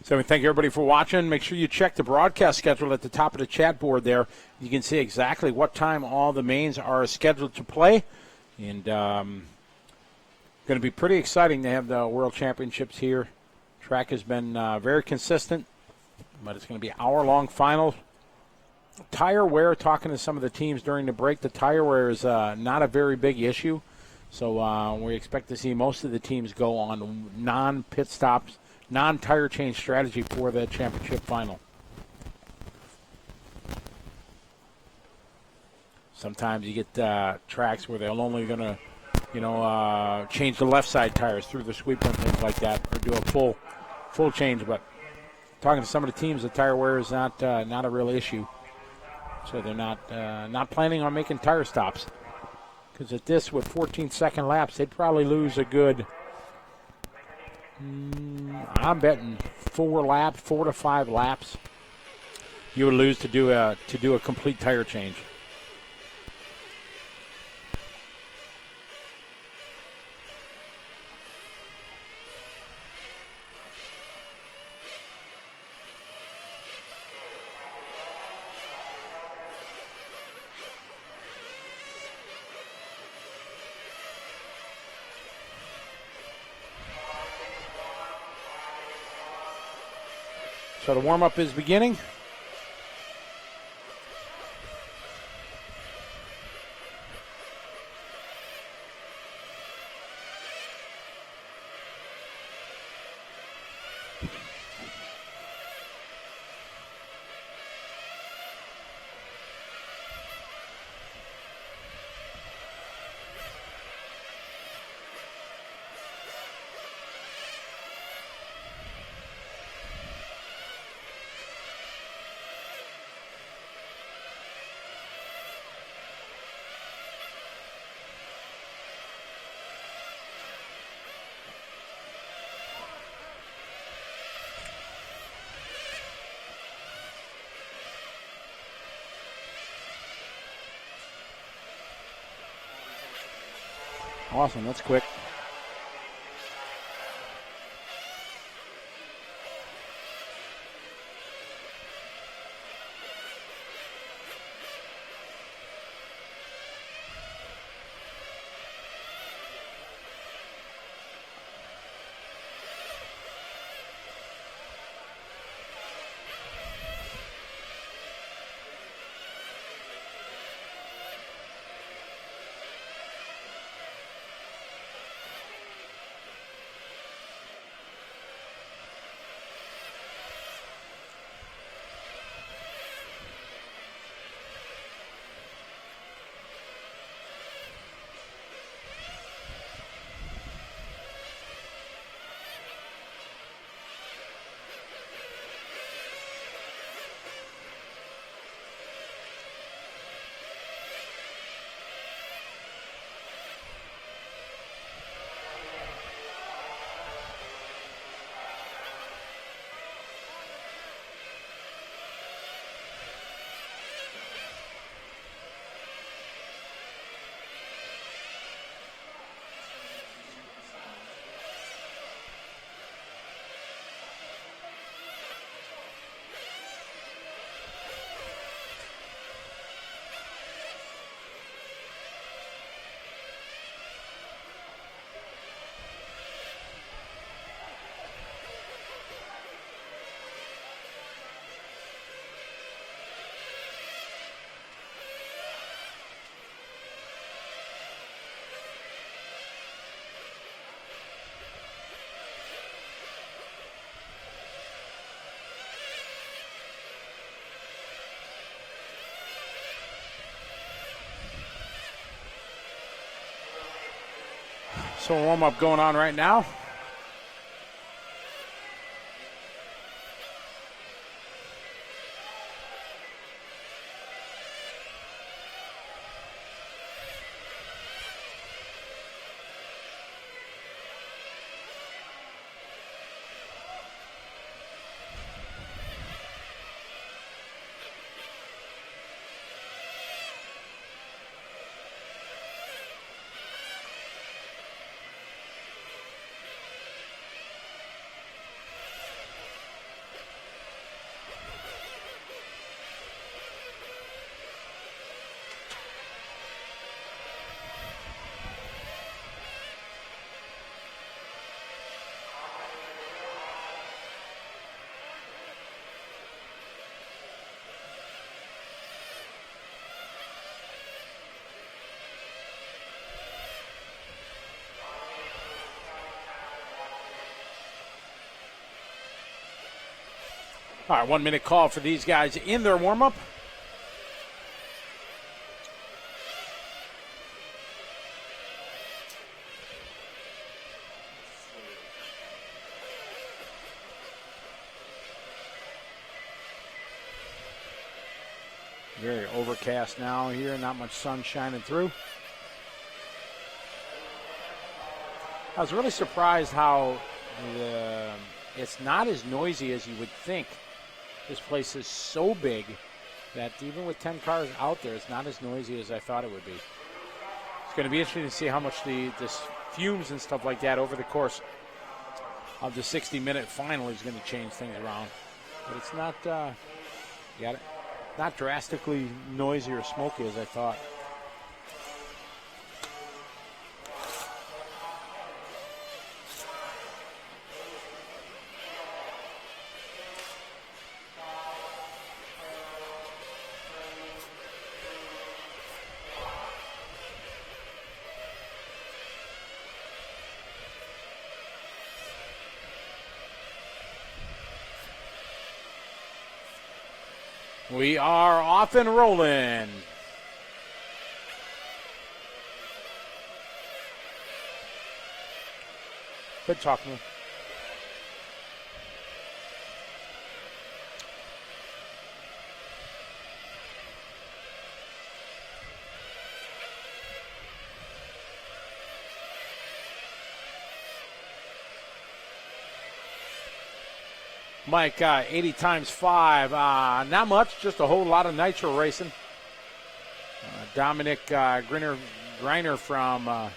So we thank everybody for watching. Make sure you check the broadcast schedule at the top of the chat board there. You can see exactly what time all the mains are scheduled to play. And going to be pretty exciting to have the World Championships here. Track has been very consistent, but it's going to be an hour-long final. Tire wear, talking to some of the teams during the break, the tire wear is not a very big issue. So we expect to see most of the teams go on non-pit stops non-tire change strategy for the championship final. Sometimes you get tracks where they're only going to, change the left side tires through the sweeper and things like that, or do a full change. But talking to some of the teams, the tire wear is not a real issue, so they're not planning on making tire stops. Because at this, with 14-second laps, they'd probably lose a good. I'm betting 4 to 5 laps. You would lose to do a complete tire change. So the warm-up is beginning. Awesome, that's quick. So warm-up going on right now. All right, 1 minute call for these guys in their warm-up. Very overcast now here, not much sun shining through. I was really surprised how it's not as noisy as you would think. This place is so big that even with 10 cars out there, it's not as noisy as I thought it would be. It's going to be interesting to see how much this fumes and stuff like that over the course of the 60-minute final is going to change things around. But it's not, not drastically noisy or smoky as I thought. We are off and rolling. Good talking. Mike, 80 times 5. Not much, just a whole lot of nitro racing. Dominic Greiner from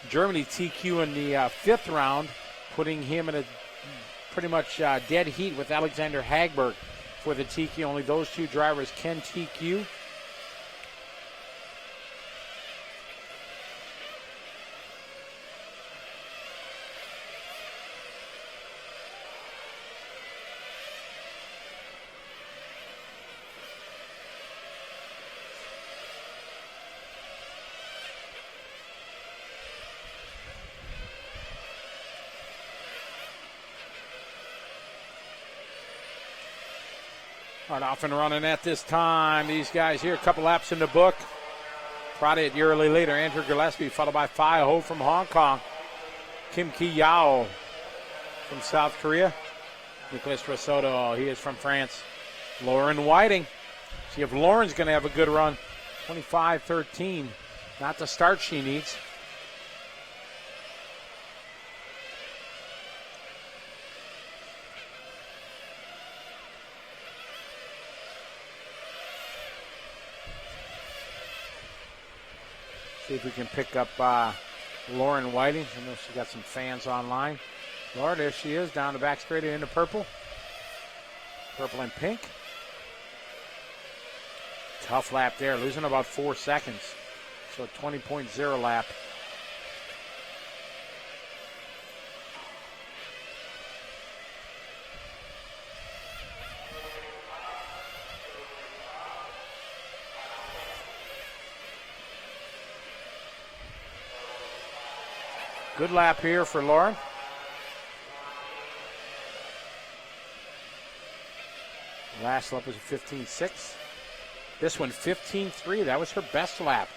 Germany TQ in the 5th round, putting him in a pretty much dead heat with Alexander Hagberg for the TQ. Only those two drivers can TQ. All right, off and running at this time. These guys here, a couple laps in the book. Friday at yearly later, Andrew Gillespie, followed by Fai Ho from Hong Kong. Kim Ki Yao from South Korea. Nicholas Rossoto, he is from France. Lauren Whiting. See if Lauren's going to have a good run. 25-13. Not the start she needs. See if we can pick up Lauren Whiting. I know she got some fans online. Laura, there she is, down the back straight into purple. Purple and pink. Tough lap there, losing about 4 seconds. So 20.0 lap. Good lap here for Lauren. Last lap was a 15.6. This one 15.3. That was her best lap.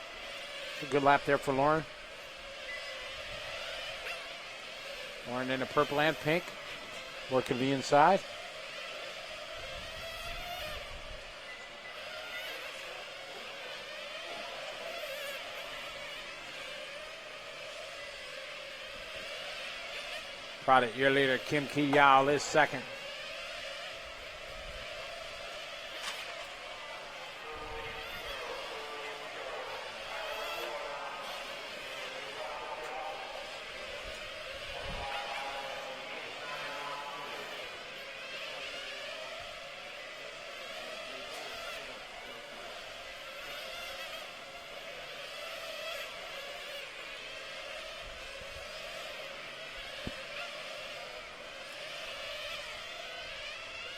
A good lap there for Lauren. Lauren in the purple and pink. Working the inside. Product year leader Kim Ki Yao is second.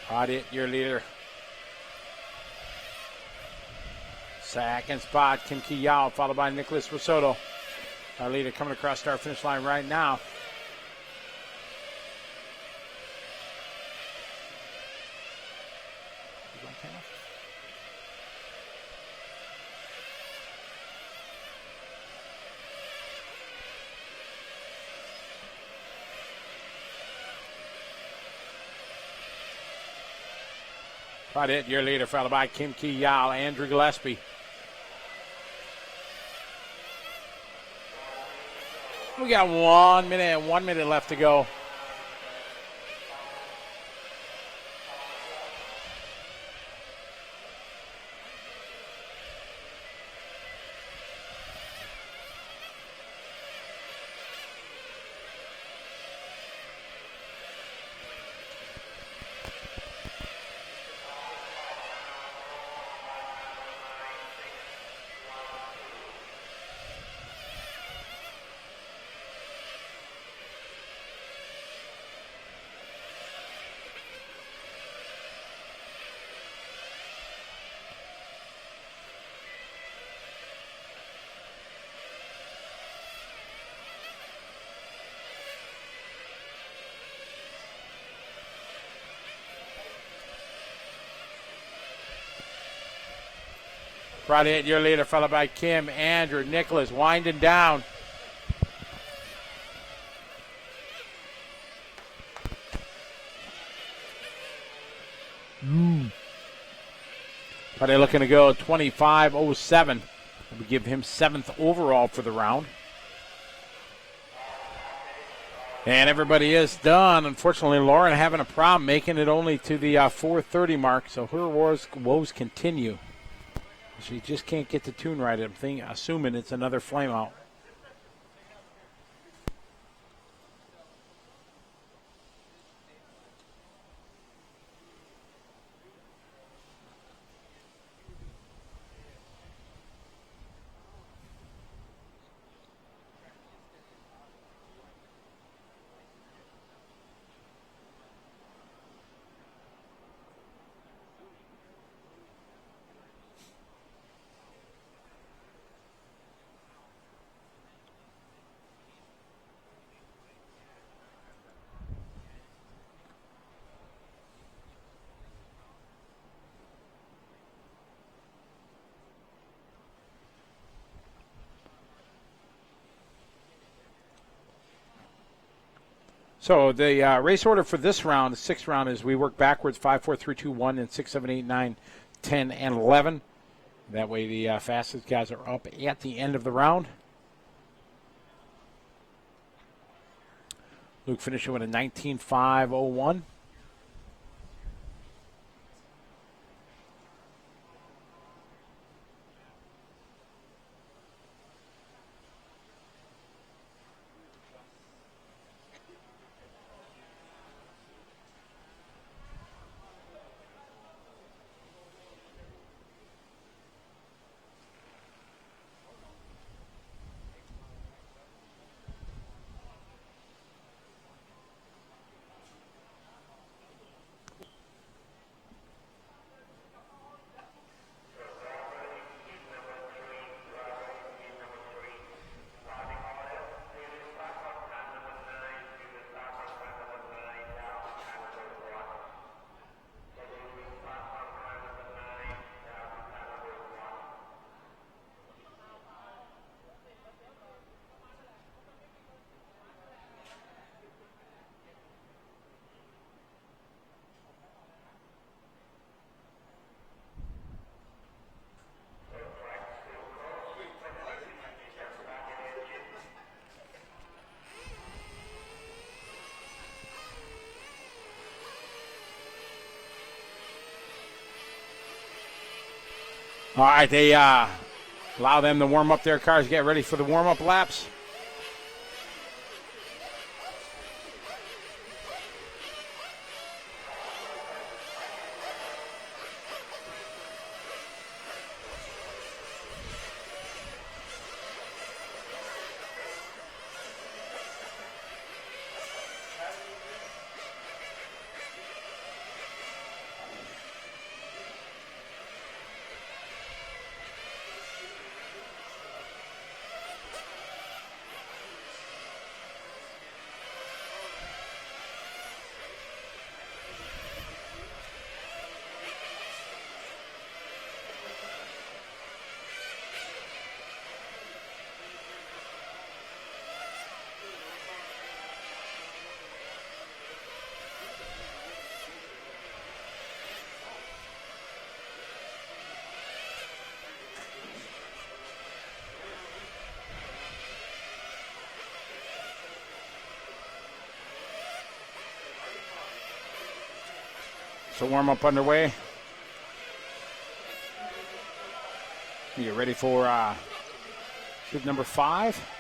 Audit, your leader. Second spot, Kim Ki Yao, followed by Nicholas Rossoto. Our leader coming across our finish line right now. Right at your leader, followed by Kim Ki-Yao, Andrew Gillespie. We got 1 minute left to go. Right at your leader, followed by Kim, Andrew, Nicholas, winding down. But they're looking to go 25:07. We give him 7th overall for the round. And everybody is done. Unfortunately, Lauren having a problem making it only to the 4:30 mark, so her woes continue. She just can't get the tune right. I'm assuming it's another flame out. So the race order for this round, the 6th round, is we work backwards 5, 4, 3, 2, 1, and 6, 7, 8, 9, 10, and 11. That way the fastest guys are up at the end of the round. Luke finishing with a 19.501. All right, they allow them to warm up their cars, get ready for the warm-up laps. So warm-up underway. We get ready for shift number 5.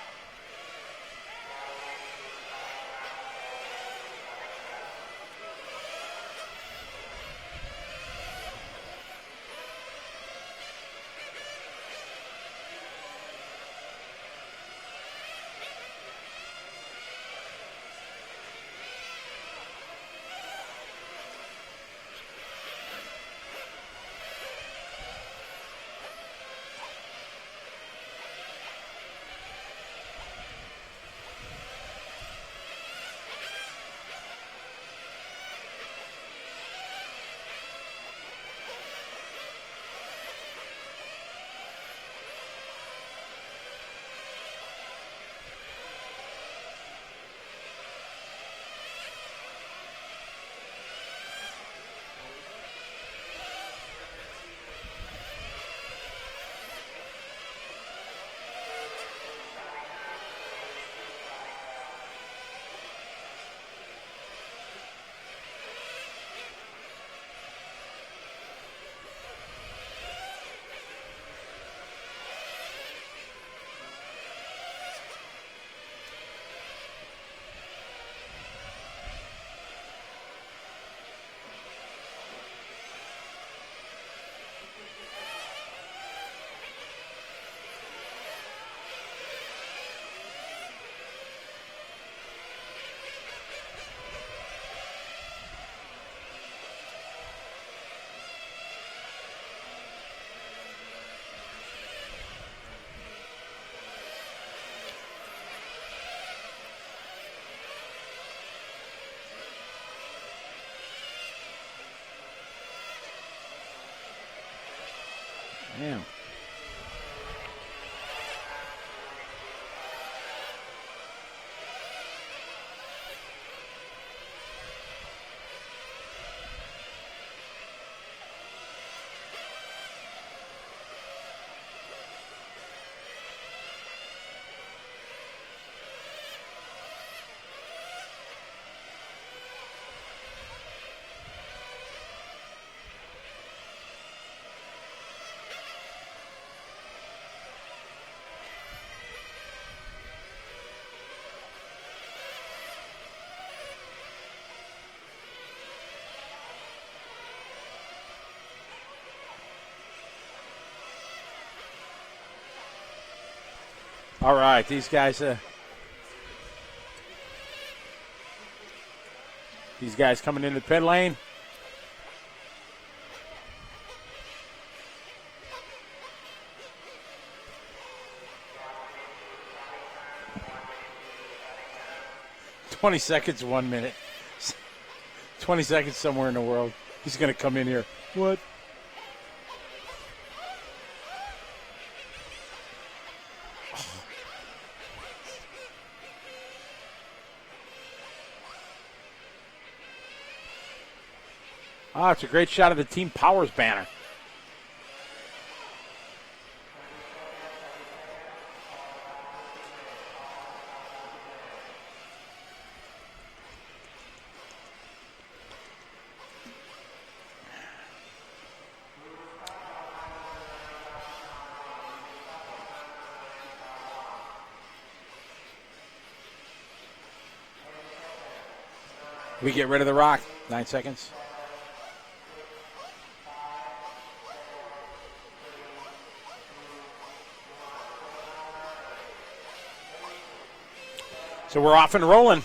Damn. All right, these guys coming into the pit lane. "20 seconds, 1 minute. 20 seconds somewhere in the world. He's going to come in here. What? Ah, it's a great shot of the Team Powers banner. We get rid of the rock. 9 seconds. So we're off and rolling.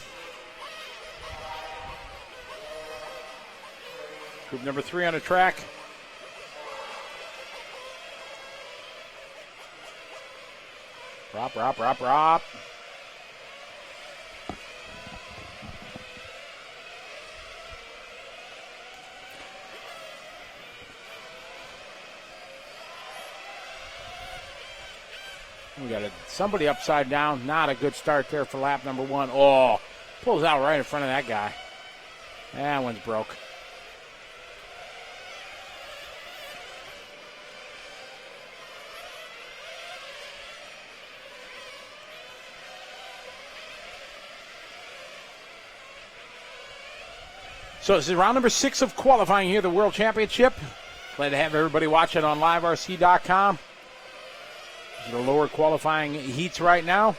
Group number 3 on the track. Rop. We got somebody upside down. Not a good start there for lap number 1. Oh, pulls out right in front of that guy. That one's broke. So this is round number 6 of qualifying here, the World Championship. Glad to have everybody watching on LiveRC.com. The lower qualifying heats right now.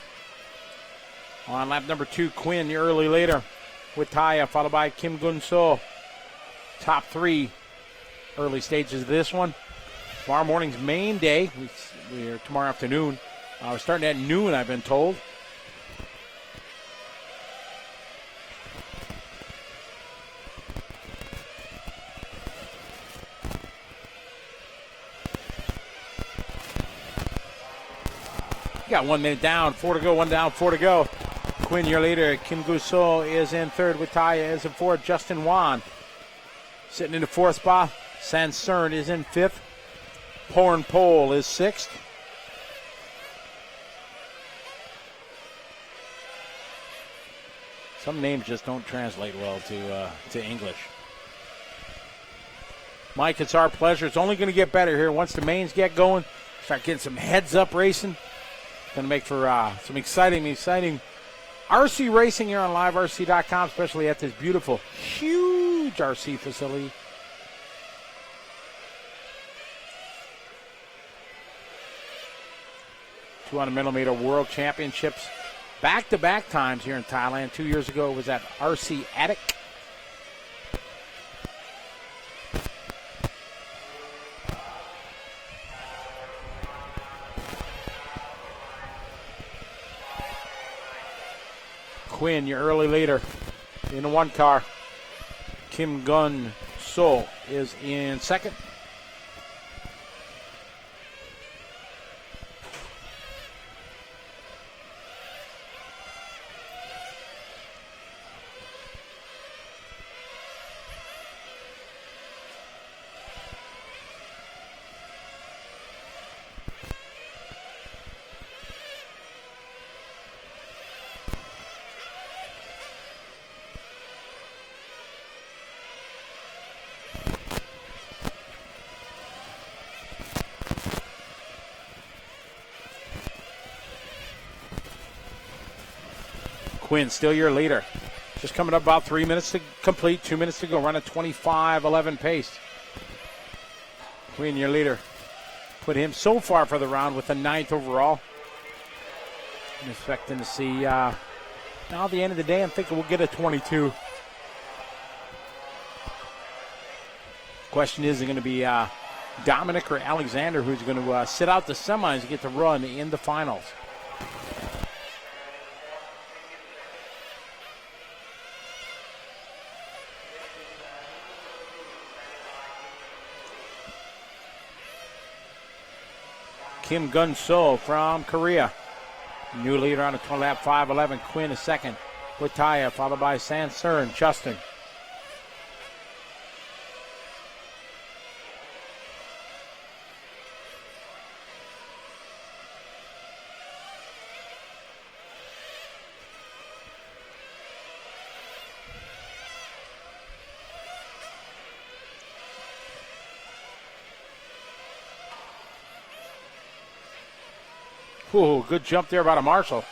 On lap number 2, Quinn, the early leader with Taya, followed by Kim Gun-so. Top 3 early stages of this one. Tomorrow morning's main day. We're tomorrow afternoon. We're starting at noon, I've been told. Got 1 minute down, 4 to go, 1 down, 4 to go. Quinn, your leader. Kim Gu-so is in third with Taya is in fourth. Justin Wan sitting in the 4th spot. San Cern is in 5th. Porn Pole is 6th. Some names just don't translate well to English. Mike, it's our pleasure. It's only going to get better here once the mains get going. Start getting some heads-up racing. Going to make for some exciting RC racing here on LiveRC.com, especially at this beautiful, huge RC facility. $200mm World Championships, back-to-back times here in Thailand. 2 years ago it was at RC Attic. Quinn, your early leader in the 1 car. Kim Gun-so is in 2nd. Quinn, still your leader. Just coming up about 3 minutes to complete, 2 minutes to go. Run a 25-11 pace. Quinn, your leader. Put him so far for the round with the 9th overall. I'm expecting to see, now at the end of the day, I'm thinking we'll get a 22. Question is it going to be Dominic or Alexander who's going to sit out the semis and get to run in the finals? Kim Gun-so from Korea. New leader on a lap 5:11. Quinn is 2nd with Taya, followed by San Cern, Justin. Ooh, good jump there by the marshal.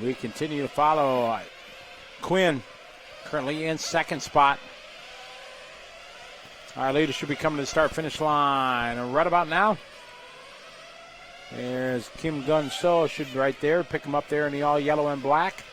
We continue to follow Quinn, currently in 2nd spot. Our leader should be coming to the start-finish line. And right about now, there's Kim Gun-so, should be right there. Pick him up there in the all yellow and black.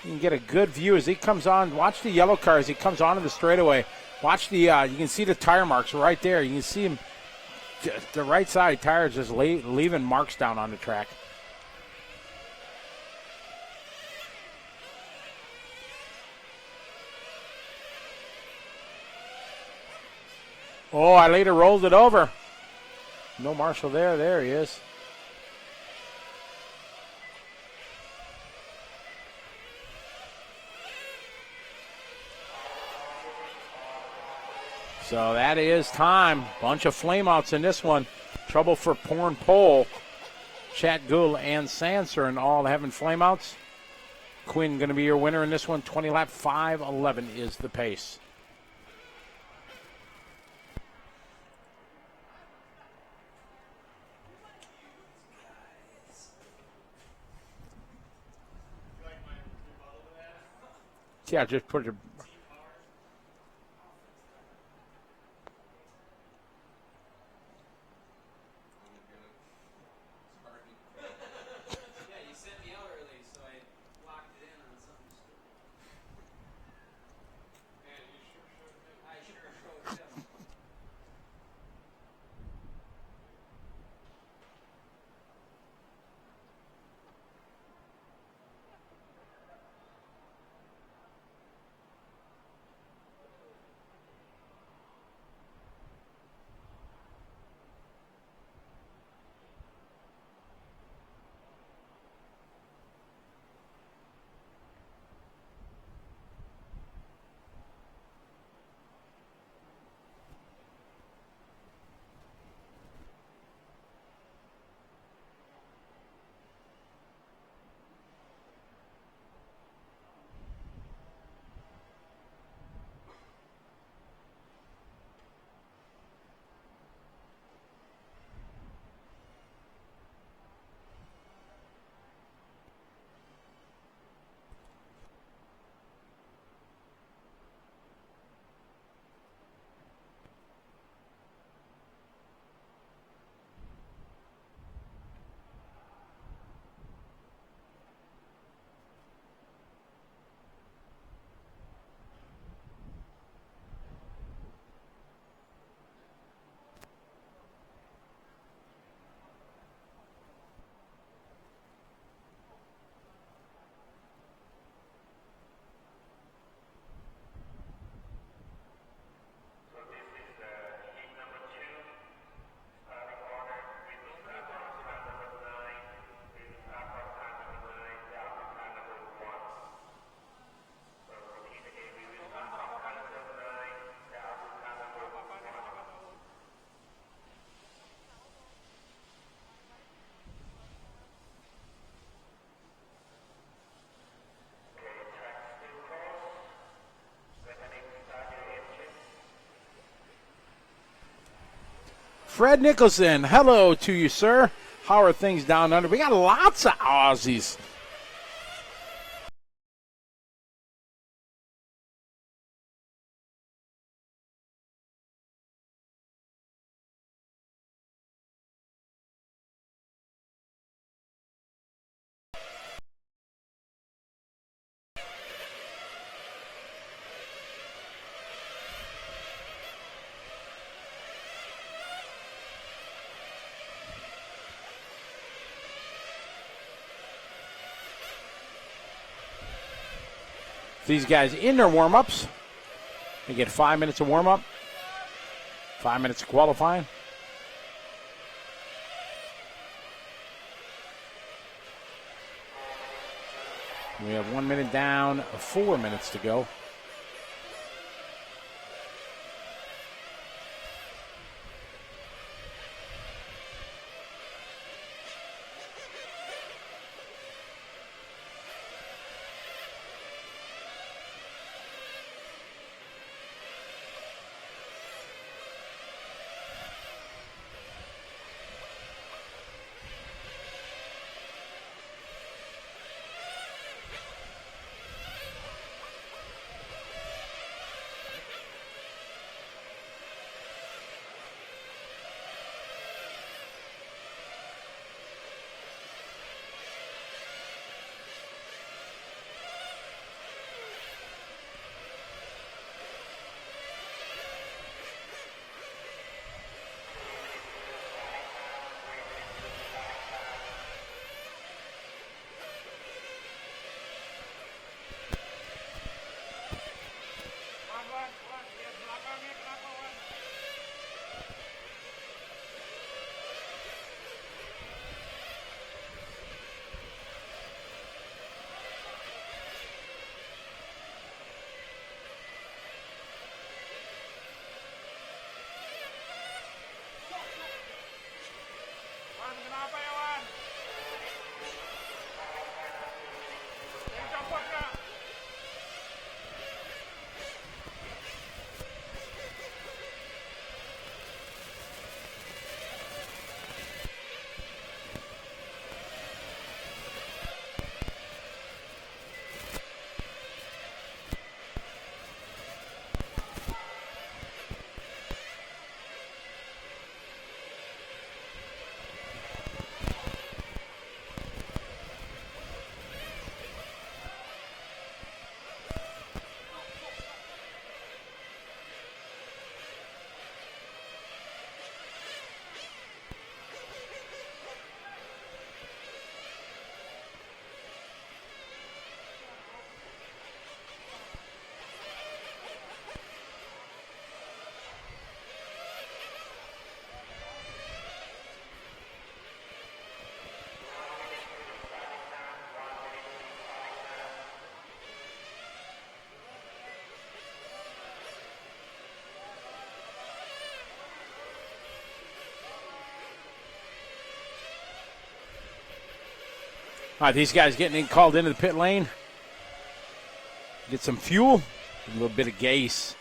You can get a good view as he comes on. Watch the yellow car as he comes onto the straightaway. Watch the, you can see the tire marks right there. You can see him, the right side tire just leaving marks down on the track. Oh, I later rolled it over. No marshal there. There he is. So that is time. Bunch of flameouts in this one. Trouble for Porn Pole. Chat Gul and Sanser and all having flameouts. Quinn going to be your winner in this one. 20 lap, 5:11 is the pace. Yeah, just put it. Fred Nicholson, hello to you, sir. How are things down under? We got lots of Aussies. These guys in their warm-ups. They get 5 minutes of warm-up, 5 minutes of qualifying. We have 1 minute down, 4 minutes to go. right, these guys getting called into the pit lane. Get some fuel, a little bit of gas.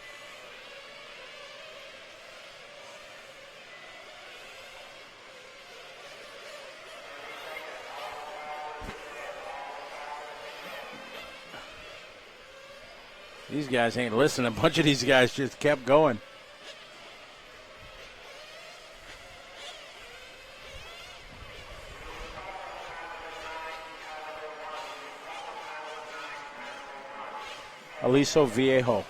These guys ain't listening. A bunch of these guys just kept going. Aliso Viejo.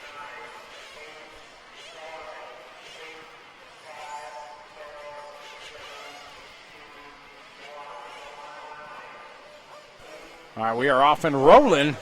All right, we are off and rolling.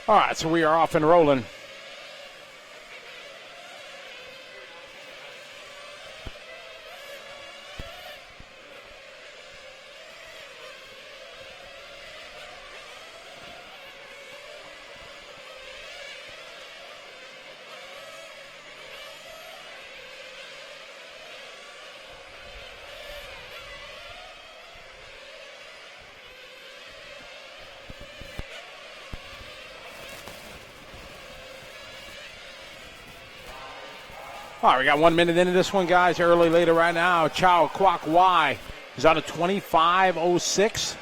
All right, so we are off and rolling. All right, we got 1 minute into this one, guys. Early leader right now. Chow Kwok Y is on a 25:06.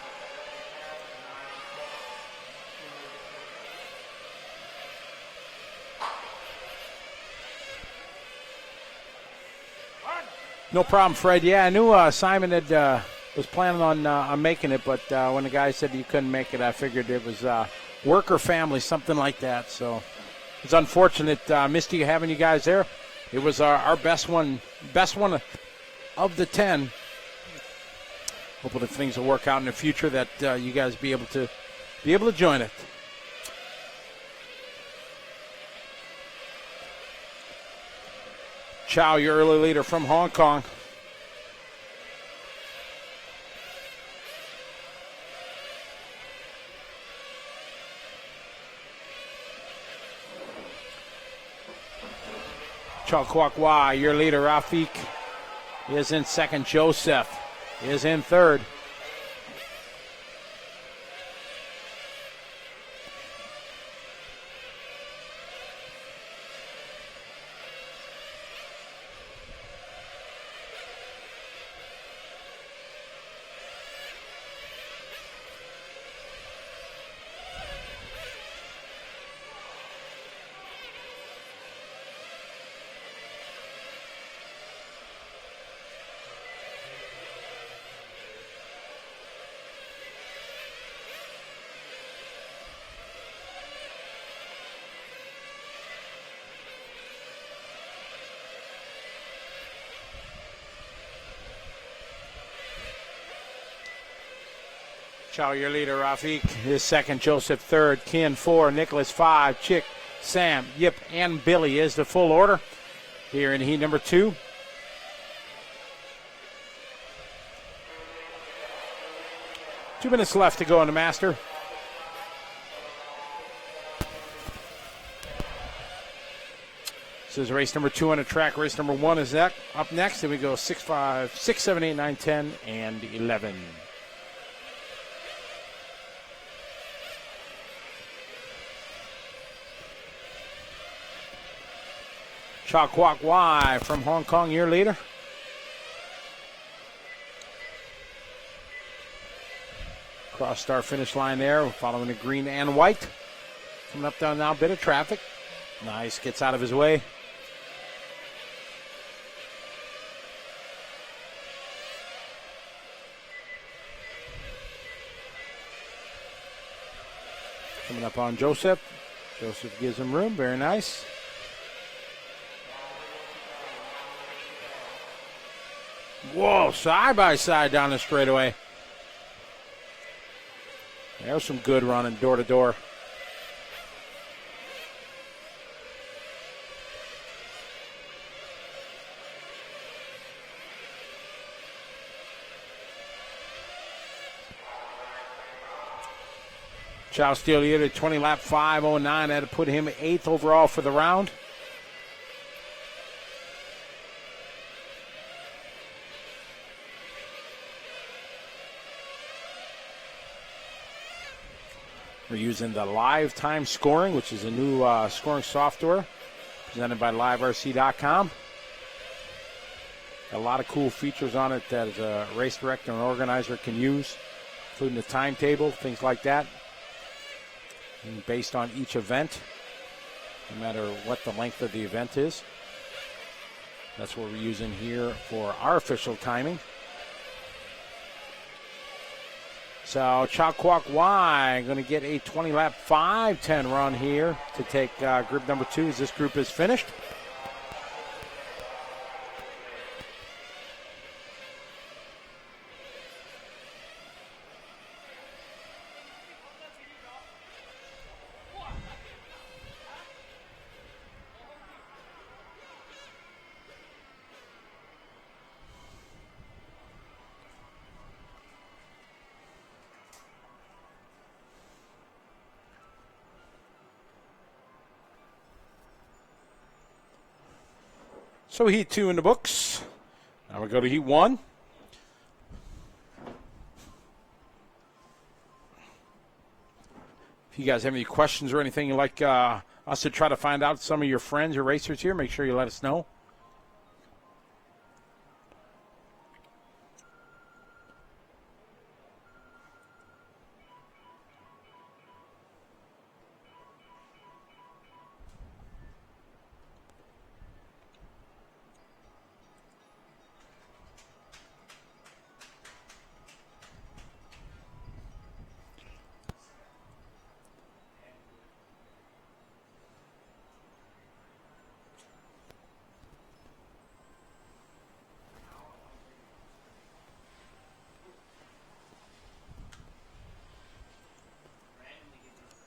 No problem, Fred. Yeah, I knew Simon had was planning on making it, but when the guy said you couldn't make it, I figured it was work or family, something like that. So it's unfortunate. Missed you having you guys there. It was our best one of the 10. Hopefully things will work out in the future that you guys be able to join it. Chow, your early leader from Hong Kong. Chow Kwok Y, your leader, Rafik, is in second. Joseph is in third. Chow, your leader, Rafik, is second. Joseph, third. Ken, 4. Nicholas, 5. Chick, Sam, Yip, and Billy is the full order here in heat number 2. Two minutes left to go in the Master. This is race number 2 on the track. Race number 1 is that up next. Then we go 6, 5, 6, 7, 8, 9, 10, and 11. Chow Kwok Y from Hong Kong, your leader. Cross start finish line there. We're following the green and white. Coming up down now, bit of traffic. Nice, gets out of his way. Coming up on Joseph. Joseph gives him room. Very nice. Whoa, side by side down the straightaway. There's some good running door to door. Chow Steele here at 20 lap 5:09. That put him 8th overall for the round. We're using the live time scoring, which is a new scoring software presented by LiveRC.com. A lot of cool features on it that a race director and organizer can use, including the timetable, things like that. And based on each event, no matter what the length of the event is. That's what we're using here for our official timing. So Chow Kwok Wai going to get a 20 lap 5:10 run here to take group number 2 as this group is finished. So heat 2 in the books. Now we go to heat 1. If you guys have any questions or anything you'd like us to try to find out some of your friends or racers here, make sure you let us know.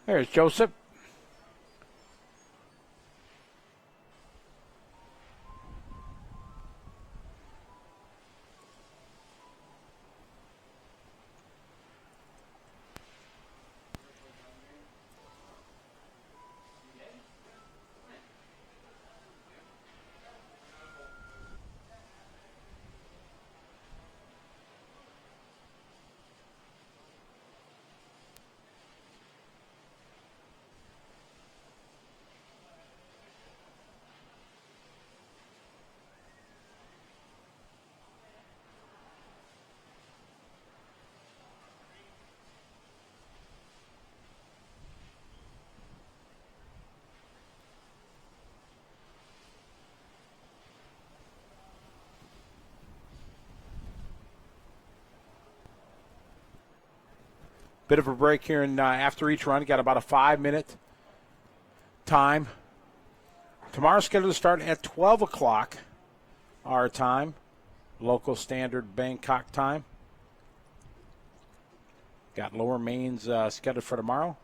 There's Joseph. Bit of a break here in, after each run. Got about a 5-minute time. Tomorrow's scheduled to start at 12 o'clock our time, local standard Bangkok time. Got lower mains scheduled for tomorrow.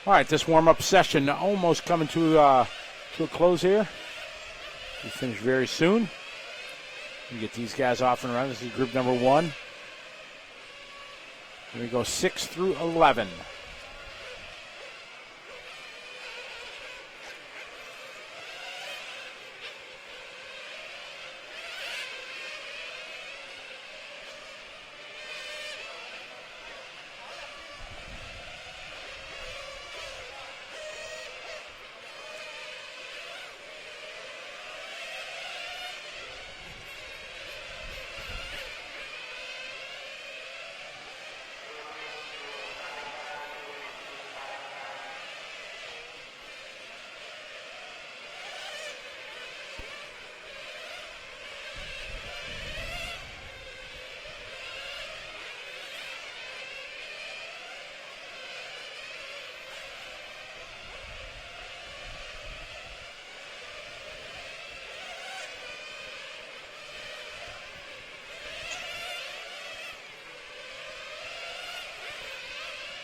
All right, this warm-up session almost coming to a close here. We finish very soon. We get these guys off and running. This is group number 1. Here we go 6 through 11.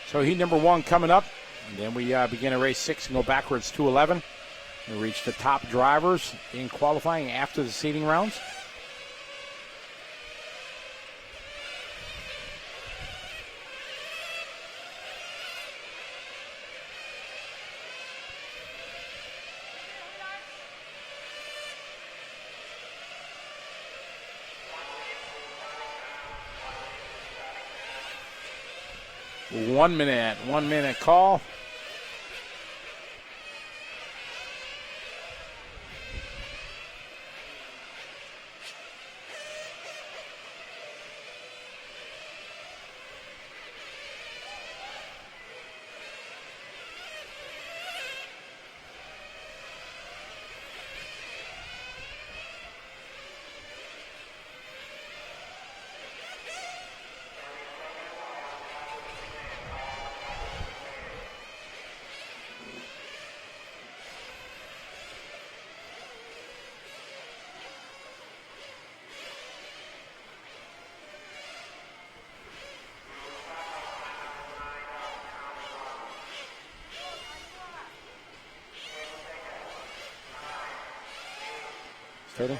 So heat number 1 coming up, and then we begin at race 6 and go backwards to 11. We reach the top drivers in qualifying after the seeding rounds. One minute call. Starting.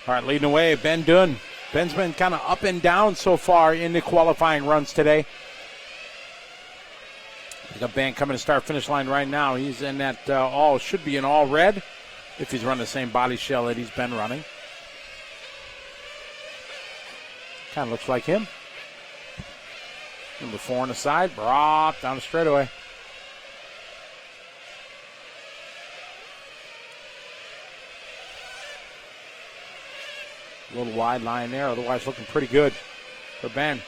All right, leading away, Ben Dunn. Ben's been kind of up and down so far in the qualifying runs today. We got Ben coming to start-finish line right now. He's in that should be an all red if he's running the same body shell that he's been running. Kind of looks like him. Number 4 on the side, drop down the straightaway. A little wide line there, otherwise looking pretty good for Ben.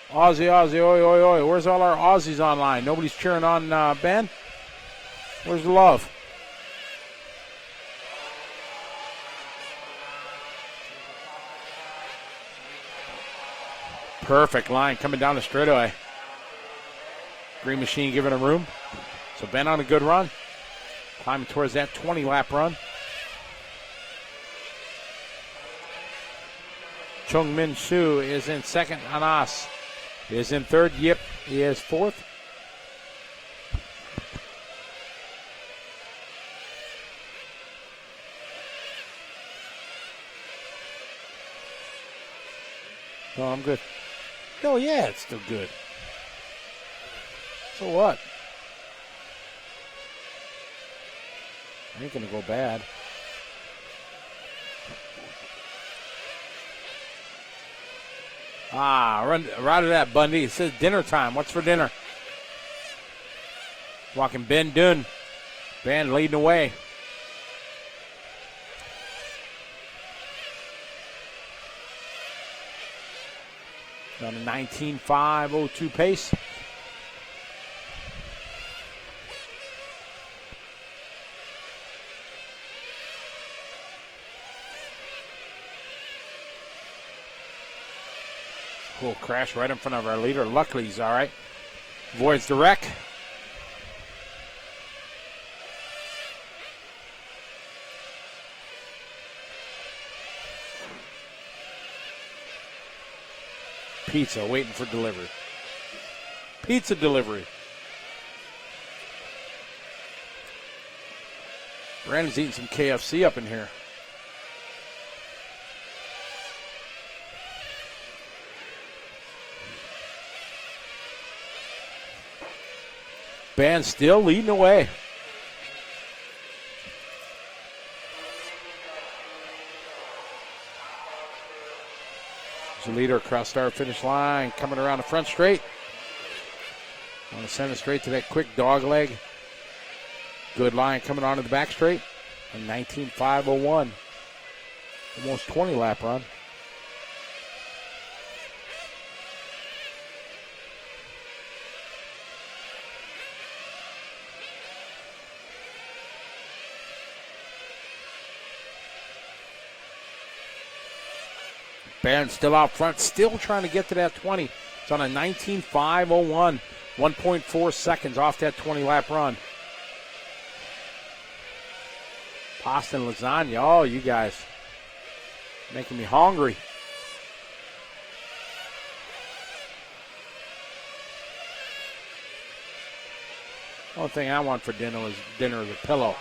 Aussie, oi, oi, oi. Where's all our Aussies online? Nobody's cheering on Ben? Where's the love? Perfect line coming down the straightaway. Green Machine giving him room. So Ben on a good run. Climbing towards that 20-lap run. Chung Min Soo is in second. Anas is in third. Yip is fourth. No, I'm good. Oh, yeah, it's still good. So what? Ain't gonna go bad. Run right of that, Bundy. It says dinner time. What's for dinner? Walking Ben Dunn. Ben leading away. On a 19.502 pace. Cool crash right in front of our leader. Luckily, he's all right. Avoids the wreck. Pizza waiting for delivery. Pizza delivery. Brandon's eating some KFC up in here. Ben still leading away. The leader across start finish line, coming around the front straight. Want to send it straight to that quick dog leg. Good line coming onto the back straight. A 19.501. Almost 20 lap run. Barron's still out front, still trying to get to that 20. It's on a 19.501, 1.4 seconds off that 20-lap run. Pasta and lasagna, oh, you guys making me hungry. Only thing I want for dinner is a pillow.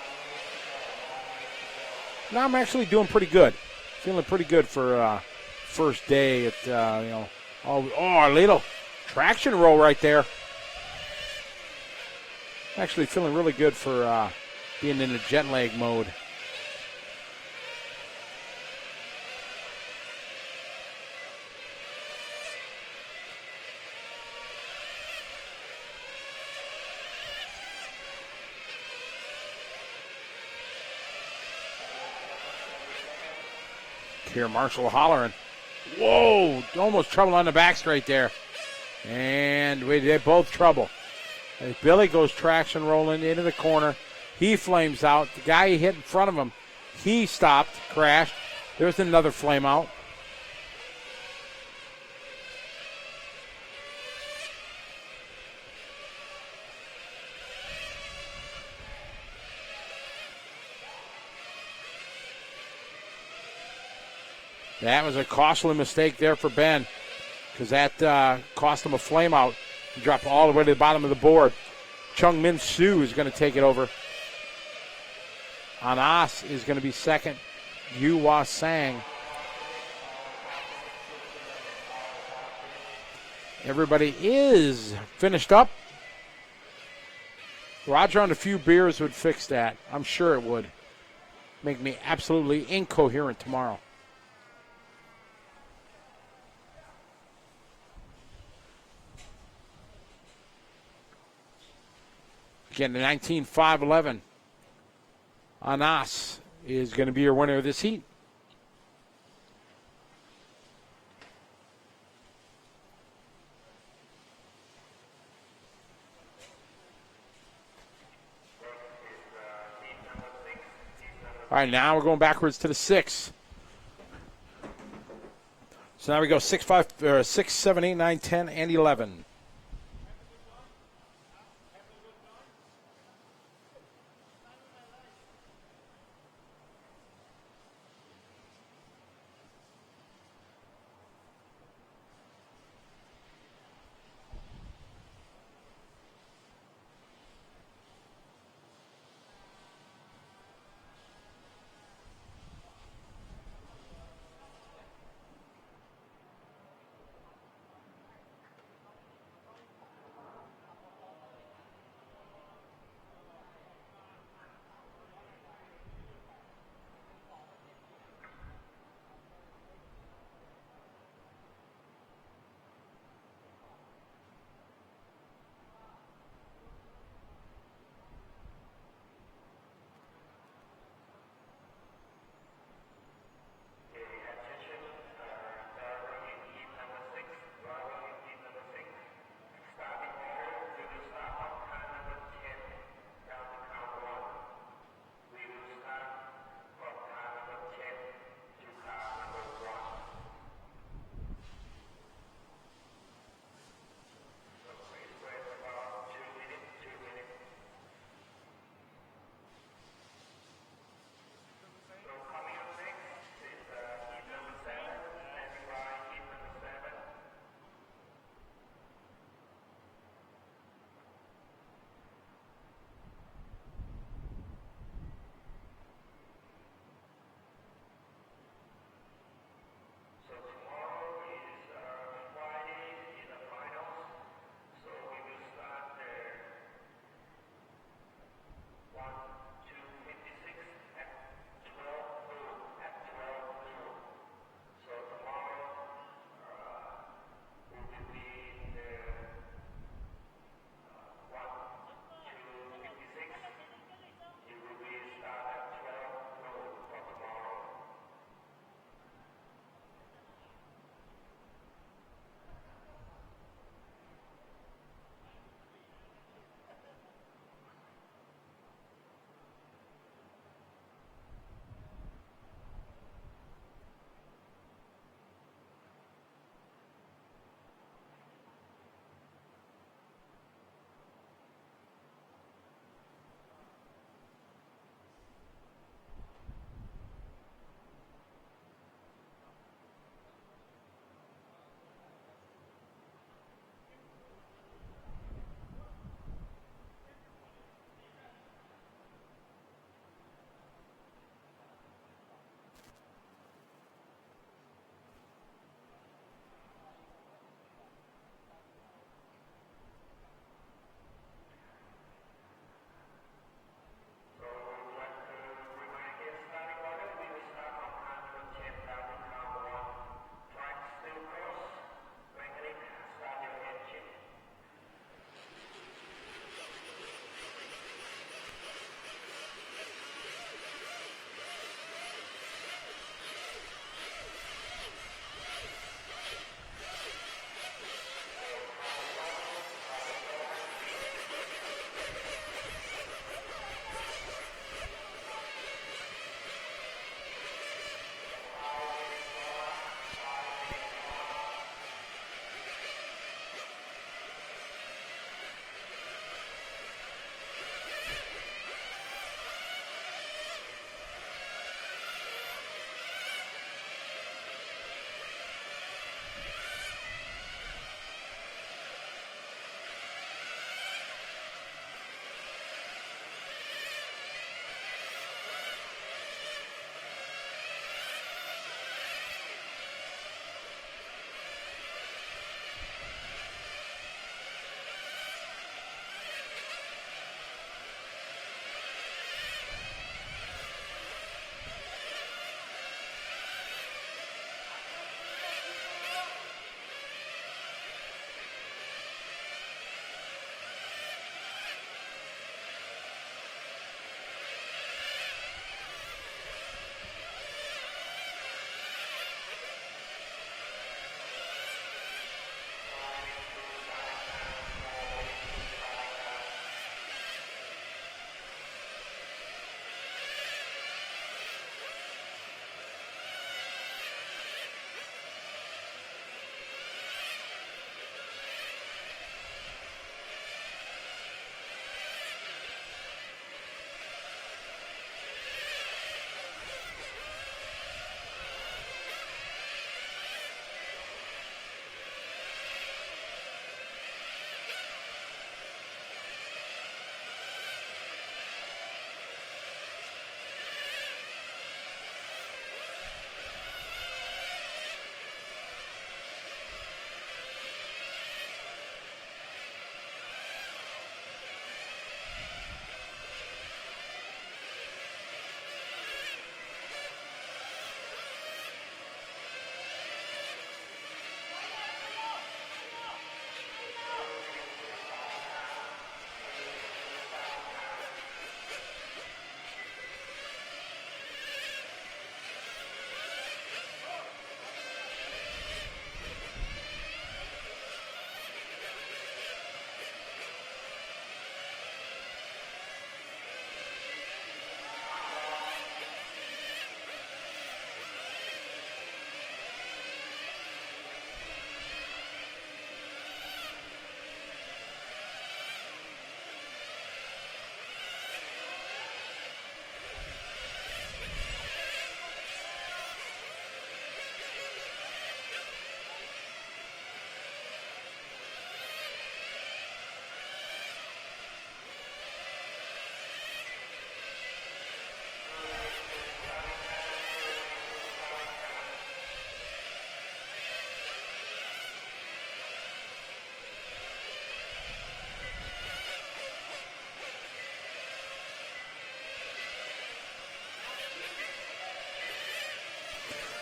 Now I'm actually doing pretty good. Feeling pretty good for first day at, a little traction roll right there. Actually feeling really good for being in a jet lag mode. Here, Marshall hollering. Whoa, almost trouble on the back straight there. And they both trouble. As Billy goes traction rolling into the corner. He flames out. The guy he hit in front of him, he stopped, crashed. There's another flame out. That was a costly mistake there for Ben, because that cost him a flame out. He dropped all the way to the bottom of the board. Chung Min Soo is going to take it over. Anas is going to be second. Yu Hwa Sang. Everybody is finished up. Roger on a few beers would fix that. I'm sure it would. Make me absolutely incoherent tomorrow. Again, the 19.511. Anas is going to be your winner of this heat. All right, now we're going backwards to the 6. So now we go 6, 7, 8, 9, 10, and 11.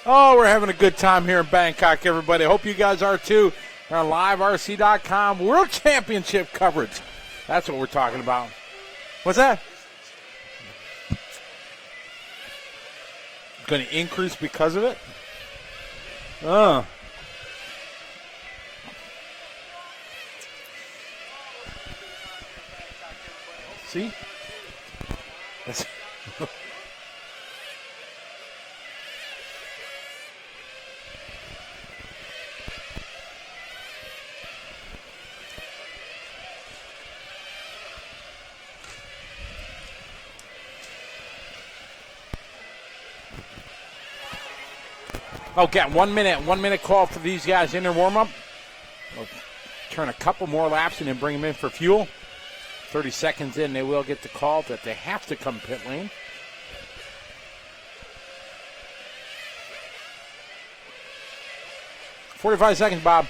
Oh, we're having a good time here in Bangkok, everybody. Hope you guys are too. We're on LiveRC.com. World Championship coverage. That's what we're talking about. What's that? Going to increase because of it? See? Okay, 1 minute. 1 minute call for these guys in their warm-up. We'll turn a couple more laps and then bring them in for fuel. 30 seconds in, they will get the call that they have to come pit lane. "45 seconds, Bob."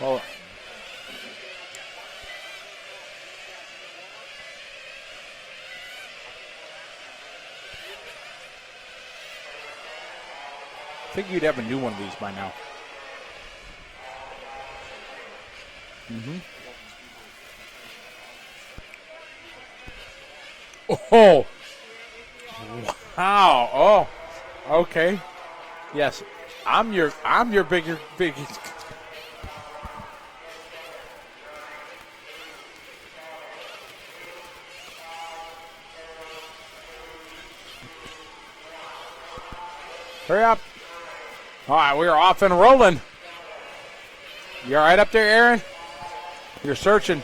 Oh. I think you'd have a new one of these by now. Oh. Wow. Oh. Okay. Yes. I'm your biggest. Hurry up. All right, we're off and rolling. You all right up there, Aaron? You're searching.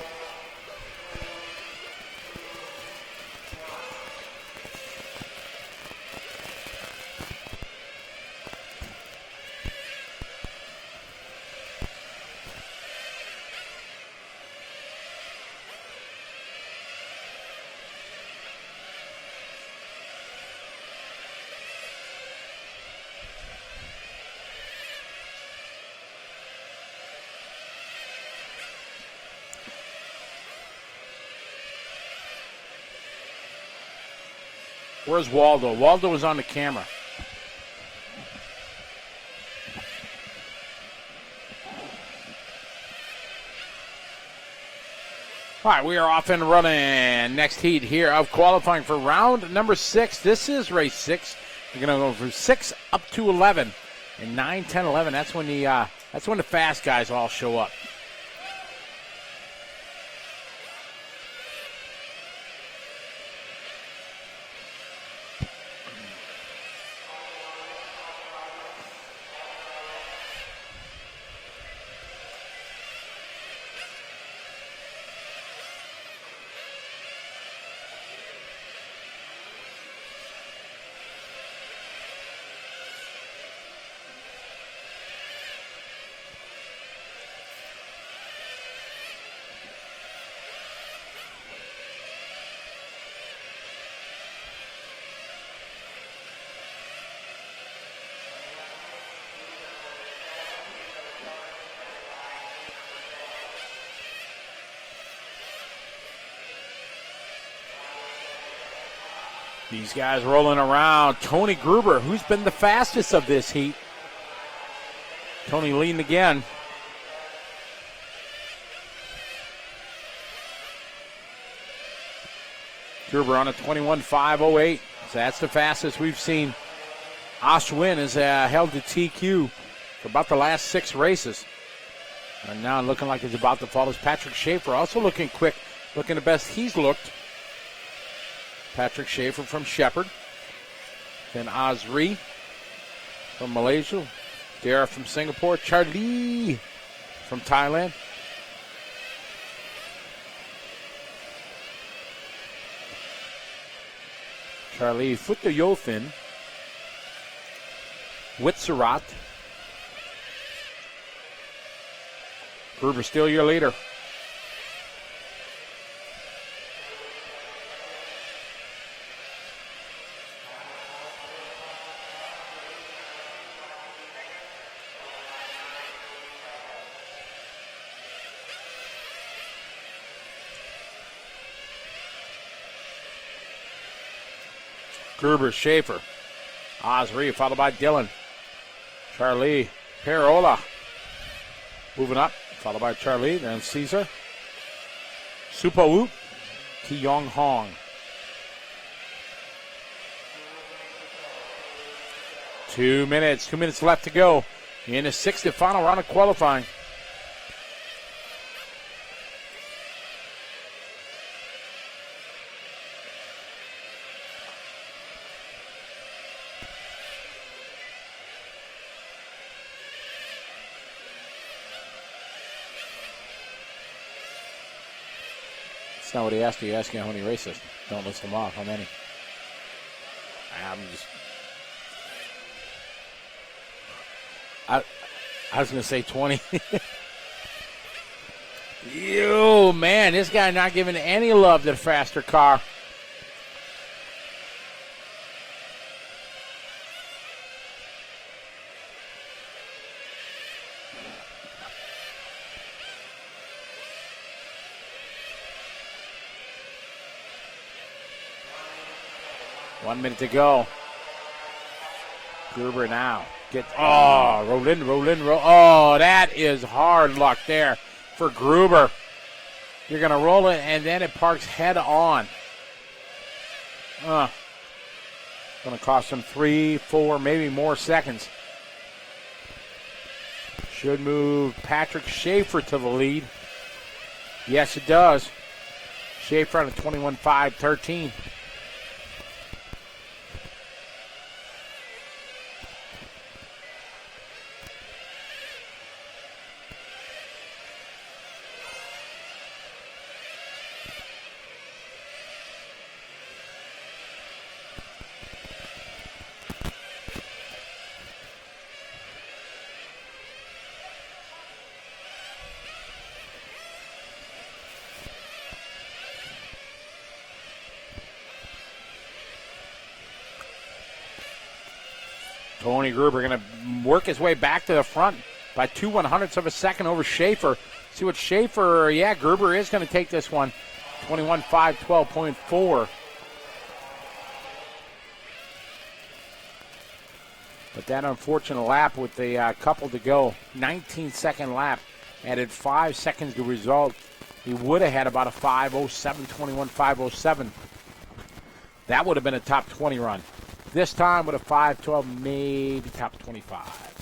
Where's Waldo? Waldo was on the camera. All right, we are off and running. Next heat here of qualifying for round number 6. This is race 6. We're going to go from 6 up to 11. And 9, 10, 11, that's when the fast guys all show up. These guys rolling around. Tony Gruber, who's been the fastest of this heat. Tony leading again. Gruber on a 21.508. So that's the fastest we've seen. Ashwin has held the TQ for about the last 6 races. And now looking like he's about to fall is Patrick Schaefer. Also looking quick, looking the best he's looked. Patrick Schaefer from Shepherd. Then Azri from Malaysia. Dara from Singapore. Charlie from Thailand. Charlie Futayothin. Witzerat. Gruber still your leader. Gruber, Schaefer, Osri followed by Dylan. Charlie Perola moving up, followed by Charlie, then Caesar. Supawu, Ki Yong Hong. 2 minutes, 2 minutes left to go in the sixth and final round of qualifying. That's not what he asked you. He asked you how many races. Don't list them off. How many? I was going to say 20. Yo, man, this guy not giving any love to the faster car. One minute to go. Gruber now. Roll in. Oh, that is hard luck there for Gruber. You're going to roll it, and then it parks head on. Going to cost him 3, 4, maybe more seconds. Should move Patrick Schaefer to the lead. Yes, it does. Schaefer on a 21.5.13. Tony Gruber going to work his way back to the front by 2/100ths of a second over Schaefer. See what Schaefer, Gruber is going to take this one. 21.5, 12.4. But that unfortunate lap with the couple to go, 19-second lap, added 5 seconds to result. He would have had about a 5:07, 21.507. That would have been a top 20 run. This time with a 5:12, maybe top 25.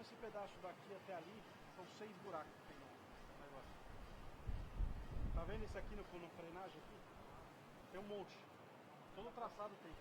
esse pedaço daqui até ali, são 6 buracos que tem no negócio. Tá vendo isso aqui no frenagem aqui? Tem um monte. Todo traçado tem.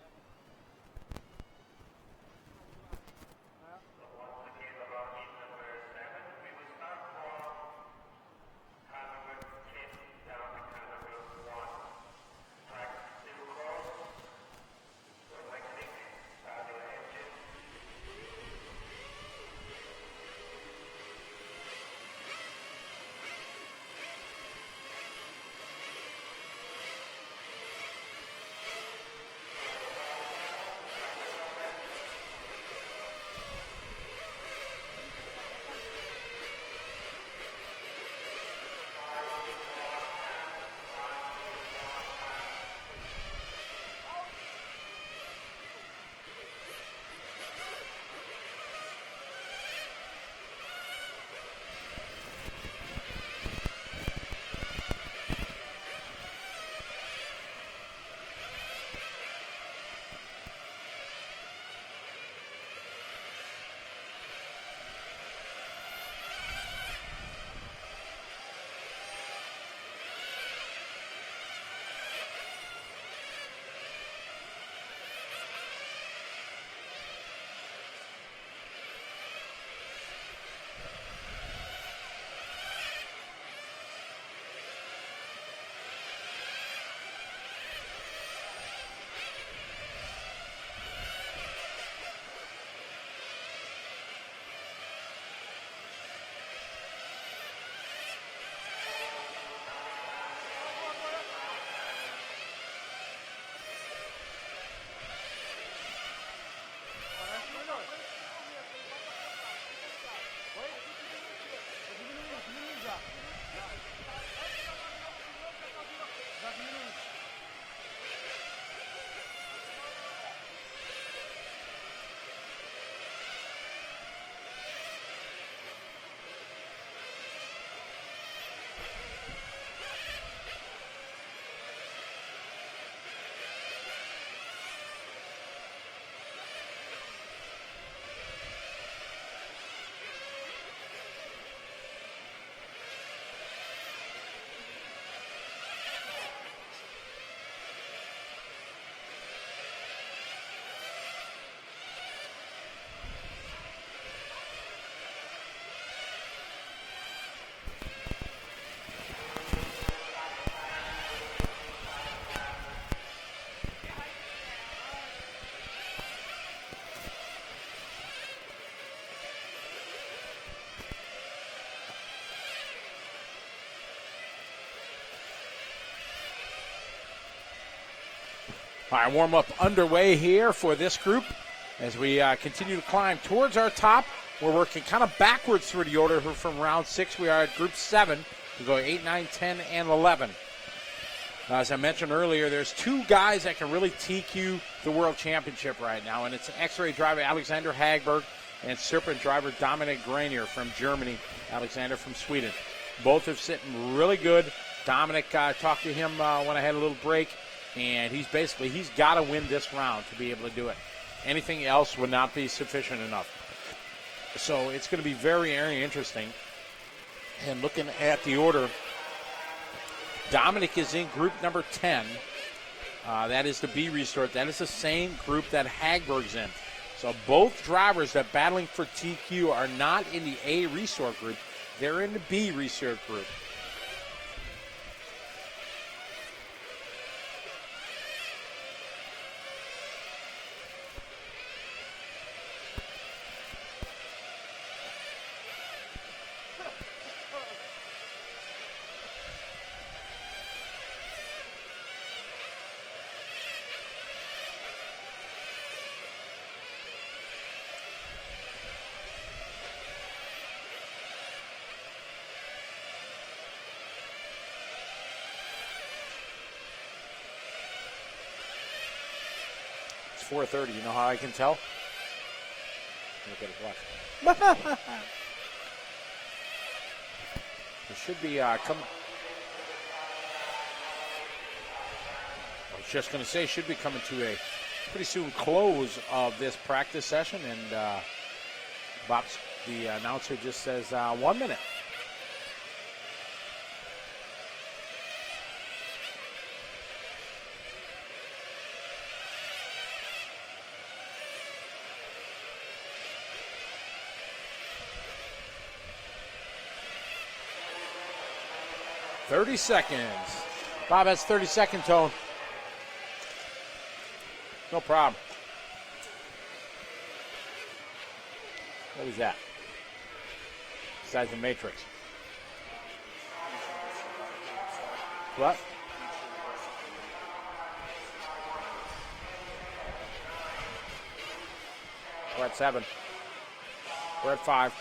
All right, warm-up underway here for this group as we continue to climb towards our top. We're working kind of backwards through the order from round 6. We are at group 7. We go 8, 9, 10, and 11. As I mentioned earlier, there's 2 guys that can really TQ the World Championship right now, and it's X-Ray driver Alexander Hagberg and Serpent driver Dominic Greiner from Germany, Alexander from Sweden. Both are sitting really good. Dominic, talked to him when I had a little break, and he's got to win this round to be able to do it. Anything else would not be sufficient enough. So it's going to be very, very interesting. And looking at the order, Dominic is in group number 10. That is the B resort. That is the same group that Hagberg's in. So both drivers that battling for TQ are not in the A resort group. They're in the B resort group. It's 4:30. You know how I can tell? Look at his watch. It should be coming. I was just going to say, should be coming to a pretty soon close of this practice session, and Bob's The announcer just says 1 minute. $30. Bob, that's 30-second tone. No problem. What is that? Besides the Matrix. What? We're at 7. We're at 5.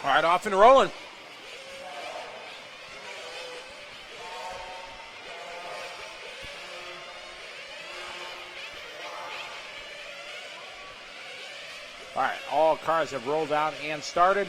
All right, off and rolling. All right, all cars have rolled out and started.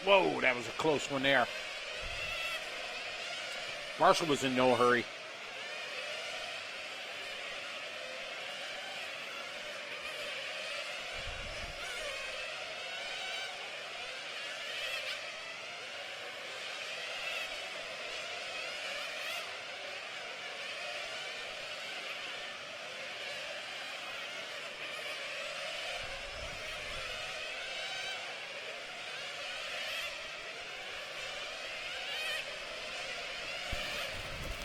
Whoa, that was a close one there. Marshall was in no hurry.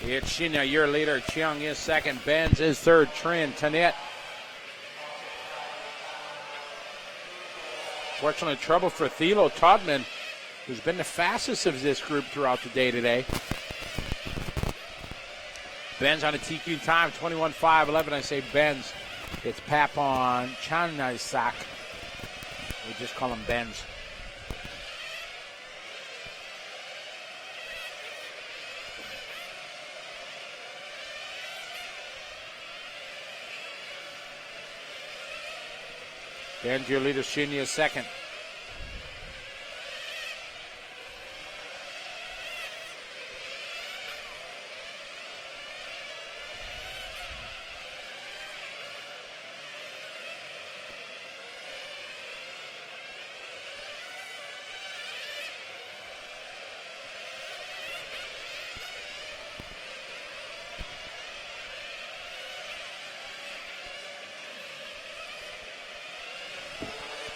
It's Shinya, your leader. Cheong is second. Benz is third. Trin, Tanet. Fortunately, trouble for Thilo Todman, who's been the fastest of this group throughout the day today. Benz on a TQ time, 21.5.11. I say Benz. It's Papon Chanaisak. We just call him Benz. Ben's your leader, Shinya is second.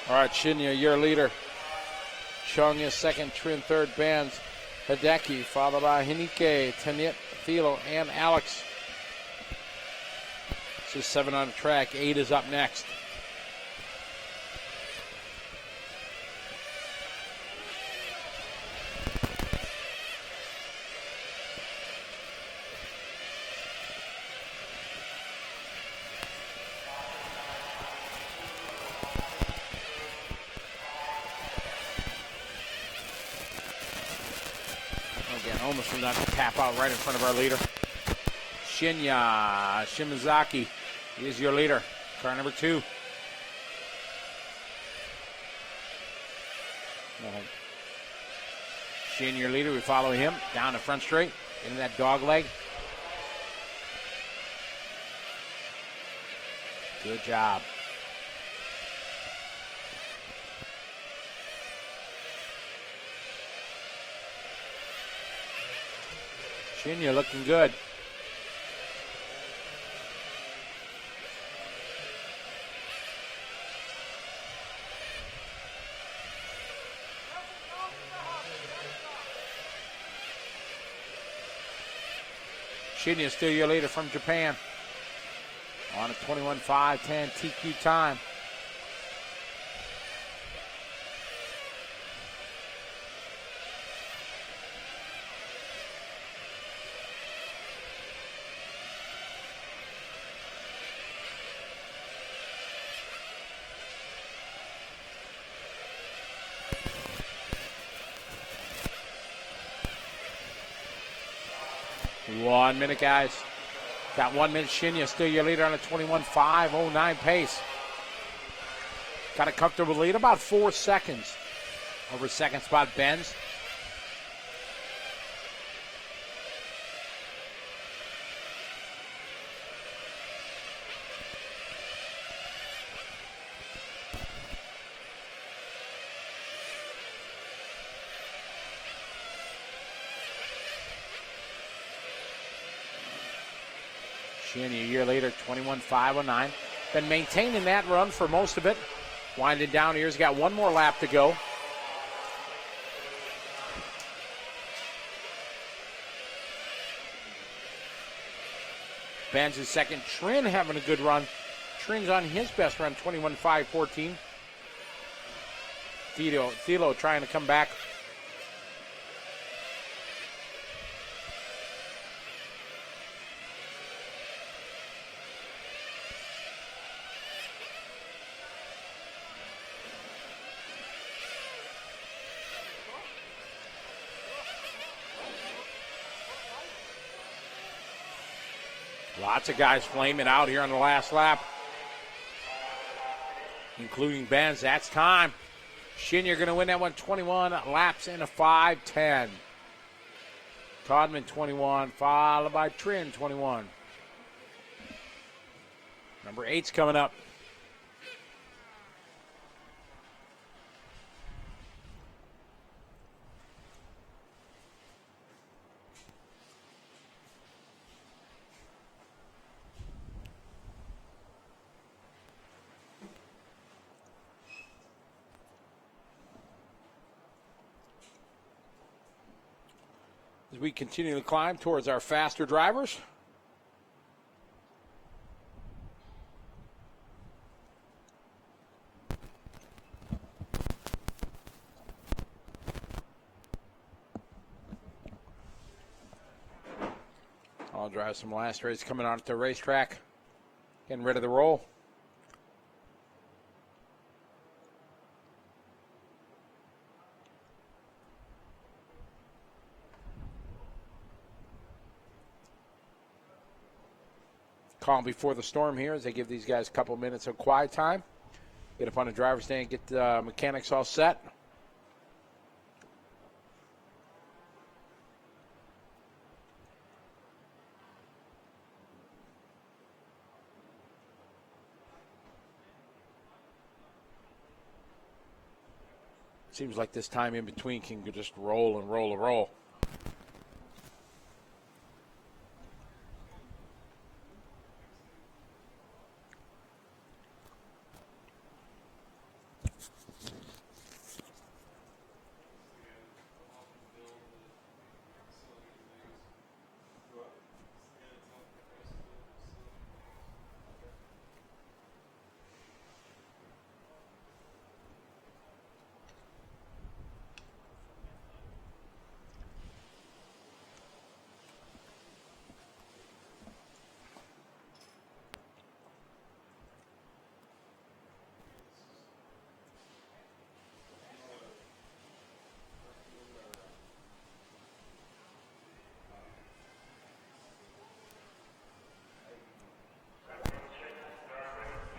All right, Shinya, your leader. Cheong is second, Trin third, Benz, Hideki, followed by Hinike, Tanit, Thilo, and Alex. This is 7 on the track. 8 is up next. Almost from that tap out right in front of our leader. Shinya Shimazaki is your leader. Car number 2. Shin, your leader. We follow him down the front straight into that dog leg. Good job. Shinya looking good. Shinya still your leader from Japan. On a 21.5.10 TQ time. 1 minute, guys. Got 1 minute. Shinya still your leader on a 21.509 pace. Got a comfortable lead, about 4 seconds. Over second spot, Benz. Shin, a year later, 21.509. Been maintaining that run for most of it. Winding down here. He's got one more lap to go. Ben's is second. Trin having a good run. Trin's on his best run, 21.514. Thilo trying to come back. Lots of guys flaming out here on the last lap, including Benz. That's time. Shin, you're going to win that one. 21 laps in a 5:10. Todman 21, followed by Trin 21. Number 8's coming up. As we continue to climb towards our faster drivers. I'll drive some last race coming out at the racetrack. Getting rid of the roll. Calm before the storm here as they give these guys a couple minutes of quiet time. Get up on the driver's stand, get the mechanics all set. Seems like this time in between can just roll and roll and roll.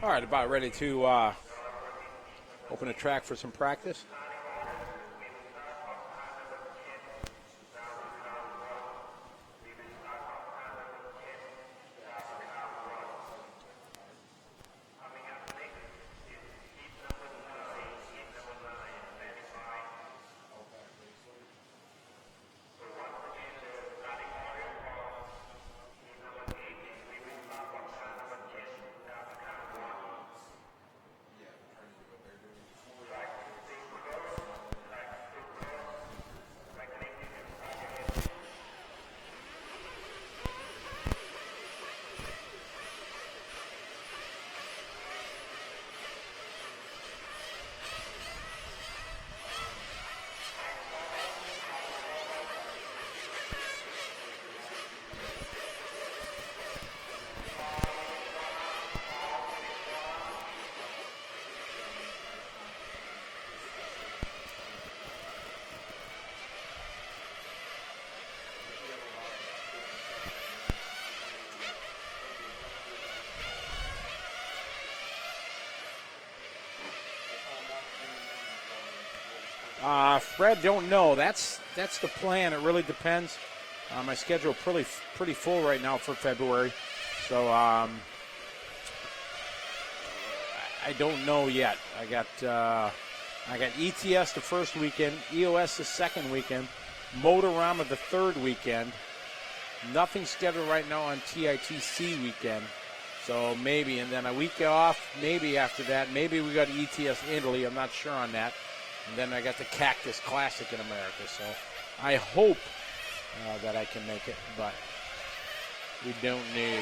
All right, about ready to open the track for some practice. Fred, don't know. That's the plan. It really depends. My schedule pretty full right now for February, so I don't know yet. I got ETS the first weekend, EOS the second weekend, Motorama the third weekend. Nothing scheduled right now on TITC weekend, so maybe, and then a week off. Maybe after that, maybe we got ETS Italy. I'm not sure on that. And then I got the Cactus Classic in America, so I hope that I can make it, but we don't know.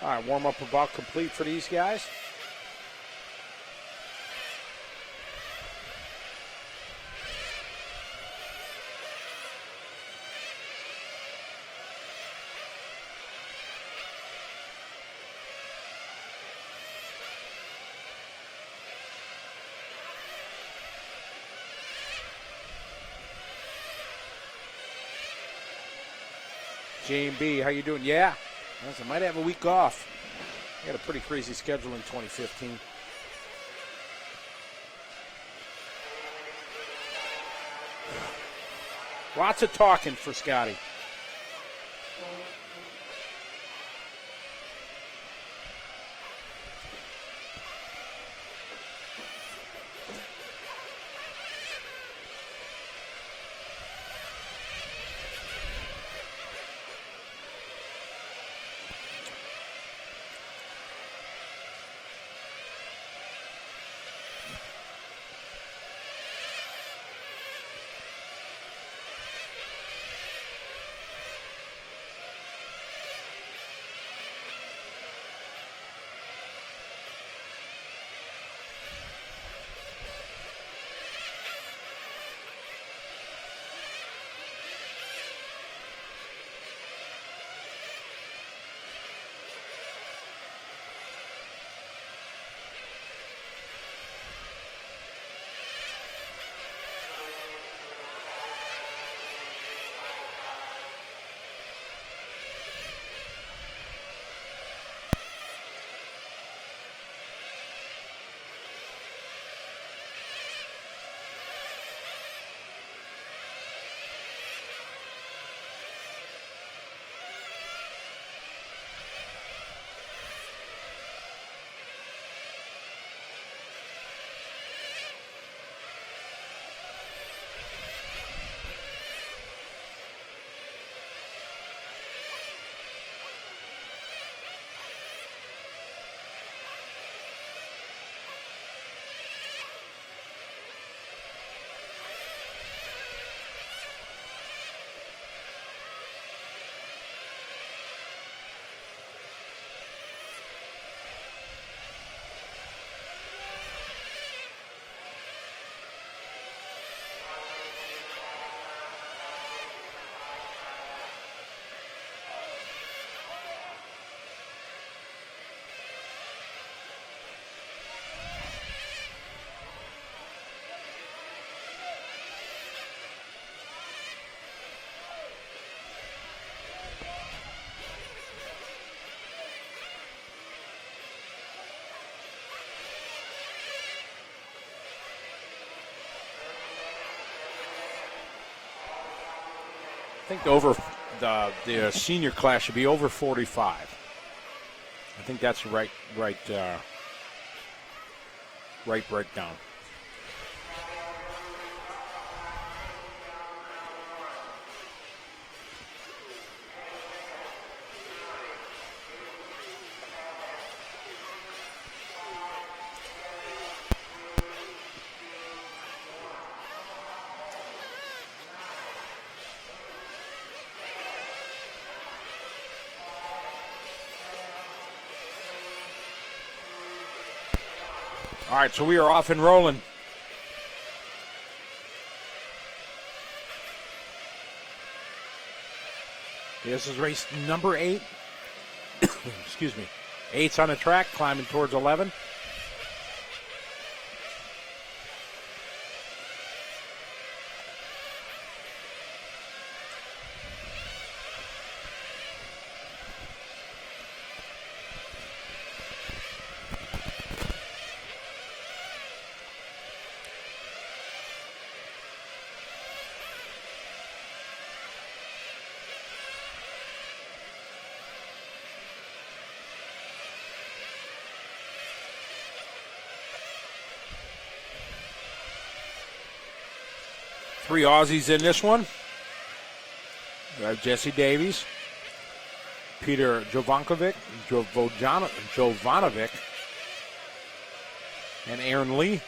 All right, warm-up about complete for these guys. J&B, how you doing? Yeah. I might have a week off. I got a pretty crazy schedule in 2015. Lots of talking for Scotty. I think the senior class should be over 45. I think that's right breakdown. All right, so we are off and rolling. This is race number 8. Excuse me. 8's on the track, climbing towards 11. Three Aussies in this one. We have Jesse Davies, Peter Jovanovic, and Aaron Lee.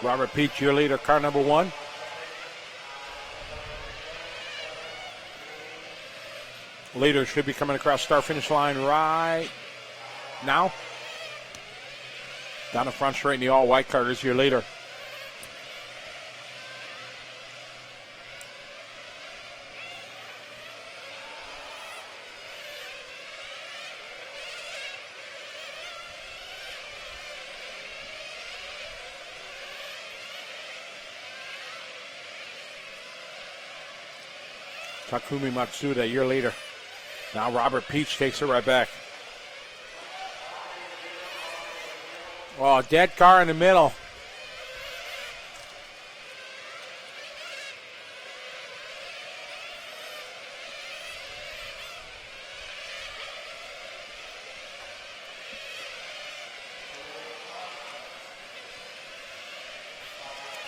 Robert Peach, your leader, car number 1. Leader should be coming across start-finish line right now. Down the front straight in the all-white car is your leader. Takumi Matsuda, your leader. Now Robert Peach takes it right back. Oh, dead car in the middle.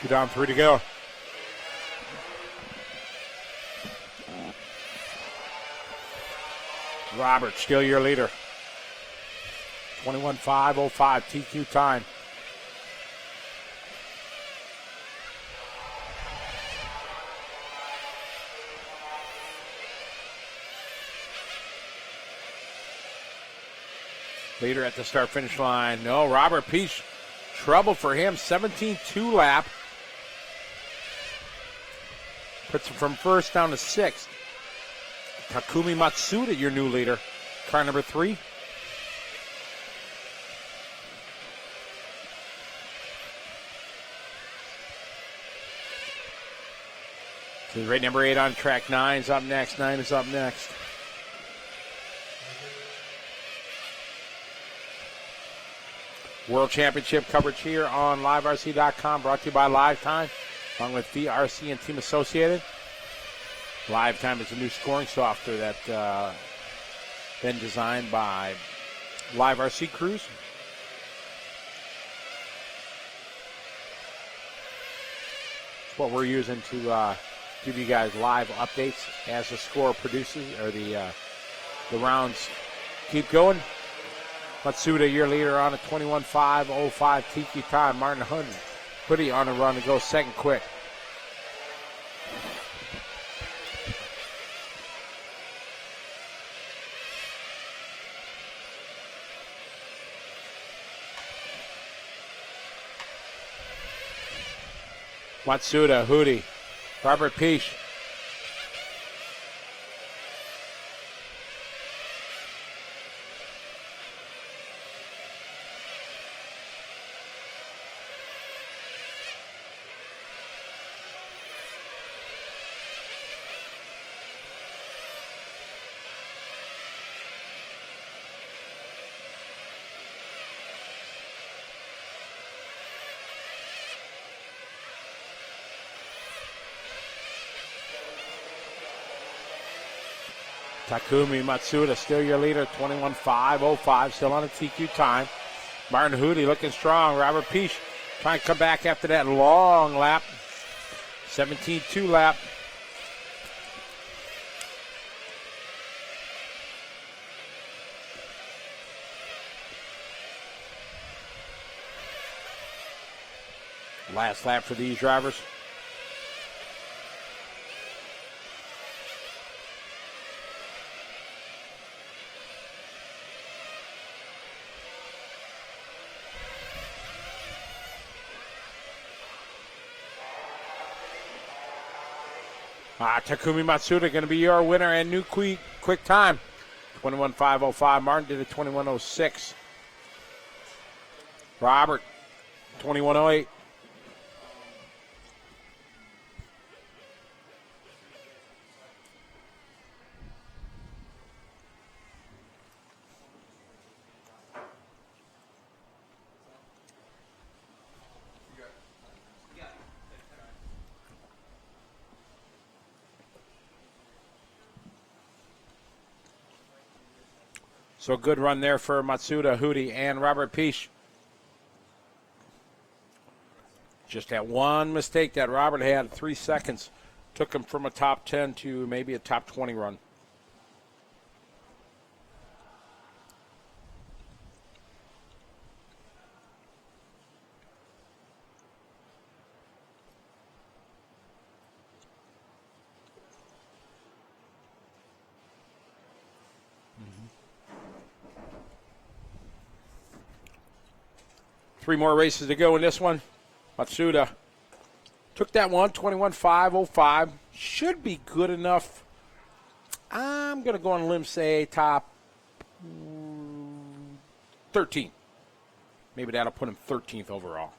Two down, 3 to go. Robert, still your leader. 21.505 TQ time. Leader at the start-finish line. No, Robert Peach, trouble for him. 17.2 lap. Puts him from first down to 6th. Takumi Matsuda, your new leader. Car number 3. So rate number 8 on track. 9 is up next. 9 is up next. World Championship coverage here on LiveRC.com, brought to you by Lifetime, along with VRC and Team Associated. Lifetime is a new scoring software that been designed by LiveRC crews. It's what we're using to give you guys live updates as the score produces, or the rounds keep going. Matsuda, your leader, on a 21.505 TQ time. Martin Hoodie on a run to go second quick. Matsuda, Hoodie, Robert Peach. Takumi Matsuda, still your leader, 21.505, still on a TQ time. Martin Hoodie looking strong. Robert Peach trying to come back after that long lap. 17.2 lap. Last lap for these drivers. Takumi Matsuda going to be your winner and new quick time. 21.505. Martin did a 21.06. Robert, 21.08. So good run there for Matsuda, Hootie, and Robert Peach. Just that one mistake that Robert had, 3 seconds, took him from a top 10 to maybe a top 20 run. Three more races to go in this one. Matsuda took that one, 21.505. Should be good enough. I'm going to go on a limb, say top 13. Maybe that'll put him 13th overall.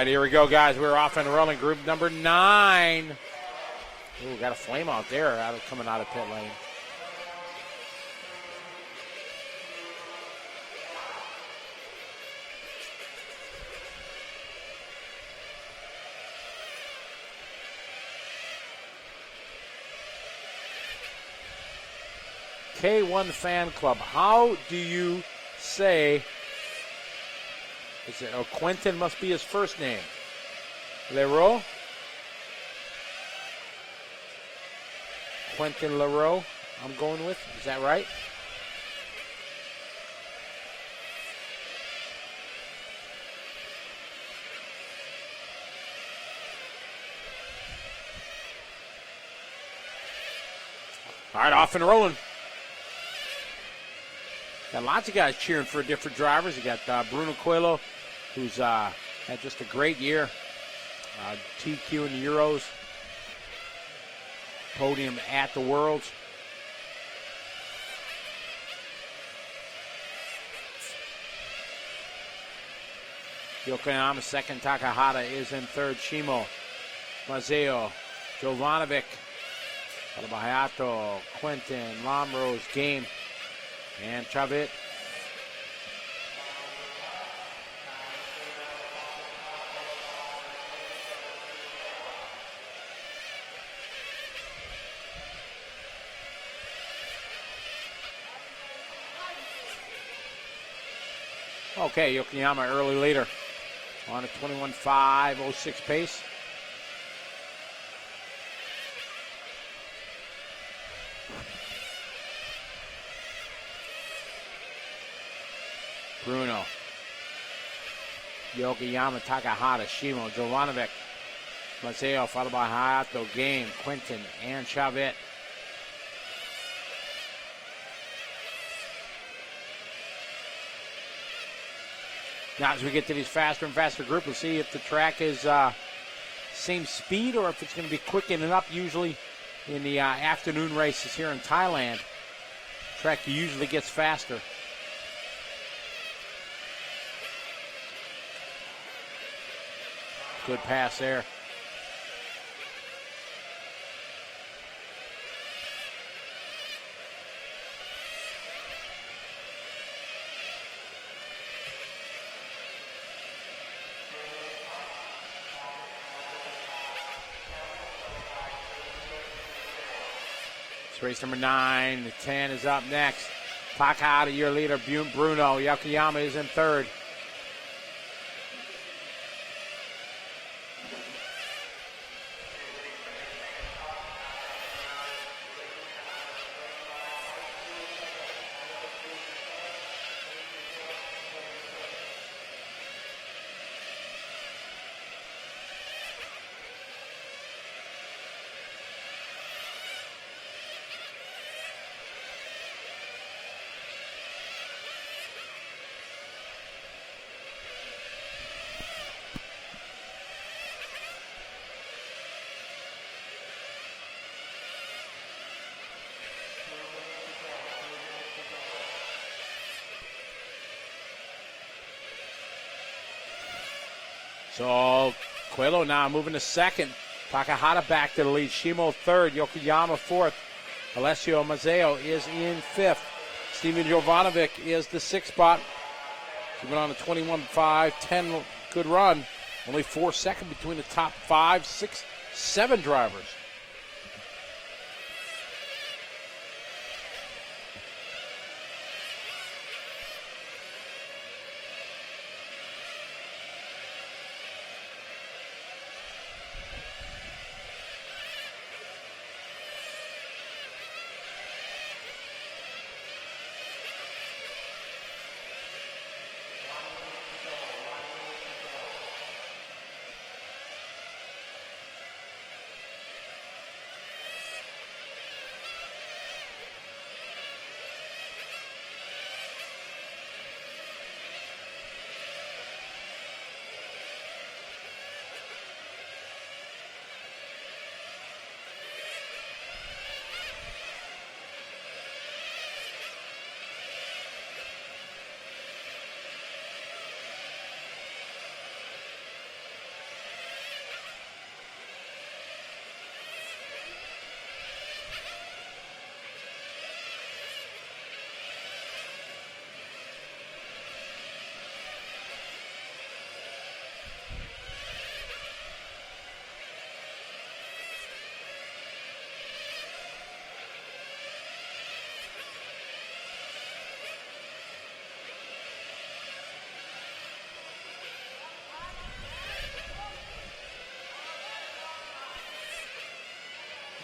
right, here we go, guys. We're off and rolling. Group number 9. Ooh, got a flame out there coming out of pit lane. K1 Fan Club. How do you say, is it, Quentin must be his first name. Leroux? Quentin Leroux, I'm going with. Is that right? All right, off and rolling. Got lots of guys cheering for different drivers. You got Bruno Coelho, who's had just a great year. TQ in the Euros. Podium at the Worlds. Yokoyama second. Takahata is in third. Shimo, Mazeo, Jovanovic, Hayato, Quentin, Lamrose, Game, and Chavit. Okay, Yokoyama early leader on a 21.506 pace. Bruno, Yokoyama, Takahata, Shimo, Jovanovic, Maseo, followed by Hayato, Game, Quentin, and Chavit. Now, as we get to these faster and faster groups, we'll see if the track is same speed or if it's going to be quickening up. Usually in the afternoon races here in Thailand, track usually gets faster. Good pass there. It's race number 9. The 10 is up next. Takahata, your leader, Bruno. Yokoyama is in third. So Coelho now moving to second. Takahata back to the lead. Shimo third. Yokoyama fourth. Alessio Mazzeo is in fifth. Steven Jovanovic is the sixth spot. He's been on a 21.5-10 good run. Only 4 seconds between the top 5, 6, 7 drivers.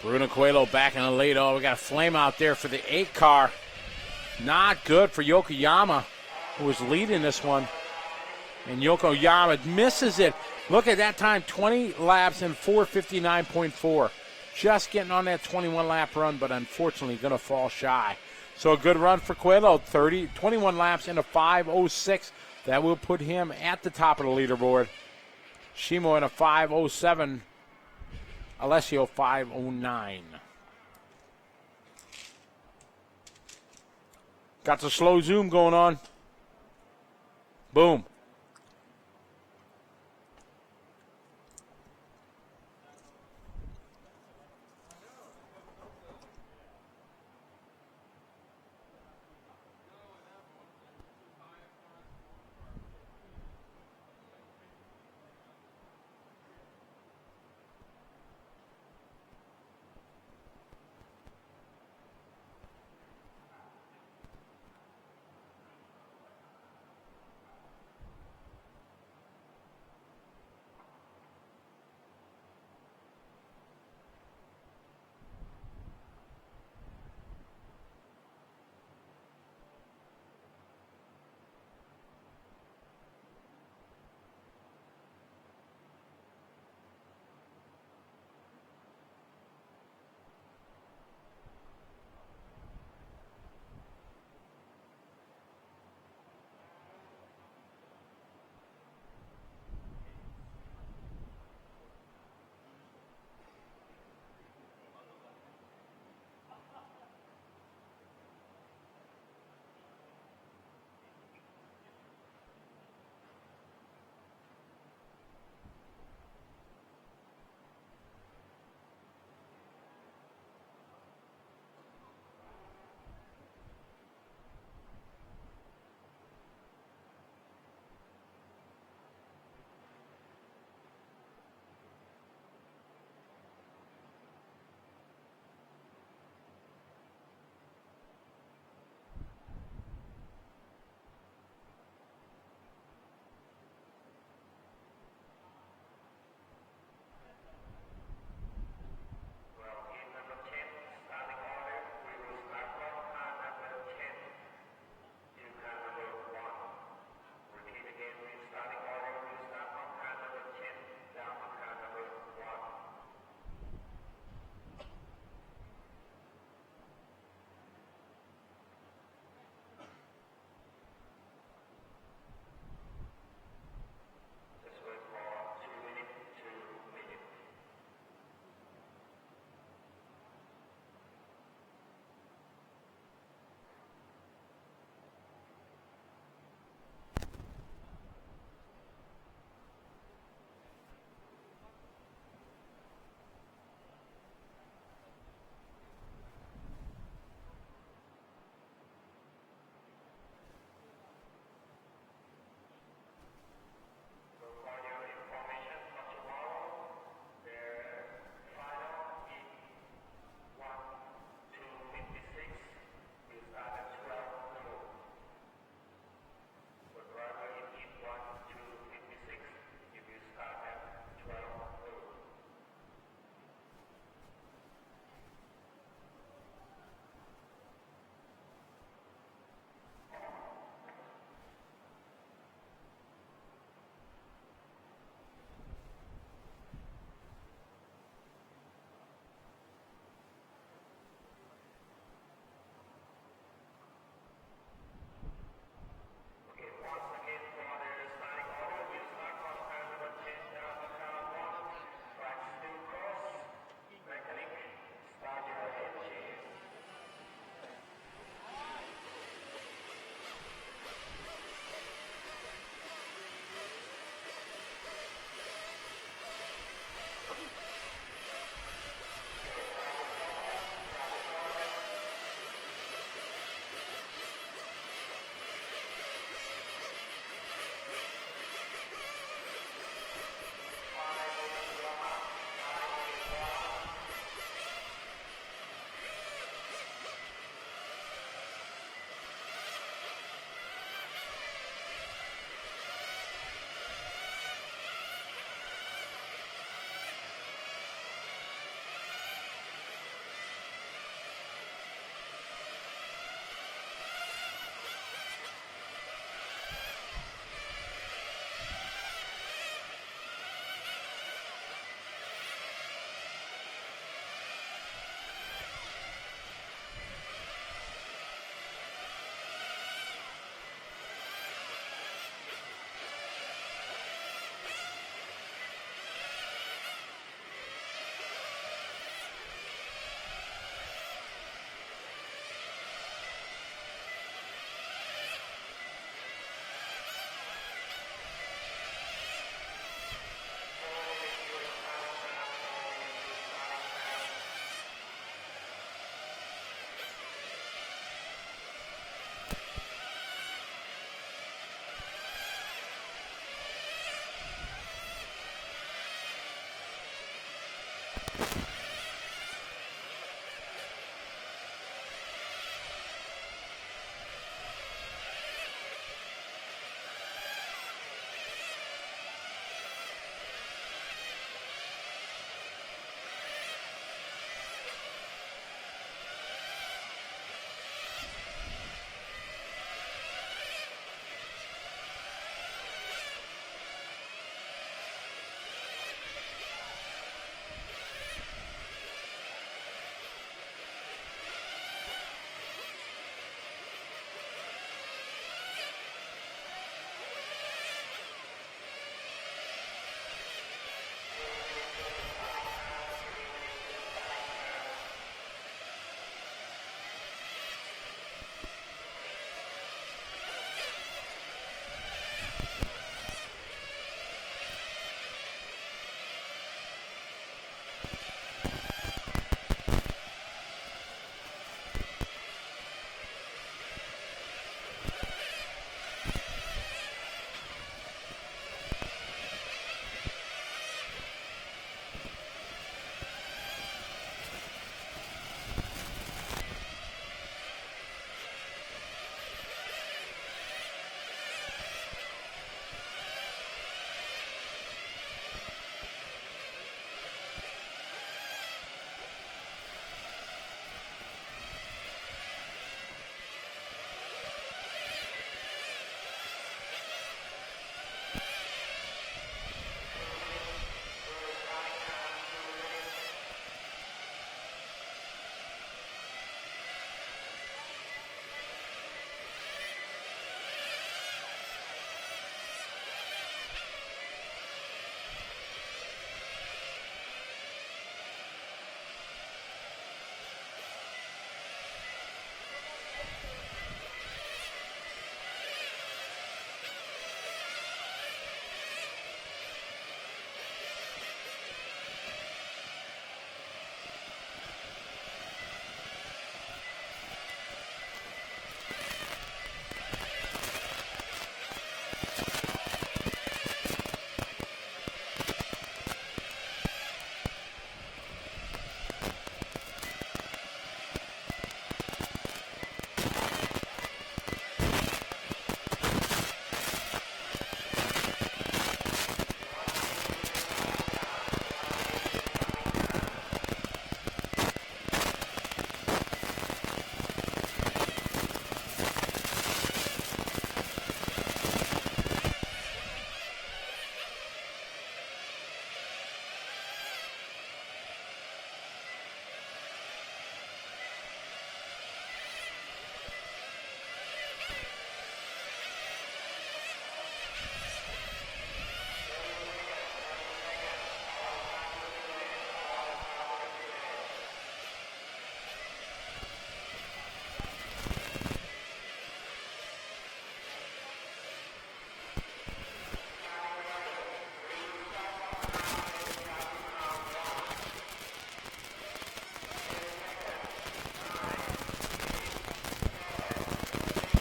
Bruno Coelho back in the lead. Oh, we got a flame out there for the 8 car. Not good for Yokoyama, who was leading this one. And Yokoyama misses it. Look at that time, 20 laps in 4:59.4. Just getting on that 21 lap run, but unfortunately going to fall shy. So a good run for Coelho, 21 laps into 5:06. That will put him at the top of the leaderboard. Shimo in a 5:07. Alessio 5:09. Got the slow zoom going on. Boom.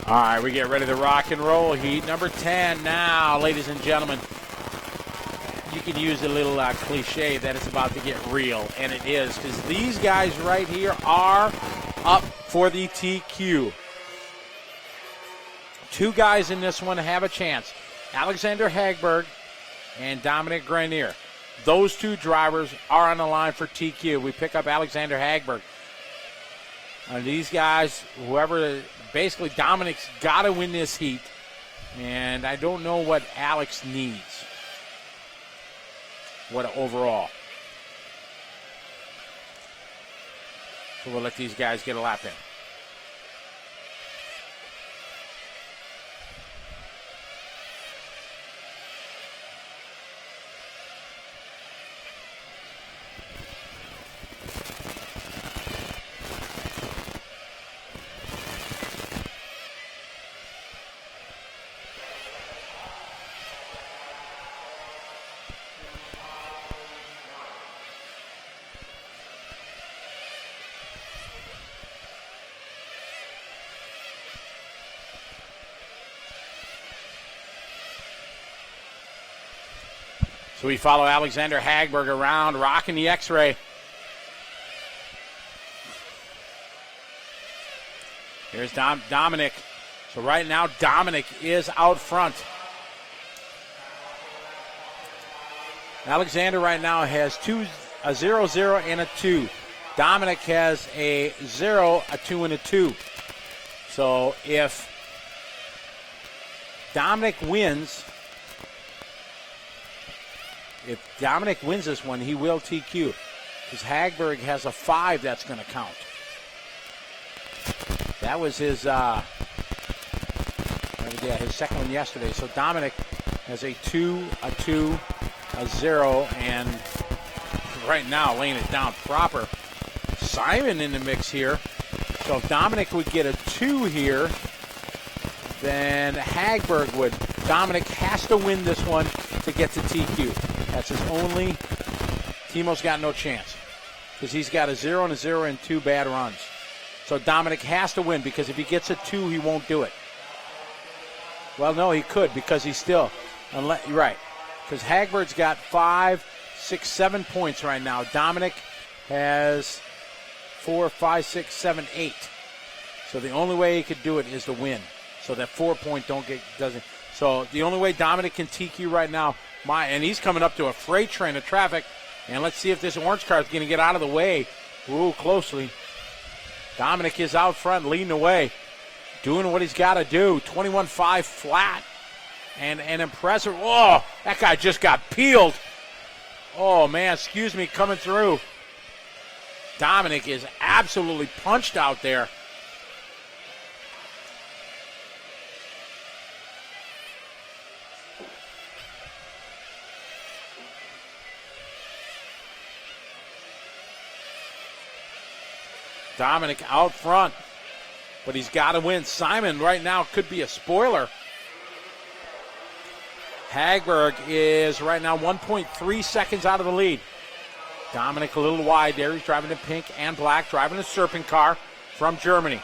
All right, we get ready to rock and roll. Heat number 10 now, ladies and gentlemen. You can use a little cliche that it's about to get real, and it is, because these guys right here are up for the TQ. Two guys in this one have a chance. Alexander Hagberg and Dominic Greiner. Those two drivers are on the line for TQ. We pick up Alexander Hagberg. These guys, whoever, basically Dominic's got to win this heat. And I don't know what Alex needs. What overall. So we'll let these guys get a lap in. So we follow Alexander Hagberg around, rocking the X-ray. Here's Dominic. So right now, Dominic is out front. Alexander right now has a 0, 0, and a 2. Dominic has a 0, a 2, and a 2. So if Dominic wins this one, he will TQ. Because Hagberg has a 5 that's going to count. That was his second one yesterday. So Dominic has a 2, a 2, a 0, and right now laying it down proper. Simon in the mix here. So if Dominic would get a 2 here, then Hagberg would. Dominic has to win this one to get to TQ. That's his only. Teemo's got no chance because he's got a 0 and a 0 and 2 bad runs. So Dominic has to win because if he gets a 2, he won't do it. Well, no, he could because he's still. Right. Because Hagberg's got 5, 6, 7 points right now. Dominic has 4, 5, 6, 7, 8. So the only way he could do it is to win. So that 4 point doesn't. So the only way Dominic can TQ right now, and he's coming up to a freight train of traffic. And let's see if this orange car is going to get out of the way. Ooh, closely. Dominic is out front, leading the way, doing what he's got to do. 21.5 flat. And impressive. Oh, that guy just got peeled. Oh, man, excuse me, coming through. Dominic is absolutely punched out there. Dominic out front, but he's got to win. Simon right now could be a spoiler. Hagberg is right now 1.3 seconds out of the lead. Dominic a little wide there. He's driving in pink and black, driving a Serpent car from Germany.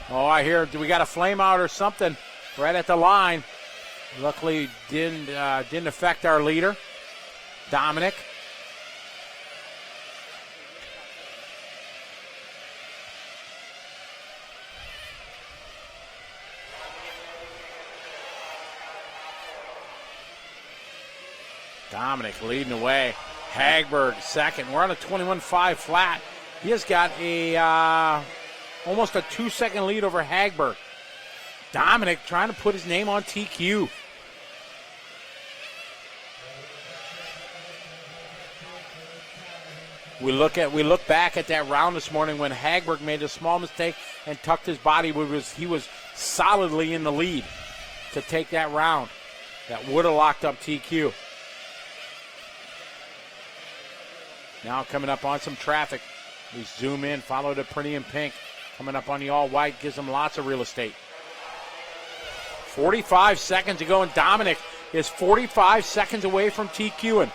Oh, I hear we got a flame out or something right at the line. Luckily, didn't affect our leader, Dominic. Dominic leading the way. Hagberg second. We're on a 21.5 flat. He has got almost a 2-second lead over Hagberg. Dominic trying to put his name on TQ. We look back at that round this morning when Hagberg made a small mistake and tucked his body. He was solidly in the lead to take that round. That would have locked up TQ. Now coming up on some traffic. We zoom in, follow the pretty in pink. Coming up on the all white, gives them lots of real estate. 45 seconds to go, and Dominic is 45 seconds away from TQing.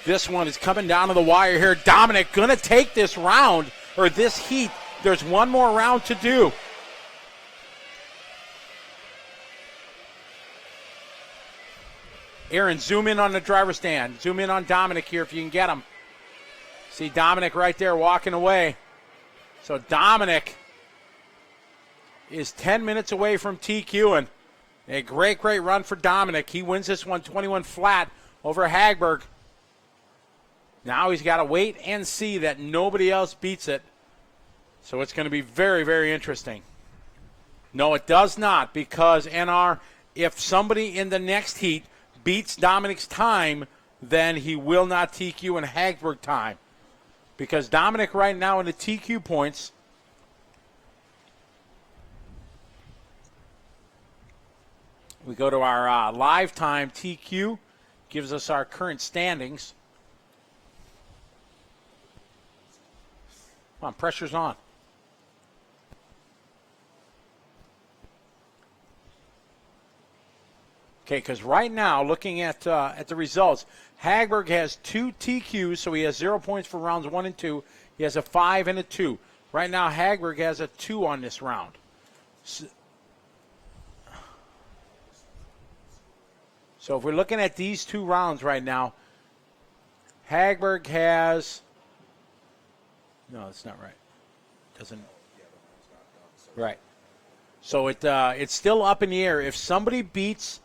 This one is coming down to the wire here. Dominic going to take this round, or this heat. There's one more round to do. Aaron, zoom in on the driver's stand. Zoom in on Dominic here if you can get him. See Dominic right there walking away. So Dominic is 10 minutes away from TQing. A great run for Dominic. He wins this one 21 flat over Hagberg. Now he's got to wait and see that nobody else beats it. So it's going to be very, very interesting. No, it does not, because NR, if somebody in the next heat beats Dominic's time, then he will not TQ in Hagberg time. Because Dominic right now in the TQ points We go to our live time TQ, gives us our current standings. Come on, pressure's on. Okay, because right now, looking at the results, Hagberg has 2 TQs, so he has 0 points for rounds 1 and 2. He has a 5 and a 2. Right now, Hagberg has a 2 on this round. So if we're looking at these 2 rounds right now, Hagberg has, no, that's not right. Doesn't, right. So it's still up in the air. If somebody beats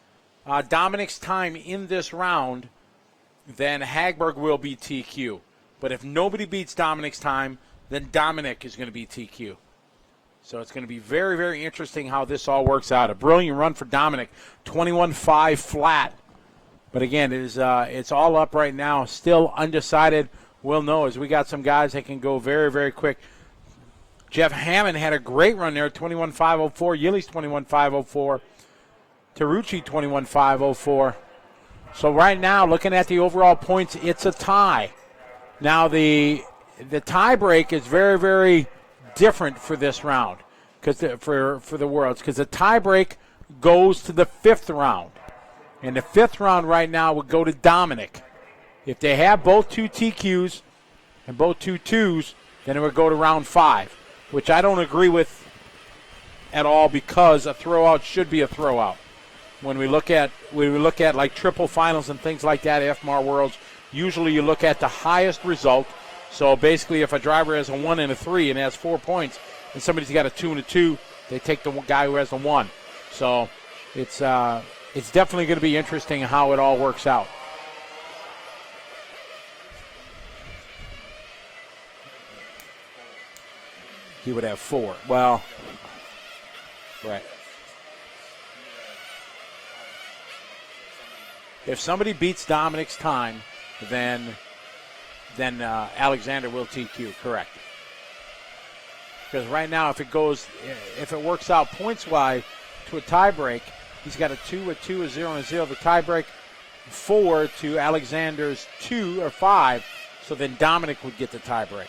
Dominic's time in this round, then Hagberg will be TQ. But if nobody beats Dominic's time, then Dominic is going to be TQ. So it's going to be very, very interesting how this all works out. A brilliant run for Dominic, 21-5 flat. But again, it's all up right now, still undecided. We'll know as we got some guys that can go very, very quick. Jeff Hammond had a great run there, 21-504. Yili's 21-504. Tarucci 21-504. So right now, looking at the overall points, it's a tie. Now the tie break is very, very different for this round, because for the Worlds, because the tie break goes to the 5th round, and the 5th round right now would go to Dominic. If they have both 2 TQs and both 2 2s, then it would go to round 5, which I don't agree with at all, because a throwout should be a throwout. When we look at like triple finals and things like that, IFMAR Worlds, usually you look at the highest result. So basically, if a driver has a 1 and a 3 and has 4 points, and somebody's got a 2 and a 2, they take the guy who has the 1. So it's definitely going to be interesting how it all works out. He would have 4. Well, right. If somebody beats Dominic's time, then Alexander will TQ, correct. Because right now, if it works out points-wise to a tiebreak, he's got a 2, a 2, a 0, and a 0. The tiebreak 4 to Alexander's 2 or 5, so then Dominic would get the tiebreak.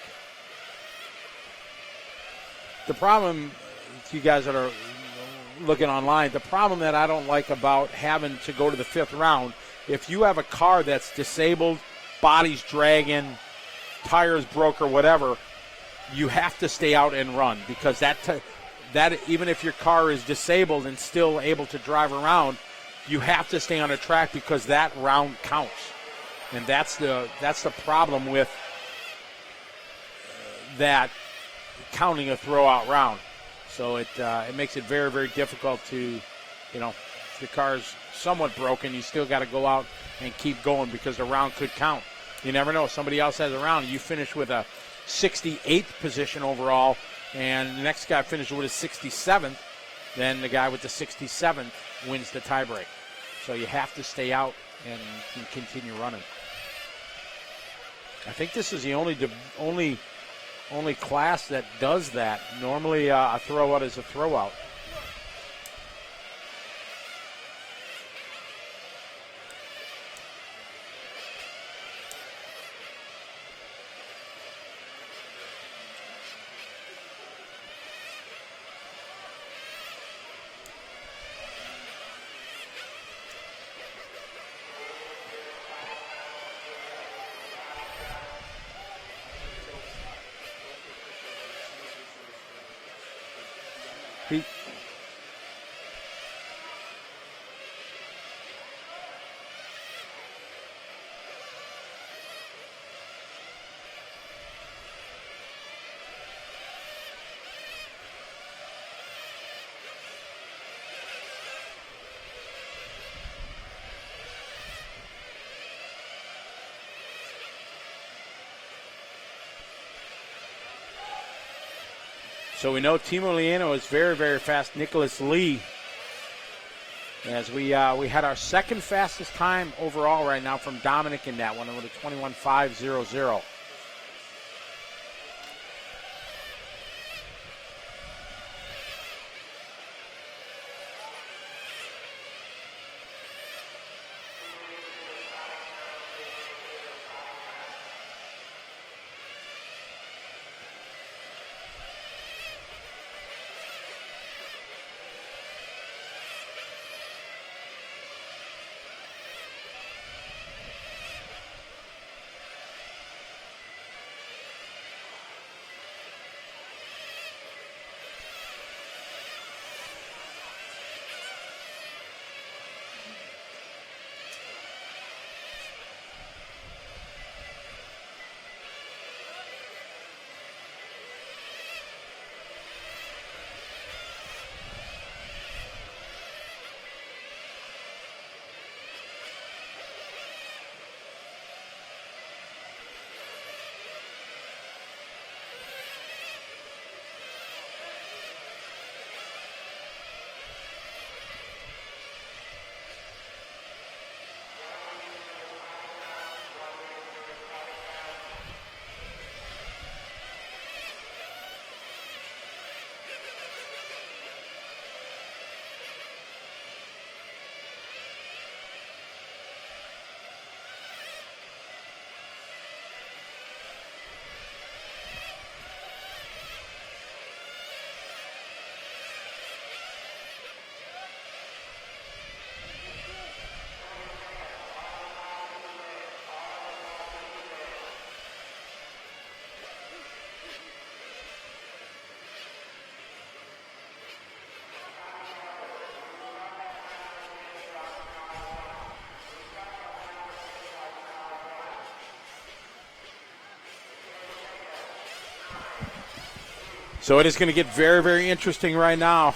The problem, to you guys that are looking online, the problem that I don't like about having to go to the 5th round, if you have a car that's disabled, body's dragging, tires broke or whatever, you have to stay out and run, because that even if your car is disabled and still able to drive around, you have to stay on the track, because that round counts. And that's the problem with that counting a throwout round. So it makes it very, very difficult to, if your car's somewhat broken, you still got to go out and keep going, because the round could count. You never know. Somebody else has a round. You finish with a 68th position overall, and the next guy finishes with a 67th. Then the guy with the 67th wins the tiebreak. So you have to stay out and continue running. I think this is the only class that does that. Normally a throwout is a throwout. So we know Teemu Leino is very, very fast. Nicholas Lee, as we had our second fastest time overall right now from Dominic in that one with a 21.500. So it is going to get very, very interesting right now,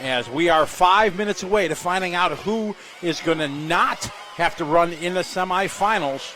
as we are 5 minutes away to finding out who is going to not have to run in the semifinals.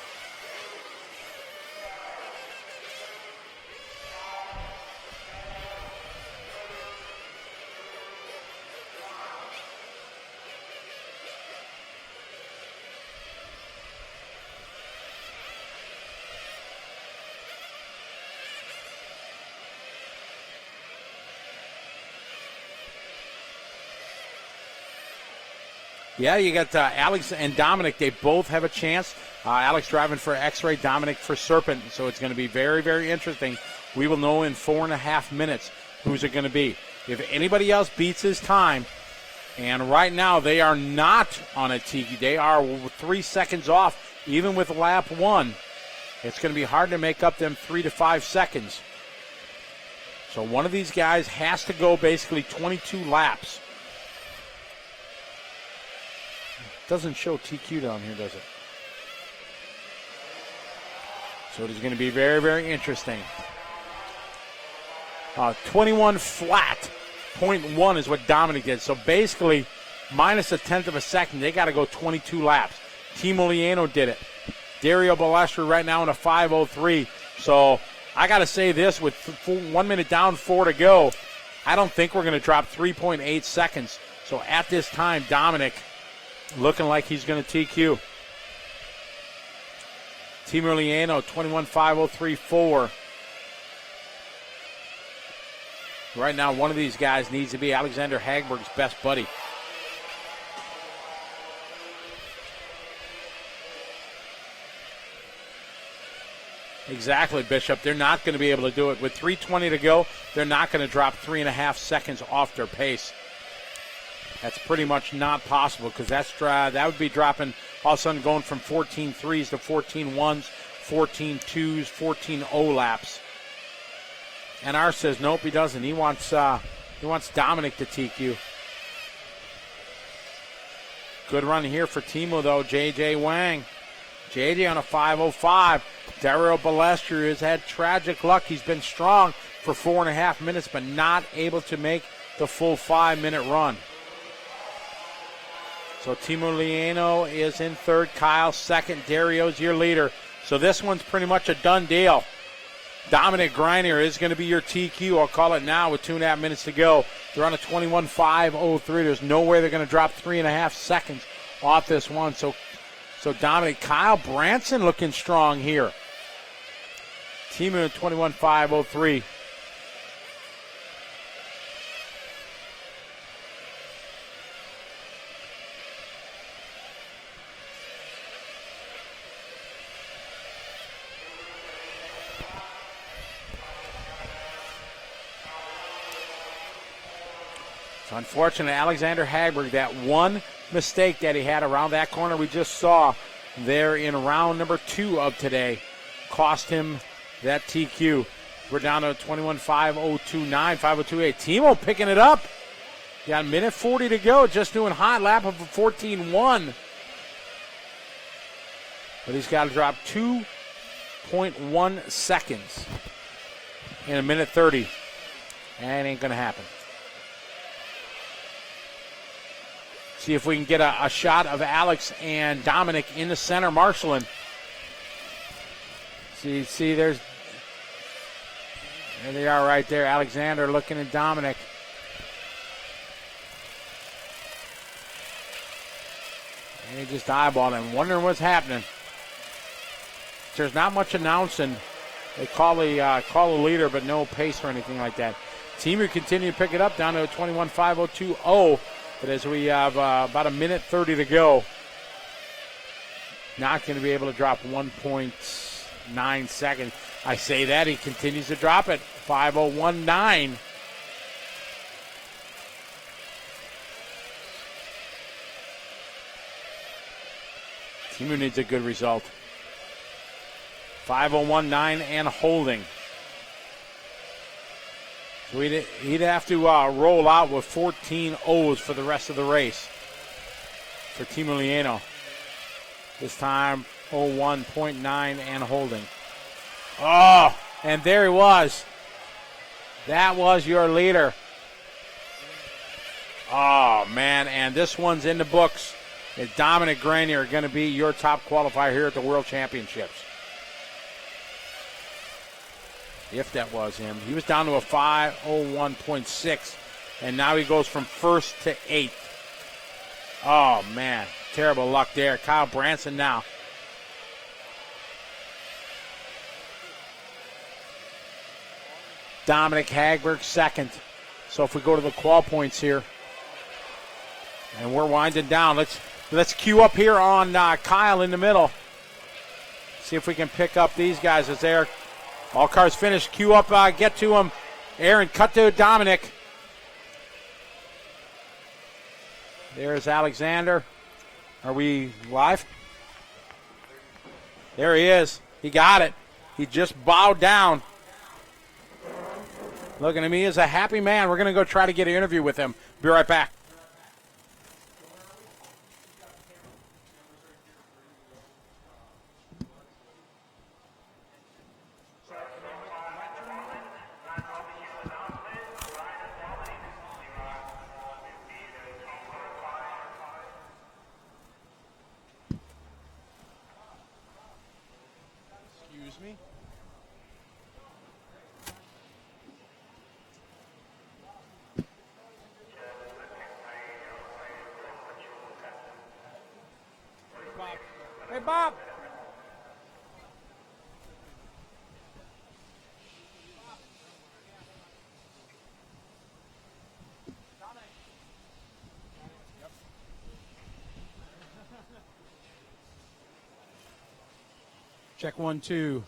Yeah, you got Alex and Dominic. They both have a chance. Alex driving for X-Ray, Dominic for Serpent. So it's going to be very, very interesting. We will know in 4.5 minutes who's it going to be. If anybody else beats his time, and right now they are not on a tiki. They are 3 seconds off, even with lap 1. It's going to be hard to make up them 3 to 5 seconds. So one of these guys has to go basically 22 laps. Doesn't show TQ down here, does it? So it is going to be very, very interesting. 21 flat, 0.1 is what Dominic did. So basically, minus a tenth of a second, they got to go 22 laps. Teemu Leino did it. Dario Balestri right now in a 5:03. So I got to say this, with 1 minute down, 4 to go, I don't think we're going to drop 3.8 seconds. So at this time, Dominic looking like he's going to TQ. Teemu Leino, 21.503.4. Right now, one of these guys needs to be Alexander Hagberg's best buddy. Exactly, Bishop. They're not going to be able to do it. With 3:20 to go, they're not going to drop 3.5 seconds off their pace. That's pretty much not possible, because that would be dropping, all of a sudden going from 14.3s to 14.1s, 14.2s, 14.0 laps. And R says nope, he doesn't. He wants Dominic to TQ. Good run here for Teemu though. JJ Wang. JJ on a 5:05. Dario Balestri has had tragic luck. He's been strong for 4.5 minutes, but not able to make the full 5-minute run. So Teemu Leino is in third, Kyle second, Dario's your leader. So this one's pretty much a done deal. Dominic Greiner is going to be your TQ. I'll call it now with 2.5 minutes to go. They're on a 21.503. There's no way they're going to drop 3.5 seconds off this one. So Dominic, Kyle Branson looking strong here. Teemu at 21.503. So unfortunately, Alexander Hagberg, that one mistake that he had around that corner we just saw there in round number 2 of today, cost him that TQ. We're down to 21.502.9, 5:02.8. Teemu picking it up. Got a minute 40 to go, just doing hot lap of a 14.1. But he's got to drop 2.1 seconds in a minute 30. And it ain't going to happen. See if we can get a shot of Alex and Dominic in the center, marshaling. See, there they are right there. Alexander looking at Dominic. And he just eyeballed him, wondering what's happening. There's not much announcing. They call the leader, but no pace or anything like that. Teemu continue to pick it up down to 21.502.0. But as we have about a minute 30 to go, not going to be able to drop 1.9 seconds. I say that, he continues to drop it. 5:01.9. Teemu needs a good result. 5:01.9 and holding. So he'd have to roll out with 14 O's for the rest of the race for Teemu Leino. This time, 01.9 and holding. Oh, and there he was. That was your leader. Oh, man, and this one's in the books. Is Dominic Greiner going to be your top qualifier here at the World Championships? If that was him. He was down to a 5:01.6, and now he goes from first to eighth. Oh, man, terrible luck there. Kyle Branson now. Dominic Hagberg second. So if we go to the qual points here, and we're winding down, let's queue up here on Kyle in the middle. See if we can pick up these guys as they're all cars finished. Queue up, get to them. Aaron, cut to Dominic. There's Alexander. Are we live? There he is. He got it. He just bowed down. Looking at me as a happy man. We're going to go try to get an interview with him. Be right back. Excuse me. Hey, Bob. Check 1, 2.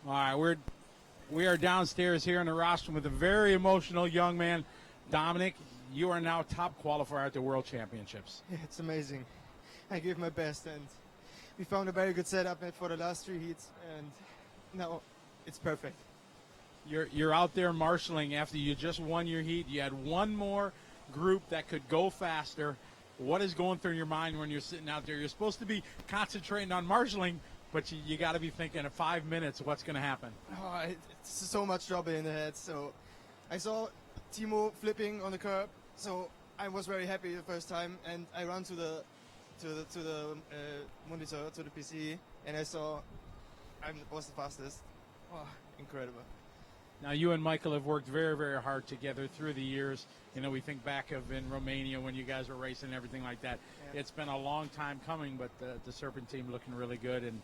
All right, we are downstairs here in the rostrum with a very emotional young man. Dominic, you are now top qualifier at the World Championships. Yeah, it's amazing. I gave my best, and we found a very good setup for the last 3 heats, and now it's perfect. You're out there marshaling after you just won your heat. You had one more group that could go faster. What is going through your mind when you're sitting out there? You're supposed to be concentrating on marshaling, but you got to be thinking in 5 minutes what's going to happen. Oh, it's so much trouble in the head. So I saw Teemu flipping on the curb, so I was very happy the first time, and I ran to the monitor, to the PC, and I saw I was the fastest. Oh, incredible. Now, you and Michael have worked very, very hard together through the years. You know, we think back of in Romania when you guys were racing and everything like that. Yeah. It's been a long time coming, but the Serpent team looking really good. And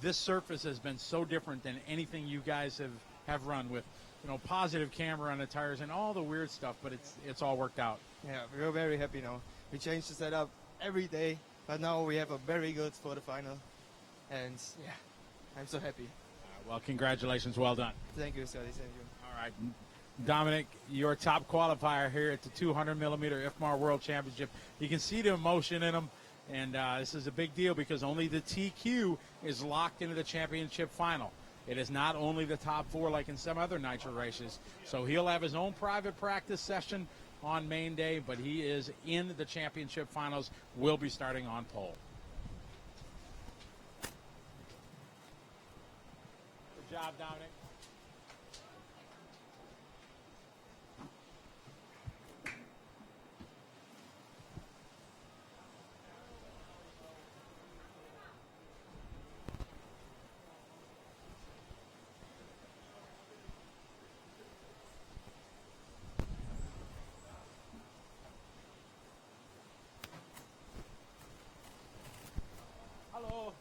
this surface has been so different than anything you guys have run with, you know, positive camera on the tires and all the weird stuff, but it's all worked out. Yeah, we're very happy now. We change the setup every day, but now we have a very good for the final. And, yeah, I'm so happy. Well, congratulations. Well done. Thank you, Scotty. Thank you. All right. Dominic, your top qualifier here at the 200mm IFMAR World Championship. You can see the emotion in him, and this is a big deal because only the TQ is locked into the championship final. It is not only the top 4 like in some other Nitro races. So he'll have his own private practice session on main day, but he is in the championship finals, will be starting on pole. Good job, Dominic. Hello.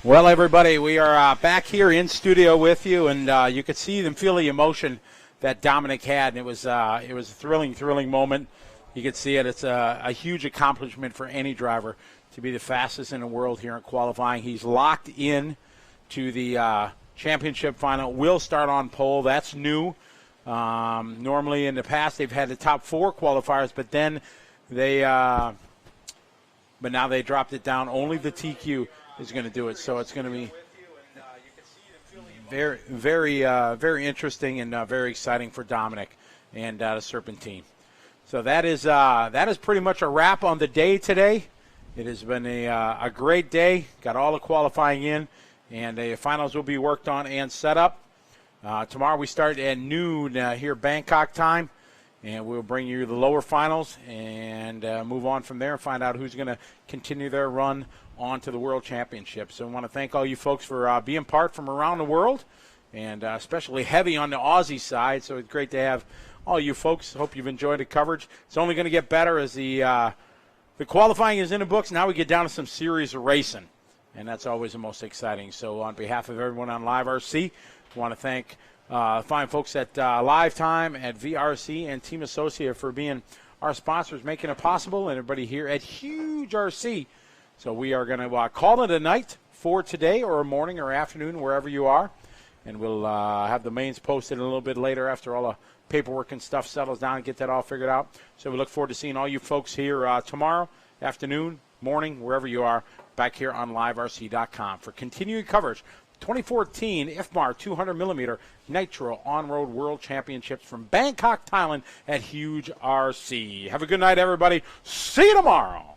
Well, everybody, we are back here in studio with you, and you could see and feel the emotion that Dominic had, and it was a thrilling moment. You could see it. It's a huge accomplishment for any driver to be the fastest in the world here in qualifying. He's locked in to the championship final. Will start on pole. That's new. Normally in the past they've had the top 4 qualifiers, but then but now they dropped it down. Only the TQ is going to do it, so it's going to be very interesting and very exciting for Dominic and the Serpent team. So that is pretty much a wrap on the day today. It has been a great day. Got all the qualifying in, and the finals will be worked on and set up. Tomorrow we start at noon here Bangkok time, and we'll bring you the lower finals and move on from there and find out who's going to continue their run on to the World Championship. So I want to thank all you folks for being part from around the world, and especially heavy on the Aussie side. So it's great to have all you folks. Hope you've enjoyed the coverage. It's only going to get better as the qualifying is in the books. Now we get down to some serious racing, and that's always the most exciting. So on behalf of everyone on LiveRC, I want to thank fine folks at Live Time, at VRC, and Team Associate for being our sponsors, making it possible, and everybody here at Huge RC. So we are going to call it a night for today, or a morning or afternoon, wherever you are. And we'll have the mains posted a little bit later after all the paperwork and stuff settles down and get that all figured out. So we look forward to seeing all you folks here tomorrow, afternoon, morning, wherever you are, back here on LiveRC.com for continuing coverage. 2014 IFMAR 200mm Nitro On-Road World Championships from Bangkok, Thailand at Huge RC. Have a good night, everybody. See you tomorrow.